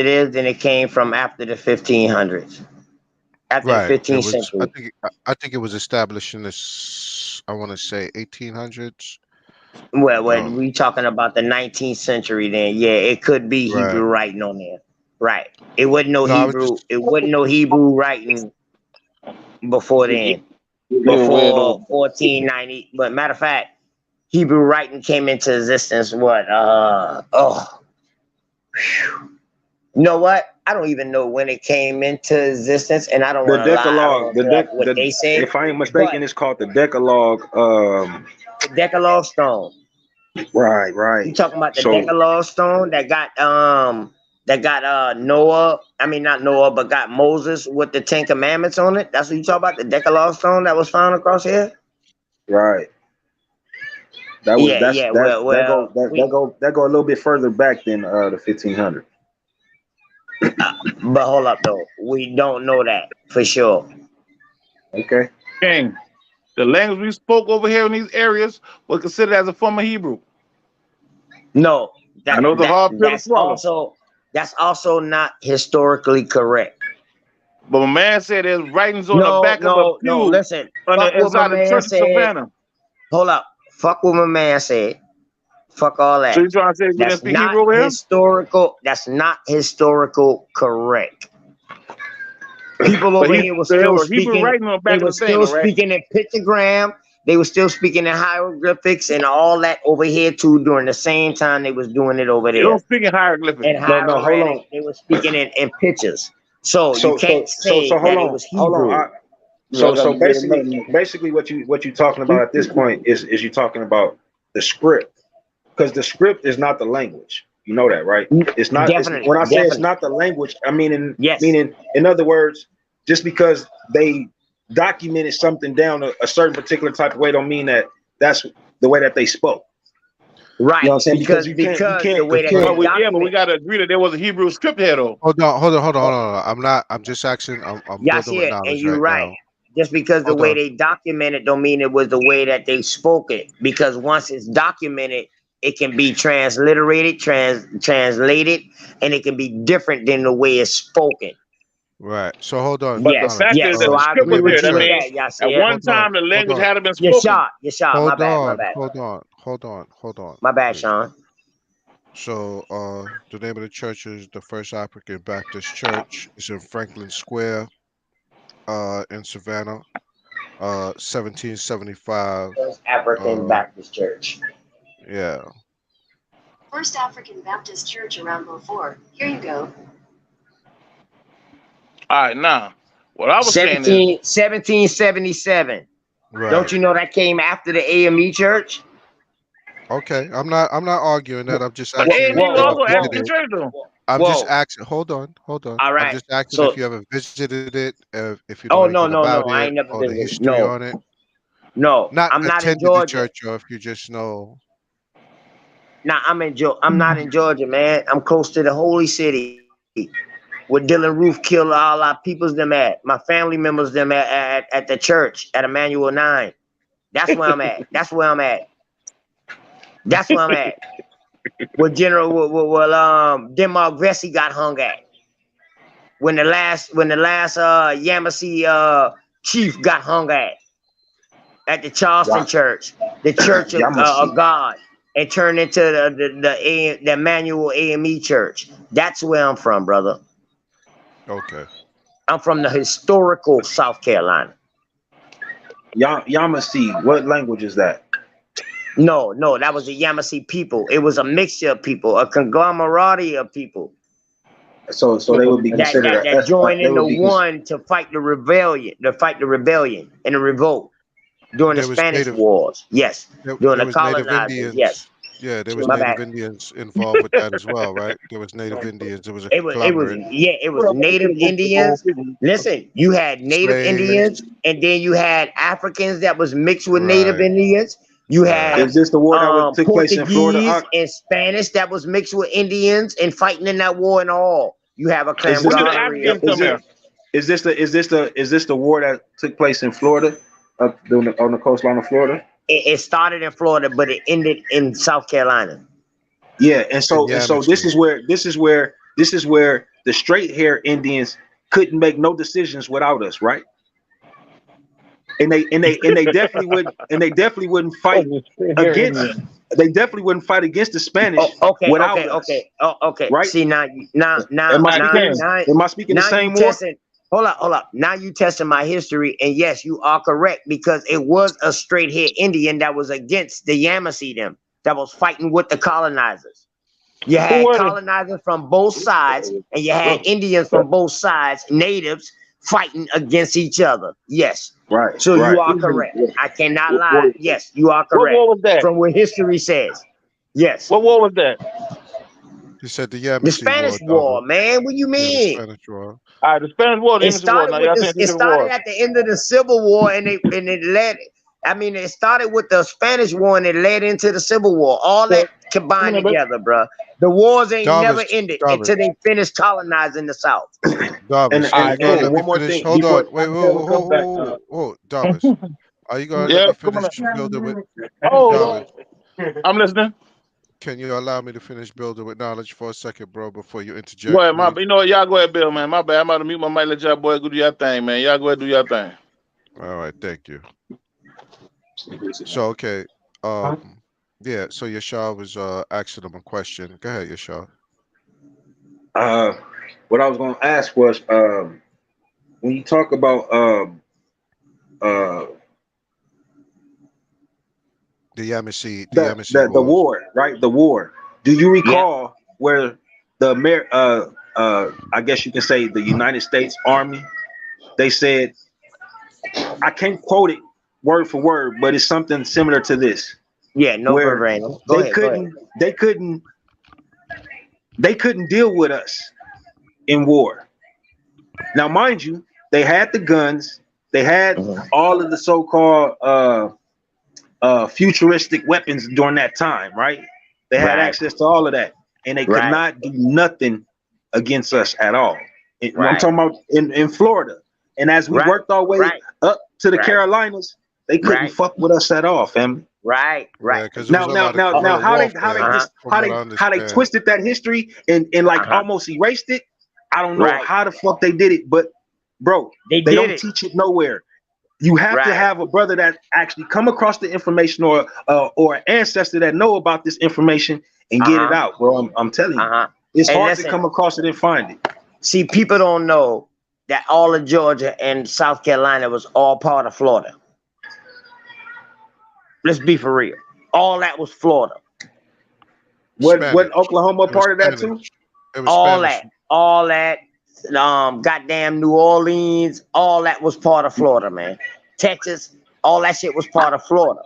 is, then it came from after the 1500s, after Right. the It 15th was. century. I think it was established in this. I want to say 1800s. Well, we talking about the 19th century then. Yeah, it could be Right. Hebrew writing on there. Right. It wasn't no No, I was Hebrew. just. It wasn't no Hebrew writing before then. Yeah, Before 1490. But matter of fact, Hebrew writing came into existence. What? You know what? I don't even know when it came into existence, and I don't The want to lie. I don't Decalogue, want to say what they say. if I ain't mistaken, it's called the Decalogue. The Decalogue Stone. Right. You talking about the So Decalogue Stone that got Noah? I mean not Noah, but got Moses with the 10 Commandments on it. That's what you talk about, the Decalogue Stone that was found across here. right. That was that go a little bit further back than the 1500. But hold up though, we don't know that for sure. Okay. King, the language we spoke over here in these areas was considered as a form of Hebrew. No, I know it's a hard pill to swallow. That's also not historically correct. But my man said there's writings on the back of a pew. No, listen. On Fuck the what my inside the man church of said. Savannah. Hold up. Fuck what my man said. Fuck all that. So you trying to say we didn't That's speak not Hebrew over here? historical. That's not historical correct. People over here were still speaking. They were still speaking in pictogram. They were still speaking in hieroglyphics and all that over here too during the same time they was doing it over there. You don't speak in hieroglyphics. And No, hold on. They were speaking in pictures. So you can't say hold that on. it was Hebrew. Hold on. Basically what you talking about at this point is you talking about the script, because the script is not the language. You know that, right? It's not. When I say it's not the language, I mean meaning in other words, just because they documented something down a certain particular type of way, don't mean that that's the way that they spoke. Right. You know what I'm saying? Because the way that but we gotta agree that there was a Hebrew script here though. Hold on. I'm just asking. I'm building with knowledge and you're right right. Just because the Hold way on. they document it don't mean it was the way that they spoke it. Because once it's documented, it can be translated, and it can be different than the way it's spoken. Right. So hold on. But the Yes, fact is yes. that So the I scripture agree there, with you that with means that, at Yasiel. one time the language Hold on. hadn't been spoken. Yashar, my bad, my bad. Hold on. My bad, Please. Sean. So the name of the church is the First African Baptist Church. It's in Franklin Square, in Savannah, 1775. First African Baptist Church. Yeah. First African Baptist Church around Beaufort. Here you go. All right, now what I was saying is 1777. Right. Don't you know that came after the AME Church? Okay. I'm not arguing that. I'm just the asking AME if you was ever also African visited. church though. I'm just asking. Hold on. All I'm right. just asking So, if you ever visited it, if you oh know anything no, about I it ain't never or the visited. history No, on it. no, Not I'm not in attended the Georgia. church, or if you just know. Nah, I'm not in Georgia, man. I'm close to the holy city, where Dylan Roof killed all our peoples them at. My family members them at the church at Emmanuel 9. That's where I'm at. That's where I'm at. Where Denmark Vesey got hung at. When the last Yamasee chief got hung at the Charleston Church, the Church of God, and turned into the Emmanuel AME Church. That's where I'm from, brother. Okay. I'm from the historical South Carolina. Yamasee, what language is that? No, that was the Yamasee people. It was a mixture of people, a conglomerate of people. So they would be considered that joined into one to fight the rebellion, and the revolt during the Spanish Wars. Yes, during the was Native colonizers. Indians. Yes. Yeah, there was My Native bad. Indians involved with that as well, right? There was Native Indians. It was a It was conglomerate. Native Indians. Listen, you had Native Indians, and then you had Africans that was mixed with Native Right. Indians. You had Is this the war that took place in Florida? Portuguese and Spanish that was mixed with Indians and fighting in that war and all. You have a camaraderie. Is this the war that took place in Florida, on the coastline of Florida? It started in Florida, but it ended in South Carolina. Yeah, and so this is where the straight hair Indians couldn't make no decisions without us, right? And they definitely wouldn't fight against. They definitely wouldn't fight against the Spanish. Without us. Okay. Right? See now, am I speaking the same war? Hold up. Now you testing my history, and yes, you are correct, because it was a straight hair Indian that was against the Yamasee them, that was fighting with the colonizers. You had colonizers from both sides, and you had Indians from both sides, natives fighting against each other. Yes. Right. So you are correct. I cannot lie. Yes, you are correct. What war was that? From what history says. Yes. What war was that? You said the Yamasee The Spanish War, man. What do you mean? The Spanish War. All right, the Spanish War, the It English War. started Now with y'all this, saying it the started war. at the end of the Civil War, and it led. I mean, it started with the Spanish War, and it led into the Civil War. All that combined together, bro. The wars ain't never ended until they finished colonizing the South. Darvish, one more thing. Hold on. Wait. Whoa, Darvish. Are you going to let me finish building with Darvish? I'm listening. Can you allow me to finish building with knowledge for a second, bro, before you interject? Go ahead, you know what? Y'all go ahead, Bill, man. My bad. I'm about to mute my mic. Let y'all boys go do your thing, man. Y'all go ahead, do your thing. All right, thank you. So, okay. Yeah, so Yashar was asking him a question. Go ahead, Yashar. What I was going to ask was, when you talk about the Yamasee, the war, right? The war. Do you recall where the I guess you can say the United States Army, they said, I can't quote it word for word, but it's something similar to this. Yeah, no verbatim. They couldn't deal with us in war. Now, mind you, they had the guns, they had all of the so-called futuristic weapons during that time, right? They had access to all of that, and they could not do nothing against us at all. I'm talking about in Florida. And as we worked our way up to the Carolinas, they couldn't fuck with us at all, family. Right. Now, how they twisted that history and like almost erased it. I don't know how the fuck they did it, but bro, they don't teach it nowhere. You have to have a brother that actually come across the information or an ancestor that know about this information and get it out, bro. I'm telling you, it's hard to come across it and find it. See, people don't know that all of Georgia and South Carolina was all part of Florida. Let's be for real. All that was Florida. What Oklahoma part of that too? All that. Goddamn New Orleans, all that was part of Florida, man. Texas, all that shit was part of Florida.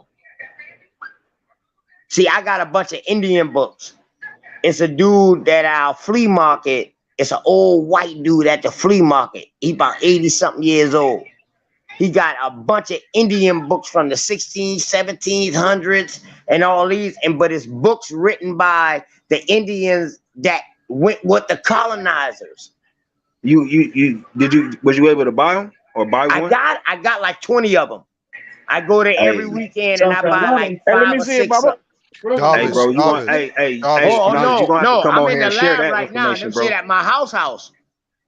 See, I got a bunch of Indian books. It's a dude at our flea market. It's an old white dude at the flea market. He about 80-something years old. He got a bunch of Indian books from the 1600s, 1700s, and all these. But it's books written by the Indians that went with the colonizers. Was you able to buy them or buy one? I got like 20 of them. I go there every weekend and I buy like 5 or 6 of them. Hey, bro, you want? Hey, you gonna have to come on here and share that information, bro. Shit at my house.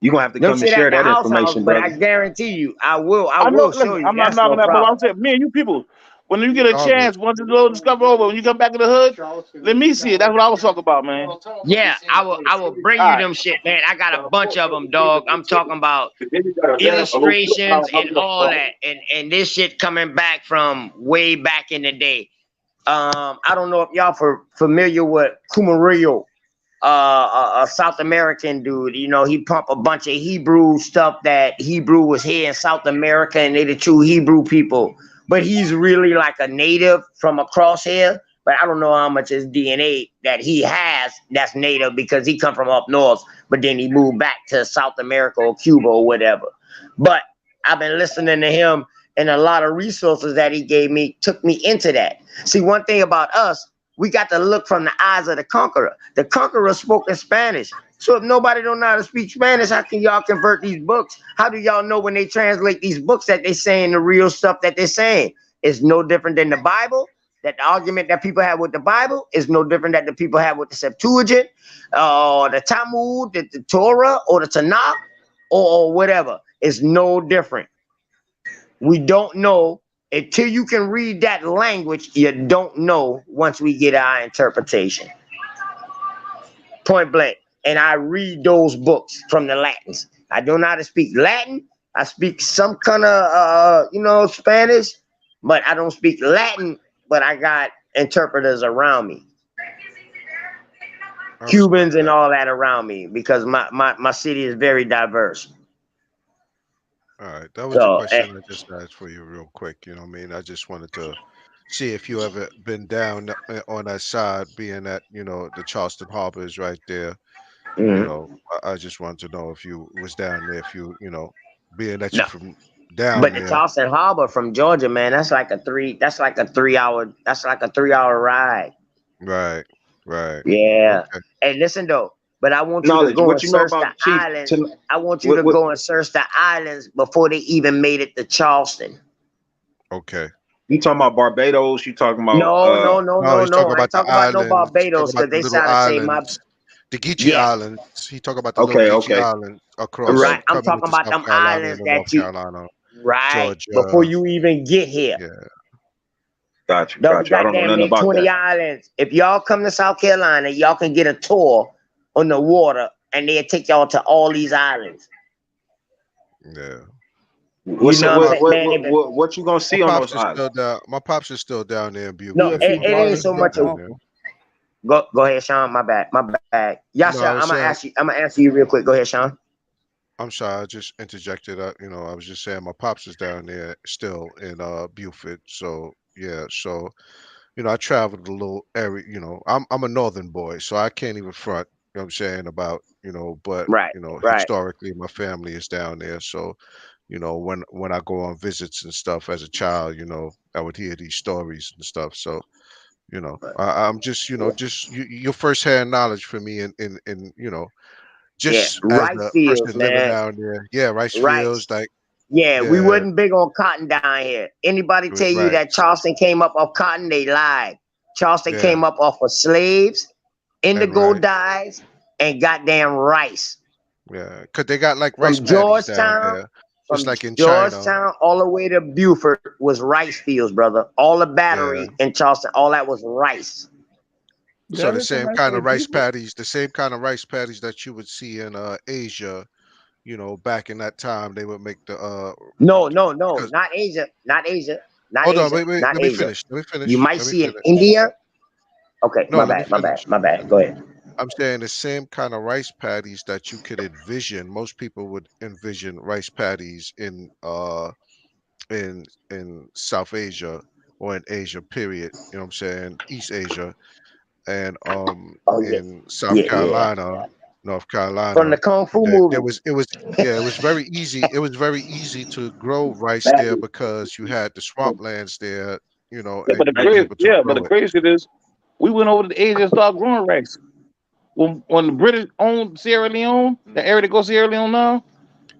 You gonna have to come and share that information, bro. But I guarantee you, I will show you. I'm not knocking that, but I'm saying, me and you people, when you get a chance, once the little discover over, when you come back in the hood, let me see it. That's what I was talking about, man. Yeah, I will bring you them shit, man. I got a bunch of them, dog. I'm talking about illustrations and all that, and this shit coming back from way back in the day. I don't know if y'all familiar with Kumarillo, a South American dude. You know, he pump a bunch of Hebrew stuff that Hebrew was here in South America, and they the true Hebrew people. But he's really like a native from across here. But I don't know how much his DNA that he has that's native because he come from up north, but then he moved back to South America or Cuba or whatever. But I've been listening to him, and a lot of resources that he gave me took me into that. See, one thing about us, we got to look from the eyes of the conqueror. The conqueror spoke in Spanish. So if nobody don't know how to speak Spanish, how can y'all convert these books? How do y'all know when they translate these books that they're saying the real stuff that they're saying? It's no different than the Bible. That the argument that people have with the Bible is no different that the people have with the Septuagint, or the Talmud, the Torah, or the Tanakh, or whatever. It's no different. We don't know until you can read that language. You don't know once we get our interpretation. Point blank. And I read those books from the Latins. I don't know how to speak Latin. I speak some kind of, Spanish, but I don't speak Latin. But I got interpreters around me, Cubans and all that around me, because my city is very diverse. All right, that was the question I just asked for you real quick. You know what I mean? I just wanted to see if you ever been down on that side, being that, the Charleston Harbor is right there. Mm-hmm. I just wanted to know if you was down there, if you, being that you're from down but there. The Charleston Harbor from Georgia, man, that's like a 3 hour ride. Right. Yeah. Okay. Hey, listen though, but I want you to go and search the islands. I want you to go and search the islands before they even made it to Charleston. Okay. You talking about Barbados? You talking about no. I'm talking about no Barbados, because they try to say my the Geechee Islands. He talk about the little Geechee Islands across. Right, I'm talking about them islands that you right Georgia, before you even get here. Yeah. Gotcha. I don't know nothing about 20 islands. If y'all come to South Carolina, y'all can get a tour on the water, and they'll take y'all to all these islands. Yeah. What you gonna see on those islands? My pops is still down there in Beaufort. No, it ain't so much. Go ahead, Sean. My bad. Yasha, I'm gonna answer you real quick. Go ahead, Sean. I'm sorry, I just interjected. I was just saying my pops is down there still in Beaufort. So yeah, I traveled a little area. I'm a northern boy, so I can't even front. You know what I'm saying about but historically my family is down there. So when I go on visits and stuff as a child, I would hear these stories and stuff. So I'm just your firsthand knowledge for me in just as a person living down there. Yeah, rice fields, like. Yeah, we wasn't big on cotton down here. Anybody tell you that Charleston came up off cotton, they lied. Charleston came up off of slaves, indigo dyes, and goddamn rice. Yeah, because they got like rice From paddies down Georgetown, there, just from like in China. Georgetown all the way to Beaufort was rice fields, brother. All the Yeah. battery in Charleston, all that was rice. So the same kind of rice paddies, that you would see in Asia, you know, back in that time, they would make the No, because not Asia, not Asia, not hold on, Asia, wait, not let me Asia. finish. Let me You finish. might Let me see in finish. India. Okay, No, my let me bad, my bad, finish. my bad. Go ahead. I'm saying the same kind of rice paddies that you could envision. Most people would envision rice paddies in South Asia or in Asia, period. You know what I'm saying? East Asia and Oh yeah, in South Carolina, North From the Carolina. Kung Fu There movie. it was very easy. It was very easy to grow rice there because you had the swamplands there, you know, Yeah, and you were able to but the grow it. crazy shit is, we went over to Asia and started growing rice. When the British owned Sierra Leone, the area that goes Sierra Leone now,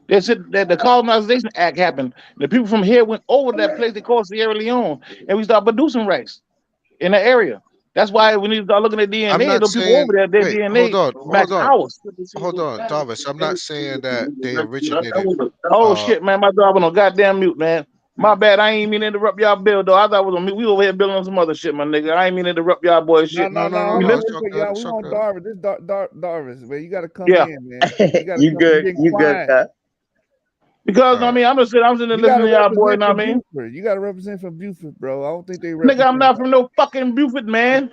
they said that the Colonization Act happened. The people from here went over to that place they call Sierra Leone, and we started producing rice in that area. That's why when you start looking at I'm DNA, not those people over saying there, their wait, hold DNA on, match ours. Darvis. I'm not saying that they originated Oh uh shit, man, my dog on goddamn mute, man. My bad, I ain't mean to interrupt y'all build though. I thought it was on mute. We over here building on some other shit, my nigga. I ain't mean to interrupt y'all boys shit. no, We Hold on live. it's real all quick, good, y'all. it's We all want good. Darvis, man. You got to come Yeah, in, man. You got to You come. You good? been You good, quiet. cuz? because All I right. mean, I'm sitting there You got listening to to y'all boys. represent Know for what I mean? Buford. You got to represent for Buford, bro. I don't think they Nigga, I'm represent. not from no fucking Buford, man.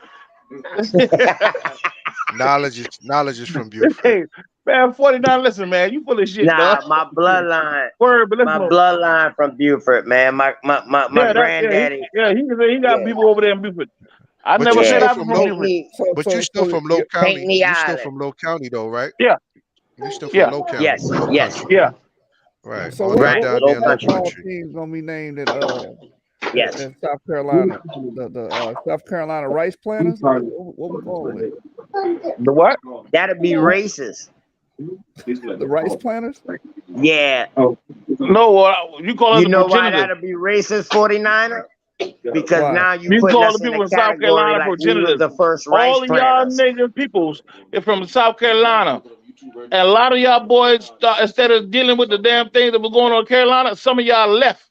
Knowledge is from Buford. Hey, man, 49. Listen, man, you full of shit, dog. Nah, my bloodline, Word, but listen, my bloodline from Beaufort, man. My granddaddy. He got Yeah, people over there in Buford. I But never you said yeah. still I was from from low Paint Buford. me, but you still from low paint county. me You still island. from low county though, right? Yeah, You still from yeah, low county, Yes, low yes, country. yeah. Right. So All the way right. down Low there in low country. football country. team's gonna be named at Yes. South Carolina? The South Carolina Rice Planters. What we call it? The what? That'd be racist. The Rice Planters. Yeah. No, you call us You the know why progenitors. that'd be racist, 49er? Because Why? now you You putting call the us in people a in South category Carolina like we was progenitors. the first rice All of y'all planters. niggas peoples is from South Carolina. And a lot of y'all boys, instead of dealing with the damn things that were going on in Carolina, some of y'all left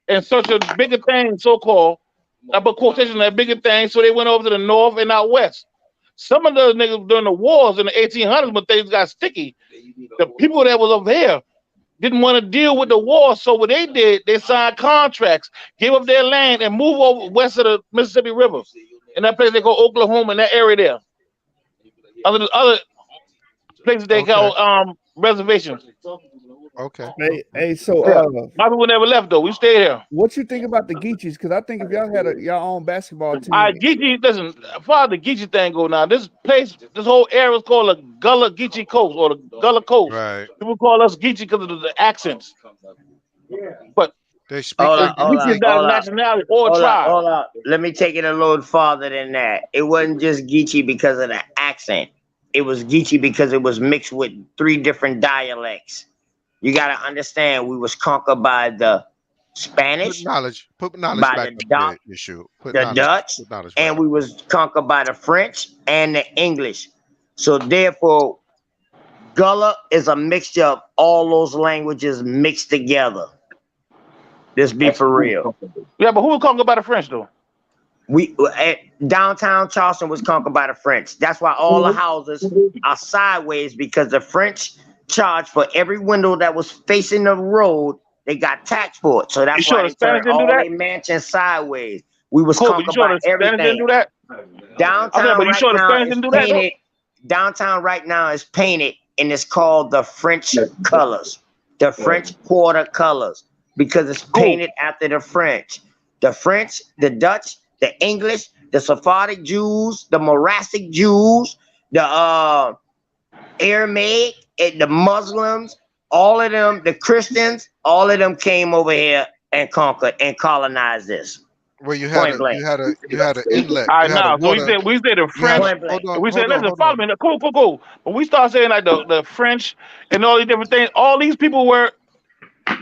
in search of bigger things, so-called. I put quotation that bigger things, so they went over to the north and out west. Some of those niggas during the wars in the 1800s when things got sticky, the people that was over here didn't want to deal with the war. So what they did, they signed contracts, gave up their land, and moved over west of the Mississippi River. In that place they call Oklahoma, in that area there. Other places they Okay. call reservations. Okay. Hey, so Yeah. My people never left though. We stayed here. what you think about the Geechees? Because I think if y'all had y'all own basketball team, All right, Geechee, listen, as far as the Geechee thing go now, this place, this whole area is called the Gullah Geechee Coast or the Gullah Coast. Right. People call us Geechee because of the accents. But They speak Hold like up, hold Geechee up, is not a hold up. nationality or a Hold up, tribe. hold up. Let me take it a little farther than that. It wasn't just Geechee because of the accent. It was Geechee because it was mixed with 3 different dialects. You gotta understand, we was conquered by the Spanish, put knowledge by back the up Dutch, there, issue. Put the knowledge Dutch, back and we up there. was conquered by the French and the English. So therefore, Gullah is a mixture of all those languages mixed together. This be for real. Yeah, but who was conquered by the French though? Downtown Charleston was conquered by the French. That's why all the houses are sideways, because the French charged for every window that was facing the road. They got taxed for it. So You that's sure why the they Spanish turned didn't do all that? their mansions sideways. We was Cool, but you conquered sure by the Spanish didn't do everything. that? Downtown But you right sure the now Spanish is didn't do that though? painted. Downtown right now is painted, and it's called the French colors, the French Quarter colors, because it's painted after the French. The French, the Dutch, the English, the Sephardic Jews, the Morasic Jews, the Aramaic, and the Muslims, all of them, the Christians, all of them came over here and conquered and colonized this. Where you had Point blank. you had an inlet, All you right, had a now, so we water, said the you had a French. Point blank. And we said, listen, hold follow on. me. Cool. When we start saying like the French and all these different things, all these people were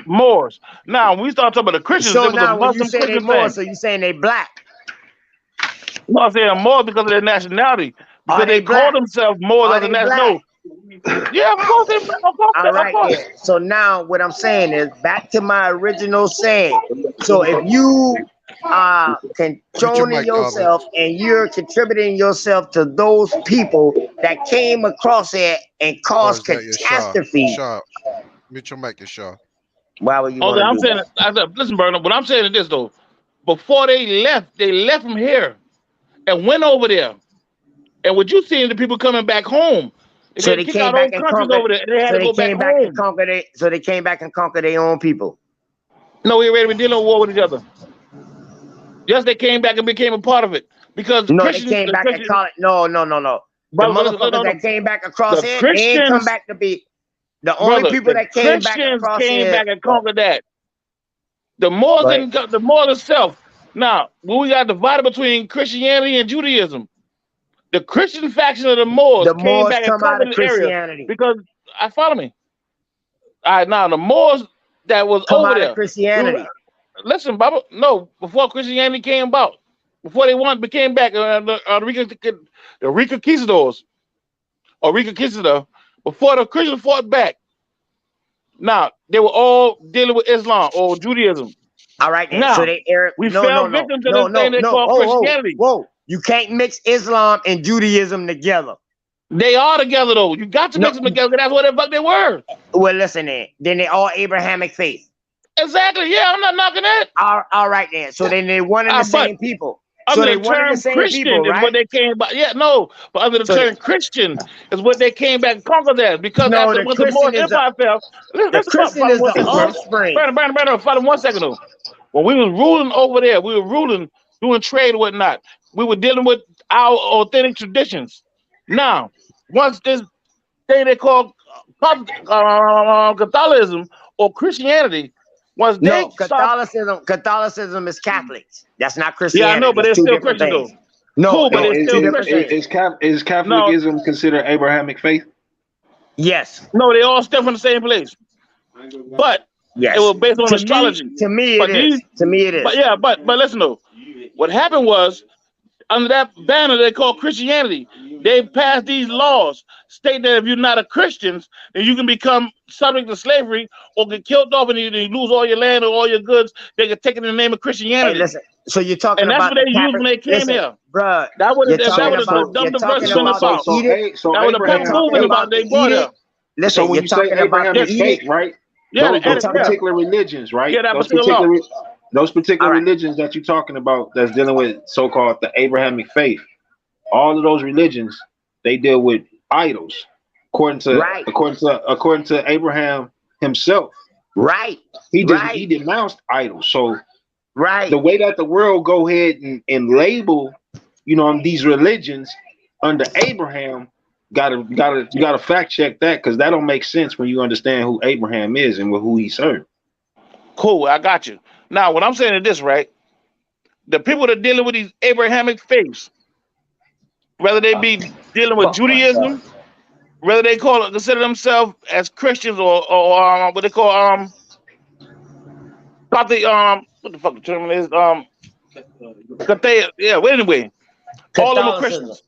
Moors. Now, when we start talking about the Christians, So it was a now when you Muslim say they Christian more, thing. so you saying they black. I'm not saying Moors because of their nationality, Are because they they call black? themselves Moors Are as a they national. black? No, Yeah, of course. All right, then. So now what I'm saying is back to my original saying. So if you are controlling yourself and you're contributing yourself to those people that came across it and Or caused is that your Shaw? catastrophe, Shaw, mute your mic, your Shaw. why would you Okay, want I'm to do saying, that? listen, Bernard. What I'm saying is this though: before they left from here and went over there. And what you seeing the people coming back home? They So get they kicked out came of back those and countries conquered. over there, and they had So to they go back came back and home. conquered it. So they came back and conquered their own people. No, we already been dealing with war with each other. Yes, they came back and became a part of it because No, they Christians, came the back and Christians, called it. No. The brother, motherfuckers that came back across the here, they ain't come Christians, back to be the only brother, people the that came back Christians across came here. back and conquered that. The Moors Right. didn't, the Moors itself. Now, when we got divided between Christianity and Judaism, the Christian faction of the Moors The came Moors back and come out of conquered the area Christianity. because I follow me. All right, now the Moors that was Come over out of there. Christianity. Listen, Baba. No, before Christianity came about, before they became back, the Reconquistadors or Reconquistador, before the Christians fought back. Now they were all dealing with Islam or Judaism. All right then. So Now they Arab. we No. fell victim to this thing they call Christianity. Whoa. You can't mix Islam and Judaism together. They are together though. You got to mix them together. That's what the fuck they were. Well, listen then they all Abrahamic faith. Exactly. Yeah, I'm not knocking that. All right then. So then they're one and the same people. So Under they the one and the term same Christian people, is right? what they came by. Yeah, no, but under the So term Christian is what they came back and conquered that. Because no, after the Oh, when the Christian Moorish is Empire fell, the listen, Christian follow is 1 the second, Brandon. offspring. Brandon, follow 1 second though. When we was ruling over there, we were ruling, doing trade and whatnot. We were dealing with our authentic traditions. Now, once this thing they call Catholicism or Christianity, once they No, start, Catholicism is Catholics. That's not yeah, I Christianity. know, but It's they're two still different Christian things. though. No, Cool, but they're it's still two different Christian. things. Is Catholicism considered Abrahamic faith? Yes. No, they all stem from the same place. But Yes. it was based on To astrology. me But it is. To me it is. But yeah, but listen though. What happened was under that banner they call Christianity, they passed these laws stating that if you're not a Christian, then you can become subject to slavery or get killed off and you lose all your land or all your goods. They get taken in the name of Christianity. Hey, listen. So you're talking And that's about what they used when they came here. bruh. That was You're the talking about dumb you're talking diversion about about. the edict. That was the punk movement about they brought here. Listen, So when you're you say talking about the Abrahamic faith, edict. right? Yeah, Those particular religions, right? Yeah, that those particular law. particular religions that you're talking about that's dealing with so-called the Abrahamic faith. All of those religions, they deal with idols, according to Abraham himself. Right. He denounced idols. So the way that the world go ahead and label, these religions under Abraham, you gotta fact check that, because that don't make sense when you understand who Abraham is and who he served. Cool, I got you. Now, what I'm saying is this, right? The people that are dealing with these Abrahamic faiths, whether they be dealing with Judaism, whether they consider themselves as Christians or what they call what the fuck the term is yeah. Well, anyway, all of them are Christians.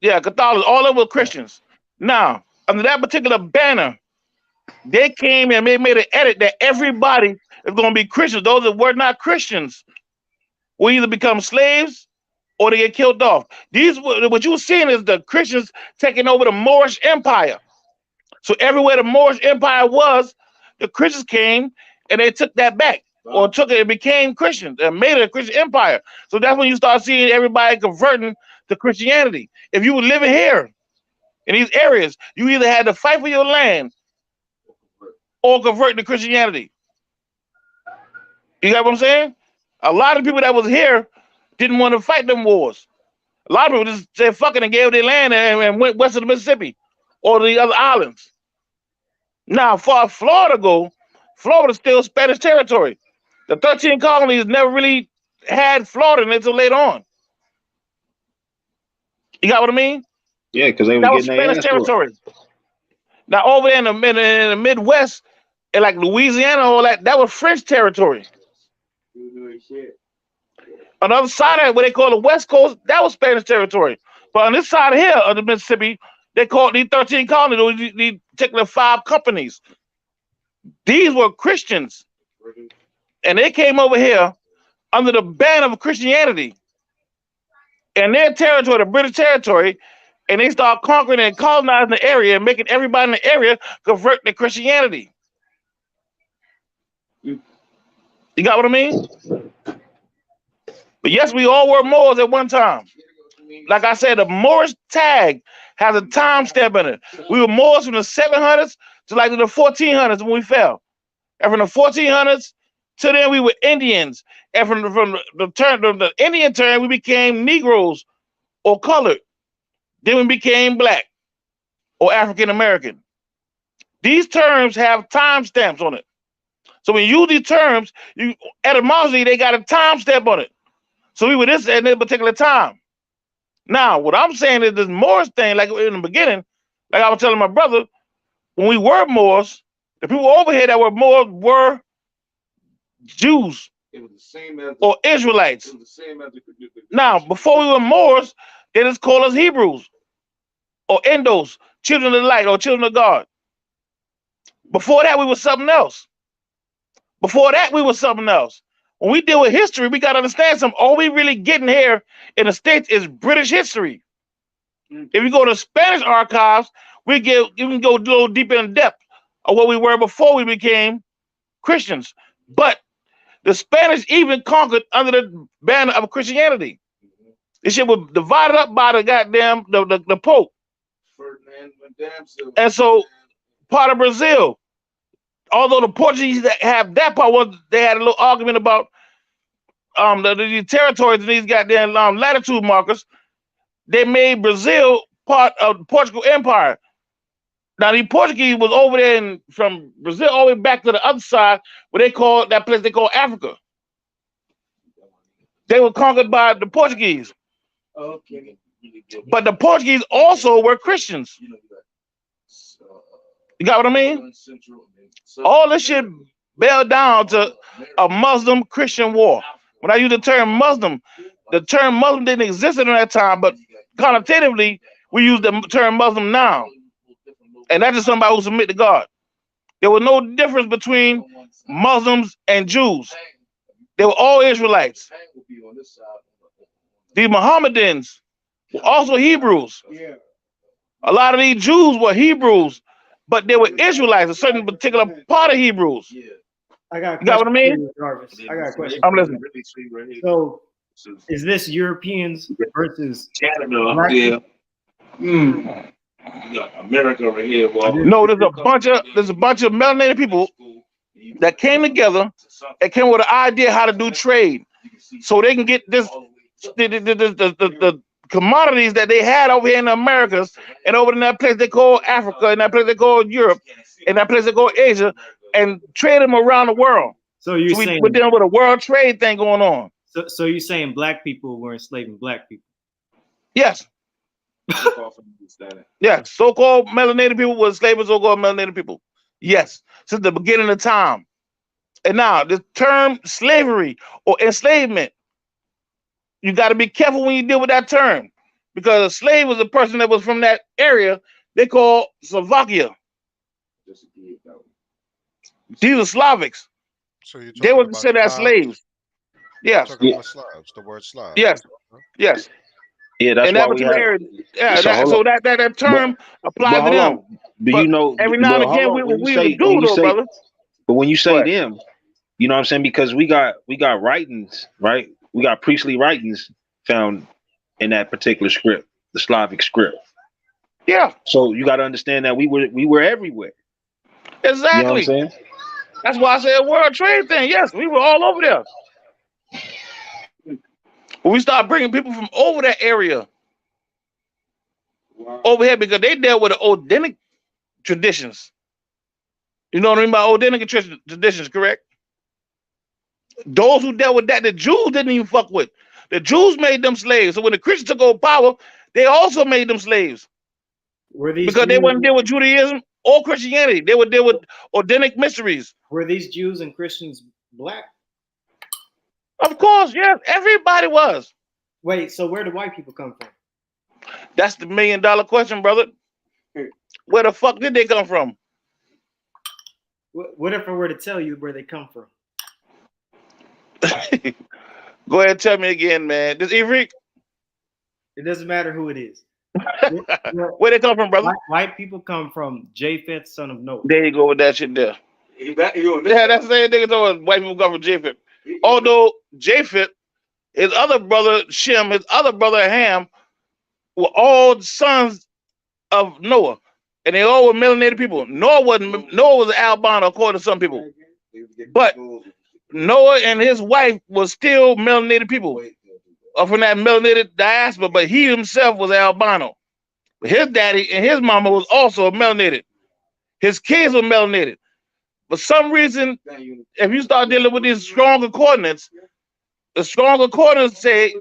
Yeah, Catholics. All of them were Christians. Now, under that particular banner, they came and they made an edit that everybody is going to be Christians. Those that were not Christians will either become slaves or they get killed off. What you were seeing is the Christians taking over the Moorish Empire. So everywhere the Moorish Empire was, the Christians came and they took that back, or took it and became Christians and made it a Christian empire. So that's when you start seeing everybody converting to Christianity. If you were living here in these areas, you either had to fight for your land or convert to Christianity. You got what I'm saying? A lot of people that was here didn't want to fight them wars. A lot of people just said fucking and gave their land and went west of the Mississippi or the other islands. Now, far as Florida go, Florida's still Spanish territory. The 13 colonies never really had Florida until later on. You got what I mean? Yeah, because they were That was getting their Spanish ass whooped. territory. Now, over there in the Midwest, and like Louisiana, all that was French territory. On the other side of it, what they call the West Coast, that was Spanish territory. But on this side of here of the Mississippi, They called these 13 colonies, these particular 5 companies. These were Christians. And they came over here under the ban of Christianity. And their territory, the British territory, and they start conquering and colonizing the area and making everybody in the area convert to Christianity. You got what I mean? But yes, we all were Moors at one time. Like I said, the Moorish tag has a time stamp in it. We were Moors from the 700s to like the 1400s when we fell. And from the 1400s to then we were Indians. And from the Indian term, we became Negroes or colored. Then we became black or African American. These terms have time stamps on it. So when you use these terms, etymologically, they got a time stamp on it. So we were this at this particular time. Now, what I'm saying is this Moors thing, like in the beginning, like I was telling my brother, when we were Moors, the people over here that were Moors were Jews or Israelites. Now, before we were Moors, they just called us Hebrews or Endos, children of the light or children of God. Before that, we were something else. Before that, we were something else. When we deal with history, we got to understand something. All we really getting here in the States is British history. If you go to Spanish archives, we can go a little deeper in depth of what we were before we became Christians. But the Spanish even conquered under the banner of Christianity. This shit was divided up by the goddamn the Pope. And so part of Brazil, although the Portuguese that have that part, they had a little argument about the territories and these goddamn latitude markers. They made Brazil part of the Portugal Empire. Now the Portuguese was over there from Brazil all the way back to the other side, where they call that place they call Africa. They were conquered by the Portuguese. Okay. But the Portuguese also were Christians. You got what I mean? All this shit boiled down to a Muslim-Christian war. When I use the term Muslim didn't exist at that time, but connotatively, we use the term Muslim now. And that's just somebody who submit to God. There was no difference between Muslims and Jews. They were all Israelites. The Mohammedans were also Hebrews. A lot of these Jews were Hebrews, but they were Israelites, a certain particular part of Hebrews. I got you got what I mean? I got a question. I'm listening. So, is this Europeans versus Canada? Black Yeah. America right here. No, there's a bunch of melanated people that came together and came with an idea how to do trade, so they can get the commodities that they had over here in the Americas and over in that place they call Africa and that place they call Europe and that place they call Asia, and trade them around the world. So you're saying we're dealing with a world trade thing going on. So you're saying black people were enslaving black people? Yes. Yes. So-called melanated people were enslaving so-called melanated people. Yes. Since the beginning of time. And now the term slavery or enslavement, you got to be careful when you deal with that term, because a slave was a person that was from that area they call Slovakia. These are Slavics. So you're they were talking about considered as Slavs? slaves. Yes. Talking about Slavs, the word Slav. Yes. Yes. Yeah, that's and why that we have. area, yeah, So that term applies to hold them. on. Do you know? Every now and but hold again, on, we when you was say- do when you though, say- brother. But when you say What? them, you know what I'm saying? Because we got writings, right? We got priestly writings found in that particular script, the Slavic script. Yeah. So you got to understand that we were everywhere. Exactly. You know what I'm saying? That's why I said world trade thing. Yes, we were all over there. When we start bringing people from over that area over here, because they dealt with the Odinic traditions. You know what I mean by Odinic traditions, correct? Those who dealt with that, the Jews didn't even fuck with. The Jews made them slaves. So when the Christians took over power, they also made them slaves. Were these Because they Jews- wouldn't deal with Judaism or Christianity. They would deal with Odinic mysteries. Were these Jews and Christians black? Of course, yes. Everybody was. Wait, so where do white people come from? That's the $1 million question, brother. Where the fuck did they come from? What if I were to tell you where they come from? Go ahead and tell me again, man. This Ifrit? It doesn't matter who it is. Where they come from, brother? White people come from Japheth, son of Noah. There you go with that shit there. Yeah, that's the same thing as white people come from Japheth. Although Japheth, his other brother Shem, his other brother Ham, were all sons of Noah, and they all were melanated people. Noah was an albino according to some people, but Noah and his wife was still melanated people from that melanated diaspora. But he himself was albino. His daddy and his mama was also melanated. His kids were melanated. For some reason, if you start dealing with these stronger coordinates, the stronger coordinates say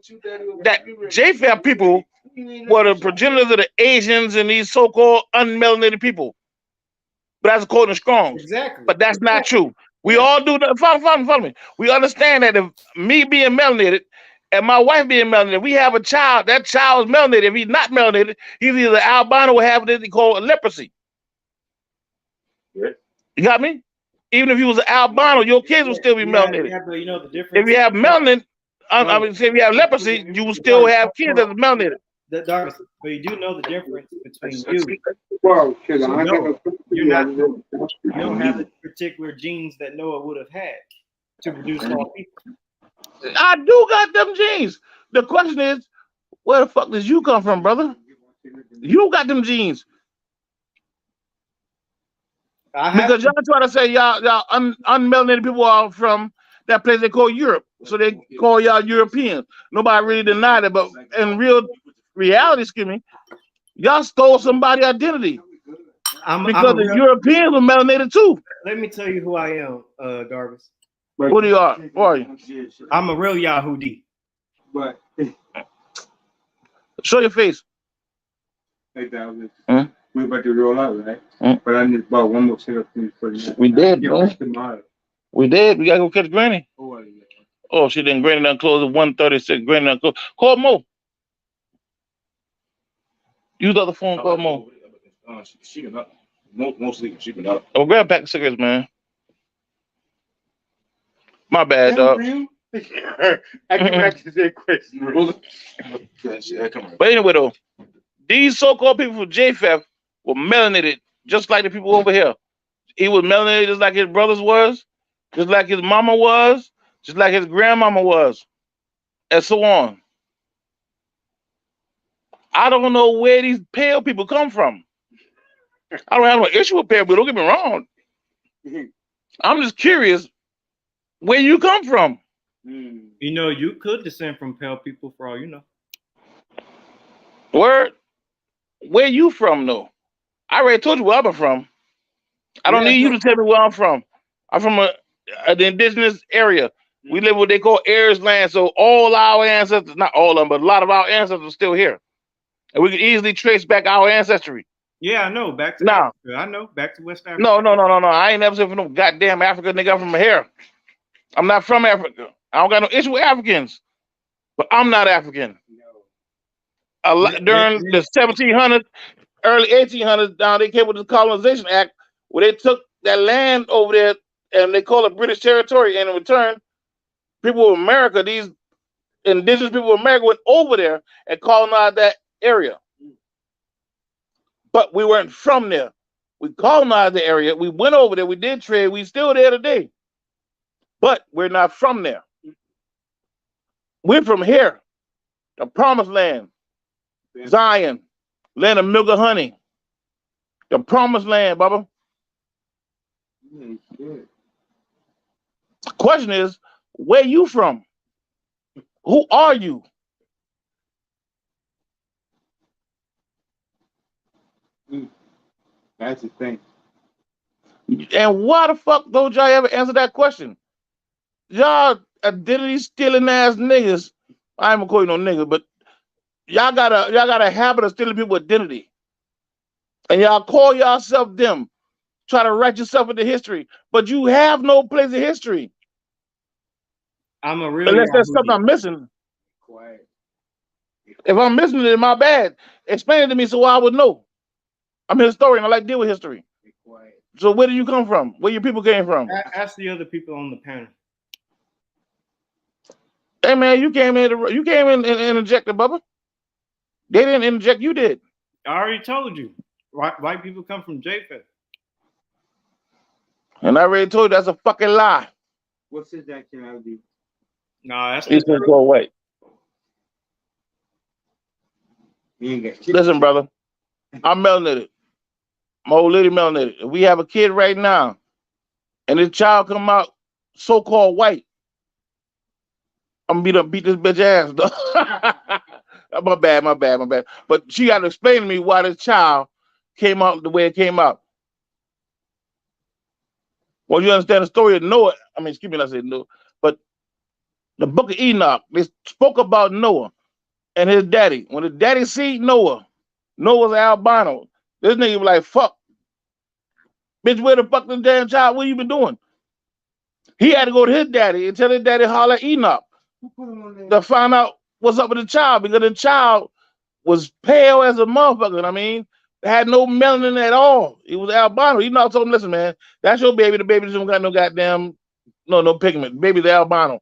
that Japheth people were the progenitors of the Asians and these so-called unmelanated people. But that's according to Strong's. Exactly. But that's not true. We all do that. Follow me. We understand that if me being melanated and my wife being melanated, we have a child. That child is melanated. If he's not melanated, he's either albino or have what they call leprosy. You got me? Even if he was an albino, your kids will still be melanated. Yeah, but you know the difference. If you have melanin, if you have leprosy, you will still have kids that are melanated. But you do know the difference between you. You don't have the particular genes that Noah would have had to produce all people. I do got them genes. The question is, where the fuck did you come from, brother? You got them genes. Because y'all try to say y'all unmelanated people are from that place they call Europe. So they call y'all Europeans. Nobody really denied it, but in reality, excuse me, y'all stole somebody's identity. Because the Europeans were melanated too. Let me tell you who I am, Garvis. Who do you are? Who are you? I'm a real Yahudi. But show your face. Hey, Dalvin. We're about to roll out, right? But I need about one more set of things for you. We did, bro. We did. We gotta go catch Granny. Oh, she didn't. Granny done close at 1:36. Granny done close. Call Mo. Use the other phone. Call Mo. She been up. Mostly she been up. Oh, grab a pack of cigarettes, man. My bad, dog. I can back to that question. But anyway, though, these so-called people from Japheth were melanated, just like the people over here. He was melanated just like his brothers was, just like his mama was, just like his grandmama was, and so on. I don't know where these pale people come from. I don't have no issue with pale people, don't get me wrong. I'm just curious where you come from. You know, you could descend from pale people for all you know. Word? Where you from, though? I already told you where I'm from. I don't need you to tell me where I'm from. I'm from the indigenous area. We live in what they call Ayers land, so all our ancestors, not all of them, but a lot of our ancestors are still here. And we can easily trace back our ancestry. Yeah, I know. Back to Africa. I know. Back to West Africa. No. I ain't never said from no goddamn Africa, nigga. I'm from here. I'm not from Africa. I don't got no issue with Africans. But I'm not African. During the 1700s, early 1800s, down they came with the Colonization Act, where they took that land over there and they call it British territory. And in return, people of America, these indigenous people of America, went over there and colonized that area. But we weren't from there. We colonized the area. We went over there. We did trade. We still there today. But we're not from there. We're from here, the promised land, Zion, land of milk and honey, the promised land, Bubba. The question is, where you from? Who are you? That's the thing. And why the fuck don't y'all ever answer that question? Y'all identity stealing ass niggas. I ain't gonna call you no nigga, but y'all got a habit of stealing people's identity. And y'all call yourself them. Try to write yourself into history. But you have no place in history. I'm a real unless there's something I'm missing. Quiet. If I'm missing it, my bad. Explain it to me so I would know. I'm a historian. I like to deal with history. So where did you come from? Where your people came from? Ask the other people on the panel. Hey man, you came in and interjected, Bubba. They didn't interject, you did. I already told you. White people come from Japheth. And I already told you that's a fucking lie. What says that can I be? No, that's He said go away. Listen, brother, I'm melanated. My old lady melanated. If we have a kid right now, and this child come out so-called white, I'm gonna beat this bitch ass, though. my bad. But she got to explain to me why this child came out the way it came out. Well, you understand the story of Noah. I mean, excuse me, I said Noah. But the book of Enoch, they spoke about Noah and his daddy. When his daddy see Noah, Noah's albino. This nigga was like, fuck. Bitch, where the fuck this damn child? What you been doing? He had to go to his daddy and tell his daddy holler at Enoch to find out what's up with the child, because the child was pale as a motherfucker. I mean, had no melanin at all. He was albino. Enoch told him, listen, man, that's your baby. The baby doesn't got no goddamn, no pigment. Baby's albino.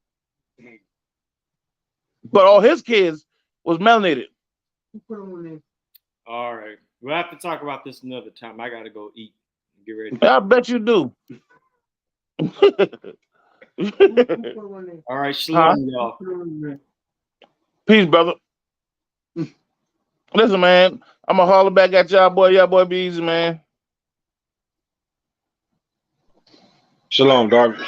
But all his kids was melanated. All right. We'll have to talk about this another time. I gotta go eat. Get ready. I bet you do. All right, shalom, y'all. Peace, brother. Listen, man, I'm gonna holler back at y'all, boy. Y'all boy be easy, man. Shalom, Darvish.